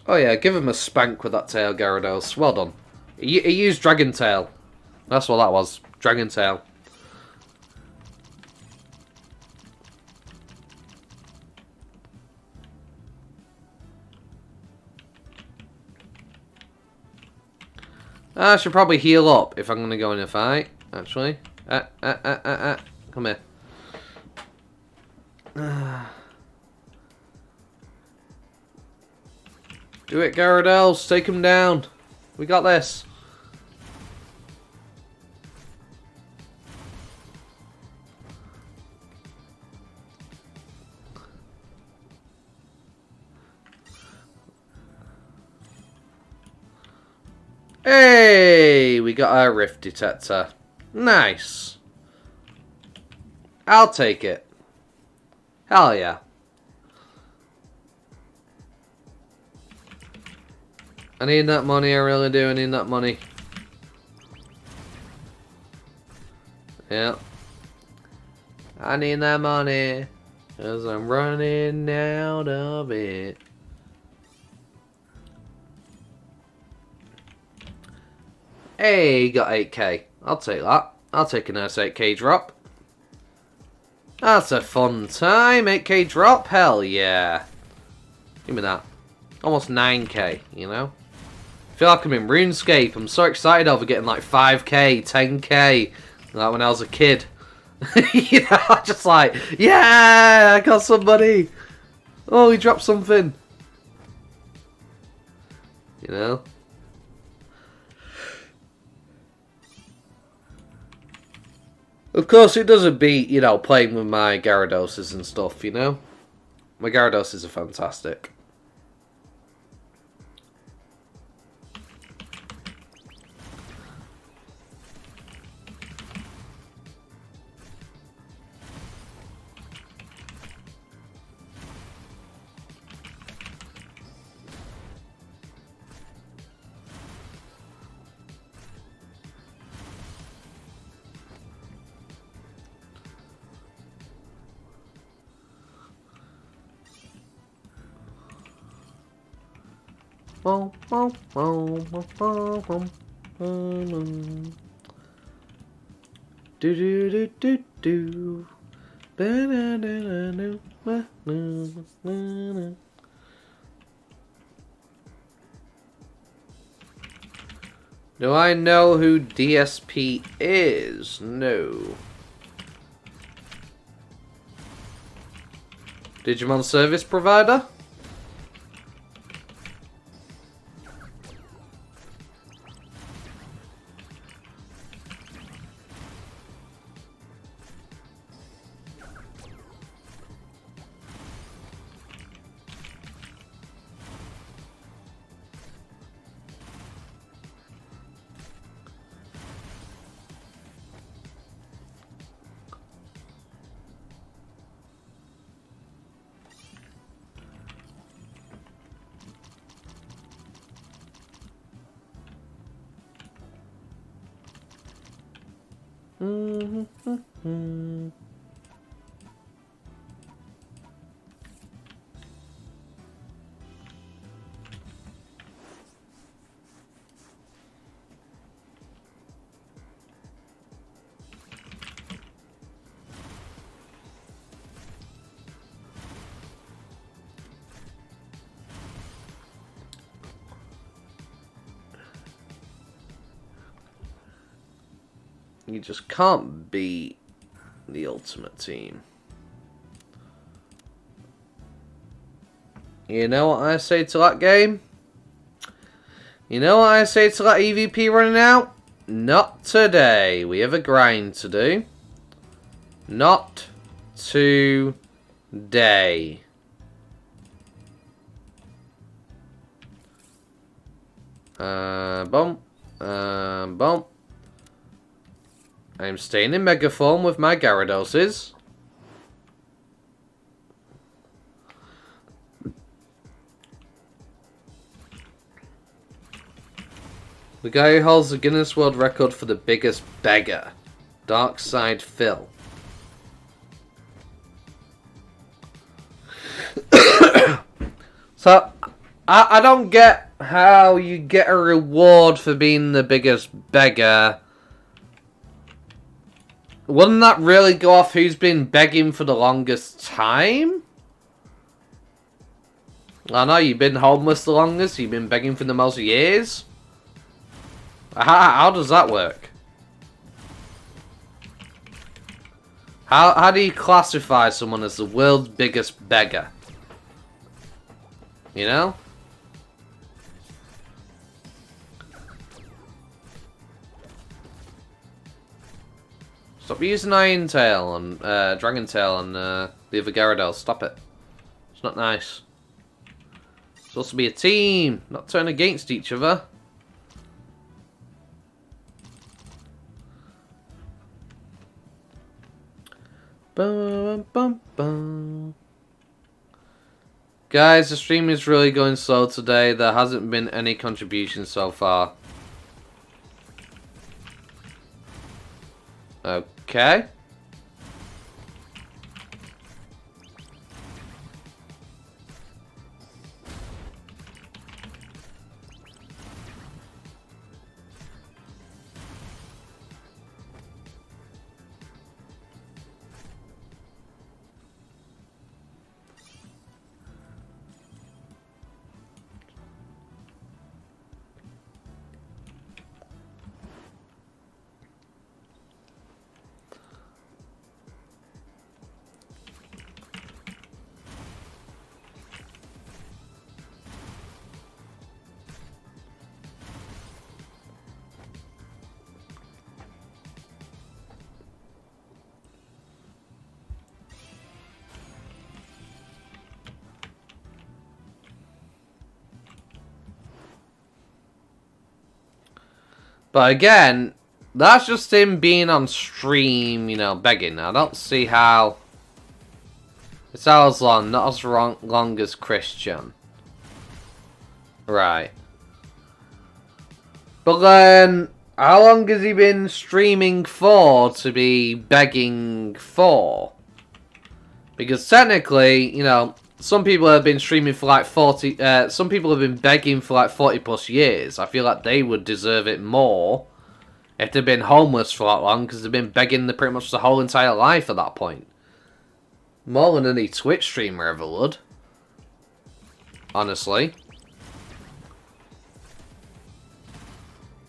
Oh yeah, give him a spank with that tail, Gyarados. Well done. He used Dragon Tail. That's what that was. Dragon Tail. I should probably heal up if I'm going to go in a fight, actually. Come here. Do it, Gyarados. Take him down. We got this. Hey, we got our rift detector. Nice. I'll take it. Hell yeah. I need that money, I really do. I need that money. Yeah. I need that money. Because I'm running out of it. Hey, got 8k. I'll take that. I'll take a nice 8k drop. That's a fun time. 8k drop? Hell yeah. Give me that. Almost 9k, you know? I feel like I'm in RuneScape. I'm so excited over getting like 5k, 10k. Like when I was a kid. You know, just like, yeah, I got some money. Oh, he dropped something. You know? Of course, it doesn't beat, you know, playing with my Gyaradoses and stuff, you know? My Gyaradoses are fantastic. Do do do do do. Do I know who DSP is? No. Digimon service provider? You just can't beat the Ultimate Team. You know what I say to that game? You know what I say to that EVP running out? Not today. We have a grind to do. Not today. Bump. Bump. I'm staying in Mega Form with my Gyaradoses. The guy who holds the Guinness World Record for the biggest beggar. Dark Side Phil. So, I don't get how you get a reward for being the biggest beggar. Wouldn't that really go off who's been begging for the longest time? I know, you've been homeless the longest, you've been begging for the most years. How does that work? How do you classify someone as the world's biggest beggar? You know? Stop using Iron Tail and Dragon Tail and the other Gyarados. Stop it. It's not nice. It's supposed to be a team, not turn against each other. Bum, bum, bum. Guys, the stream is really going slow today. There hasn't been any contribution so far. Okay. But again, that's just him being on stream, you know, begging. I don't see how... It's as long, not as long as Christian. Right. But then, how long has he been streaming for to be begging for? Because technically, you know, some people have been streaming for like 40... some people have been begging for like 40 plus years. I feel like they would deserve it more if they've been homeless for that long, because they've been begging pretty much the whole entire life at that point. More than any Twitch streamer ever would. Honestly.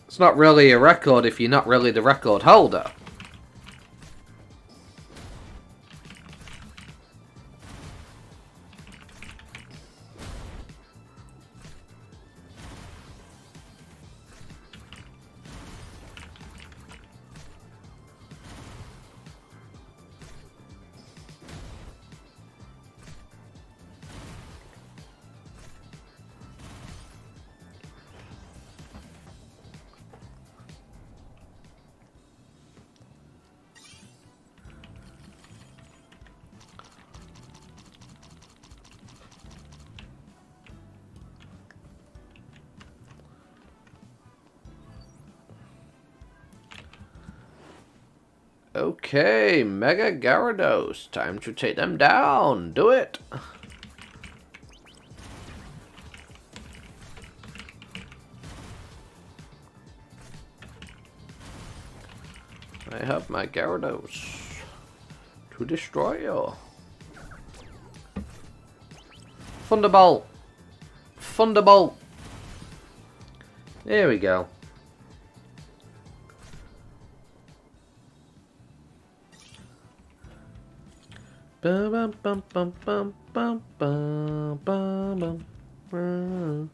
It's not really a record if you're not really the record holder. Okay, Mega Gyarados. Time to take them down. Do it. I have my Gyarados to destroy you. Thunderbolt. Thunderbolt. There we go. Bum bum bum bum bum bum bum bum bum.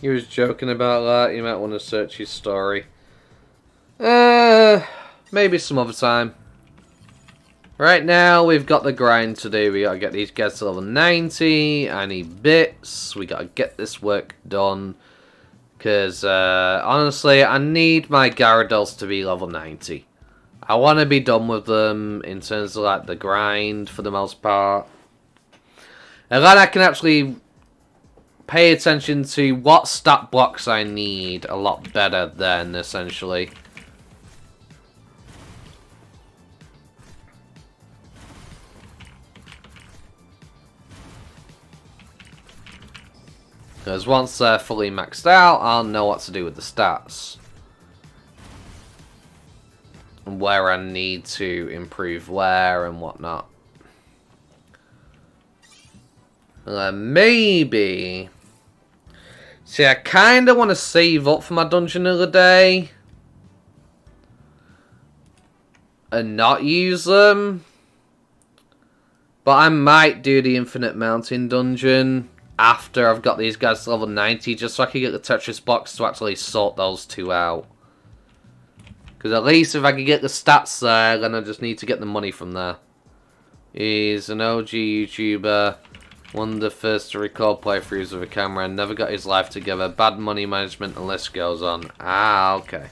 He was joking about that. You might want to search his story. Maybe some other time. Right now, we've got the grind to do. We gotta get these guys to level 90. I need bits. We gotta get this work done. Because, honestly, I need my Gyarados to be level 90. I want to be done with them in terms of, like, the grind for the most part. And then I can actually pay attention to what stat blocks I need a lot better then, essentially. Because once they're fully maxed out, I'll know what to do with the stats. And where I need to improve where and whatnot. Maybe... See, I kind of want to save up for my Dungeon of the Day. And not use them. But I might do the Infinite Mountain Dungeon. after I've got these guys to level 90, just so I can get the Tetris box to actually sort those two out. Because at least if I can get the stats there, then I just need to get the money from there. He's an OG YouTuber. One of the first to record playthroughs with a camera and never got his life together. Bad money management, and list goes on. Ah, okay.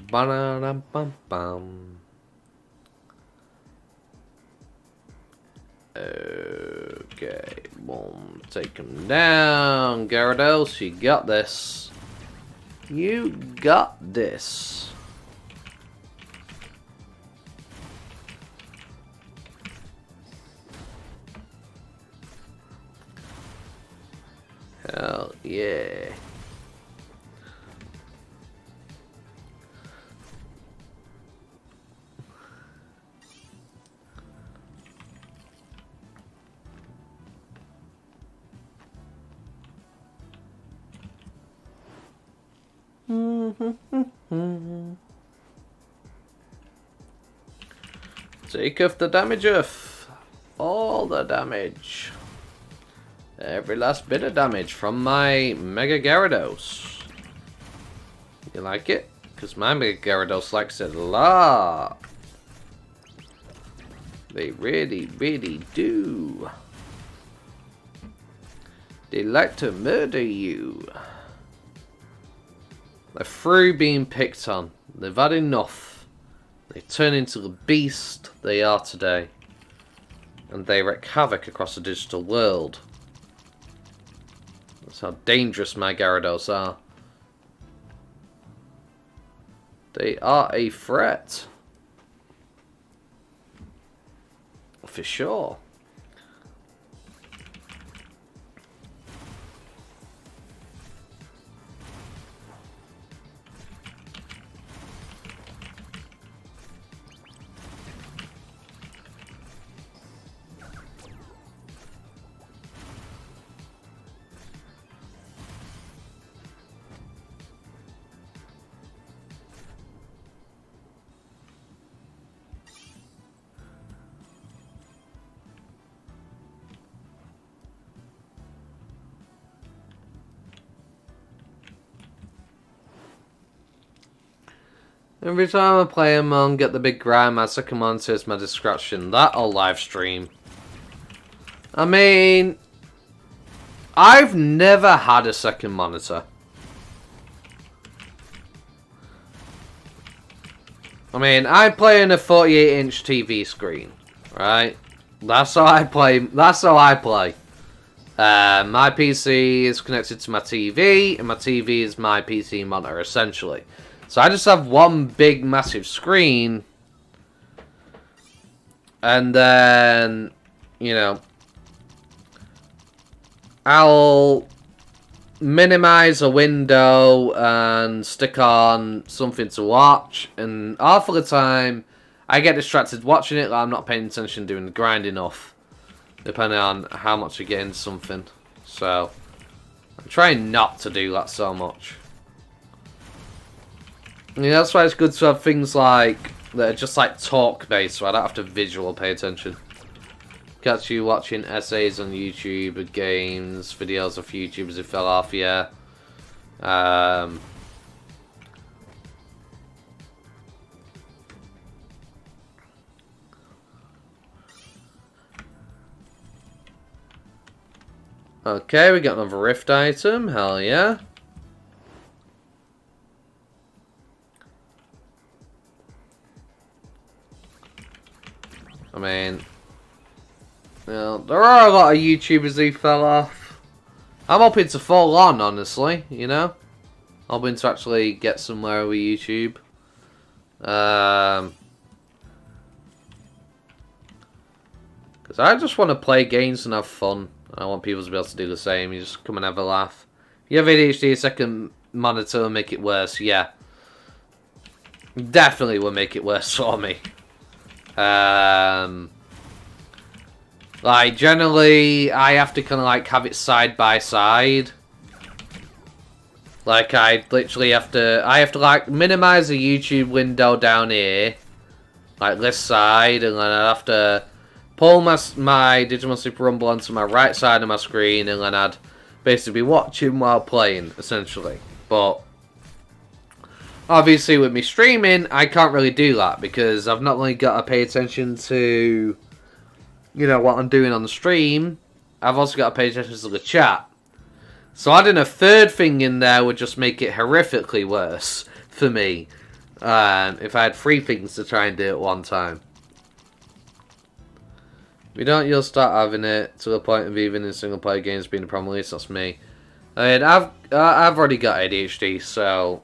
Ba-da-dum-bum-bum. Okay, boom, take him down. Gyarados, you got this. You got this. Hell yeah. Take off the damage off. All the damage. Every last bit of damage from my Mega Gyarados. You like it? Because my Mega Gyarados likes it a lot. They really, really do. They like to murder you. They're through being picked on. They've had enough. They turn into the beast they are today. And they wreak havoc across the digital world. That's how dangerous my Gyarados are. They are a threat. For sure. Every time I play him on, get the big grind, my second monitor is my distraction. That or live stream. I mean, I've never had a second monitor. I mean, I play in a 48-inch TV screen, right? That's how I play. That's how I play. My PC is connected to my TV, and my TV is my PC monitor, essentially. So I just have one big, massive screen, and then, you know, I'll minimize a window and stick on something to watch, and half of the time I get distracted watching it, like I'm not paying attention doing the grind enough, depending on how much I get into something. So I'm trying not to do that so much. Yeah, that's why it's good to have things like that are just like talk based, so I don't have to visual pay attention. Catch you watching essays on YouTube of games, videos of YouTubers who fell off, yeah. Okay, we got another rift item, hell yeah. I mean, you know, there are a lot of YouTubers who fell off. I'm hoping to fall on, honestly, you know? Hoping to actually get somewhere with YouTube. Because I just want to play games and have fun. I want people to be able to do the same. You just come and have a laugh. If you have ADHD, a second monitor will make it worse. Yeah. Definitely will make it worse for me. Like, generally, I have to kind of, like, have it side by side. Like, I literally have to, like, minimize the YouTube window down here. Like, this side, and then I have to pull my Digimon Super Rumble onto my right side of my screen, and then I'd basically be watching while playing, essentially. But obviously, with me streaming, I can't really do that, because I've not only got to pay attention to, you know, what I'm doing on the stream, I've also got to pay attention to the chat. So adding a third thing in there would just make it horrifically worse for me. If I had 3 things to try and do at one time. If you don't, you'll start having it to the point of even in single player games being a problem. At least that's me. I mean, I've already got ADHD, so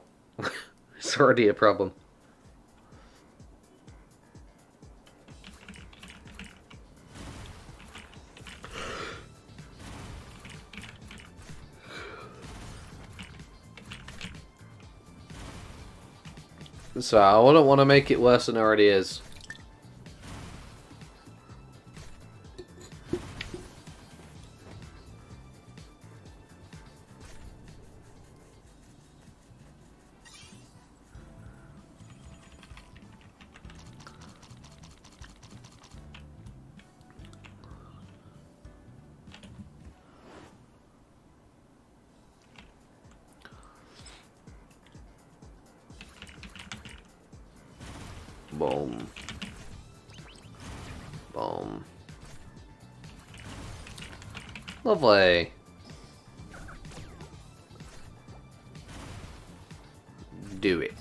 it's already a problem. So I wouldn't want to make it worse than it already is. Boom. Boom. Lovely. Do it.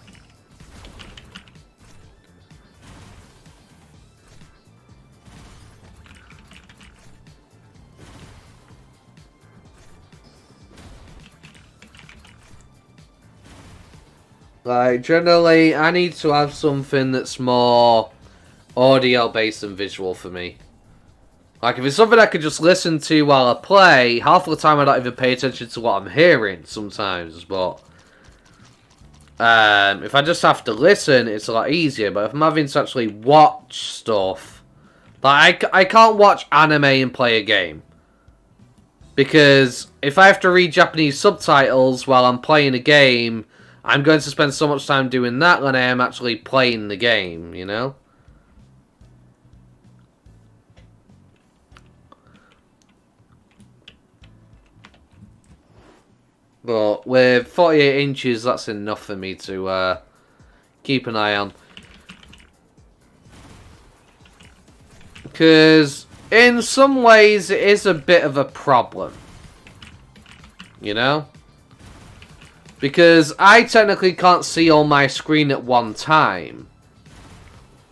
Like, generally, I need to have something that's more audio-based than visual for me. Like, if it's something I could just listen to while I play, half of the time I don't even pay attention to what I'm hearing sometimes, but if I just have to listen, it's a lot easier. But if I'm having to actually watch stuff, like, I can't watch anime and play a game. Because if I have to read Japanese subtitles while I'm playing a game, I'm going to spend so much time doing that than I am actually playing the game, you know? But with 48 inches, that's enough for me to keep an eye on. Because in some ways, it is a bit of a problem. You know? Because I technically can't see all my screen at one time.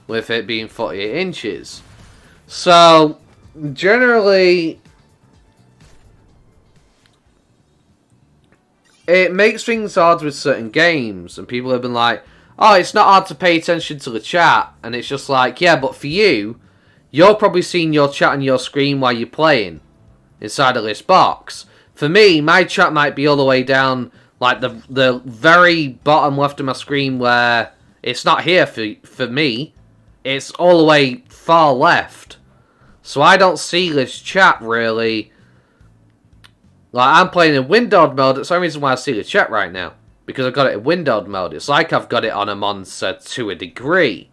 With it being 48 inches. So, generally, it makes things hard with certain games. And people have been like, oh, it's not hard to pay attention to the chat. And it's just like, yeah, but for you, you're probably seeing your chat on your screen while you're playing. Inside of this box. For me, my chat might be all the way down, like the very bottom left of my screen where it's not here for me. It's all the way far left. So I don't see this chat really. Like, I'm playing in windowed mode. That's the only reason why I see the chat right now. because I've got it in windowed mode. It's like I've got it on a monster to a degree.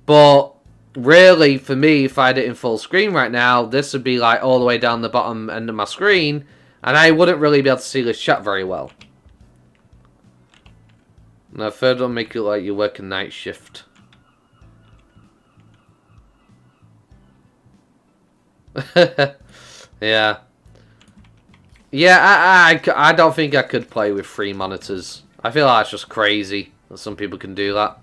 But really, for me, if I had it in full screen right now, this would be like all the way down the bottom end of my screen, and I wouldn't really be able to see this chat very well. Now, third one, make it like you work a night shift. Yeah. Yeah, I don't think I could play with 3 monitors. I feel like that's just crazy that some people can do that.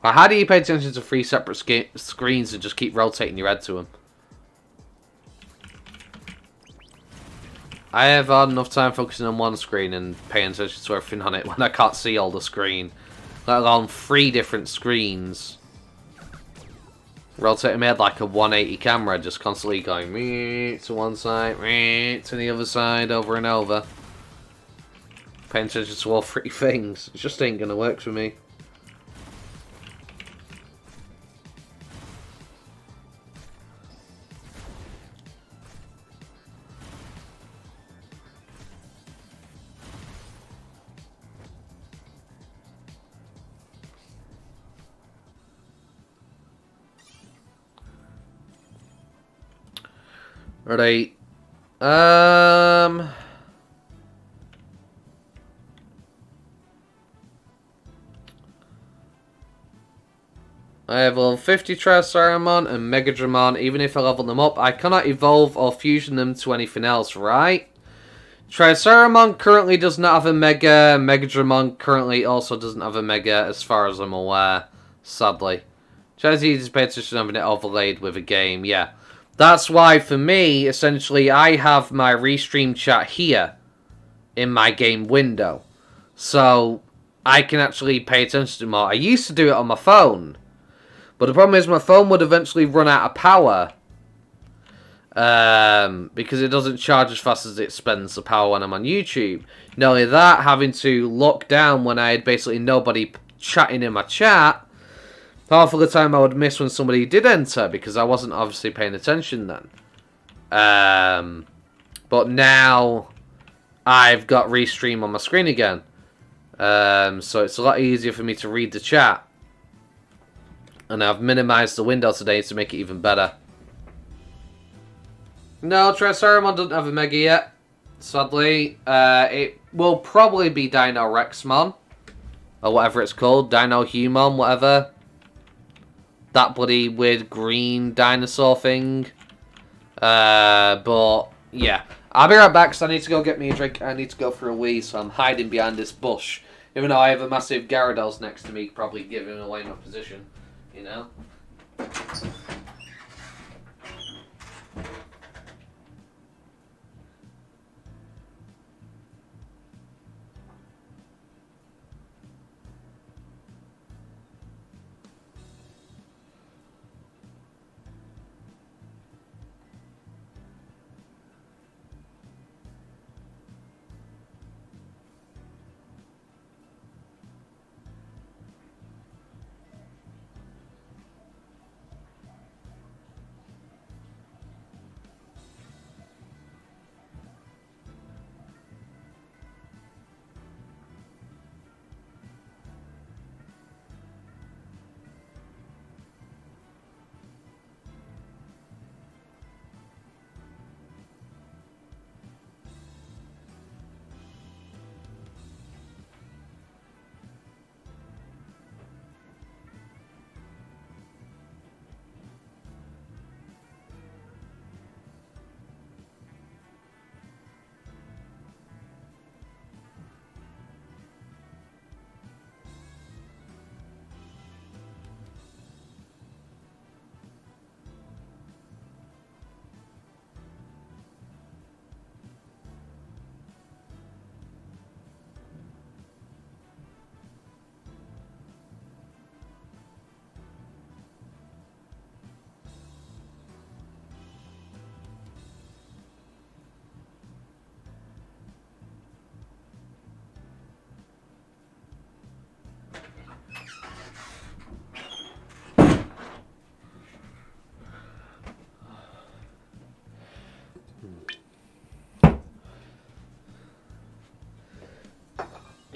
Like, how do you pay attention to 3 separate screens and just keep rotating your head to them? I have had enough time focusing on one screen and paying attention to everything on it when I can't see all the screen. Let alone 3 different screens. Rotating my head like a 180 camera, just constantly going to one side, to the other side, over and over. Paying attention to all 3 things. It just ain't gonna work for me. Right. I have level 50 Triceramon and Megadramon. Even if I level them up, I cannot evolve or fusion them to anything else, right? Triceramon currently does not have a Mega. Megadramon currently also doesn't have a Mega, as far as I'm aware. Sadly. Try to use pay attention to having it overlaid with a game, yeah. That's why, for me, essentially, I have my restream chat here in my game window. So, I can actually pay attention to more. I used to do it on my phone. But the problem is my phone would eventually run out of power. Because it doesn't charge as fast as it spends the power when I'm on YouTube. Not only that, having to lock down when I had basically nobody chatting in my chat. Half of the time I would miss when somebody did enter because I wasn't obviously paying attention then. But now I've got restream on my screen again. So it's a lot easier for me to read the chat. And I've minimized the window today to make it even better. No, Triceramon doesn't have a Mega yet. Sadly. It will probably be Dino Rexmon. Or whatever it's called. Dino Humon, whatever. That bloody weird green dinosaur thing. But, yeah. I'll be right back because I need to go get me a drink. I need to go for a wee, so I'm hiding behind this bush. Even though I have a massive Gyarados next to me, probably giving away my position. You know?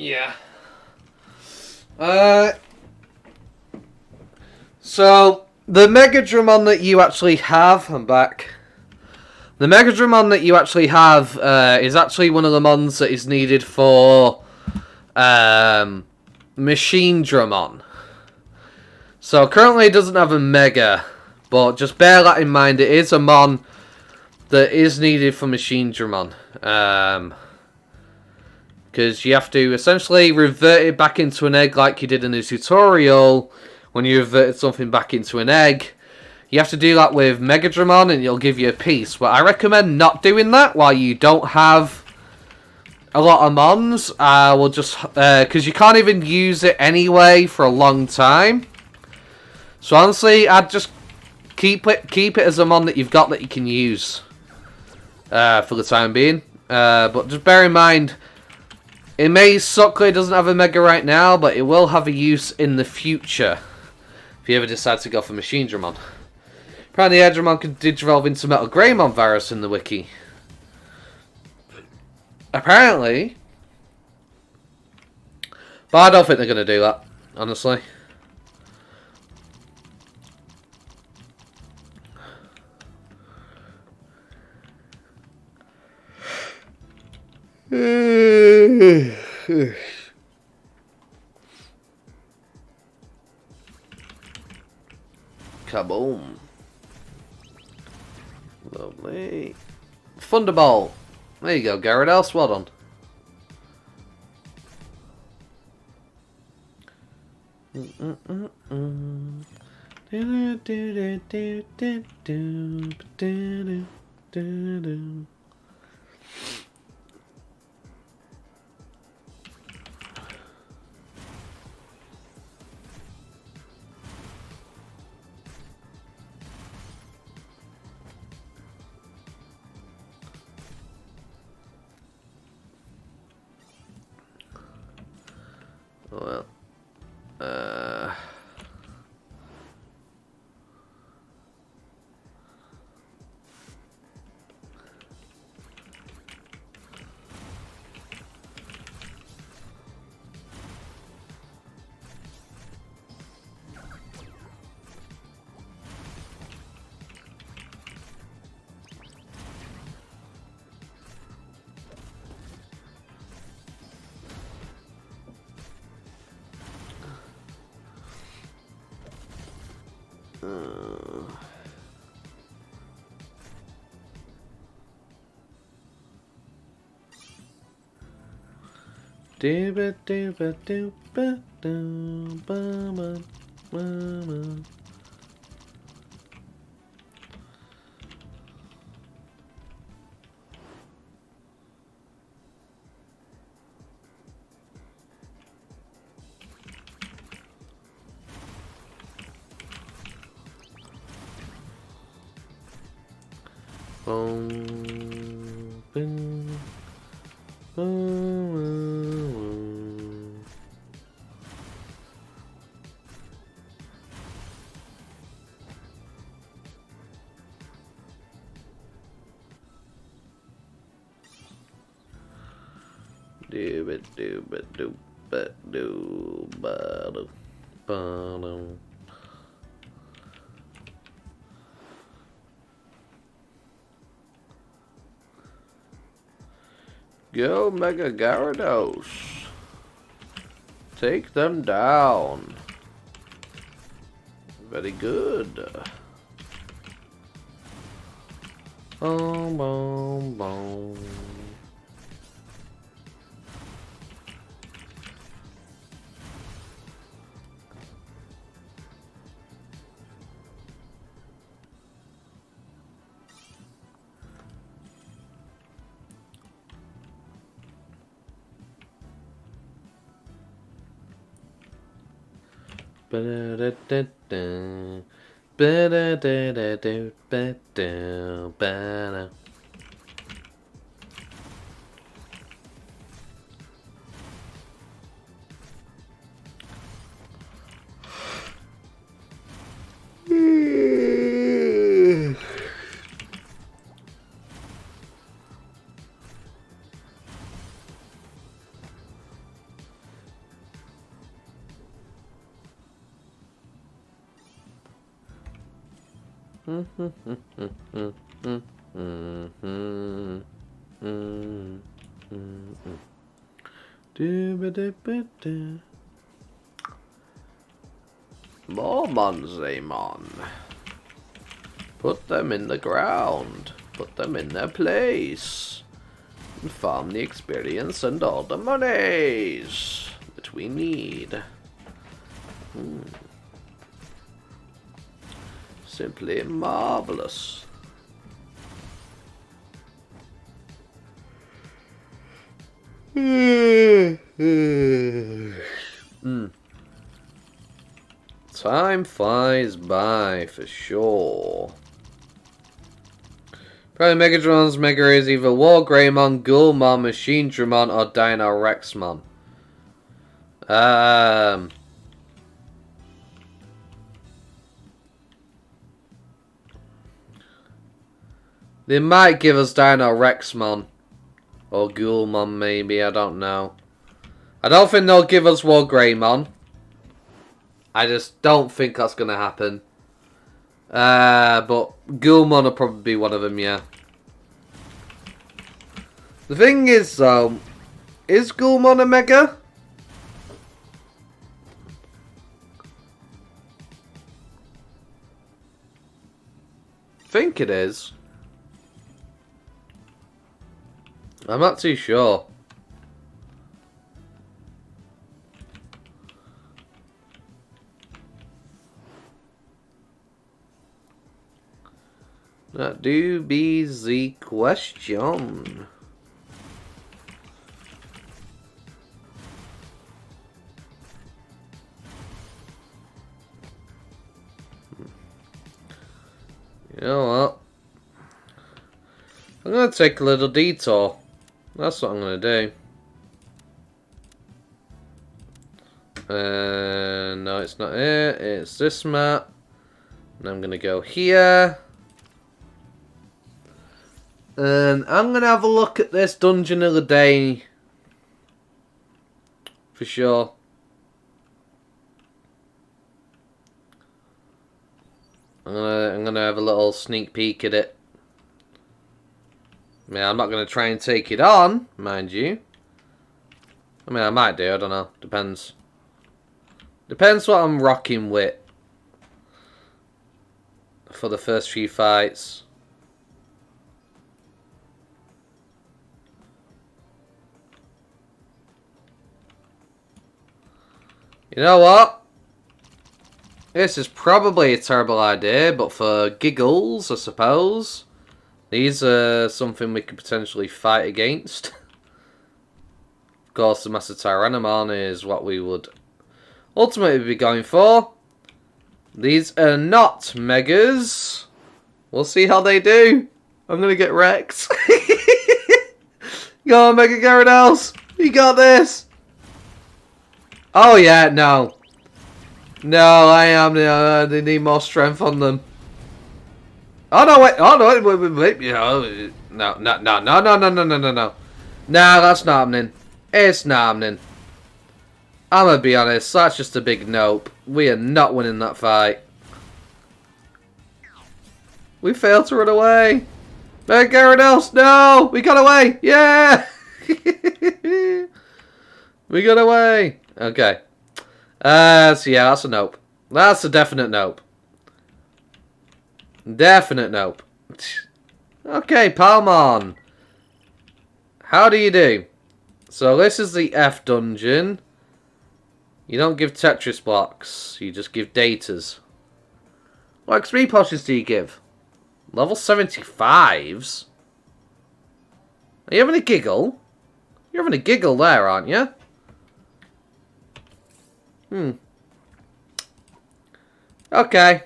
Yeah. So, the Megadramon that you actually have... I'm back. The Megadramon that you actually have is actually one of the mons that is needed for Machinedramon. So, currently it doesn't have a Mega, but just bear that in mind. It is a mon that is needed for Machinedramon. Because you have to essentially revert it back into an egg like you did in the tutorial when you reverted something back into an egg. You have to do that with Megadramon and it'll give you a piece. But I recommend not doing that while you don't have a lot of mons. We'll just because you can't even use it anyway for a long time. So honestly, I'd just keep it as a mon that you've got that you can use for the time being. But just bear in mind, it may suck that it doesn't have a Mega right now, but it will have a use in the future if you ever decide to go for Machinedramon. Apparently, Edramon can digivolve into Metal Greymon virus in the wiki. Apparently. But I don't think they're going to do that, honestly. Kaboom. Lovely. Thunderbolt. There you go, Gyarados. Well done. Well, go Mega Gyarados. Take them down. Very good. Boom, boom, boom. Ba-da-da-da-da. Ba-da-da-da-da-ba-da-ba-da. More Monzamon. Put them in the ground. Put them in their place. And farm the experience and all the monies that we need. Simply marvelous. Time flies by for sure. Probably Megadron's Mega is either War Greymon, Ghoulmon, machinedramon, or Dino Rexmon. They might give us Dino Rexmon. Or Ghoulmon maybe, I don't know. I don't think they'll give us War Greymon. I just don't think that's going to happen. But Ghoulmon will probably be one of them, yeah. The thing is, though, is Ghoulmon a Mega? I think it is. I'm not too sure. That do be the question. You know what? I'm going to take a little detour. That's what I'm going to do. No, it's not it. It's this map. And I'm going to go here. And I'm going to have a look at this Dungeon of the Day. For sure. I'm gonna have a little sneak peek at it. I mean, I'm not going to try and take it on, mind you. I mean, I might do, I don't know. Depends. Depends what I'm rocking with. For the first few fights. You know what? This is probably a terrible idea, but for giggles, I suppose. These are something we could potentially fight against. Of course, the Master Tyrannomon is what we would ultimately be going for. These are not Megas. We'll see how they do. I'm going to get wrecked. Go on, Mega Gyarados. You got this. Oh, yeah, no. No, I am. They need more strength on them. Oh, no, wait. Oh, no, wait. No, no. No, that's not happening. It's not happening. I'm going to be honest. That's just a big nope. We are not winning that fight. We failed to run away. Mega Gyarados, no! We got away! Yeah! We got away. Okay. So yeah, that's a nope. That's a definite nope. Definite nope. Okay, Palmon. How do you do? So this is the F dungeon. You don't give Tetris blocks. You just give datas. What XP potions do you give? Level 75s? Are you having a giggle? You're having a giggle there, aren't you? Okay.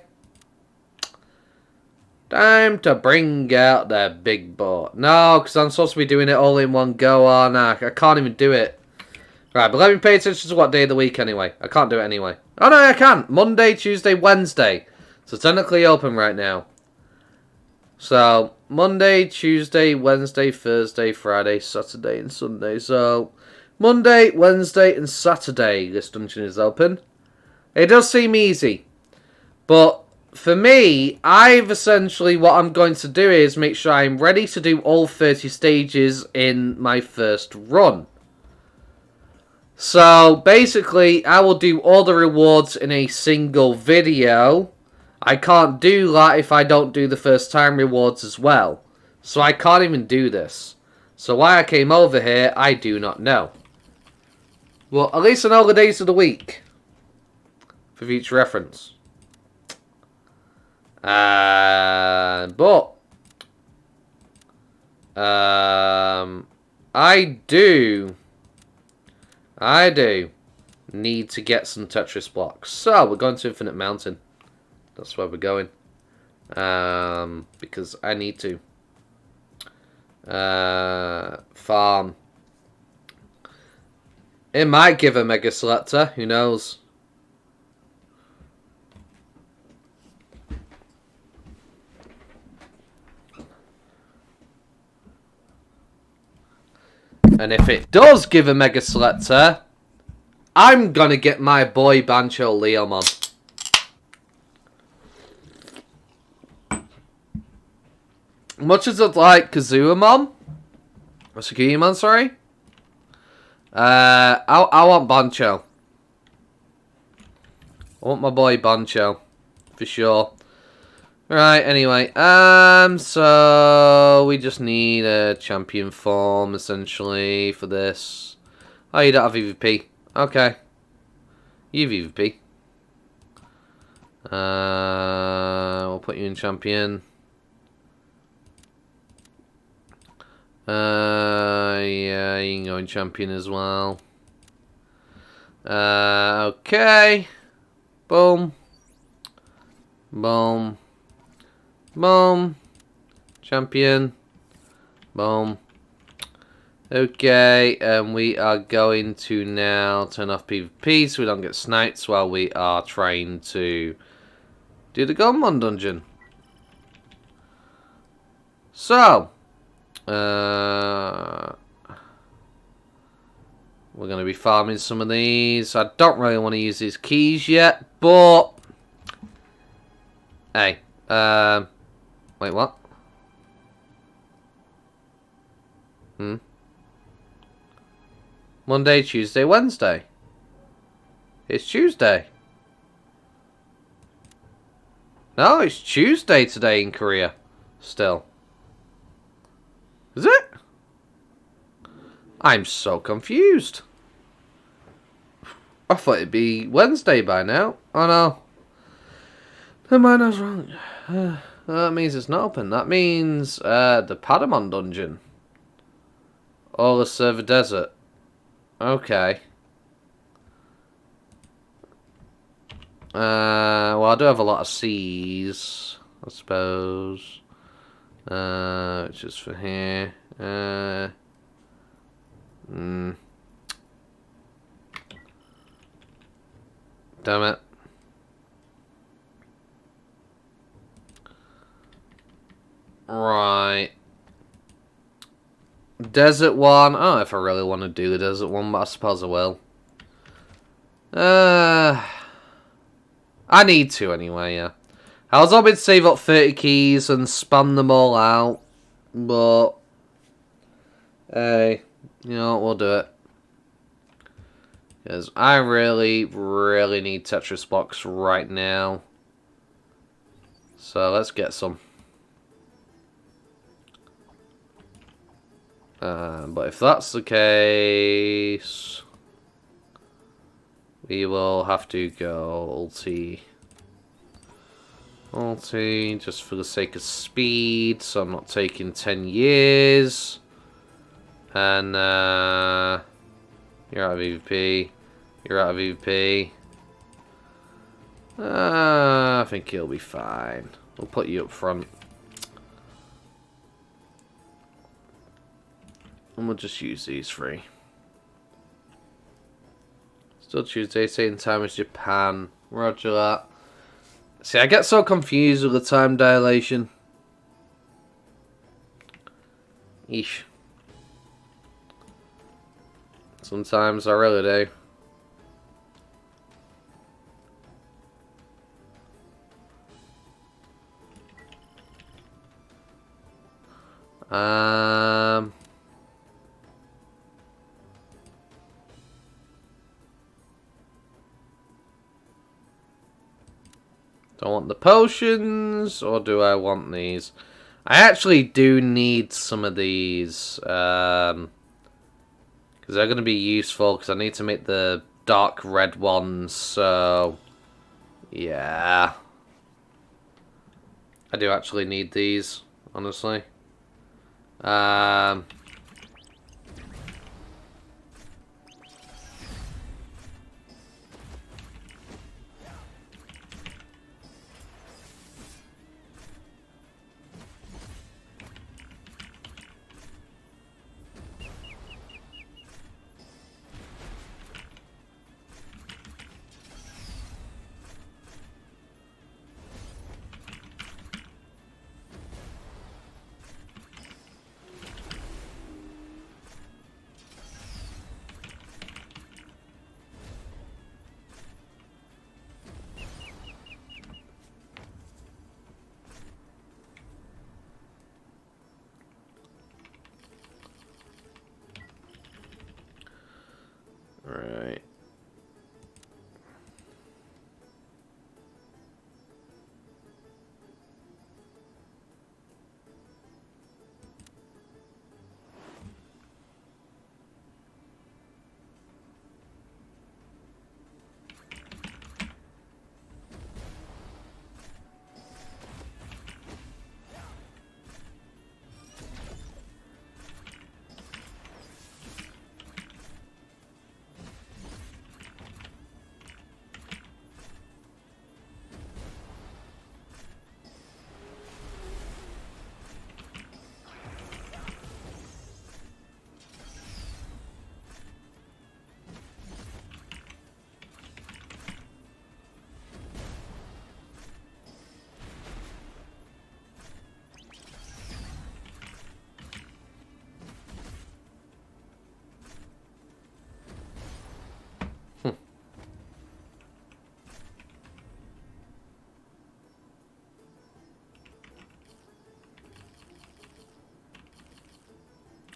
Time to bring out the big board. No, because I'm supposed to be doing it all in one go, aren't I? I can't even do it. Right, but let me pay attention to what day of the week anyway. I can't do it anyway. Oh, no, I can. Monday, Tuesday, Wednesday. So technically open right now. So, Monday, Tuesday, Wednesday, Thursday, Friday, Saturday, and Sunday. So, Monday, Wednesday, and Saturday, this dungeon is open. It does seem easy. But, for me, I've essentially, what I'm going to do is make sure I'm ready to do all 30 stages in my first run. So, basically, I will do all the rewards in a single video. I can't do that if I don't do the first time rewards as well. So I can't even do this. So why I came over here, I do not know. Well, at least I know the days of the week. For future reference. But I do need to get some Tetris blocks. So we're going to Infinite Mountain. That's where we're going. Because I need to farm. It might give a Mega Selector. Who knows? And if it does give a Mega Selector, I'm gonna get my boy Bancho Leomon. Much as I'd like Kazuamon, or Sugiyamon, sorry. I want Bancho. I want my boy Bancho, for sure. Right, anyway, so we just need a champion form, essentially, for this. Oh, you don't have EVP. Okay. You have EVP. We'll put you in champion. Yeah, you can go in champion as well. Okay. Boom. Boom. Boom. Champion. Boom. Okay, and we are going to now turn off PvP so we don't get sniped while we are trying to do the Goemon dungeon. So, we're going to be farming some of these. I don't really want to use these keys yet, but hey, wait, what? Monday, Tuesday, Wednesday. It's Tuesday. No, it's Tuesday today in Korea. Still. Is it? I'm so confused. I thought it'd be Wednesday by now. Oh no. Never mind, I was wrong. That means it's not open. That means the Patamon dungeon. Or the Server Desert. Okay. Well, I do have a lot of C's, I suppose. Which is for here. Damn it. Right. Desert one. I don't know if I really want to do the desert one, but I suppose I will. I need to anyway, yeah. I was hoping to save up 30 keys and spam them all out, but hey, you know what, we'll do it. Because I really, really need Tetris blocks right now. So let's get some. But if that's the case, we will have to go ulti just for the sake of speed, so I'm not taking 10 years. And you're out of EVP. You're out of EVP. I think you'll be fine. We'll put you up front. And we'll just use these three. Still Tuesday, same time as Japan. Roger that. See, I get so confused with the time dilation. Eesh. Sometimes I really do. Do I want the potions, or do I want these? I actually do need some of these, because they're going to be useful, because I need to make the dark red ones, so... yeah. I do actually need these, honestly. Right.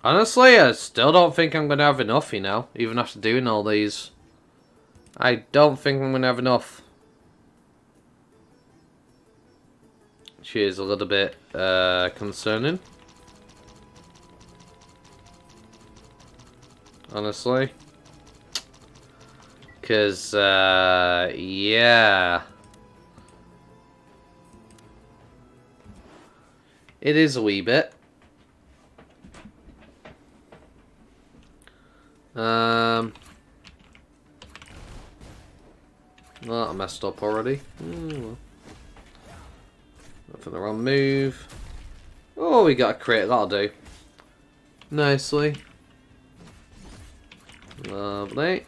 Honestly, I still don't think I'm going to have enough, you know, even after doing all these. I don't think I'm going to have enough. Which is a little bit concerning. Honestly. Because, yeah. It is a wee bit. Well, I messed up already. Well. For the wrong move. Oh, we got a crit. That'll do. Nicely. Lovely.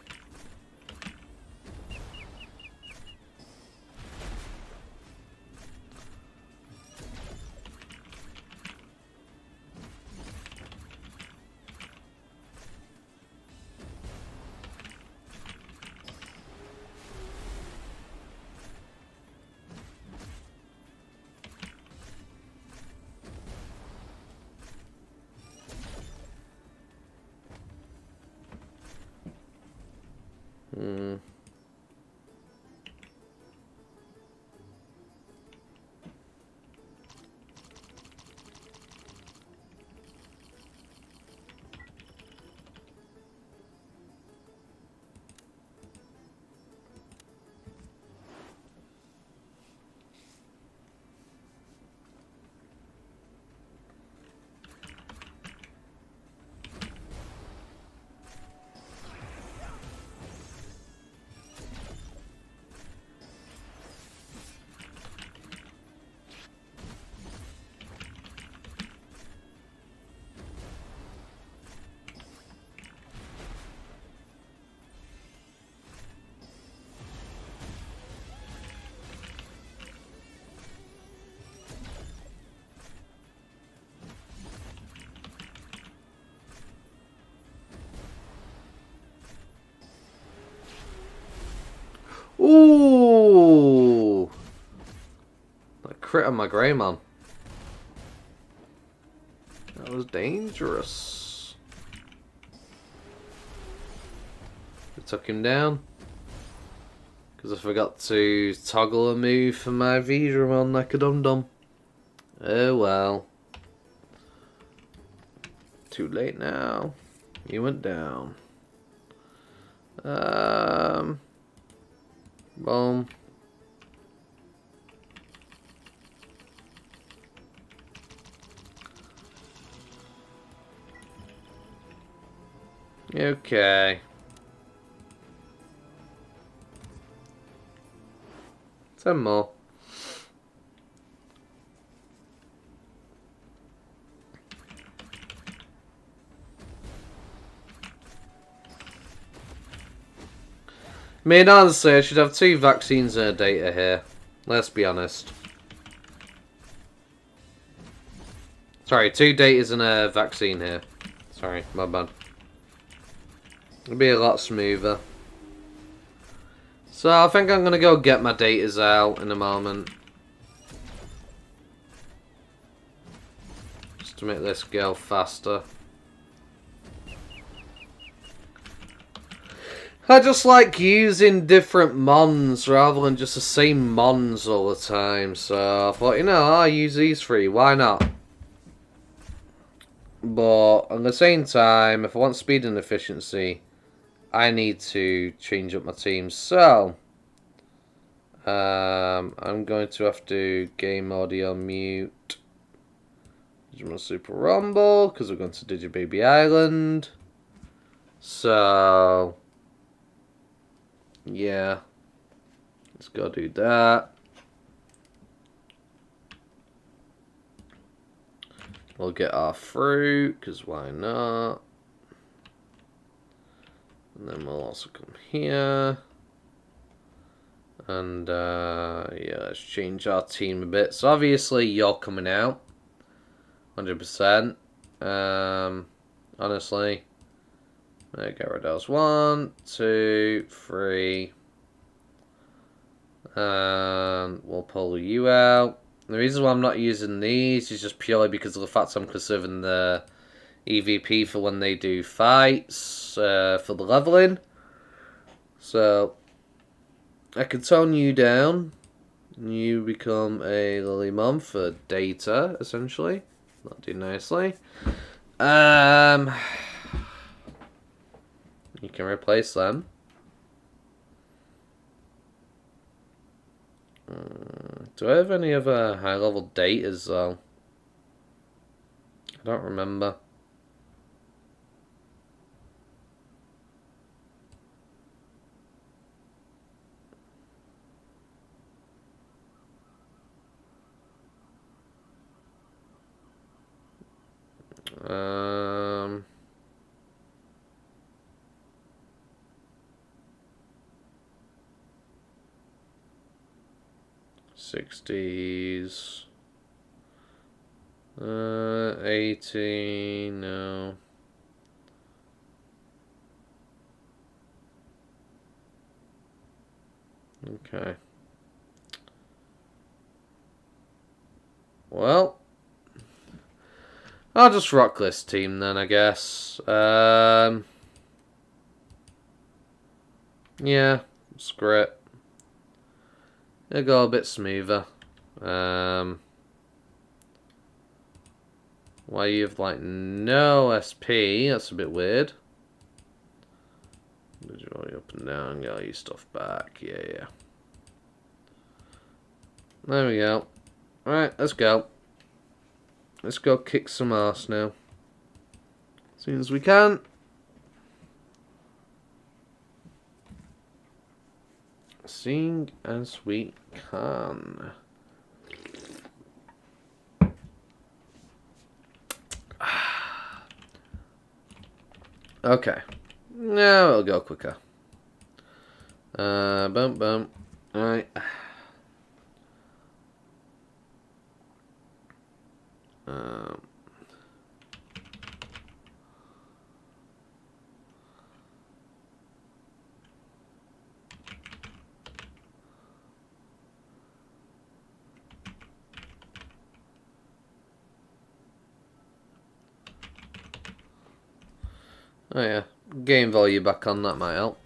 Ooh! That crit on my Greymon. That was dangerous. We took him down. Because I forgot to toggle a move for my Digimon like a dum-dum. Oh well. Too late now. You went down. Boom. Okay. 10 more. I mean, honestly, I should have 2 vaccines and a data here. Let's be honest. Sorry, 2 datas and a vaccine here. Sorry, my bad. It'll be a lot smoother. So I think I'm going to go get my datas out in a moment. Just to make this go faster. I just like using different mons rather than just the same mons all the time. So I thought, you know, I'll use these 3. Why not? But at the same time, if I want speed and efficiency, I need to change up my team. So I'm going to have to game audio mute Digimon Super Rumble because we're going to Digibaby Island. So yeah, let's go do that. We'll get our fruit, because why not? And then we'll also come here. And, yeah, let's change our team a bit. So, obviously, you're coming out. 100%. Honestly. Gyarados 1, 2, 3. And we'll pull you out. The reason why I'm not using these is just purely because of the fact I'm conserving the EVP for when they do fights for the leveling. So I can tone you down. You become a Lilymon for data, essentially. That'll do nicely. You can replace them. Do I have any other high-level datas, though? I don't remember. Um... 60s. 18, no. Okay. Well, I'll just rock this team then, I guess. Yeah, screw it. It'll go a bit smoother. Why you have like no SP? That's a bit weird. Did you all up and down? Get all your stuff back. Yeah. There we go. Alright, let's go. Let's go kick some ass now. As soon as we can. Seeing as we can. Okay. Now it'll go quicker. Boom. Alright. Oh, oh, yeah. Oh, yeah. Game value back on that might help.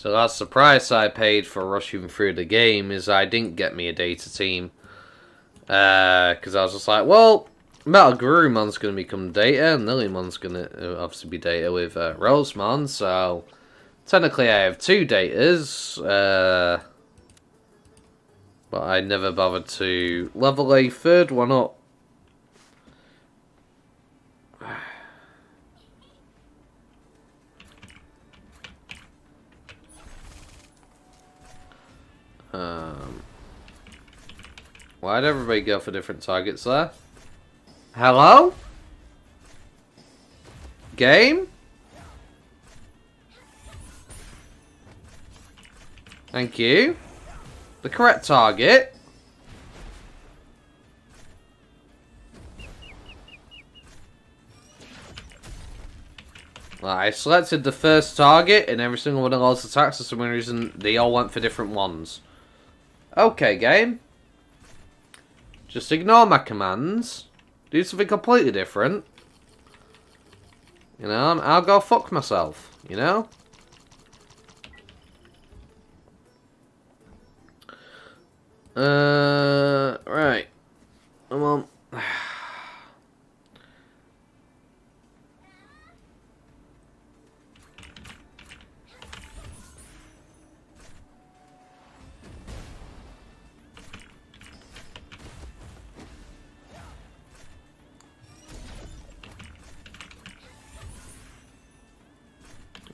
So that's the price I paid for rushing through the game, is I didn't get me a data team. Because I was just like, well, Metal Gurumon's going to become data, and Lilymon's going to obviously be data with Rosemon, so technically I have 2 datas, but I never bothered to level a 3rd one up. Why'd everybody go for different targets there? Hello? Game? Thank you. The correct target. I selected the first target, and every single one of those attacks, for some reason, they all went for different ones. Okay, game. Just ignore my commands. Do something completely different. You know, and I'll go fuck myself, you know? Right. Come on.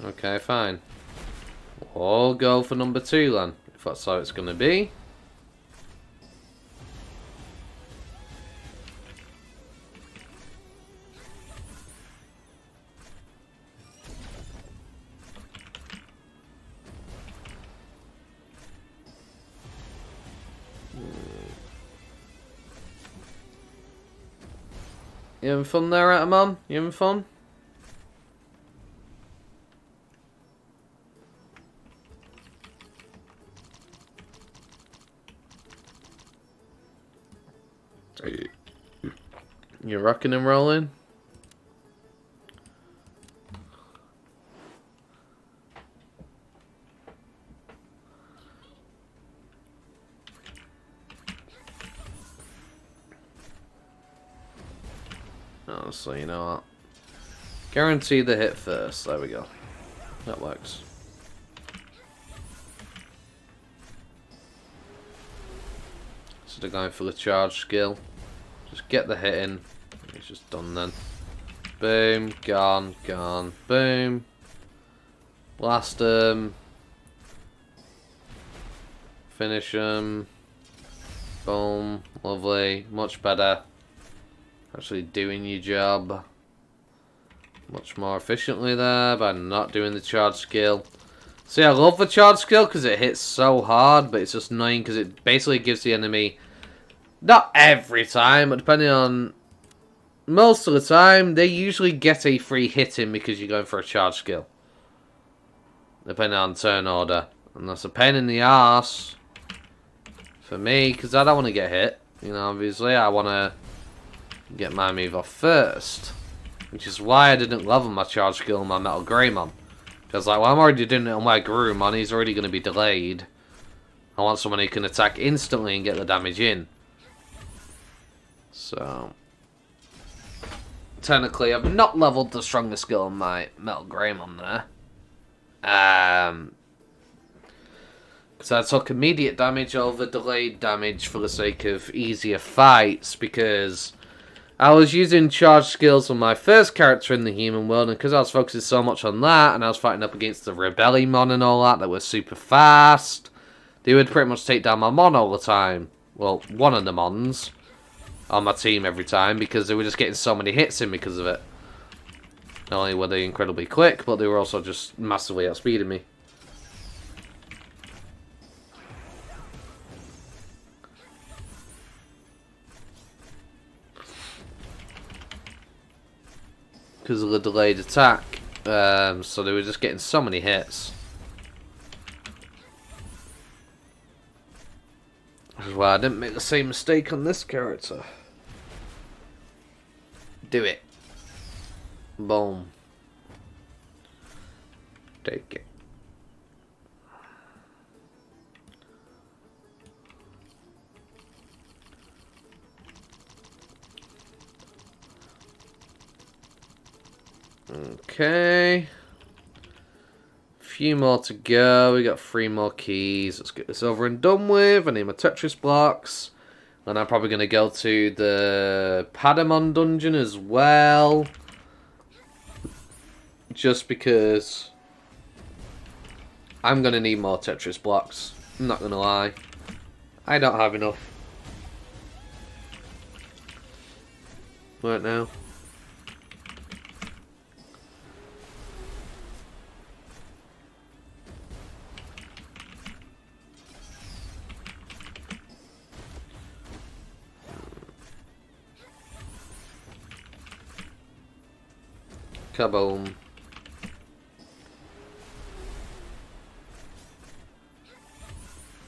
Okay, fine. We'll go for number 2 then, if that's how it's going to be. You having fun there, Atamon? You having fun? You rocking and rolling? Honestly, you know what? Guarantee the hit first. There we go. That works. So they're going for the charge skill. Just get the hit in. It's just done then. Boom. Gone. Gone. Boom. Blast him. Finish him. Boom. Lovely. Much better. Actually doing your job much more efficiently there by not doing the charge skill. See, I love the charge skill because it hits so hard, but it's just annoying because it basically gives the enemy, not every time, but depending on most of the time, they usually get a free hit in because you're going for a charge skill. Depending on turn order. And that's a pain in the arse for me because I don't want to get hit. You know, obviously, I want to get my move off first, which is why I didn't level my charge skill on my Metal Greymon. Because, like, well, I'm already doing it on my Garurumon, he's already going to be delayed. I want someone who can attack instantly and get the damage in. So, technically, I've not leveled the strongest skill on my Metal Greymon there. So I took immediate damage over delayed damage for the sake of easier fights, because I was using charge skills on my first character in the human world, and because I was focusing so much on that, and I was fighting up against the Rebellymon and all that were super fast, they would pretty much take down my Mon all the time. Well, one of the Mons on my team every time, because they were just getting so many hits in because of it. Not only were they incredibly quick, but they were also just massively outspeeding me. Because of the delayed attack, so they were just getting so many hits. Which is why I didn't make the same mistake on this character. Do it. Boom. Take it. Okay. Few more to go. We got 3 more keys. Let's get this over and done with. I need my Tetris blocks. And I'm probably going to go to the Patamon dungeon as well. Just because I'm going to need more Tetris blocks. I'm not going to lie. I don't have enough. Right now. Kaboom.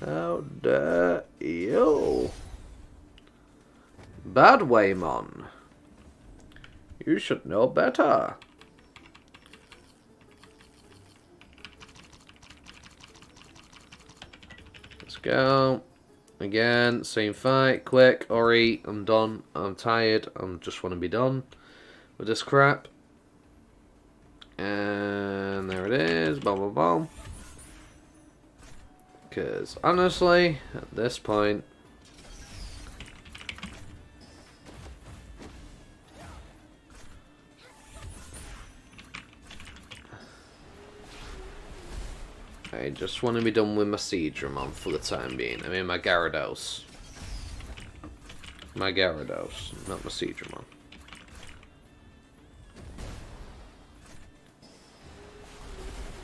How dare you? Badwaymon. You should know better. Let's go. Again, same fight. Quick, Ori, I'm done. I'm tired. I just want to be done with this crap. And there it is. Boom, boom, boom. Because honestly, at this point, I just want to be done with my machinedramon for the time being. I mean, my Gyarados. My Gyarados, not my machinedramon.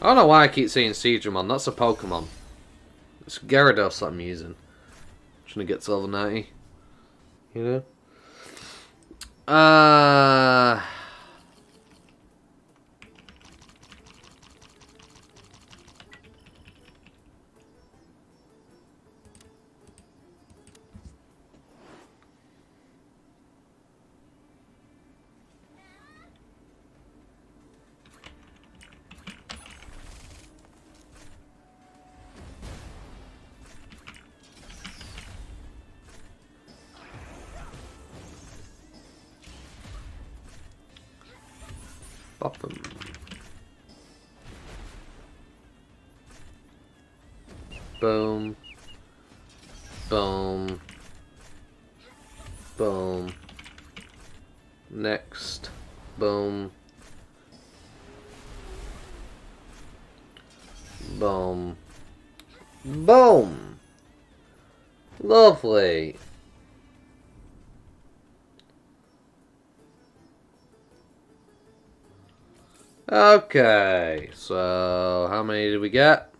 I don't know why I keep saying Seadramon. That's a Pokemon. It's Gyarados that I'm using. Trying to get to level 90. You know? Bop 'em. Boom. Boom. Boom. Next. Boom. Boom. Boom. Lovely. Okay, so how many did we get?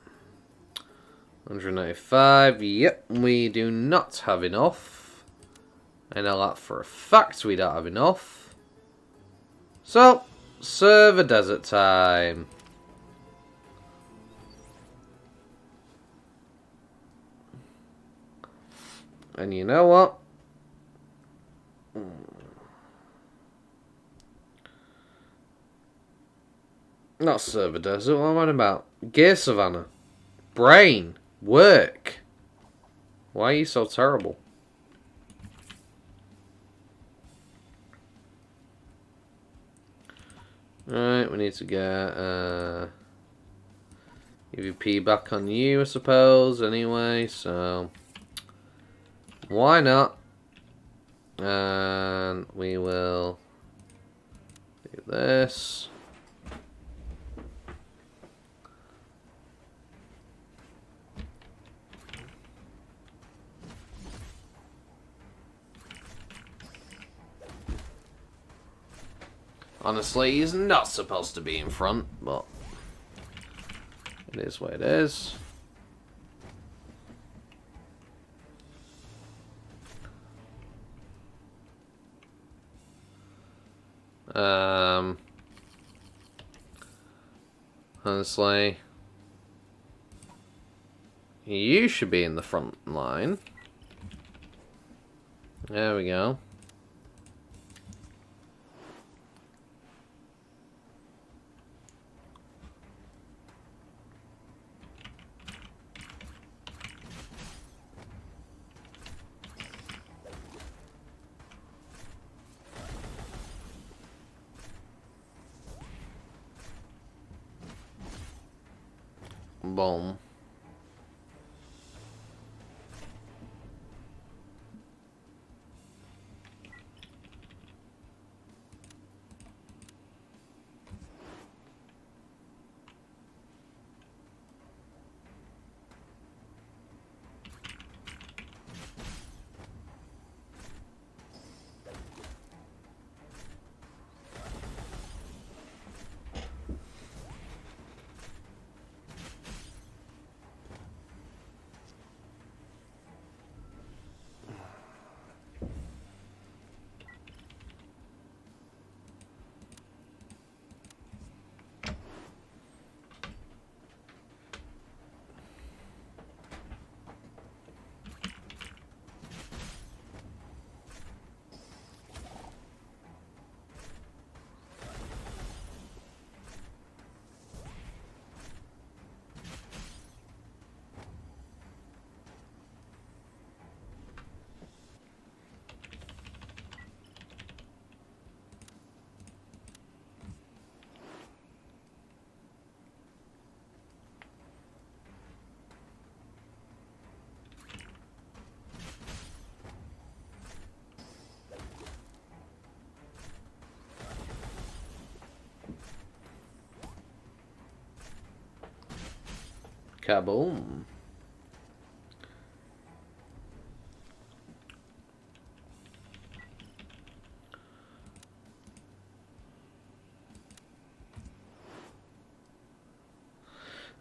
195. Yep, we do not have enough. I know that for a fact we don't have enough. So, server desert time. And you know what? Not server desert, what am I on about? Gear Savannah. Brain. Work. Why are you so terrible? Alright, we need to get EVP back on you, I suppose, anyway, so why not? And we will do this. Honestly, he's not supposed to be in front, but it is what it is. Honestly, you should be in the front line. There we go. Boom. Kaboom.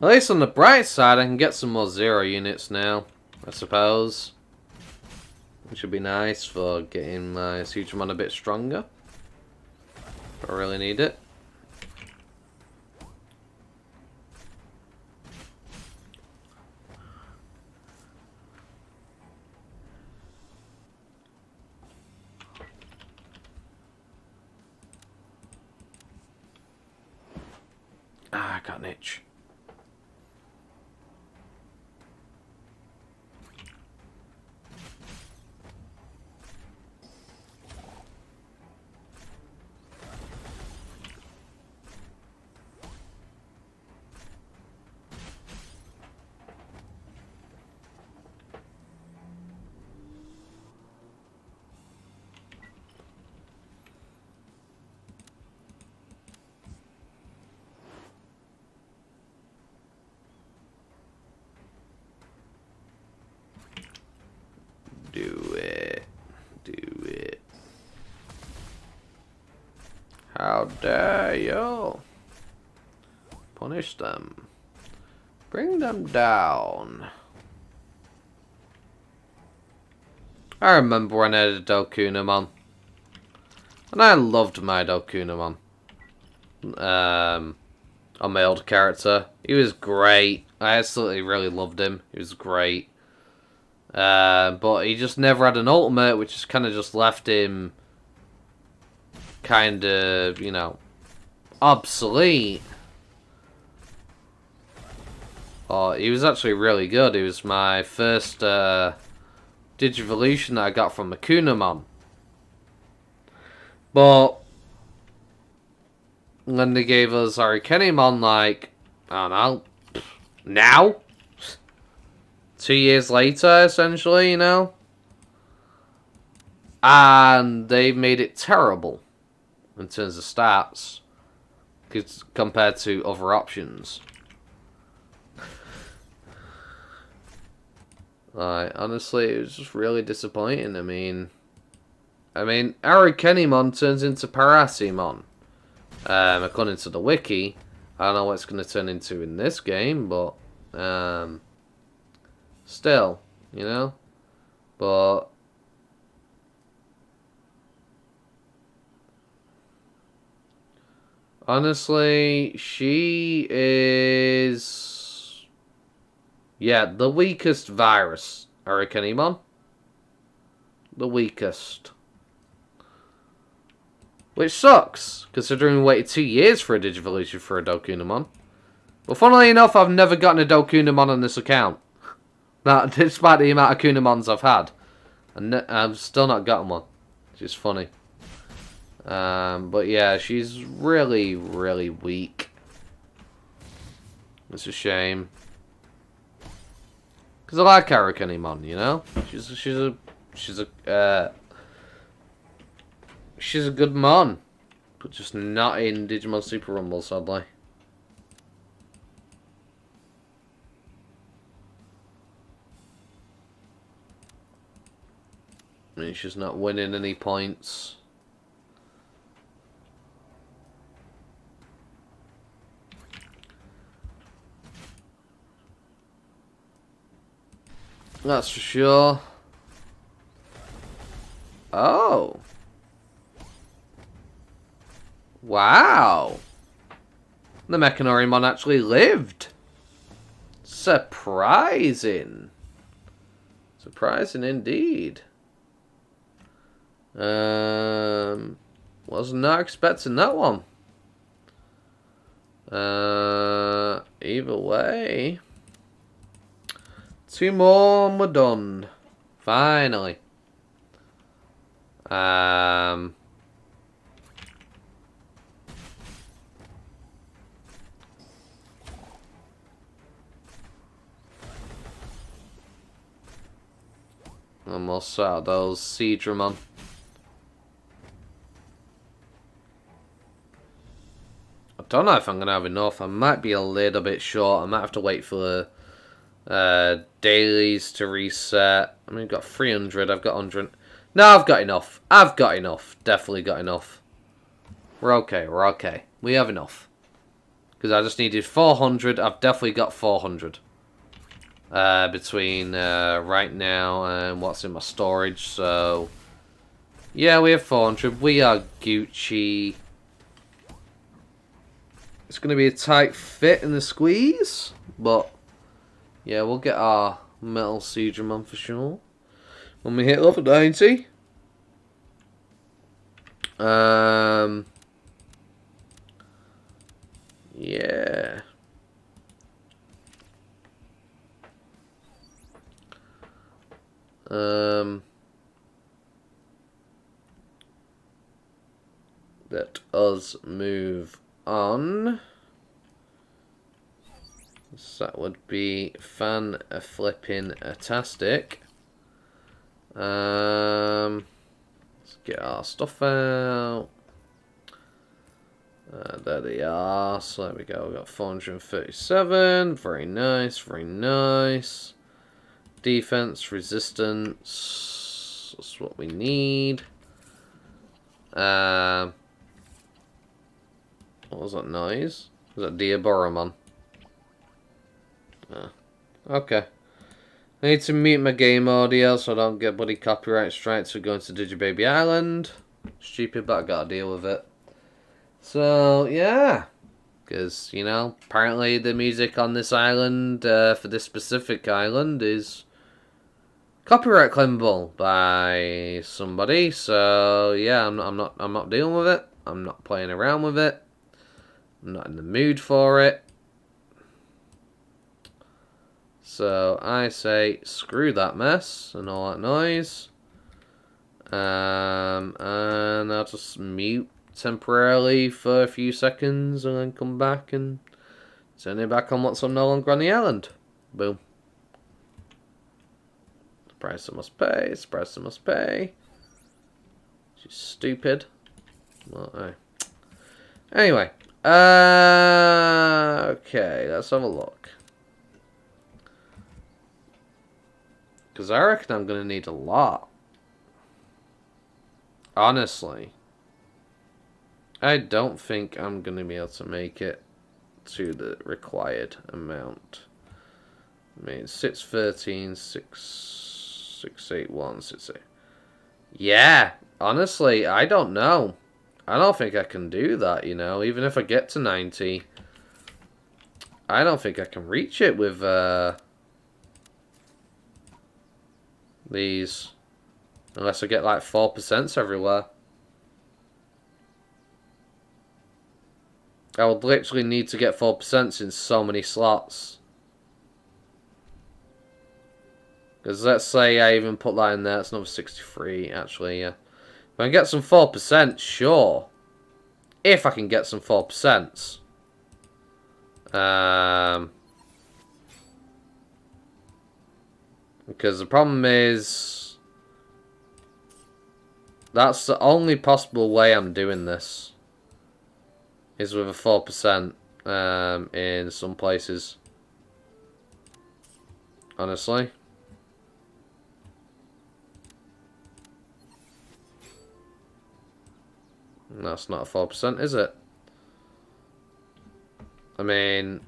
At least on the bright side, I can get some more zero units now, I suppose. Which would be nice for getting my Digimon a bit stronger. I really need it. Ah, I got an itch. Do it. Do it. How dare you? Punish them. Bring them down. I remember when I had a Dokunamon. And I loved my Dokunamon. On my old character. He was great. I absolutely really loved him. He was great. But he just never had an ultimate, which just kind of just left him kind of, you know, obsolete. Oh, he was actually really good. He was my first Digivolution that I got from Machinedramon. But when they gave us Arikenimon, like, I don't know, now? 2 years later, essentially, you know? And they made it terrible in terms of stats compared to other options. Like, honestly, it was just really disappointing. I mean, Arikenimon turns into Parasimon. According to the wiki, I don't know what it's going to turn into in this game, but still, you know. But honestly, she is, yeah, the weakest virus, Arikenimon. The weakest. Which sucks, considering we waited 2 years for a Digivolution for a Dokunamon. But funnily enough, I've never gotten a Dokunamon on this account. That, despite the amount of Kunamons I've had. And I've still not gotten one. Which is funny. But yeah, she's really, really weak. It's a shame. Because I like Arukenimon, you know? She's a good mon. But just not in Digimon Super Rumble, sadly. I mean, she's not winning any points. That's for sure. Oh. Wow. The Mechanorimon actually lived. Surprising. Surprising indeed. Was not expecting that one. Either way. 2 more and we're done. Finally. Almost out of those Seadramon. I don't know if I'm going to have enough. I might be a little bit short. I might have to wait for the dailies to reset. I mean, I've got 300. I've got 100. No, I've got enough. I've got enough. Definitely got enough. We're okay. We're okay. We have enough. Because I just needed 400. I've definitely got 400. Between right now and what's in my storage. So, yeah, we have 400. We are Gucci. It's going to be a tight fit in the squeeze. But, yeah, we'll get our Metal Seadramon for sure. When we hit level 90. Yeah. Let us move on. So that would be fan-flipping-tastic. Let's get our stuff out. There they are. So there we go. We've got 437. Very nice. Very nice. Defense, resistance. That's what we need. What was that noise? Was that Diaboromon? Okay. I need to mute my game audio so I don't get bloody copyright strikes for going to Digibaby Island. Stupid, but I gotta deal with it. So, yeah. Because, you know, apparently the music on this island, for this specific island, is copyright claimable by somebody. So, yeah, I'm not dealing with it. I'm not playing around with it. I'm not in the mood for it. So I say screw that mess and all that noise. And I'll just mute temporarily for a few seconds and then come back and turn it back on once I'm no longer on the island. Boom. The price I must pay. It's the price I must pay. She's stupid. Well, right. Anyway. Okay, let's have a look. Because I reckon I'm going to need a lot. Honestly. I don't think I'm going to be able to make it to the required amount. I mean, 613, 681, 68. Yeah, honestly, I don't know. I don't think I can do that, you know. Even if I get to 90, I don't think I can reach it with these. Unless I get like 4% everywhere. I would literally need to get 4% in so many slots. Because let's say I even put that in there. It's another 63, actually, yeah. If I can get some 4%, sure. If I can get some 4%. Because the problem is, that's the only possible way I'm doing this. Is with a 4% in some places. Honestly. That's not a 4%, is it? I mean,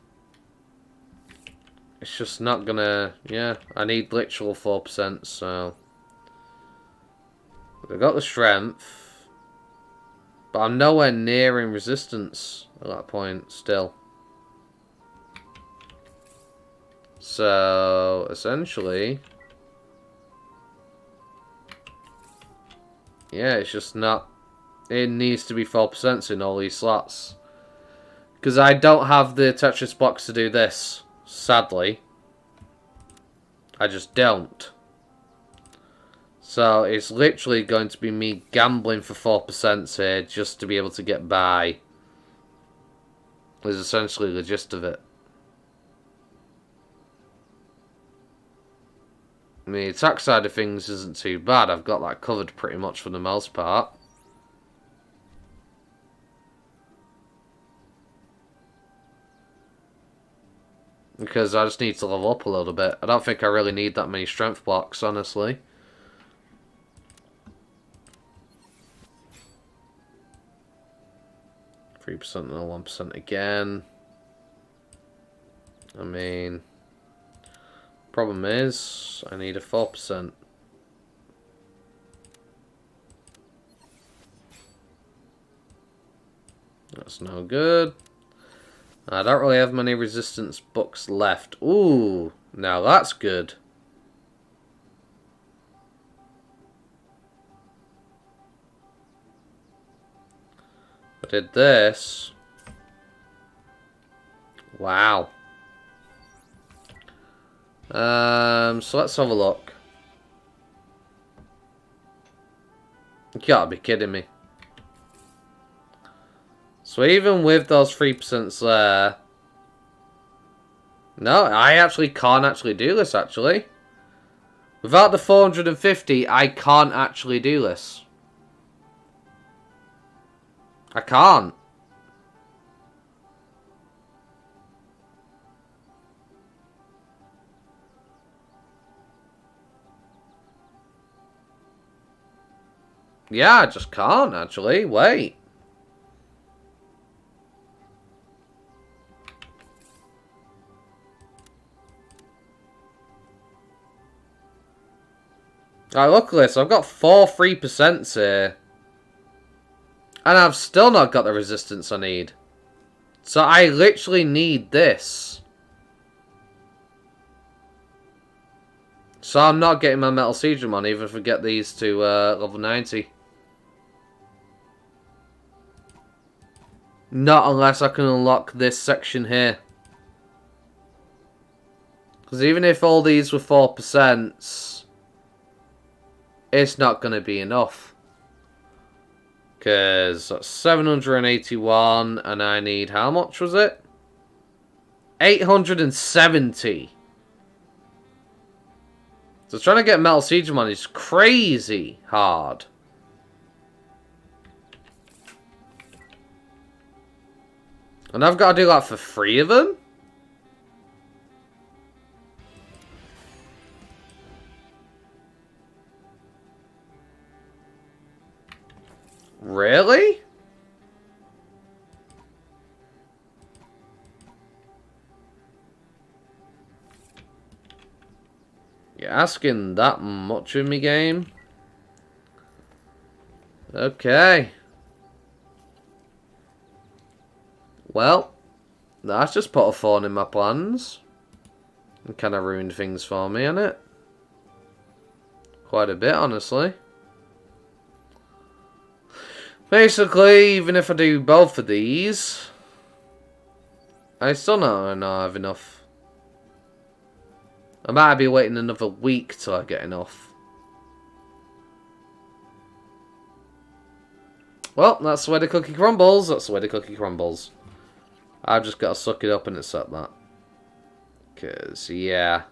it's just not gonna... Yeah, I need literal 4%, so... I've got the strength. But I'm nowhere near in resistance at that point, still. So, essentially... Yeah, it's just not... It needs to be 4% in all these slots. Because I don't have the Tetris box to do this, sadly. I just don't. So it's literally going to be me gambling for 4% here just to be able to get by. Is essentially the gist of it. I mean, the attack side of things isn't too bad. I've got that covered pretty much for the most part. Because I just need to level up a little bit. I don't think I really need that many strength blocks, honestly. %3 and 1% again. I mean... Problem is, I need a 4%. That's no good. I don't really have many resistance books left. Ooh, now that's good. I did this. Wow. So let's have a look. You gotta be kidding me. So even with those 3% there... No, I actually can't actually do this, actually. Without the 450, I can't actually do this. I can't. Yeah, I just can't, actually. Wait. Alright, look at this. I've got 4 3% here. And I've still not got the resistance I need. So I literally need this. So I'm not getting my machinedramon even if I get these to level 90. Not unless I can unlock this section here. Because even if all these were 4%, it's not going to be enough. Because that's 781 and I need, how much was it? 870. So trying to get machinedramon is crazy hard. And I've got to do that for 3 of them? Really? You're asking that much of me, game? Okay. Well, that's just put a thorn in my plans. And kind of ruined things for me, innit? Quite a bit, honestly. Basically, even if I do both of these, I still not have enough. I might be waiting another week till I get enough. Well, that's the way the cookie crumbles. That's the way the cookie crumbles. I've just got to suck it up and accept that. Because, yeah.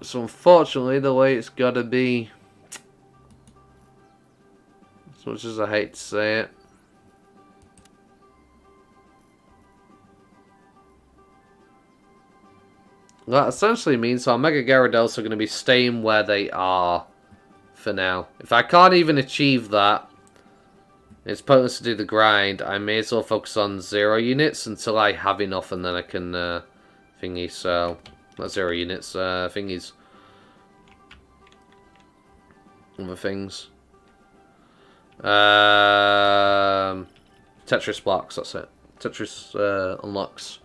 So unfortunately, the way it's got to be, as much as I hate to say it. That essentially means our Mega Gyarados are going to be staying where they are for now. If I can't even achieve that, it's pointless to do the grind. I may as well focus on 0 units until I have enough, and then I can thingy. So, not 0 units, thingies. Other things. Tetris blocks, that's it. Tetris unlocks.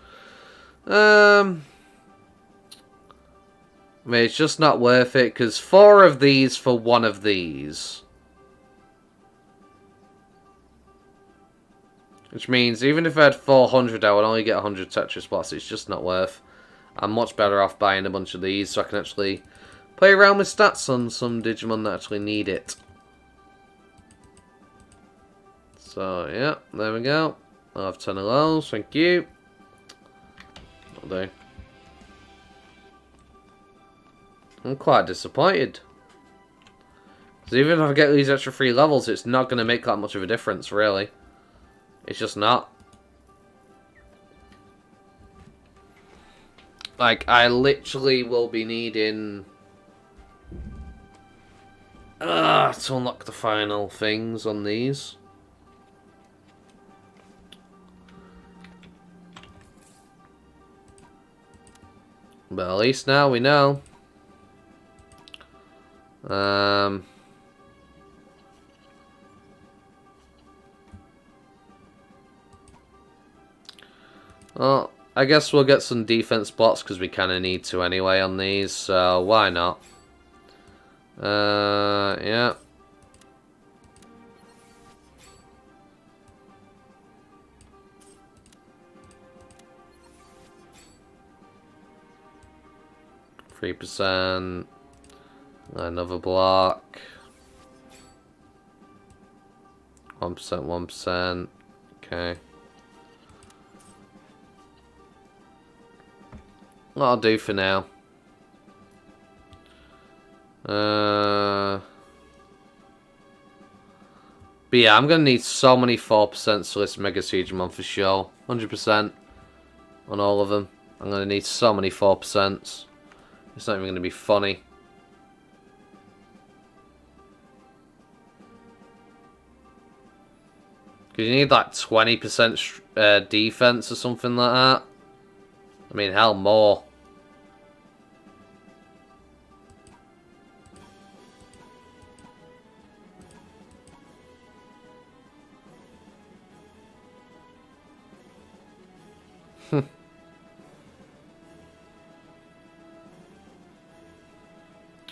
I mean, it's just not worth it, because 4 of these for 1 of these. Which means, even if I had 400, I would only get 100 Tetris blocks. It's just not worth. I'm much better off buying a bunch of these, so I can actually play around with stats on some Digimon that actually need it. So, yeah, there we go. I'll have 10 of those, thank you. That'll do. I'm quite disappointed. Because even if I get these extra 3 levels, it's not going to make that much of a difference, really. It's just not. Like, I literally will be needing... to unlock the final things on these. But at least now we know. Well, I guess we'll get some defense blocks because we kind of need to anyway on these, so why not? Yeah. %. Another block. 1%, 1%. Okay. That'll do for now. But yeah, I'm going to need so many 4% to list Mega Digimon for sure. 100% on all of them. I'm going to need so many 4%. It's not even going to be funny. Because you need like 20% defense or something like that. I mean, hell, more.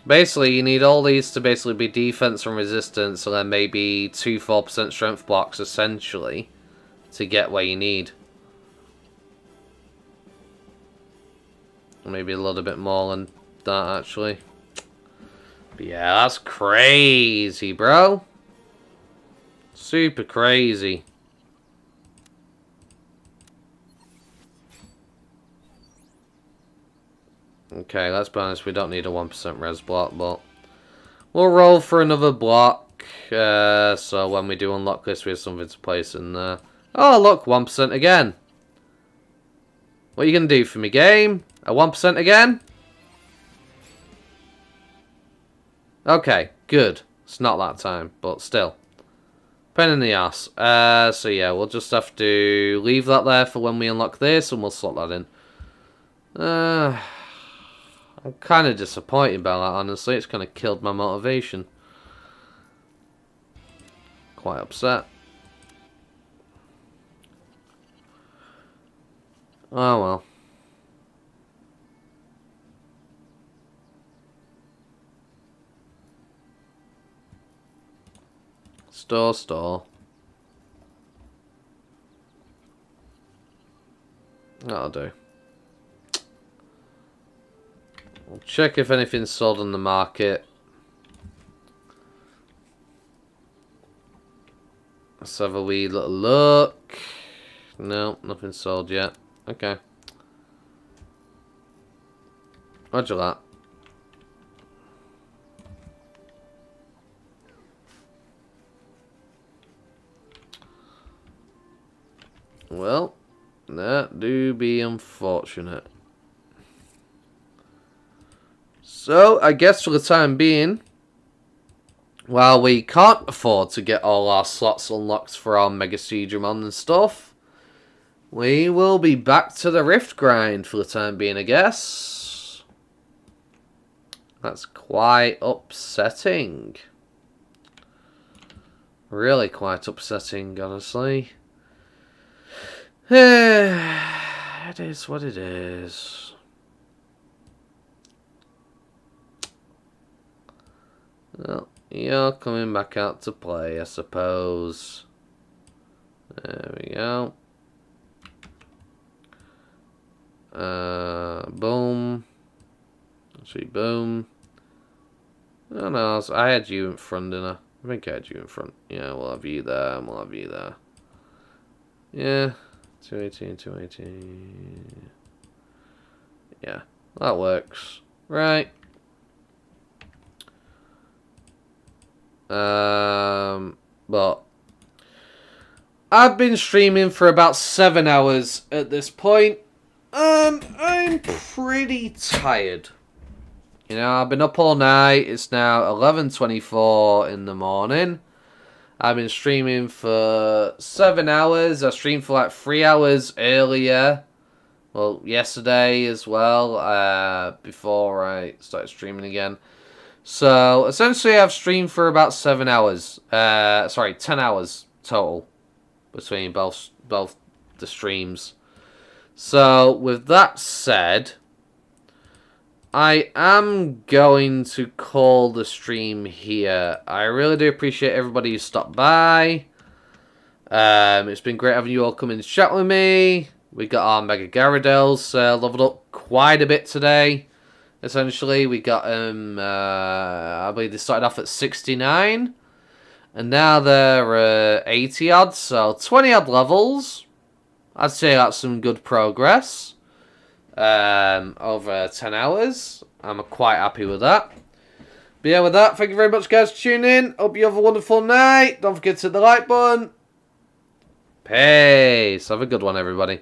Basically, you need all these to basically be defense and resistance, and then maybe 2 4% strength blocks, essentially, to get where you need. Maybe a little bit more than that, actually. But yeah, that's crazy, bro. Super crazy. Okay, let's be honest, we don't need a 1% res block, but we'll roll for another block. So when we do unlock this, we have something to place in there. Oh, look, 1% again. What are you going to do for me, game? A 1% again? Okay, good. It's not that time, but still. Pain in the ass. So yeah, we'll just have to leave that there for when we unlock this, and we'll slot that in. I'm kind of disappointed by that, honestly. It's kind of killed my motivation. Quite upset. Oh well. Store. That'll do. We'll check if anything's sold on the market. Let's have a wee little look. No, nothing sold yet. Okay. Roger that. Well, that do be unfortunate. So, I guess for the time being, while we can't afford to get all our slots unlocked for our Mega Digimon and stuff, we will be back to the Rift grind for the time being, I guess. That's quite upsetting. Really quite upsetting, honestly. It is what it is. Well, you're coming back out to play, I suppose. There we go. Boom. Actually, boom. Oh no, I had you in front, didn't I? I think I had you in front. Yeah, we'll have you there, and we'll have you there. Yeah. 218, 218. Yeah, that works. Right. But I've been streaming for about 7 hours at this point. I'm pretty tired. You know, I've been up all night. It's now 11:24 in the morning. I've been streaming for 7 hours. I streamed for like 3 hours earlier. Well, yesterday as well, before I started streaming again. So, essentially I've streamed for about 7 hours. 10 hours total between both the streams. So, with that said, I am going to call the stream here. I really do appreciate everybody who stopped by. It's been great having you all come in and chat with me. We got our Mega Gyarados leveled up quite a bit today. Essentially, we got I believe they started off at 69. And now they're 80 odd, so 20 odd levels. I'd say that's some good progress. Over 10 hours. I'm quite happy with that. But yeah, with that, thank you very much, guys, for tuning in. Hope you have a wonderful night. Don't forget to hit the like button. Peace. Have a good one, everybody.